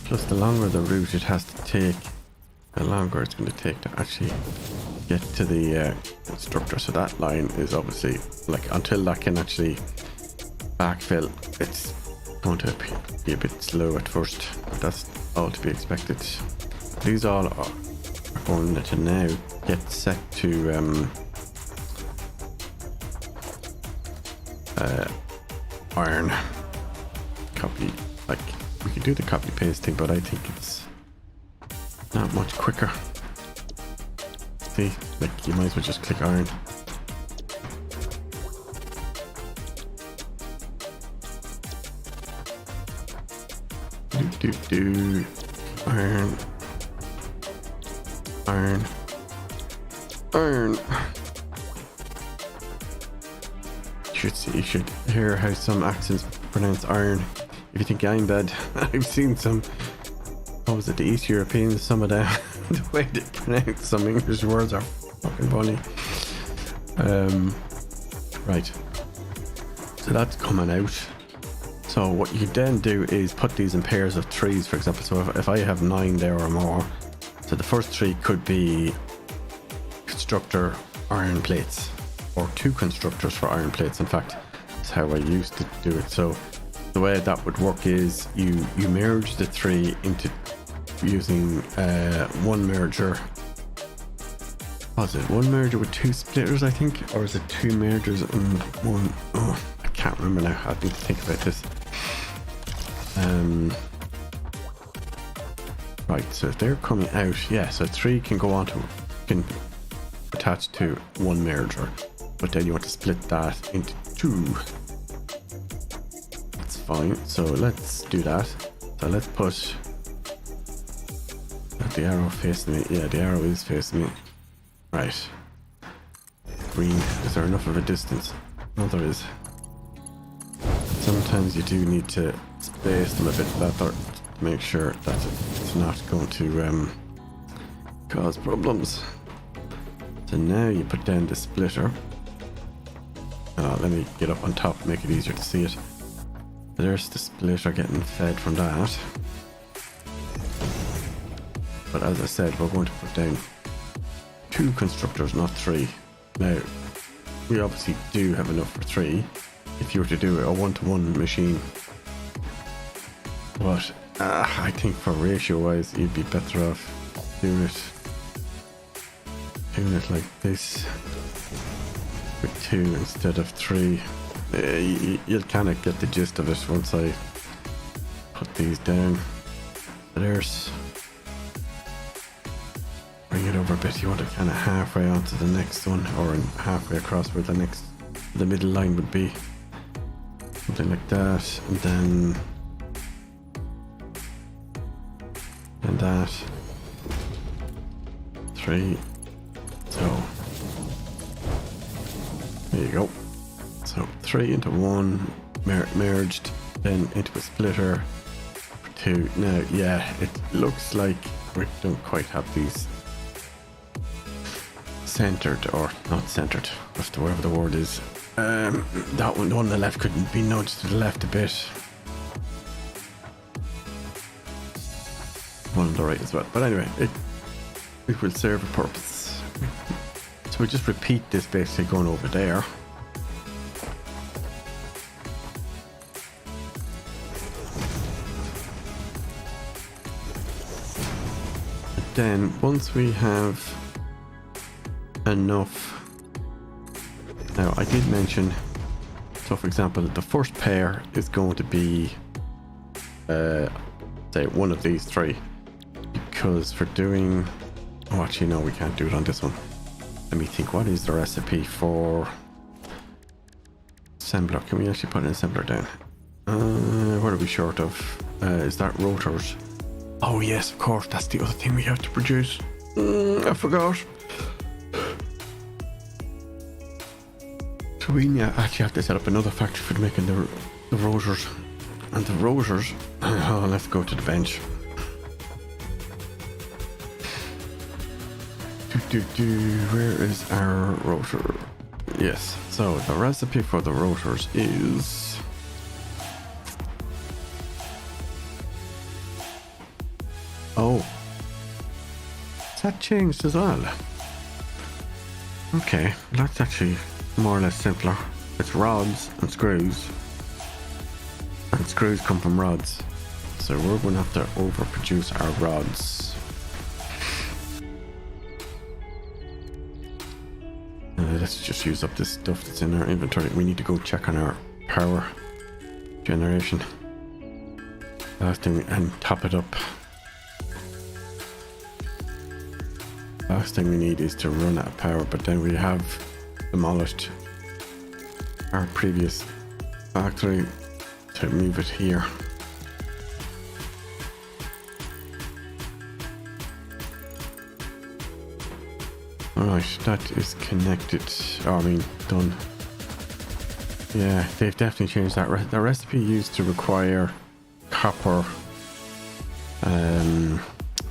Plus, the longer the route it has to take, the longer it's going to take to actually get to the constructor. So that line is obviously, like, until that can actually backfill, it's going to be a bit slow at first. But that's all to be expected. These all are going to now get set to iron. Copy, like, we can do the copy paste thing, but I think it's not much quicker. See, like, you might as well just click iron. Iron. Iron. Iron. You should hear how some accents pronounce iron. If you think I'm bad, I've seen some, what was it, the East Europeans, some of them, the way they pronounce some English words are fucking funny. Right. So that's coming out. So what you then do is put these in pairs of 3s, for example. So if I have 9 there or more, so the first 3 could be constructor iron plates, or 2 constructors for iron plates. In fact, that's how I used to do it. So the way that would work is you merge the 3 into using one merger. Was it one merger with 2 splitters, I think, or is it 2 mergers and one? Oh, I can't remember now. I need to think about this. Right, so if they're coming out, yeah, so 3 can go on to, can attach to one merger. but then you want to split that into 2. That's fine. So let's do that. So let's put the arrow facing me. Yeah, the arrow is facing me. Right. Green. Is there enough of a distance? No, there is. Sometimes you do need to space them a bit better to make sure that it's not going to cause problems. So now you put down the splitter. Let me get up on top, make it easier to see it. There's the splitter getting fed from that. But as I said, we're going to put down 2 constructors, not 3. Now, we obviously do have enough for 3 if you were to do a 1-to-1 machine. But I think for ratio wise, you'd be better off doing it like this with 2 instead of 3. You'll kind of get the gist of it once I put these down. There's, bring it over a bit. You want it kind of halfway onto the next one, or halfway across where the middle line would be. Something like that, and then that 3. So there you go. So 3 into 1 merged, then into a splitter for 2. Now, yeah, it looks like we don't quite have these centered, or not centered, whatever the word is. That one, the one on the left, couldn't be nudged to the left a bit. One on the right as well. But anyway, it will serve a purpose. So we just repeat this basically going over there. Then once we have enough, now I did mention, so for example, the first pair is going to be say one of these 3, because for doing, oh actually no, we can't do it on this one. Let me think, what is the recipe for assembler? Can we actually put an assembler down? What are we short of? Is that rotors? Oh yes, of course, that's the other thing we have to produce. I forgot. So we actually have to set up another factory for making the rotors. And the rotors, oh, let's go to the bench. Where is our rotor? Yes, so the recipe for the rotors is that changed as well. Okay, that's actually more or less simpler. It's rods and screws, and screws come from rods, so we're going to have to overproduce our rods. Let's just use up this stuff that's in our inventory. We need to go check on our power generation last thing and top it up. Last thing we need is to run out of power, but then we have demolished our previous factory to move it here. Alright, that is connected. Oh, I mean, done. Yeah, they've definitely changed that. The recipe used to require copper.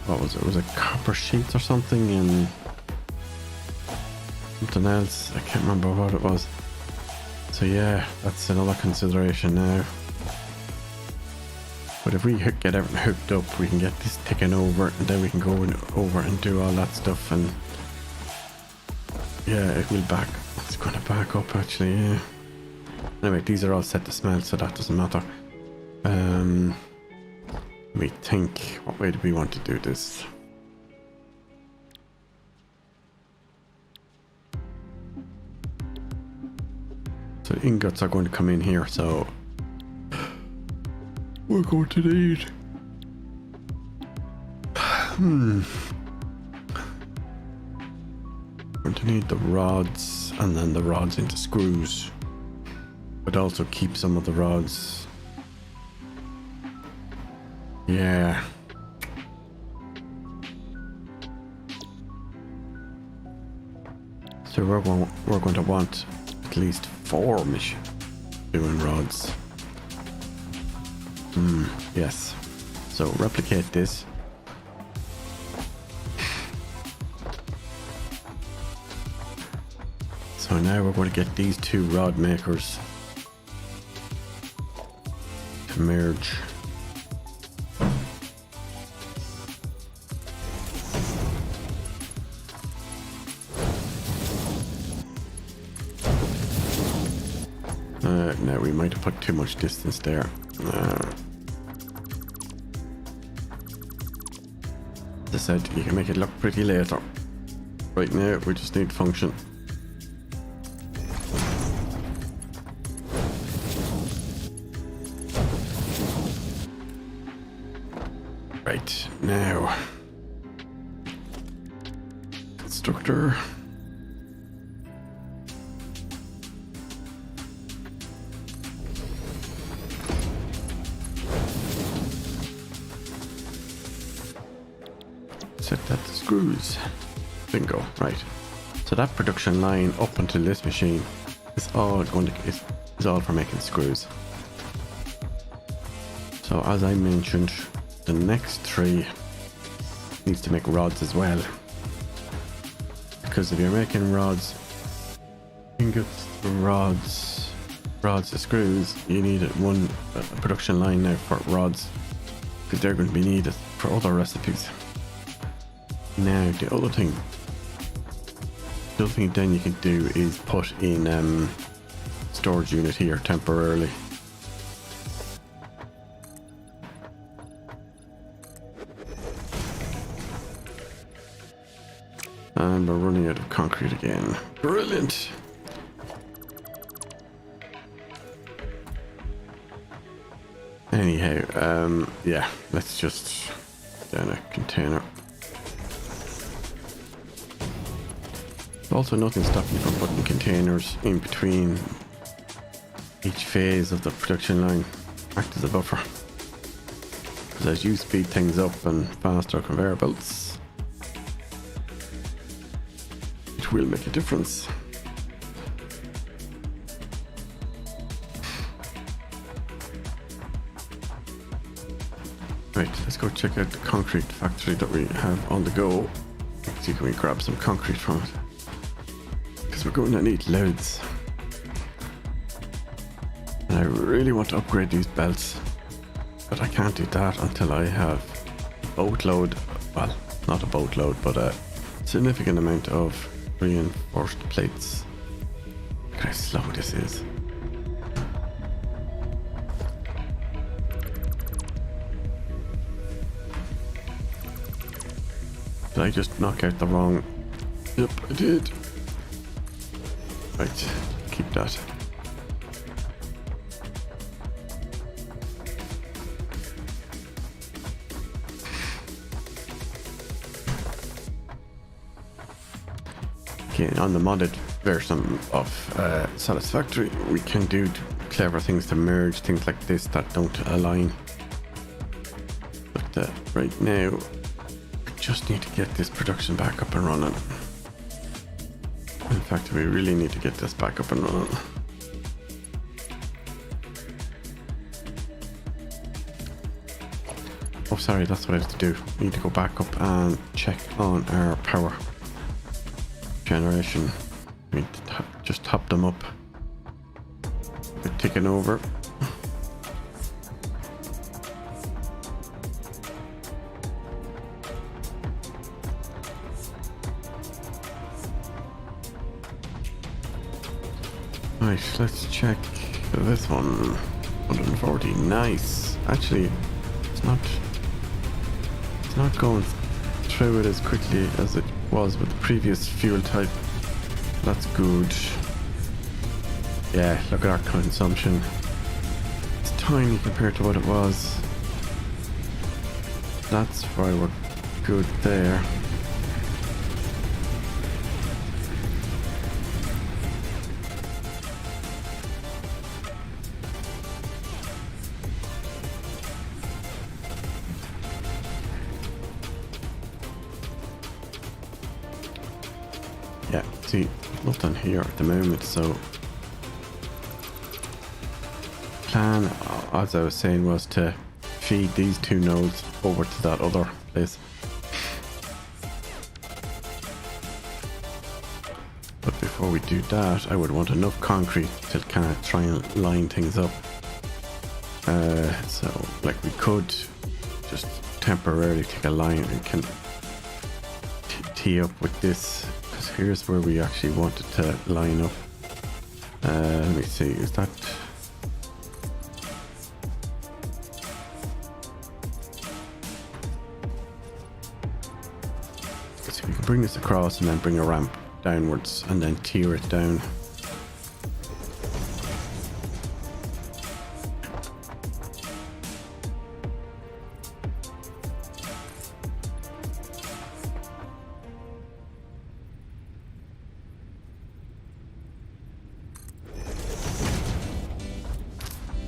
What was it? Was it copper sheets or something, and something else? I can't remember what it was. So yeah, that's another consideration now. But if we get everything hooked up, we can get this ticking over, and then we can go over and do all that stuff, and yeah, it will back. It's going to back up actually, yeah. Anyway, these are all set to smelt, so that doesn't matter. Let me think, what way do we want to do this? So ingots are going to come in here, so we're going to need we're going to need the rods and then the rods into screws. But also keep some of the rods. Yeah. So we're going to want at least 4 doing rods. Yes. So replicate this. So now we're going to get these 2 rod makers to merge. Now we might have put too much distance there. As I said, you can make it look pretty later. Right now we just need function. Right, now constructor. Set that to screws. Bingo. Right. So that production line up until this machine is all for making screws. So as I mentioned, the next 3 needs to make rods as well. Because if you're making rods, ingots, rods to screws, you need one production line now for rods, because they're going to be needed for other recipes. Now the other thing then you can do is put in storage unit here temporarily. And we're running out of concrete again. Brilliant! Anyhow, yeah, let's just down a container. Also, nothing stopping you from putting containers in between each phase of the production line. Act as a buffer. Because as you speed things up and faster conveyor belts, it will make a difference. Right, let's go check out the concrete factory that we have on the go. See if we can grab some concrete from it. We're going to need loads. And I really want to upgrade these belts, but I can't do that until I have a boatload, well, not a boatload, but a significant amount of reinforced plates. Look how slow this is. Did I just knock out the wrong? Yep, I did. Right, keep that. Okay, on the modded version of Satisfactory, we can do clever things to merge things like this that don't align. But right now, we just need to get this production back up and running. In fact, we really need to get this back up and running. Oh, sorry, that's what I have to do. We need to go back up and check on our power generation. We need to just top them up. They're ticking over. Right, let's check this one. 140, nice. Actually, it's not going through it as quickly as it was with the previous fuel type. That's good. Yeah, look at our consumption. It's tiny compared to what it was. That's why we're good there. Yeah, see, nothing here at the moment, so plan, as I was saying, was to feed these 2 nodes over to that other place. But before we do that, I would want enough concrete to kind of try and line things up. So like we could just temporarily take a line and can tee up with this, because here's where we actually wanted to line up. Let me see, is that... So we can bring this across and then bring a ramp downwards and then tear it down.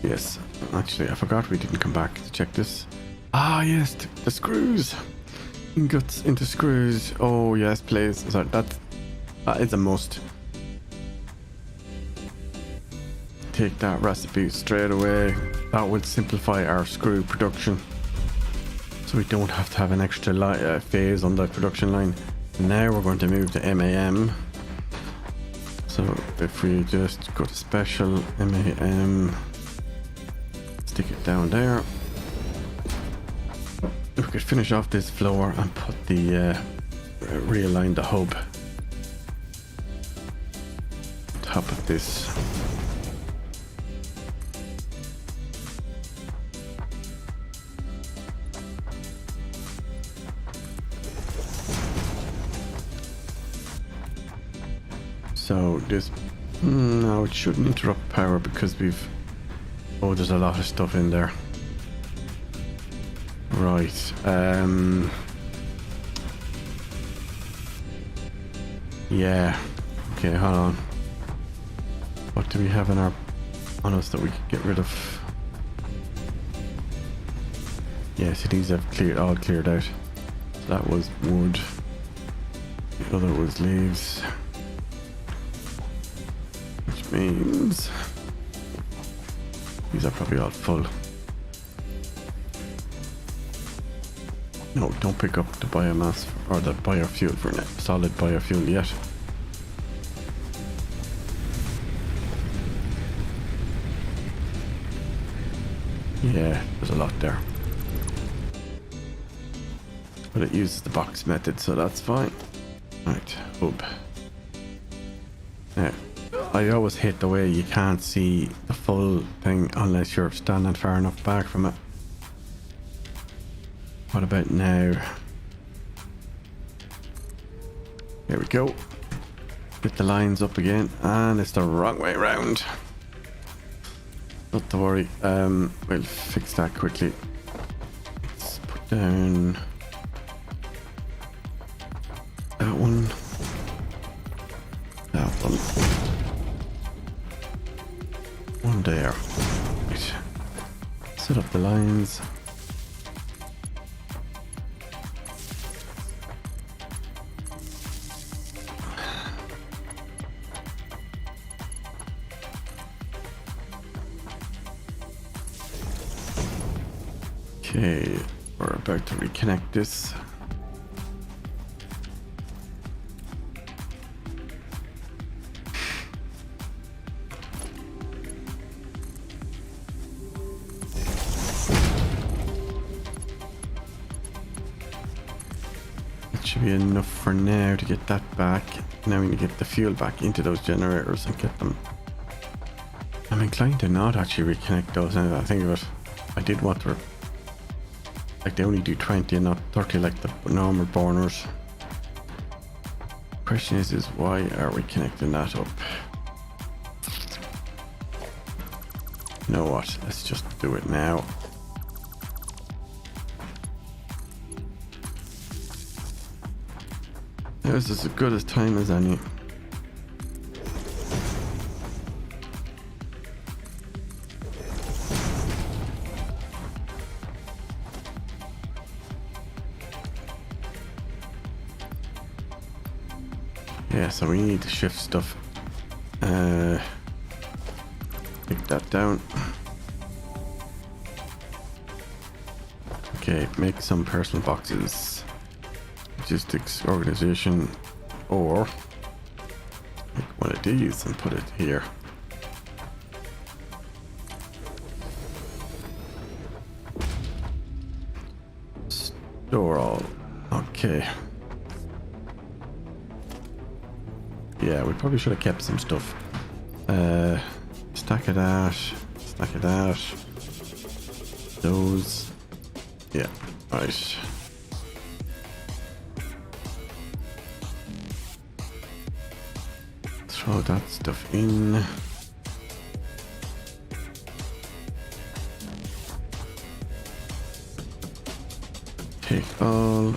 Yes, actually I forgot we didn't come back to check this. Ah yes, the screws. Ingots into screws. Oh yes, please. So that is a must. Take that recipe straight away. That would simplify our screw production, so we don't have to have an extra phase on the production line. Now we're going to move to MAM. So if we just go to special MAM, stick it down there. We could finish off this floor and put the realign the hub on top of this. So this, no, it shouldn't interrupt power because there's a lot of stuff in there. Right, yeah, okay, hold on. What do we have on us that we could get rid of? Yeah, so these have all cleared out. So that was wood, the other was leaves, which means these are probably all full. No, don't pick up the biomass or the biofuel for solid biofuel yet. Yeah, there's a lot there. But it uses the box method, so that's fine. Right, hub. Now, I always hate the way you can't see the full thing unless you're standing far enough back from it. What about now? Here we go. Get the lines up again, and it's the wrong way round. Not to worry, we'll fix that quickly. Let's put down that one. That one. One there. Right. Set up the lines. Okay, we're about to reconnect this. It should be enough for now to get that back. Now we need to get the fuel back into those generators and get them. I'm inclined to not actually reconnect those now that I think of it. I did want to. Like they only do 20 and not 30 like the normal burners. Question is why are we connecting that up? You know what? Let's just do it now. This is as good as time as any. Yeah, so we need to shift stuff. Take that down. Okay, make some personal boxes. Logistics, organization, or make one of these and put it here. Store all. Okay. Yeah, we probably should have kept some stuff. Stack of that. Stack of that. Those. Yeah, right. Throw that stuff in. Take all.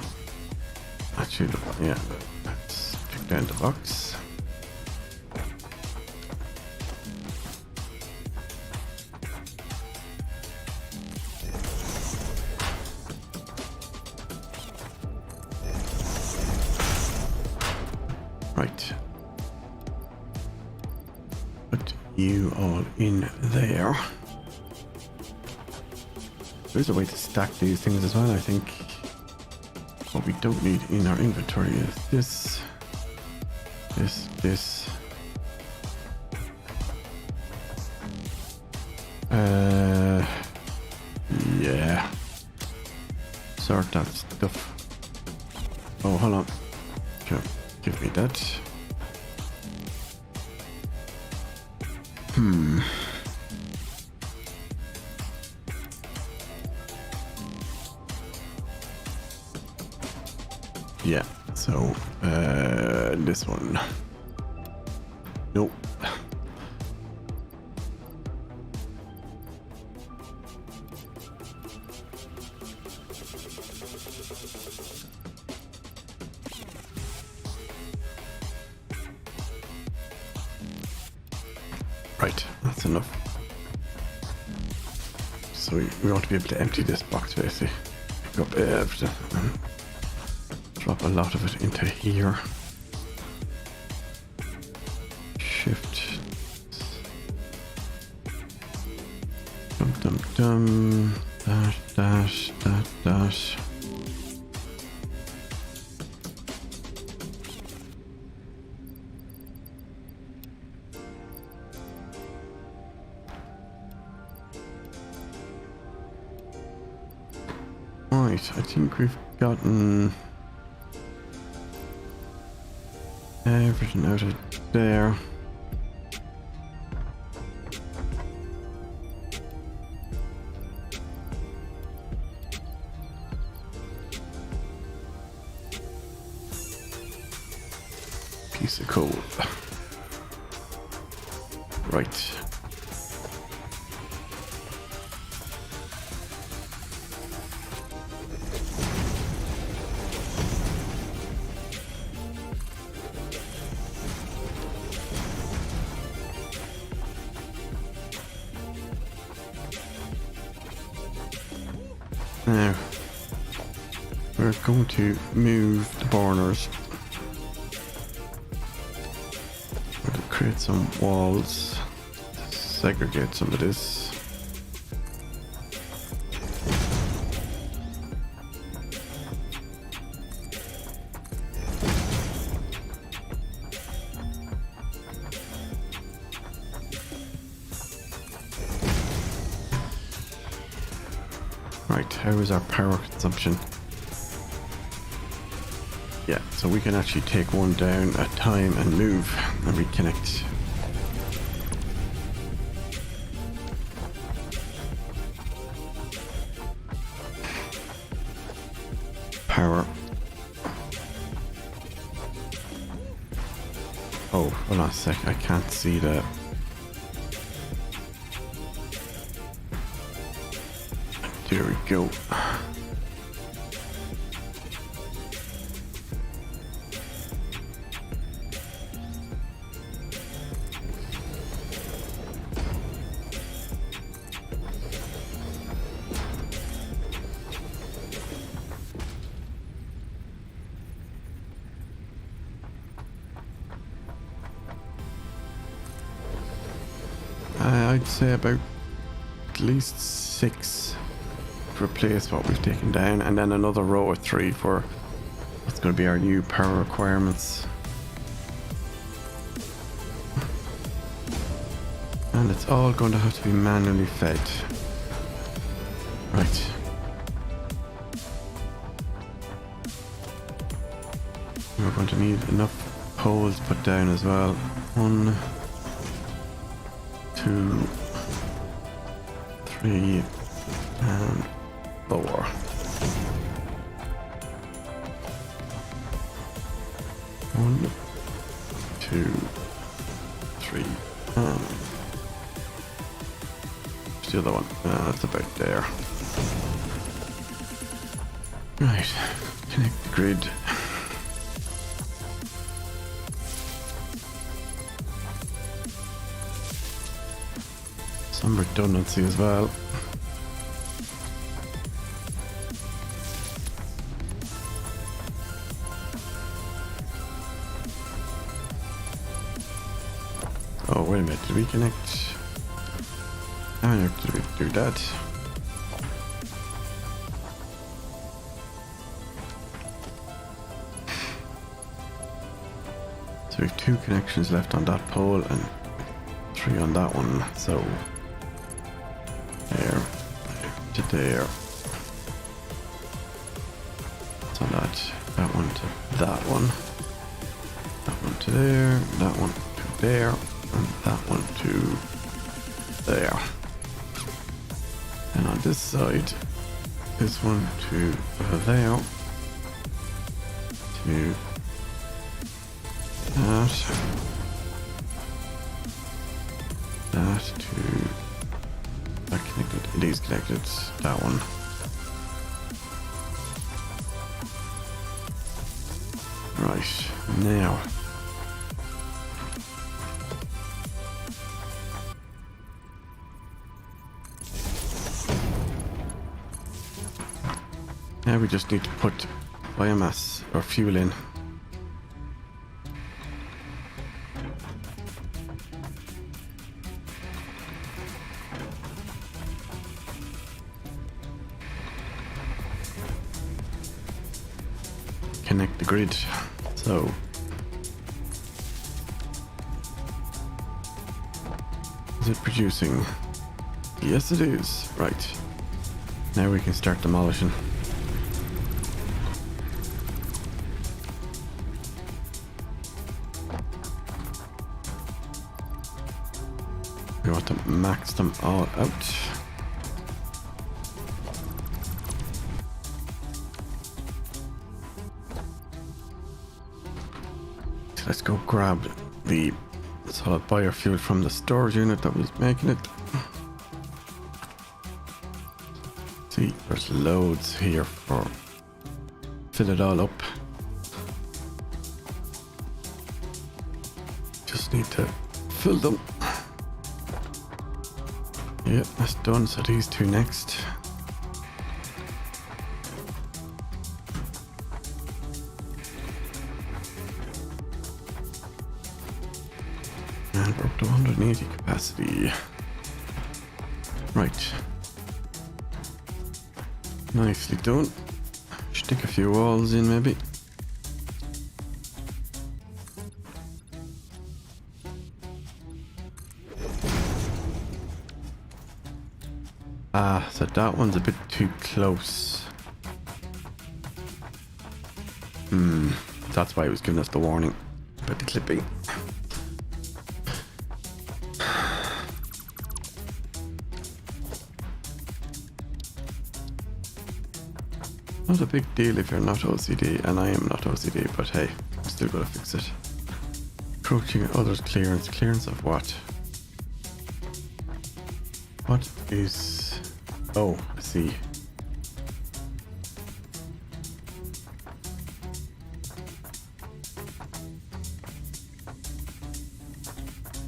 Actually, yeah, let's pick down the box. Right. Put you all in there. There's a way to stack these things as well, I think. What we don't need in our inventory is this, this. Yeah. Sort that stuff. Oh, hold on. Sure. Give me that. Yeah, so this one. Nope. Right, that's enough. So we want to be able to empty this box basically. Pick up everything and drop a lot of it into here. Shift. Dum dum dum. Dash dash dash dash. Right, I think we've gotten everything out of there. Piece of coal. Right. Now, we're going to move the burners. We're going to create some walls, segregate some of this. Right, how is our power consumption? Yeah, so we can actually take one down at a time and move and reconnect. Power. Oh, hold on a sec, I can't see that. There we go. I'd say about at least 6 to replace what we've taken down, and then another row of 3 for what's going to be our new power requirements. And it's all going to have to be manually fed. Right. We're going to need enough poles put down as well. 1, 2, 3, and 4. One, 2, 3, and where's the other one? That's about there. Right, connect the grid. Some redundancy as well. Oh, wait a minute, did we connect? How did we do that? So we have 2 connections left on that pole and 3 on that one, so there to there. So that one to that one. That one to there, that one to there, and that one to there. And on this side, this one to there, to that to that connected, it is connected, that one. Right, now we just need to put biomass or fuel in. Connect the grid. So is it producing? Yes it is. Right, now we can start demolishing. We want to max them all out. So let's go grab the solid biofuel from the storage unit that was making it. See, there's loads here for fill it all up. Just need to fill them. Yep, that's done. So these 2 next. And we're up to 180 capacity. Right. Nicely done. Stick a few walls in maybe. So that one's a bit too close. That's why he was giving us the warning about the clipping. Not a big deal if you're not OCD, and I am not OCD, but hey, I'm still gonna fix it. Approaching others' clearance. Clearance of what? What is... Oh, I see.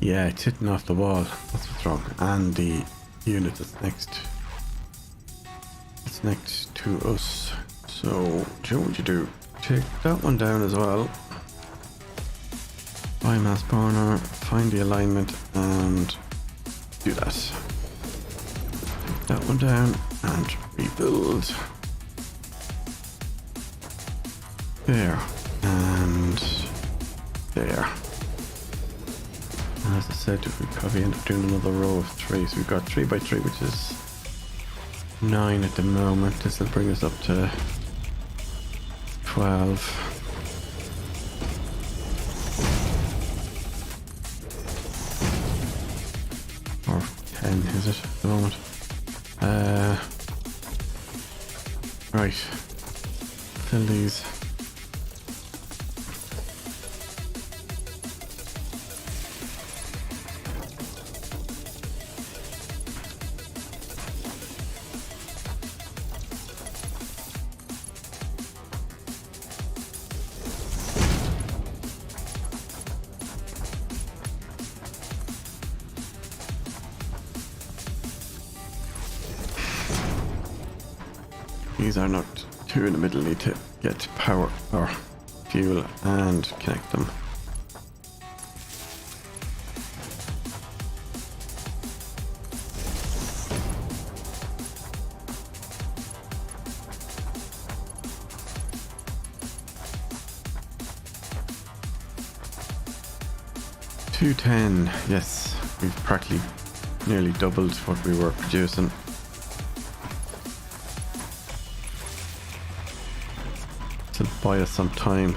Yeah, it's hitting off the wall. That's what's wrong. And the unit that's next. It's next to us. So, do you know what you do? Take that one down as well. Biomass burner, find the alignment, and do that. Take that one down and rebuild. There. And there. As I said, we probably end up doing another row of 3. So we've got 3 by 3, which is 9 at the moment. This will bring us up to 12. Or 10, is it, at the moment? Right. Fill these. These are not 2 in the middle, need to get power or fuel and connect them. $210, yes, we've practically nearly doubled what we were producing. To buy us some time.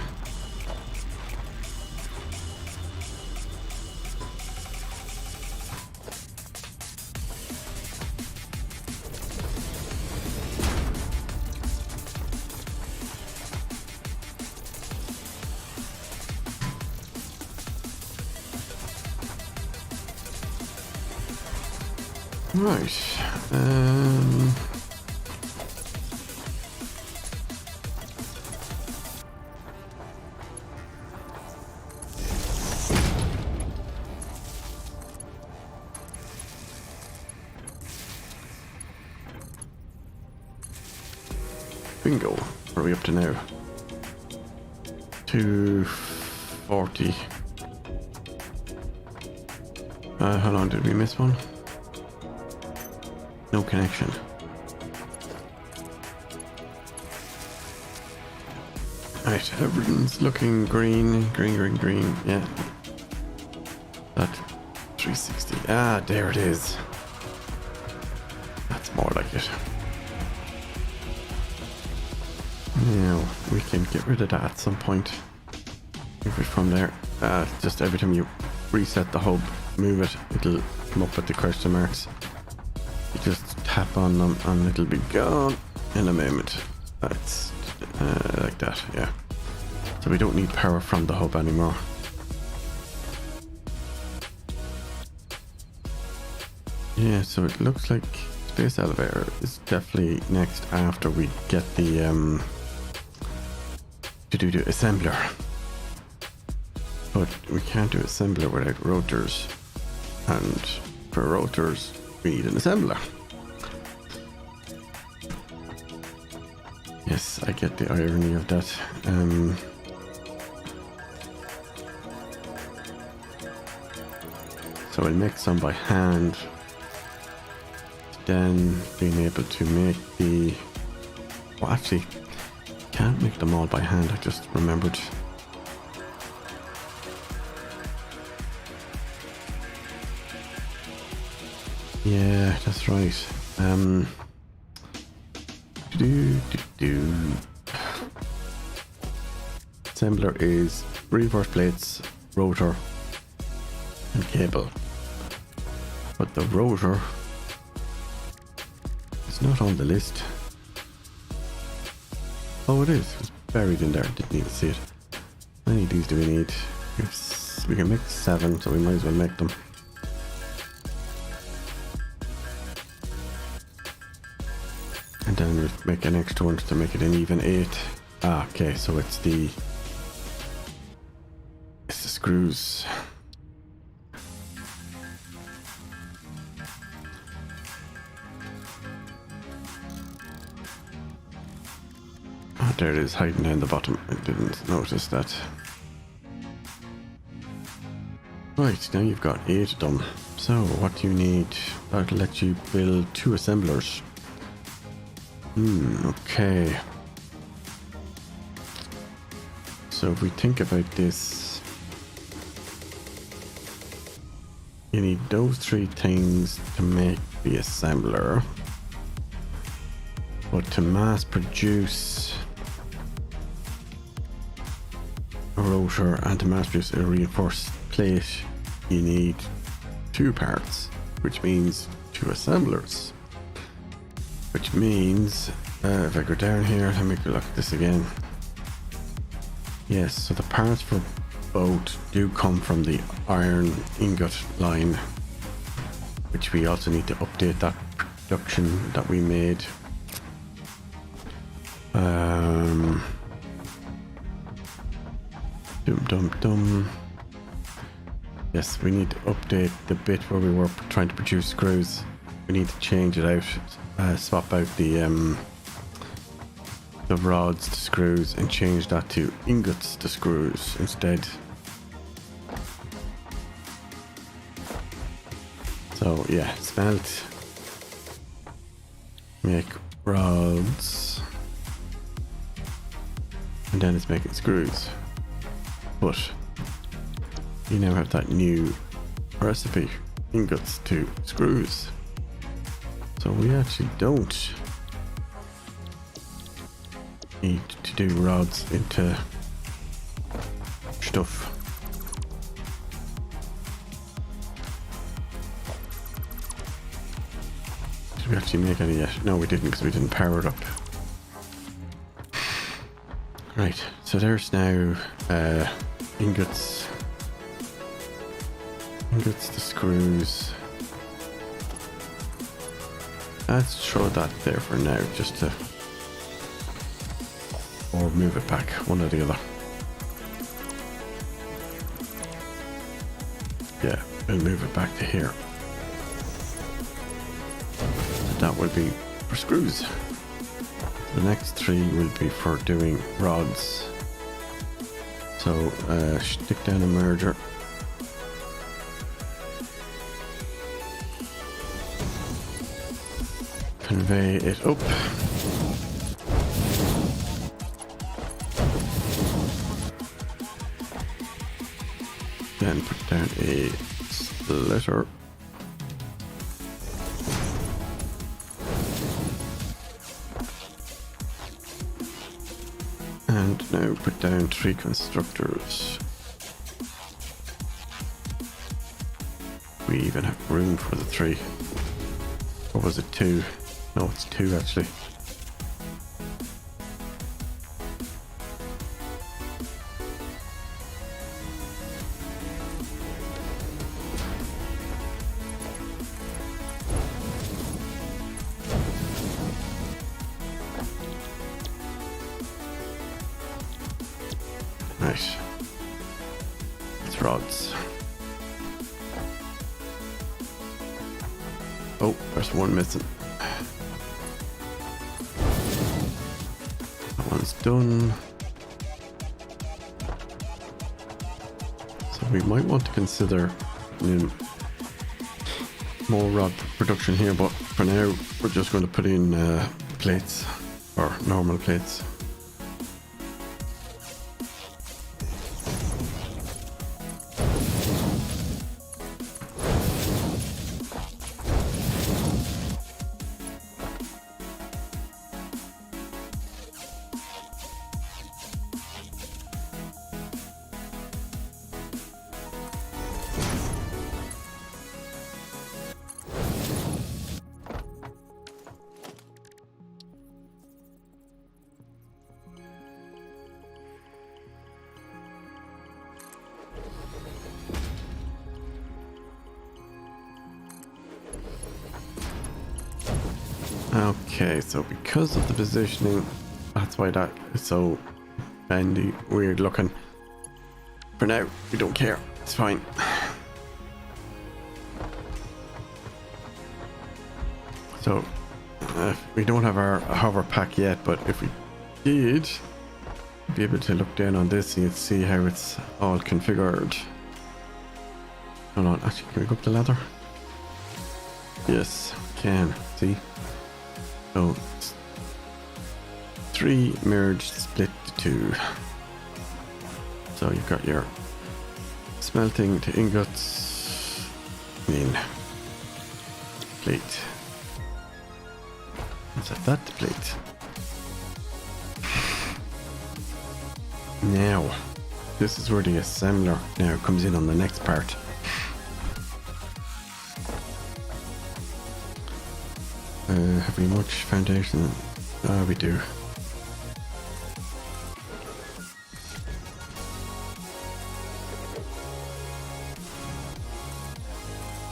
Right. Bingo. What are we up to now? 240. How long did we miss one? No connection. Right, everything's looking green, green. Yeah. That 360. Ah, there it is. That's more like it. Now, we can get rid of that at some point. Move it from there. Just every time you reset the hub, move it, it'll come up with the question marks. You just tap on them and it'll be gone in a moment. That's like that, yeah. So we don't need power from the hub anymore. Yeah, so it looks like space elevator is definitely next after we get the to do the assembler. But we can't do assembler without rotors, and for rotors we need an assembler. Yes, I get the irony of that. So I'll make some by hand, then being able to make the... Well, actually, can't make them all by hand, I just remembered. Yeah, that's right. Assembler is reverse plates, rotor, and cable. But the rotor is not on the list. Oh, it is. It's buried in there. Didn't even see it. How many of these do we need? We can make 7, so we might as well make them. And then we'll make an extra one to make it an even 8. Ah, okay, so it's the screws. Oh, there it is, hiding down the bottom. I didn't notice that. Right, now you've got 8 of them. So, what do you need? That'll let you build 2 assemblers. Okay. So if we think about this, you need those 3 things to make the assembler. But to mass produce a rotor and to mass produce a reinforced plate, you need 2 parts, which means 2 assemblers. Which means, if I go down here, let me look at this again. Yes, so the parts for both do come from the iron ingot line, which we also need to update that production that we made. Yes, we need to update the bit where we were trying to produce screws. We need to change it out, swap out the rods to screws and change that to ingots to screws instead. So yeah, smelt, make rods, and then it's making screws. But you now have that new recipe, ingots to screws. So we actually don't need to do rods into stuff. Did we actually make any yet? No, we didn't, because we didn't power it up. Right, so there's now ingots to screws. Let's throw that there for now, just to, or move it back, one or the other. Yeah, we'll move it back to here. So that will be for screws. The next 3 will be for doing rods. So stick down a merger. Convey it up. Then put down a splitter. And now put down 3 constructors. We even have room for the 3. Or was it 2? No, it's 2 actually. Right. It's rods. Oh, there's one missing. That one's done. So we might want to consider more rod production here, but for now we're just going to put in plates, or normal plates. Okay, so because of the positioning, that's why that is so bendy, weird looking. For now, we don't care. It's fine. So, we don't have our hover pack yet, but if we did, be able to look down on this and you'd see how it's all configured. Hold on, actually, can we go up the ladder? Yes, can. See? So, 3 merged, split to 2. So you've got your smelting to ingots in plate. Set that to plate. Now, this is where the assembler now comes in on the next part. Have we much foundation? Ah, we do.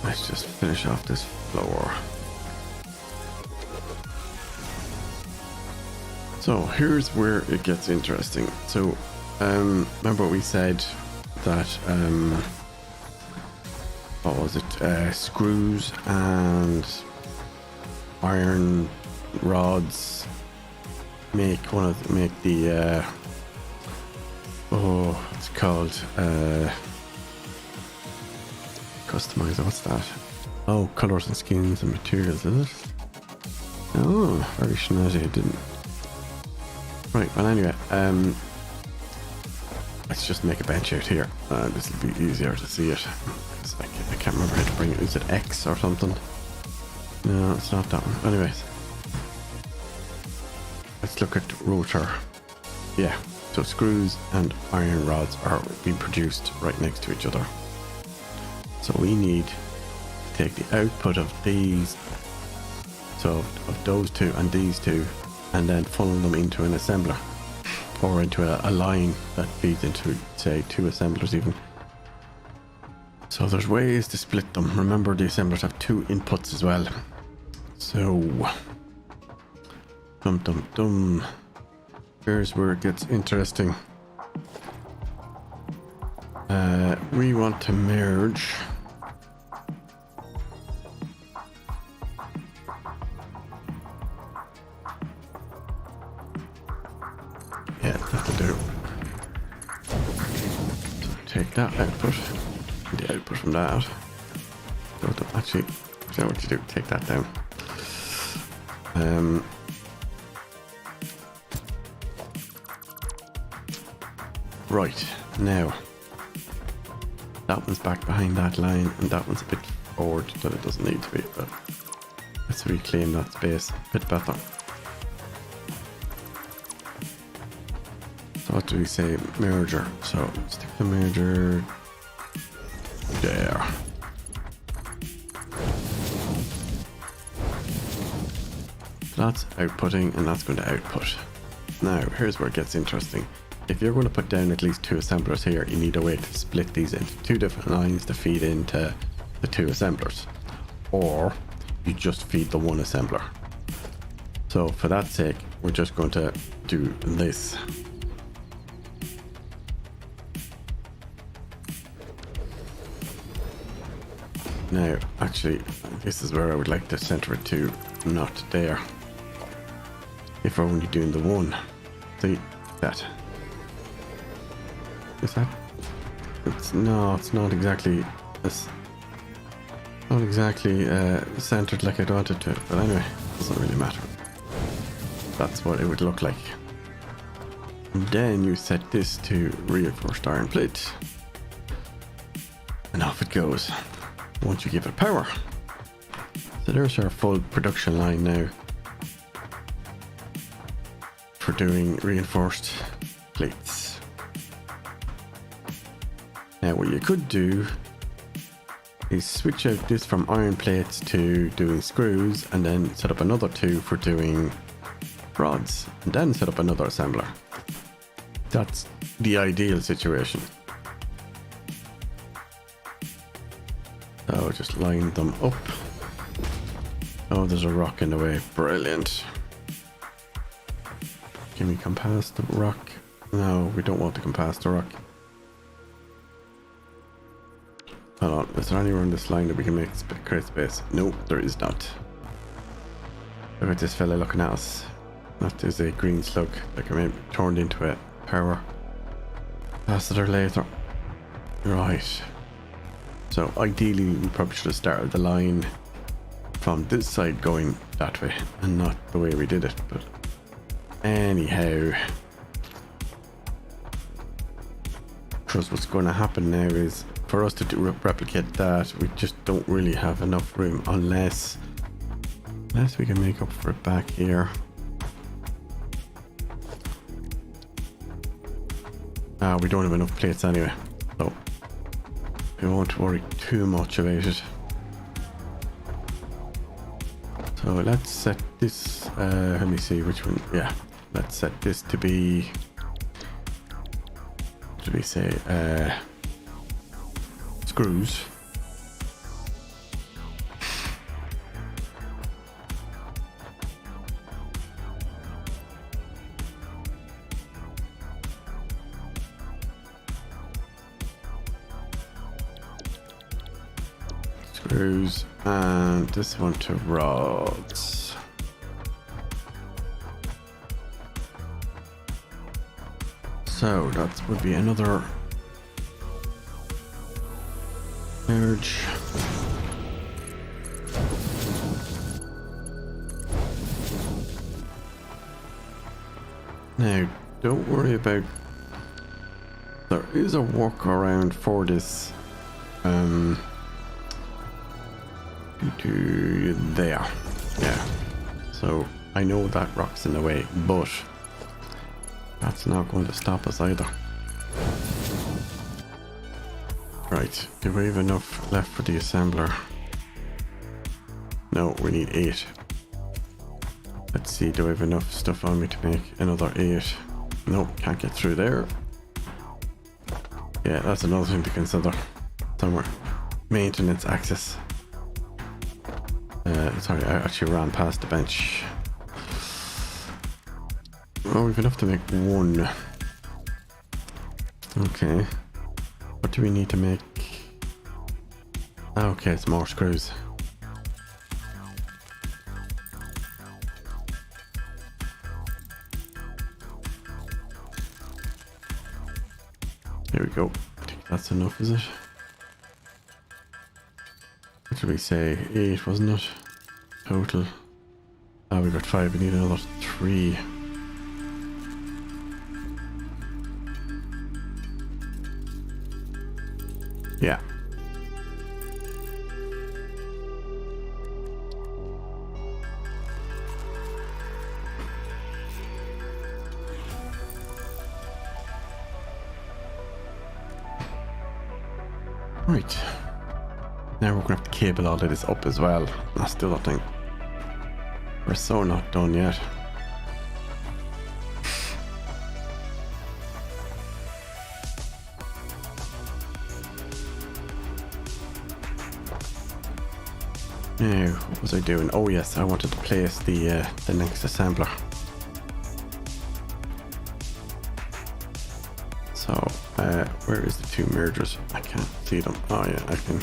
Let's just finish off this floor. So here's where it gets interesting. So remember we said that what was it? Screws and iron rods make the oh, it's called customizer. What's that? Oh, colors and skins and materials, is it? Oh, very snazzy. I didn't. Right, well anyway, let's just make a bench out here. This will be easier to see it. I can't remember how to bring it. Is it X or something? No, it's not that one. Anyways, let's look at rotor. Yeah, so screws and iron rods are being produced right next to each other. So we need to take the output of these, so of those two and these two, and then funnel them into an assembler, or into a line that feeds into, say, 2 assemblers even. So there's ways to split them. Remember, the assemblers have 2 inputs as well. So, here's where it gets interesting. We want to merge that'll do. So take that output, the output from that. Actually, is that what you do? Take that down. Right, now that one's back behind that line and that one's a bit forward that it doesn't need to be, but let's reclaim that space a bit better. So what do we say? Merger. So stick the merger there. That's outputting and that's going to output. Now here's where it gets interesting. If you're going to put down at least 2 assemblers here, you need a way to split these into 2 different lines to feed into the 2 assemblers, or you just feed the 1 assembler. So for that sake, we're just going to do this. Now, actually, this is where I would like to center it to, not there. If we're only doing the 1. See that? Is that? It's not exactly. It's not exactly centered like I'd want it to. But anyway, it doesn't really matter. That's what it would look like. And then you set this to reinforced iron plate, and off it goes. Once you give it power. So there's our full production line now for doing reinforced plates. Now what you could do is switch out this from iron plates to doing screws, and then set up another 2 for doing rods, and then set up another assembler. That's the ideal situation. So just line them up. Oh, there's a rock in the way. Brilliant. Can we come past the rock? No, we don't want to come past the rock. Hold on, is there anywhere on this line that we can make create space? No, there is not. Look at this fella looking at us. That is a green slug that can be turned into a power capacitor later. Right. So ideally we probably should have started the line from this side going that way and not the way we did it. But anyhow, because what's going to happen now is for us to replicate that, we just don't really have enough room unless we can make up for it back here. We don't have enough plates anyway, so we won't worry too much about it. So let's set this, let me see which one, yeah, let's set this to be, what do we say, screws. Screws, and this one to rods. So that would be another merge. Now, don't worry about, there is a workaround for this. To there, yeah. So I know that rock's in the way, but that's not going to stop us either. Right, do we have enough left for the assembler? No, we need 8. Let's see, do I have enough stuff on me to make another 8? Nope, can't get through there. Yeah, that's another thing to consider somewhere. Maintenance access. Sorry, I actually ran past the bench. Oh, we've enough to make 1. Okay. What do we need to make? Okay, it's more screws. There we go. I think that's enough, is it? What did we say? 8, wasn't it? Total. Ah, we got 5. We need another 3. Yeah. Right. Now we're going to have to cable all of this up as well. That's the other thing. We're so not done yet. Now, what was I doing? Oh yes, I wanted to place the next assembler. So, where is the 2 mergers? I can't see them. Oh yeah, I can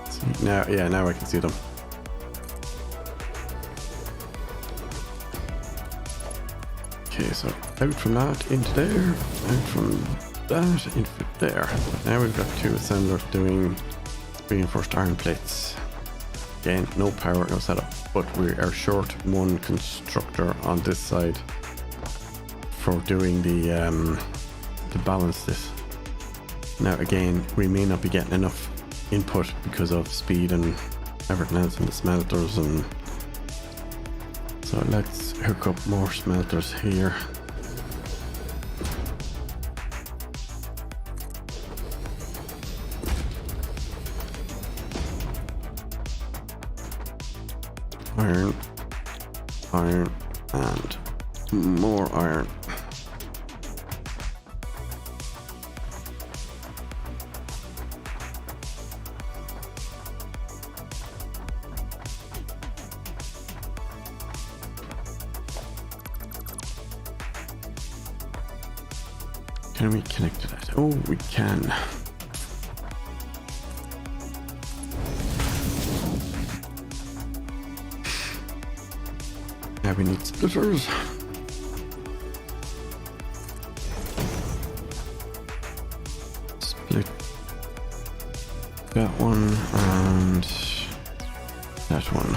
see now. Yeah, now I can see them. Okay, so out from that into there, out from that into there. Now we've got 2 assemblers doing reinforced iron plates. Again, no power, no setup, but we are short 1 constructor on this side for doing the to balance this. Now again, we may not be getting enough input because of speed and everything else in the smelters, and so let's hook up more smelters here. Iron, iron, and more iron. Can we connect to that? Oh, we can. Now we need splitters. Split that one and That one.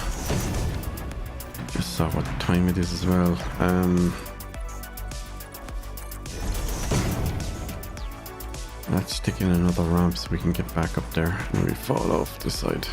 Just saw what time it is as well. Let's stick in another ramp so we can get back up there and we fall off this side.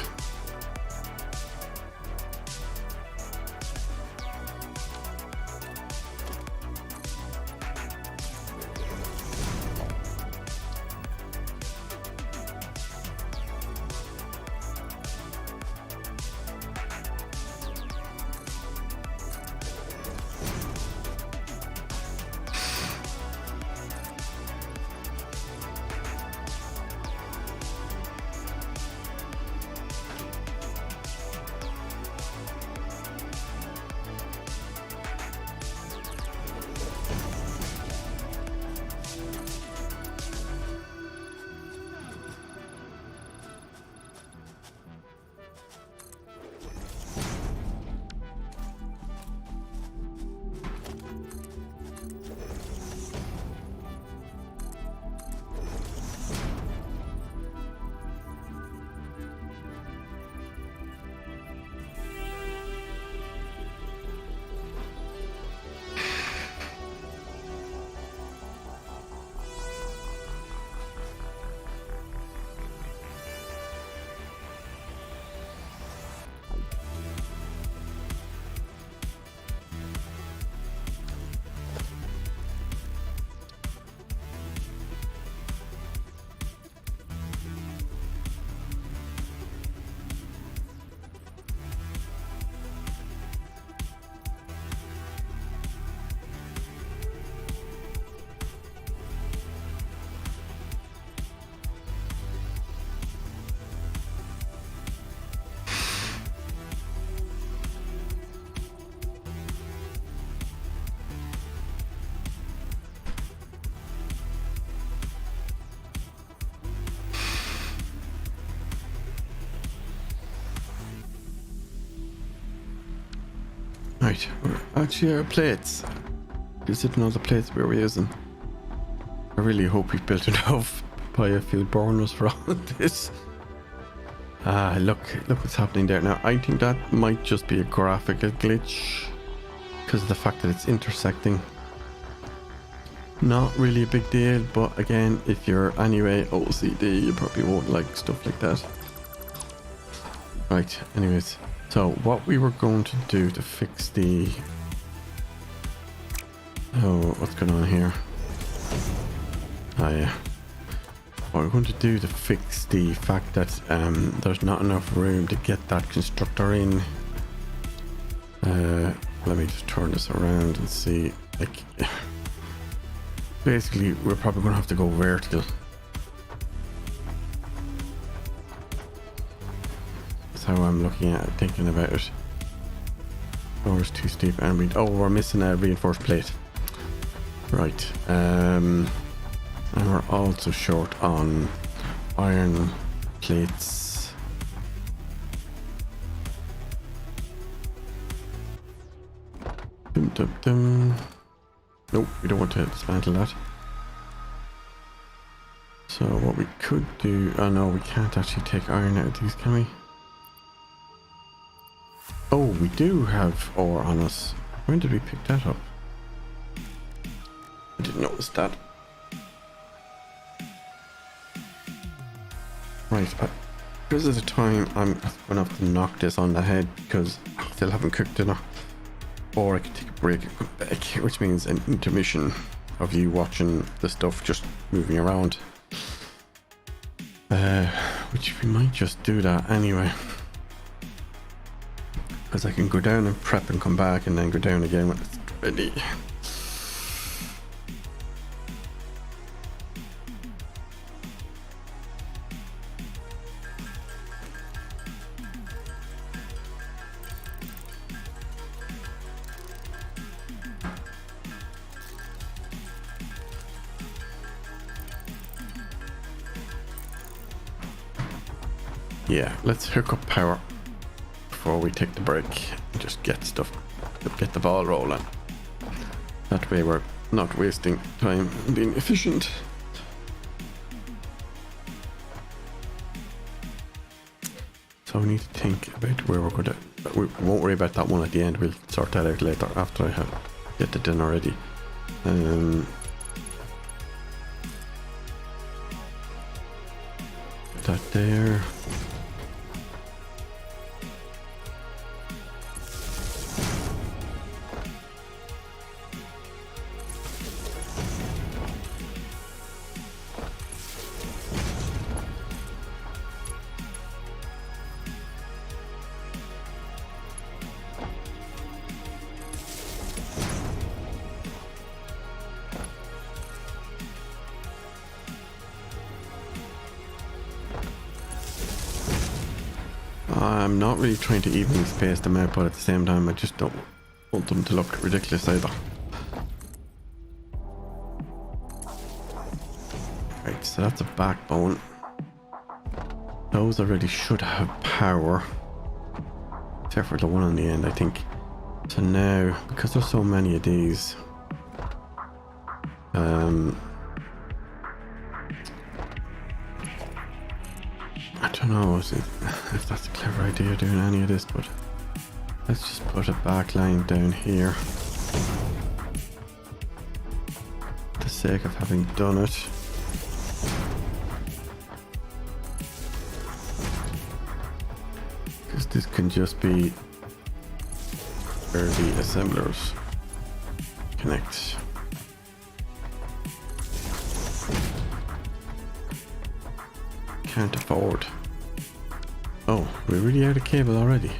Right, we're actually our plates. Is it another plates we were using? I really hope we've built enough biofuel burners for all of this. Look what's happening there. Now, I think that might just be a graphical glitch because of the fact that it's intersecting. Not really a big deal, but again, if you're anyway OCD, you probably won't like stuff like that. Right, anyways. So what we were going to do to fix the... Oh, what's going on here? Oh yeah. What we're going to do to fix the fact that there's not enough room to get that constructor in. Let me just turn this around and see. Like, basically, we're probably going to have to go vertical. How I'm looking at it, thinking about it. Oh, it's too steep and we're missing a reinforced plate. Right. And we're also short on iron plates. Dum, dum, dum. Nope, we don't want to dismantle that. So what we could do... Oh no, we can't actually take iron out of these, can we? Oh, we do have ore on us. When did we pick that up? I didn't notice that. Right, but because of the time, I'm going to have to knock this on the head because I still haven't cooked dinner. Or I can take a break and come back, which means an intermission of you watching the stuff just moving around. Which we might just do that anyway. Because I can go down and prep and come back and then go down again when it's ready. Yeah, let's hook up power before we take the break and just get the ball rolling. That way we're not wasting time and being efficient. So we need to think about where we're going to... We won't worry about that one at the end. We'll sort that out later after I get the dinner ready. That there. I'm not really trying to evenly space them out, but at the same time I just don't want them to look ridiculous either. Right, so that's a backbone. Those already should have power. Except for the one on the end, I think. So now, because there's so many of these, I don't know if that's a clever idea doing any of this, but let's just put a back line down here for the sake of having done it. Because this can just be where the assemblers connect. Can't afford. Oh, we're really out of cable already.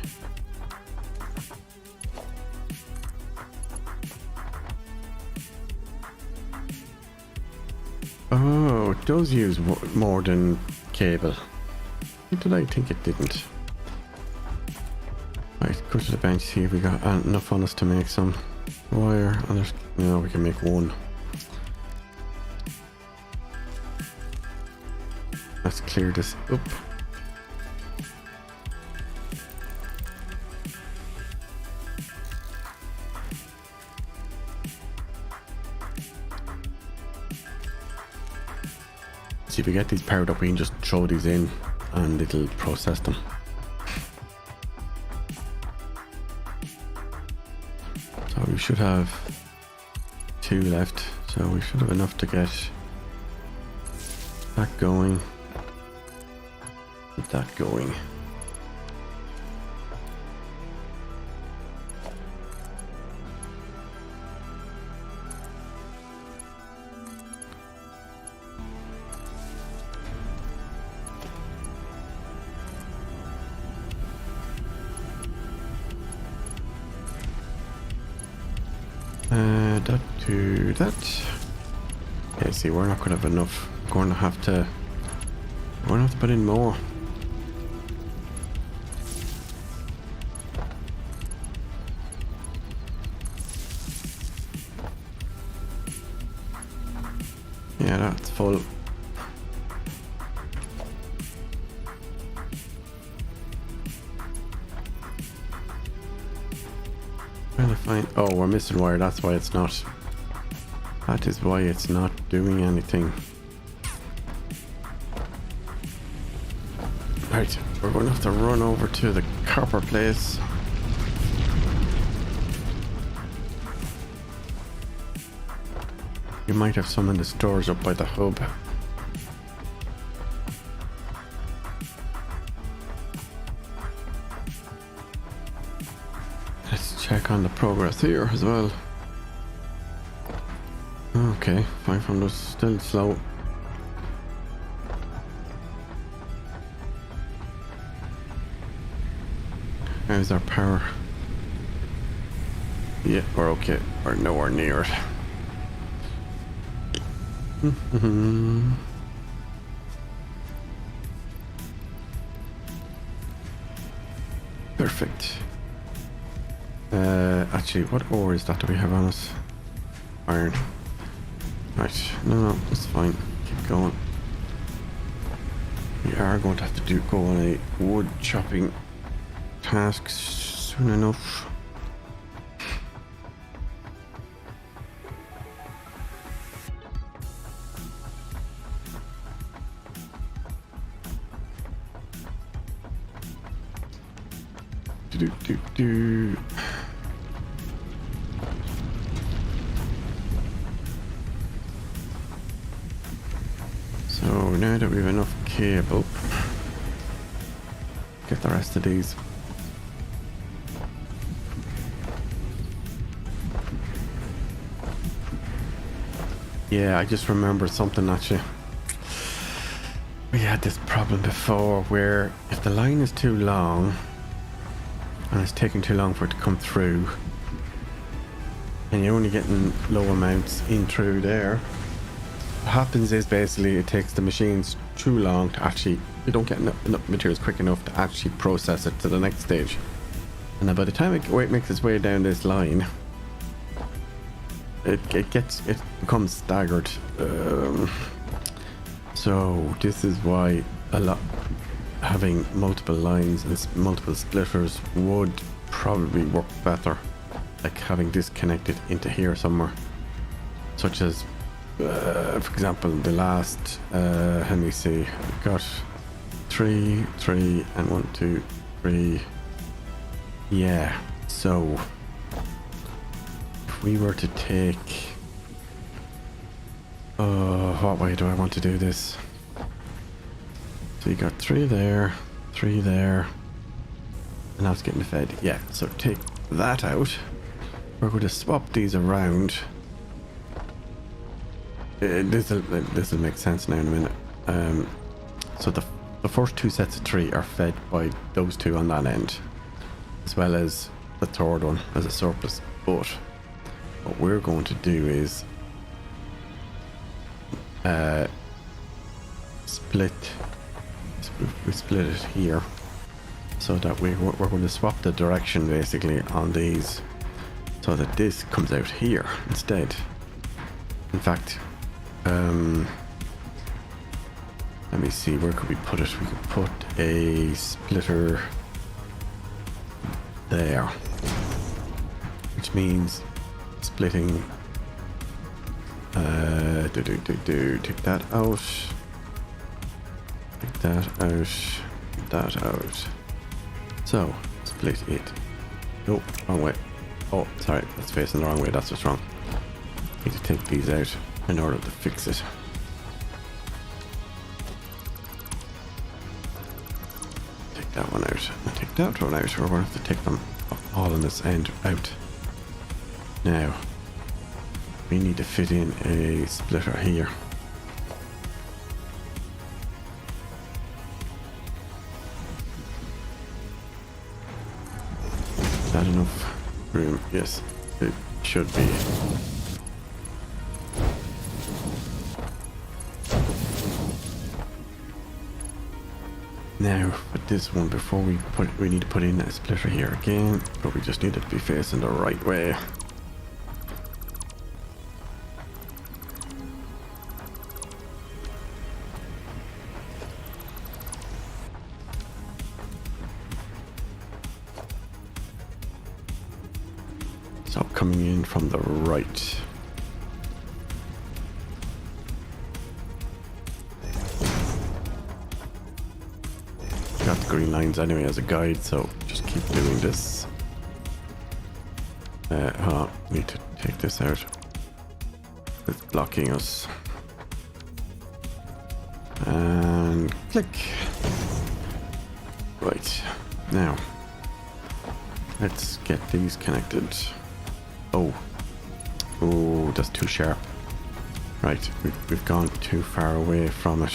Oh, it does use more than cable. What did I think it didn't? Right, go to the bench, see if we got enough on us to make some wire. And there's, no, we can make one. Let's clear this up. See if we get these powered up, we can just throw these in and it'll process them. So we should have 2 left, so we should have enough to get that going. Get that going. That to that. Yeah, see, we're not going to have enough. We're going to have to put in more. Yeah, that's full. Trying to find. Oh, we're missing wire. That's why it's not. That is why it's not doing anything. Right, we're going to have to run over to the copper place. You might have some in the stores up by the hub. Let's check on the progress here as well. Okay, 500, still slow. How's our power? Yeah, we're okay. We're nowhere near it. Perfect. Actually, what ore is that do we have on us? Iron. Right, no, that's fine. Keep going. We are going to have to go on a wood chopping task soon enough. do. So now that we have enough cable, get the rest of these. Yeah, I just remembered something actually. We had this problem before where if the line is too long and it's taking too long for it to come through and you're only getting low amounts in through there, what happens is basically it takes the machines too long to actually, you don't get enough materials quick enough to actually process it to the next stage. And then by the time it makes its way down this line, it becomes staggered. So this is why having multiple lines and multiple splitters would probably work better, like having this connected into here somewhere, such as for example the last let me see, we've got 3 and 1 2 3. Yeah, so if we were to take what way do I want to do this? So you got 3 there, 3 there, and now it's getting fed. Yeah, so take that out. We're going to swap these around. This will make sense now in a minute. So the first 2 sets of 3 are fed by those 2 on that end, as well as the third one as a surplus. But what we're going to do is we split it here, so that we're going to swap the direction basically on these, so that this comes out here instead. In fact, let me see, where could we put it? We could put a splitter there, which means splitting. Take that out. Take that out. That out. So split it. Oh, wrong way. Oh, sorry, that's facing the wrong way. That's what's wrong. Need to take these out in order to fix it. Take that one out and take that one out. We're going to have to take them all on this end out. Now we need to fit in a splitter here. Is that enough room? Yes, it should be. Now, with this one, before we need to put in a splitter here again, but we just need it to be facing the right way. So coming in from the right. Got the green lines anyway as a guide, so just keep doing this. Hold on, need to take this out. It's blocking us. And click. Right, now let's get these connected. Oh, that's too sharp. Right, we've gone too far away from it.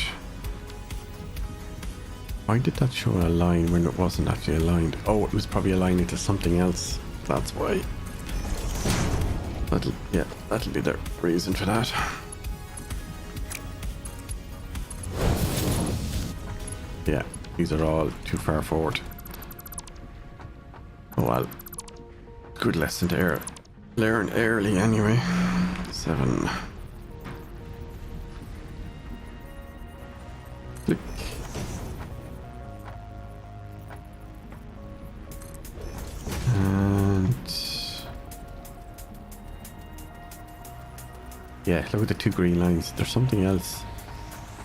Why did that show a line when it wasn't actually aligned? Oh, it was probably aligning to something else. That's why. That'll be the reason for that. Yeah, these are all too far forward. Oh well. Good lesson to learn early anyway. 7. Click. And yeah, look at the 2 green lines. There's something else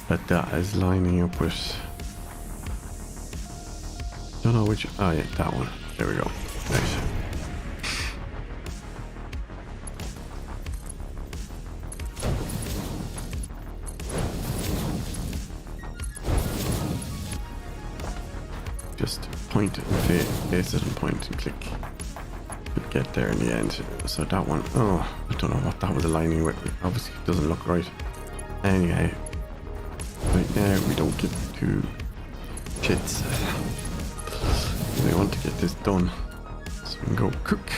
that is lining up with. Don't know which. Oh yeah, that one. There we go. Nice. Just point and face it and point and click. You'll get there in the end. So that one, oh, I don't know what that was aligning with. Obviously it doesn't look right. Anyway, right now we don't give two shits. We want to get this done so we can go cook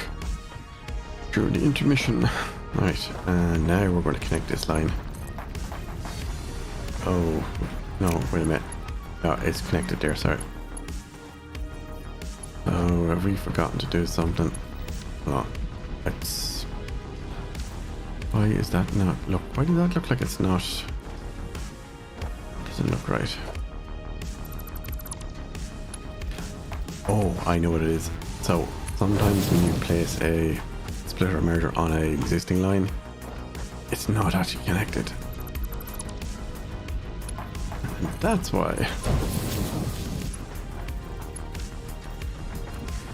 during the intermission. Right, and now we're going to connect this line. Oh, no, wait a minute. No, it's connected there, sorry. Oh, have we forgotten to do something? Oh, it's... Why is that not... Look, why does that look like it's not... Doesn't look right. Oh, I know what it is. So, sometimes when you place a splitter or merger on an existing line, it's not actually connected. And that's why.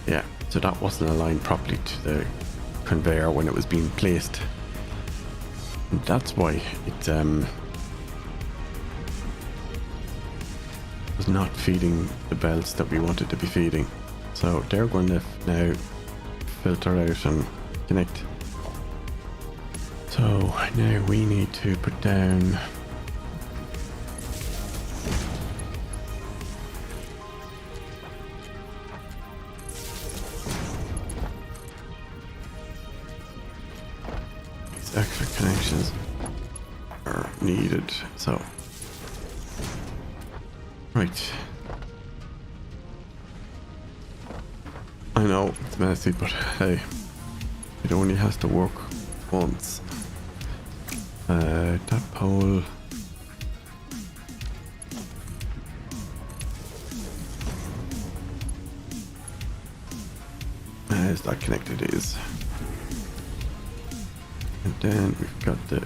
Yeah, so that wasn't aligned properly to the conveyor when it was being placed. And that's why it was not feeding the belts that we wanted to be feeding. So they're going to now filter out and connect. So now we need to put down these extra connections are needed. So right. I know it's messy, but hey, it only has to work once. That pole. Is that connected? It is. And then we've got the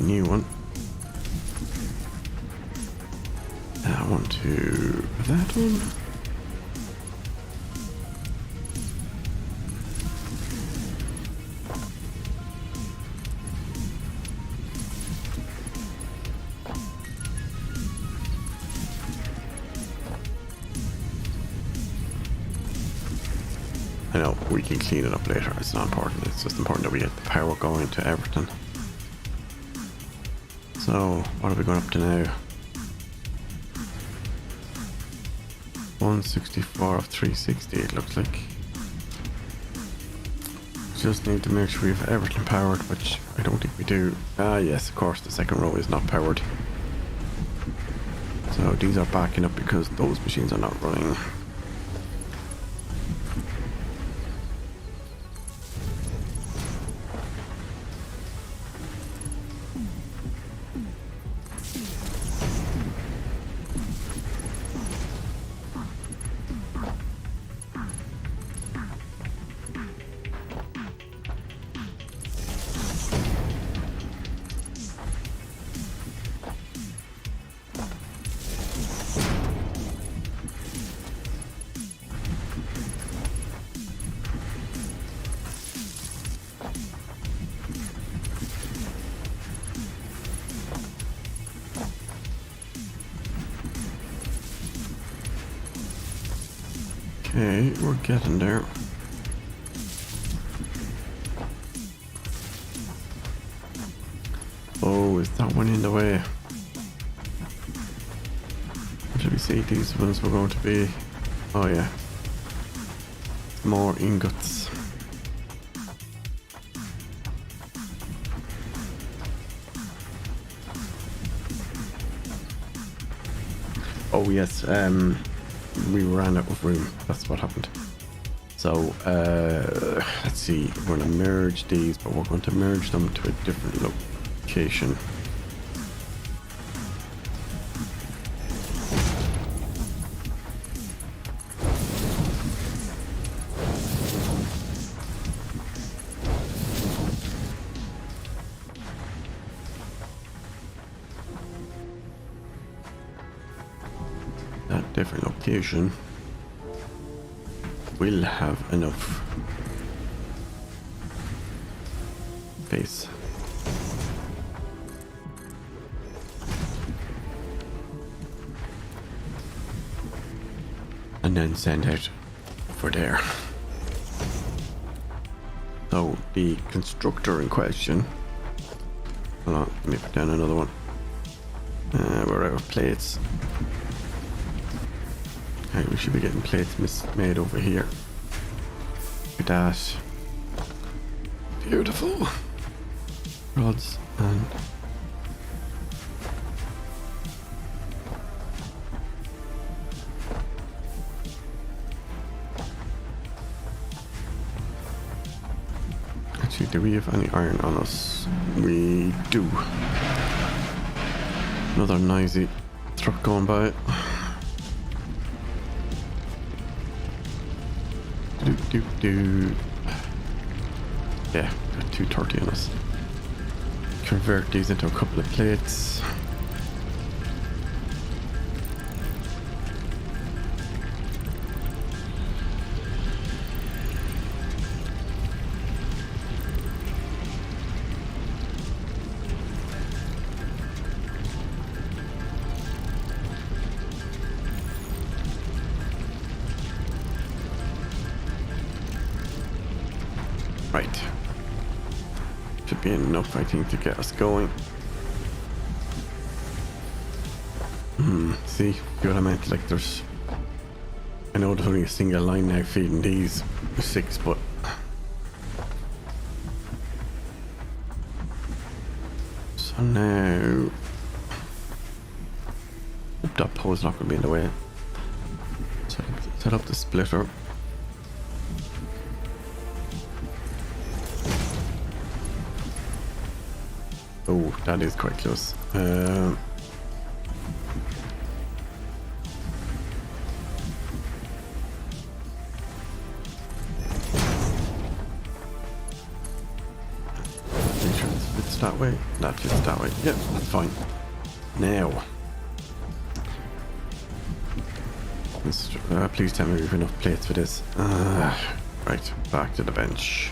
new one. I want to that one. I know we can clean it up later. It's not important. It's just important that we get the power going to everything. So what are we going up to now? 164 of 360 it looks like. Just need to make sure we have everything powered, which I don't think we do. Ah yes, of course the second row is not powered. So these are backing up because those machines are not running. Okay, we're getting there. Oh, is that one in the way? What did we say these ones were going to be? Oh yeah. More ingots. Oh yes, we ran out of room. That's what happened. So let's see, we're going to merge these, but we're going to merge them to a different location. That different location. will have enough space. And then send out for there. So the constructor in question, hold on, let me put down another one. We're out of plates. Okay, we should be getting plates made over here. Look at that. Beautiful. Rods and actually, do we have any iron on us? We do. Another noisy truck going by. Yeah, got 230 on us. Convert these into a couple of plates. Right. Should be enough, I think, to get us going. See what I meant? Like, there's... I know there's only a single line now feeding these 6, but... So now... Hope that pole's not going to be in the way. Set up the splitter. Oh, that is quite close. Make sure it fits that way. That fits that way. Yep, that's fine. Now, please tell me we have enough plates for this. Right, back to the bench.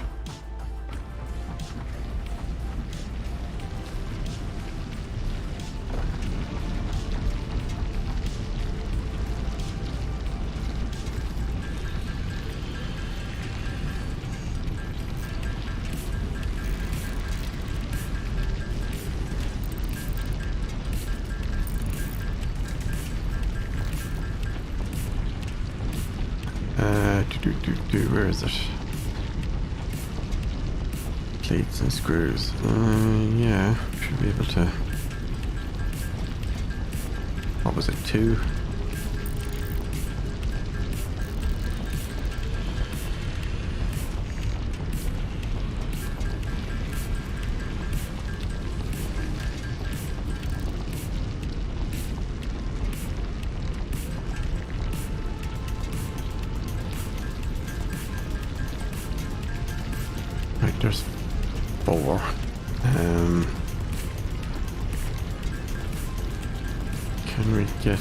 Where is it? Plates and screws. Yeah, should be able to. What was it? 2? There's 4. Can we get...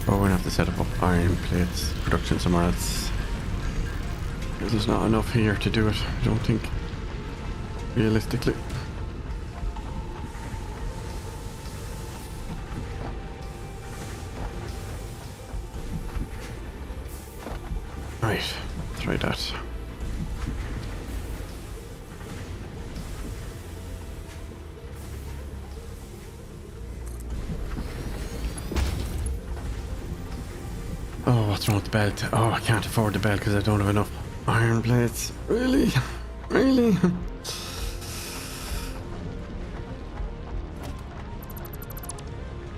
Oh, we're gonna have to set up iron plates production somewhere else. Because there's not enough here to do it, I don't think. Realistically. Right, try that. Oh, what's wrong with the belt? Oh, I can't afford the belt because I don't have enough iron plates. Really? Really?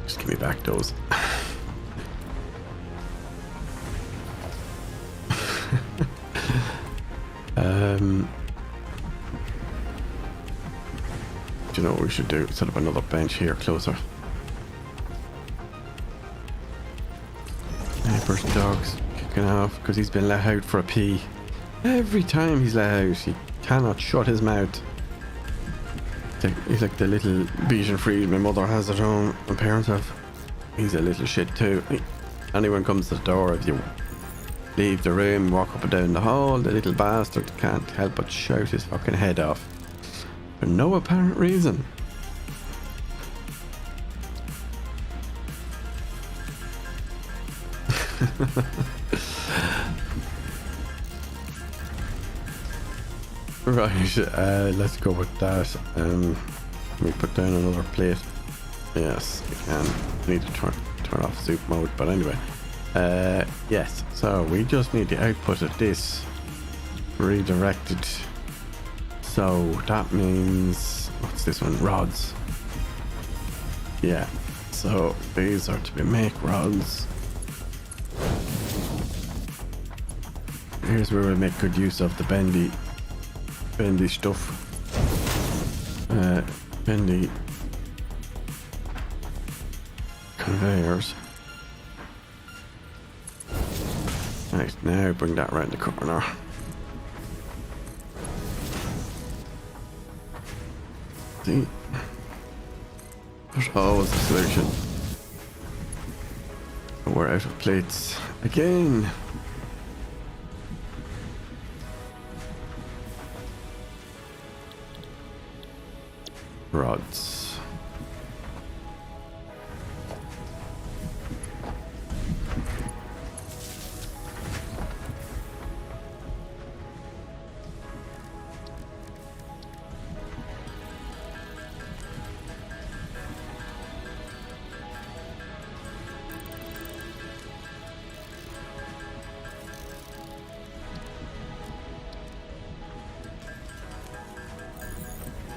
Just give me back those. Do you know what we should do? Set up another bench here closer. Neighbour's dog's kicking off because he's been let out for a pee. Every time he's let out, he cannot shut his mouth. He's like the little Bichon Frise my mother has at home, my parents have. He's a little shit too. Anyone comes to the door, if you leave the room, walk up and down the hall. The little bastard can't help but shout his fucking head off for no apparent reason. Right, let's go with that. Let me put down another plate. Yes, we can. Need to turn off soup mode, but anyway. Yes, so we just need the output of this redirected. So that means, what's this one? Rods. Yeah, so these are to be make rods. Here's where we'll make good use of the bendy stuff. Bendy conveyors. Right, now bring that round the corner. See? There's always a solution. We're out of plates again. Rods.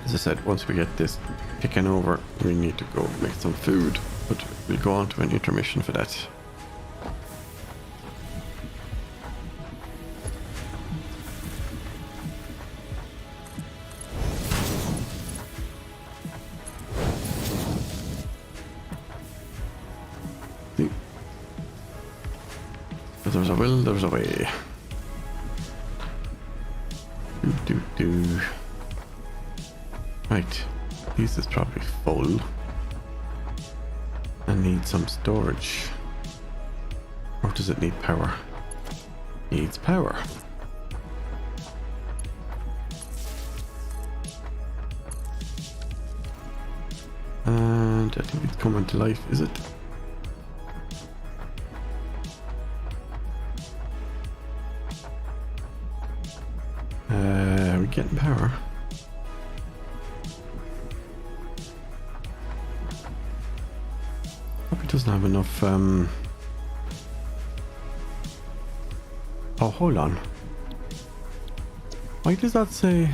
As I said, once we get this picking over, we need to go make some food, but we'll go on to an intermission for that. See? If there's a will, there's a way. Do. Right, this is probably full. I need some storage. Or does it need power? Needs power. And I think it's coming to life, is it? Are we getting power? Doesn't have enough. Oh, hold on. Why does that say?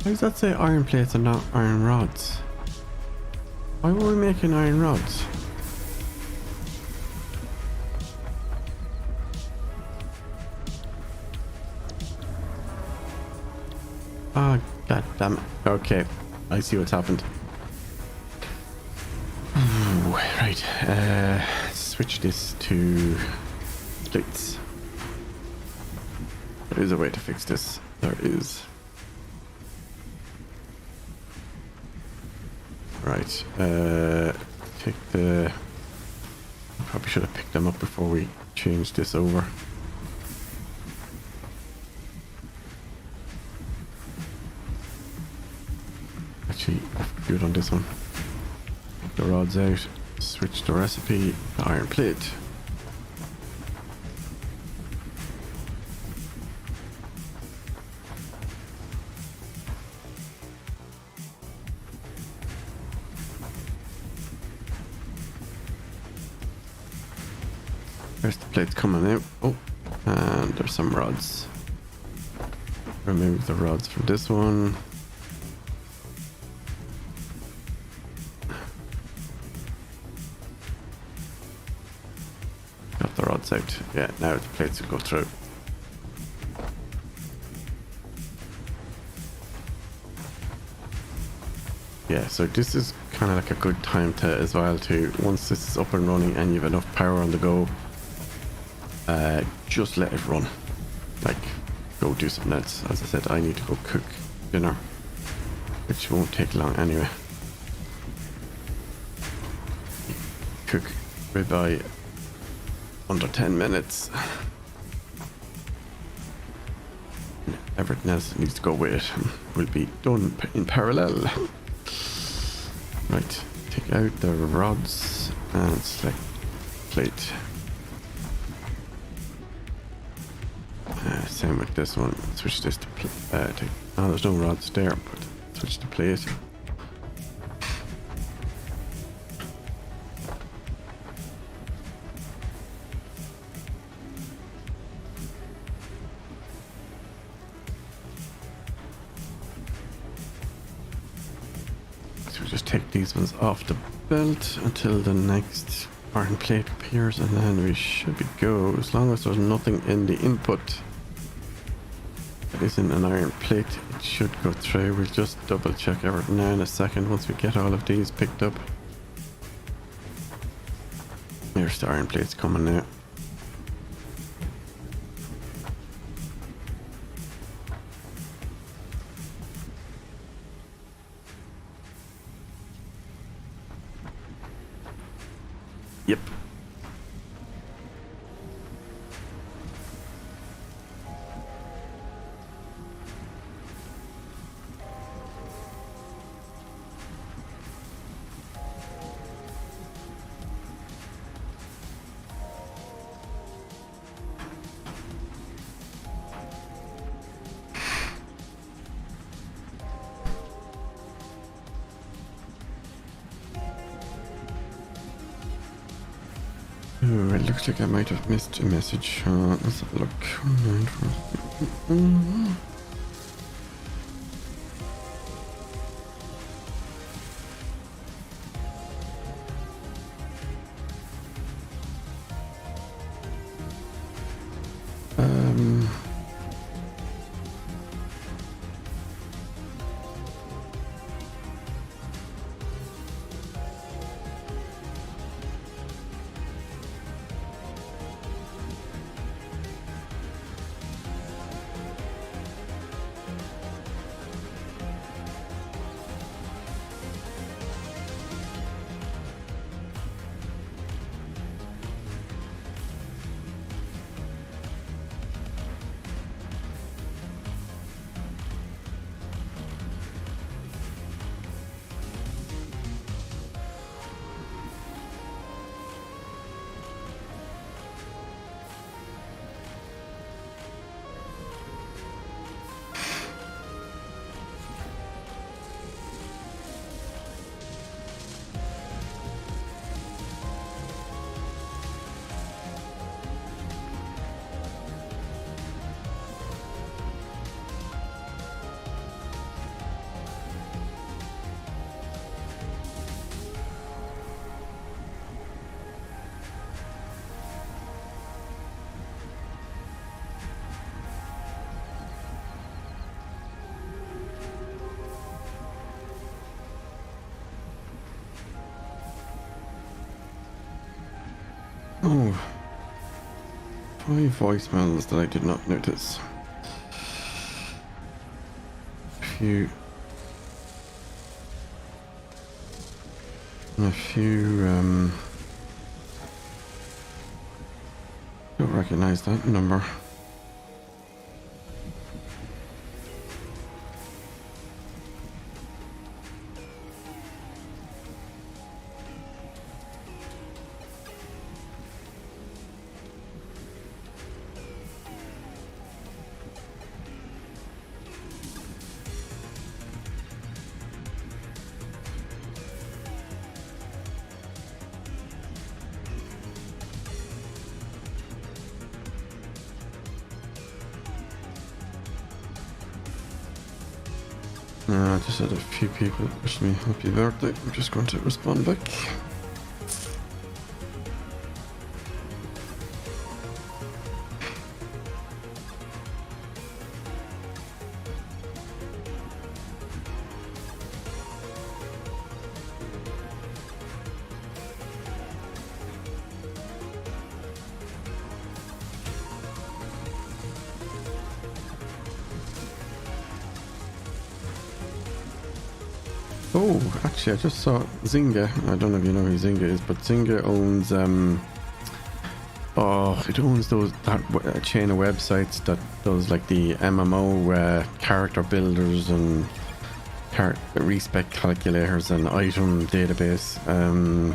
Why does that say iron plates and not iron rods? Why were we making iron rods? Oh, god damn it. Okay, I see what's happened. Right, switch this to plates. There is a way to fix this. There is. Right, take the... Probably should have picked them up before we change this over. Actually, do it on this one. The rods out, switch the recipe to iron plate. There's the plates coming out. Oh, and there's some rods. Remove the rods from this one. Got the rods out. Yeah, now the plates will go through. Yeah, so this is kind of like a good time to as well to, once this is up and running and you have enough power on the go, just let it run. Like, go do something else. As I said, I need to go cook dinner, which won't take long anyway. Cook ribeye under 10 minutes. Everything else that needs to go with it will be done in parallel. Right, take out the rods and select plate. Same with this one. Switch this to oh, there's no rods there, but switch to plate. So we just take these ones off the belt until the next iron plate appears, and then we should be go. As long as there's nothing in the input that isn't an iron plate, it should go through. We'll just double check everything now in a second once we get all of these picked up. There's the iron plates coming now. Yep. Oh, it looks like I might have missed a message. Let's have a look. Oh, 5 voicemails that I did not notice. A few don't recognize that number. I just had a few people wish me happy birthday. I'm just going to respond back. Oh, actually, I just saw Zynga. I don't know if you know who Zynga is, but Zynga owns Oh, it owns that chain of websites that does like the MMO character builders and respec calculators and item database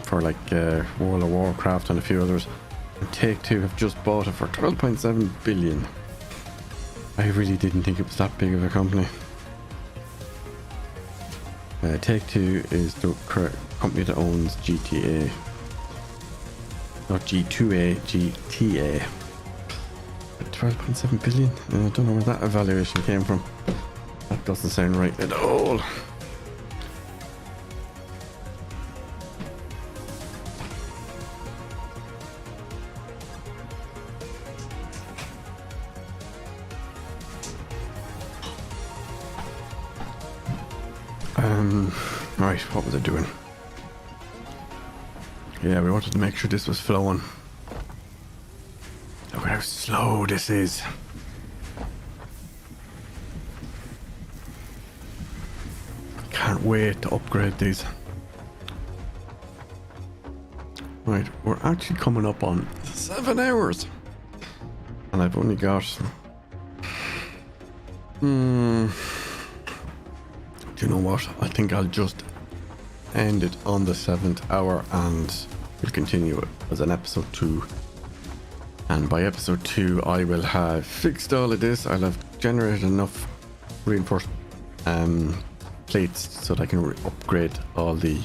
for like World of Warcraft and a few others. And Take-Two have just bought it for 12.7 billion. I really didn't think it was that big of a company. Take-Two is the company that owns GTA. Not G2A, GTA. 12.7 billion? I don't know where that evaluation came from. That doesn't sound right at all. Right, what was I doing? Yeah, we wanted to make sure this was flowing. Look at how slow this is. Can't wait to upgrade these. Right, we're actually coming up on 7 hours. And I've only got... Do you know what? I think I'll just end it on the 7th hour and we'll continue it as an episode 2. And by episode 2 I will have fixed all of this. I'll have generated enough reinforced plates so that I can upgrade all the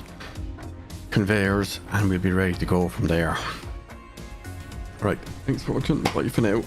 conveyors and we'll be ready to go from there. Right, thanks for watching. Bye for now.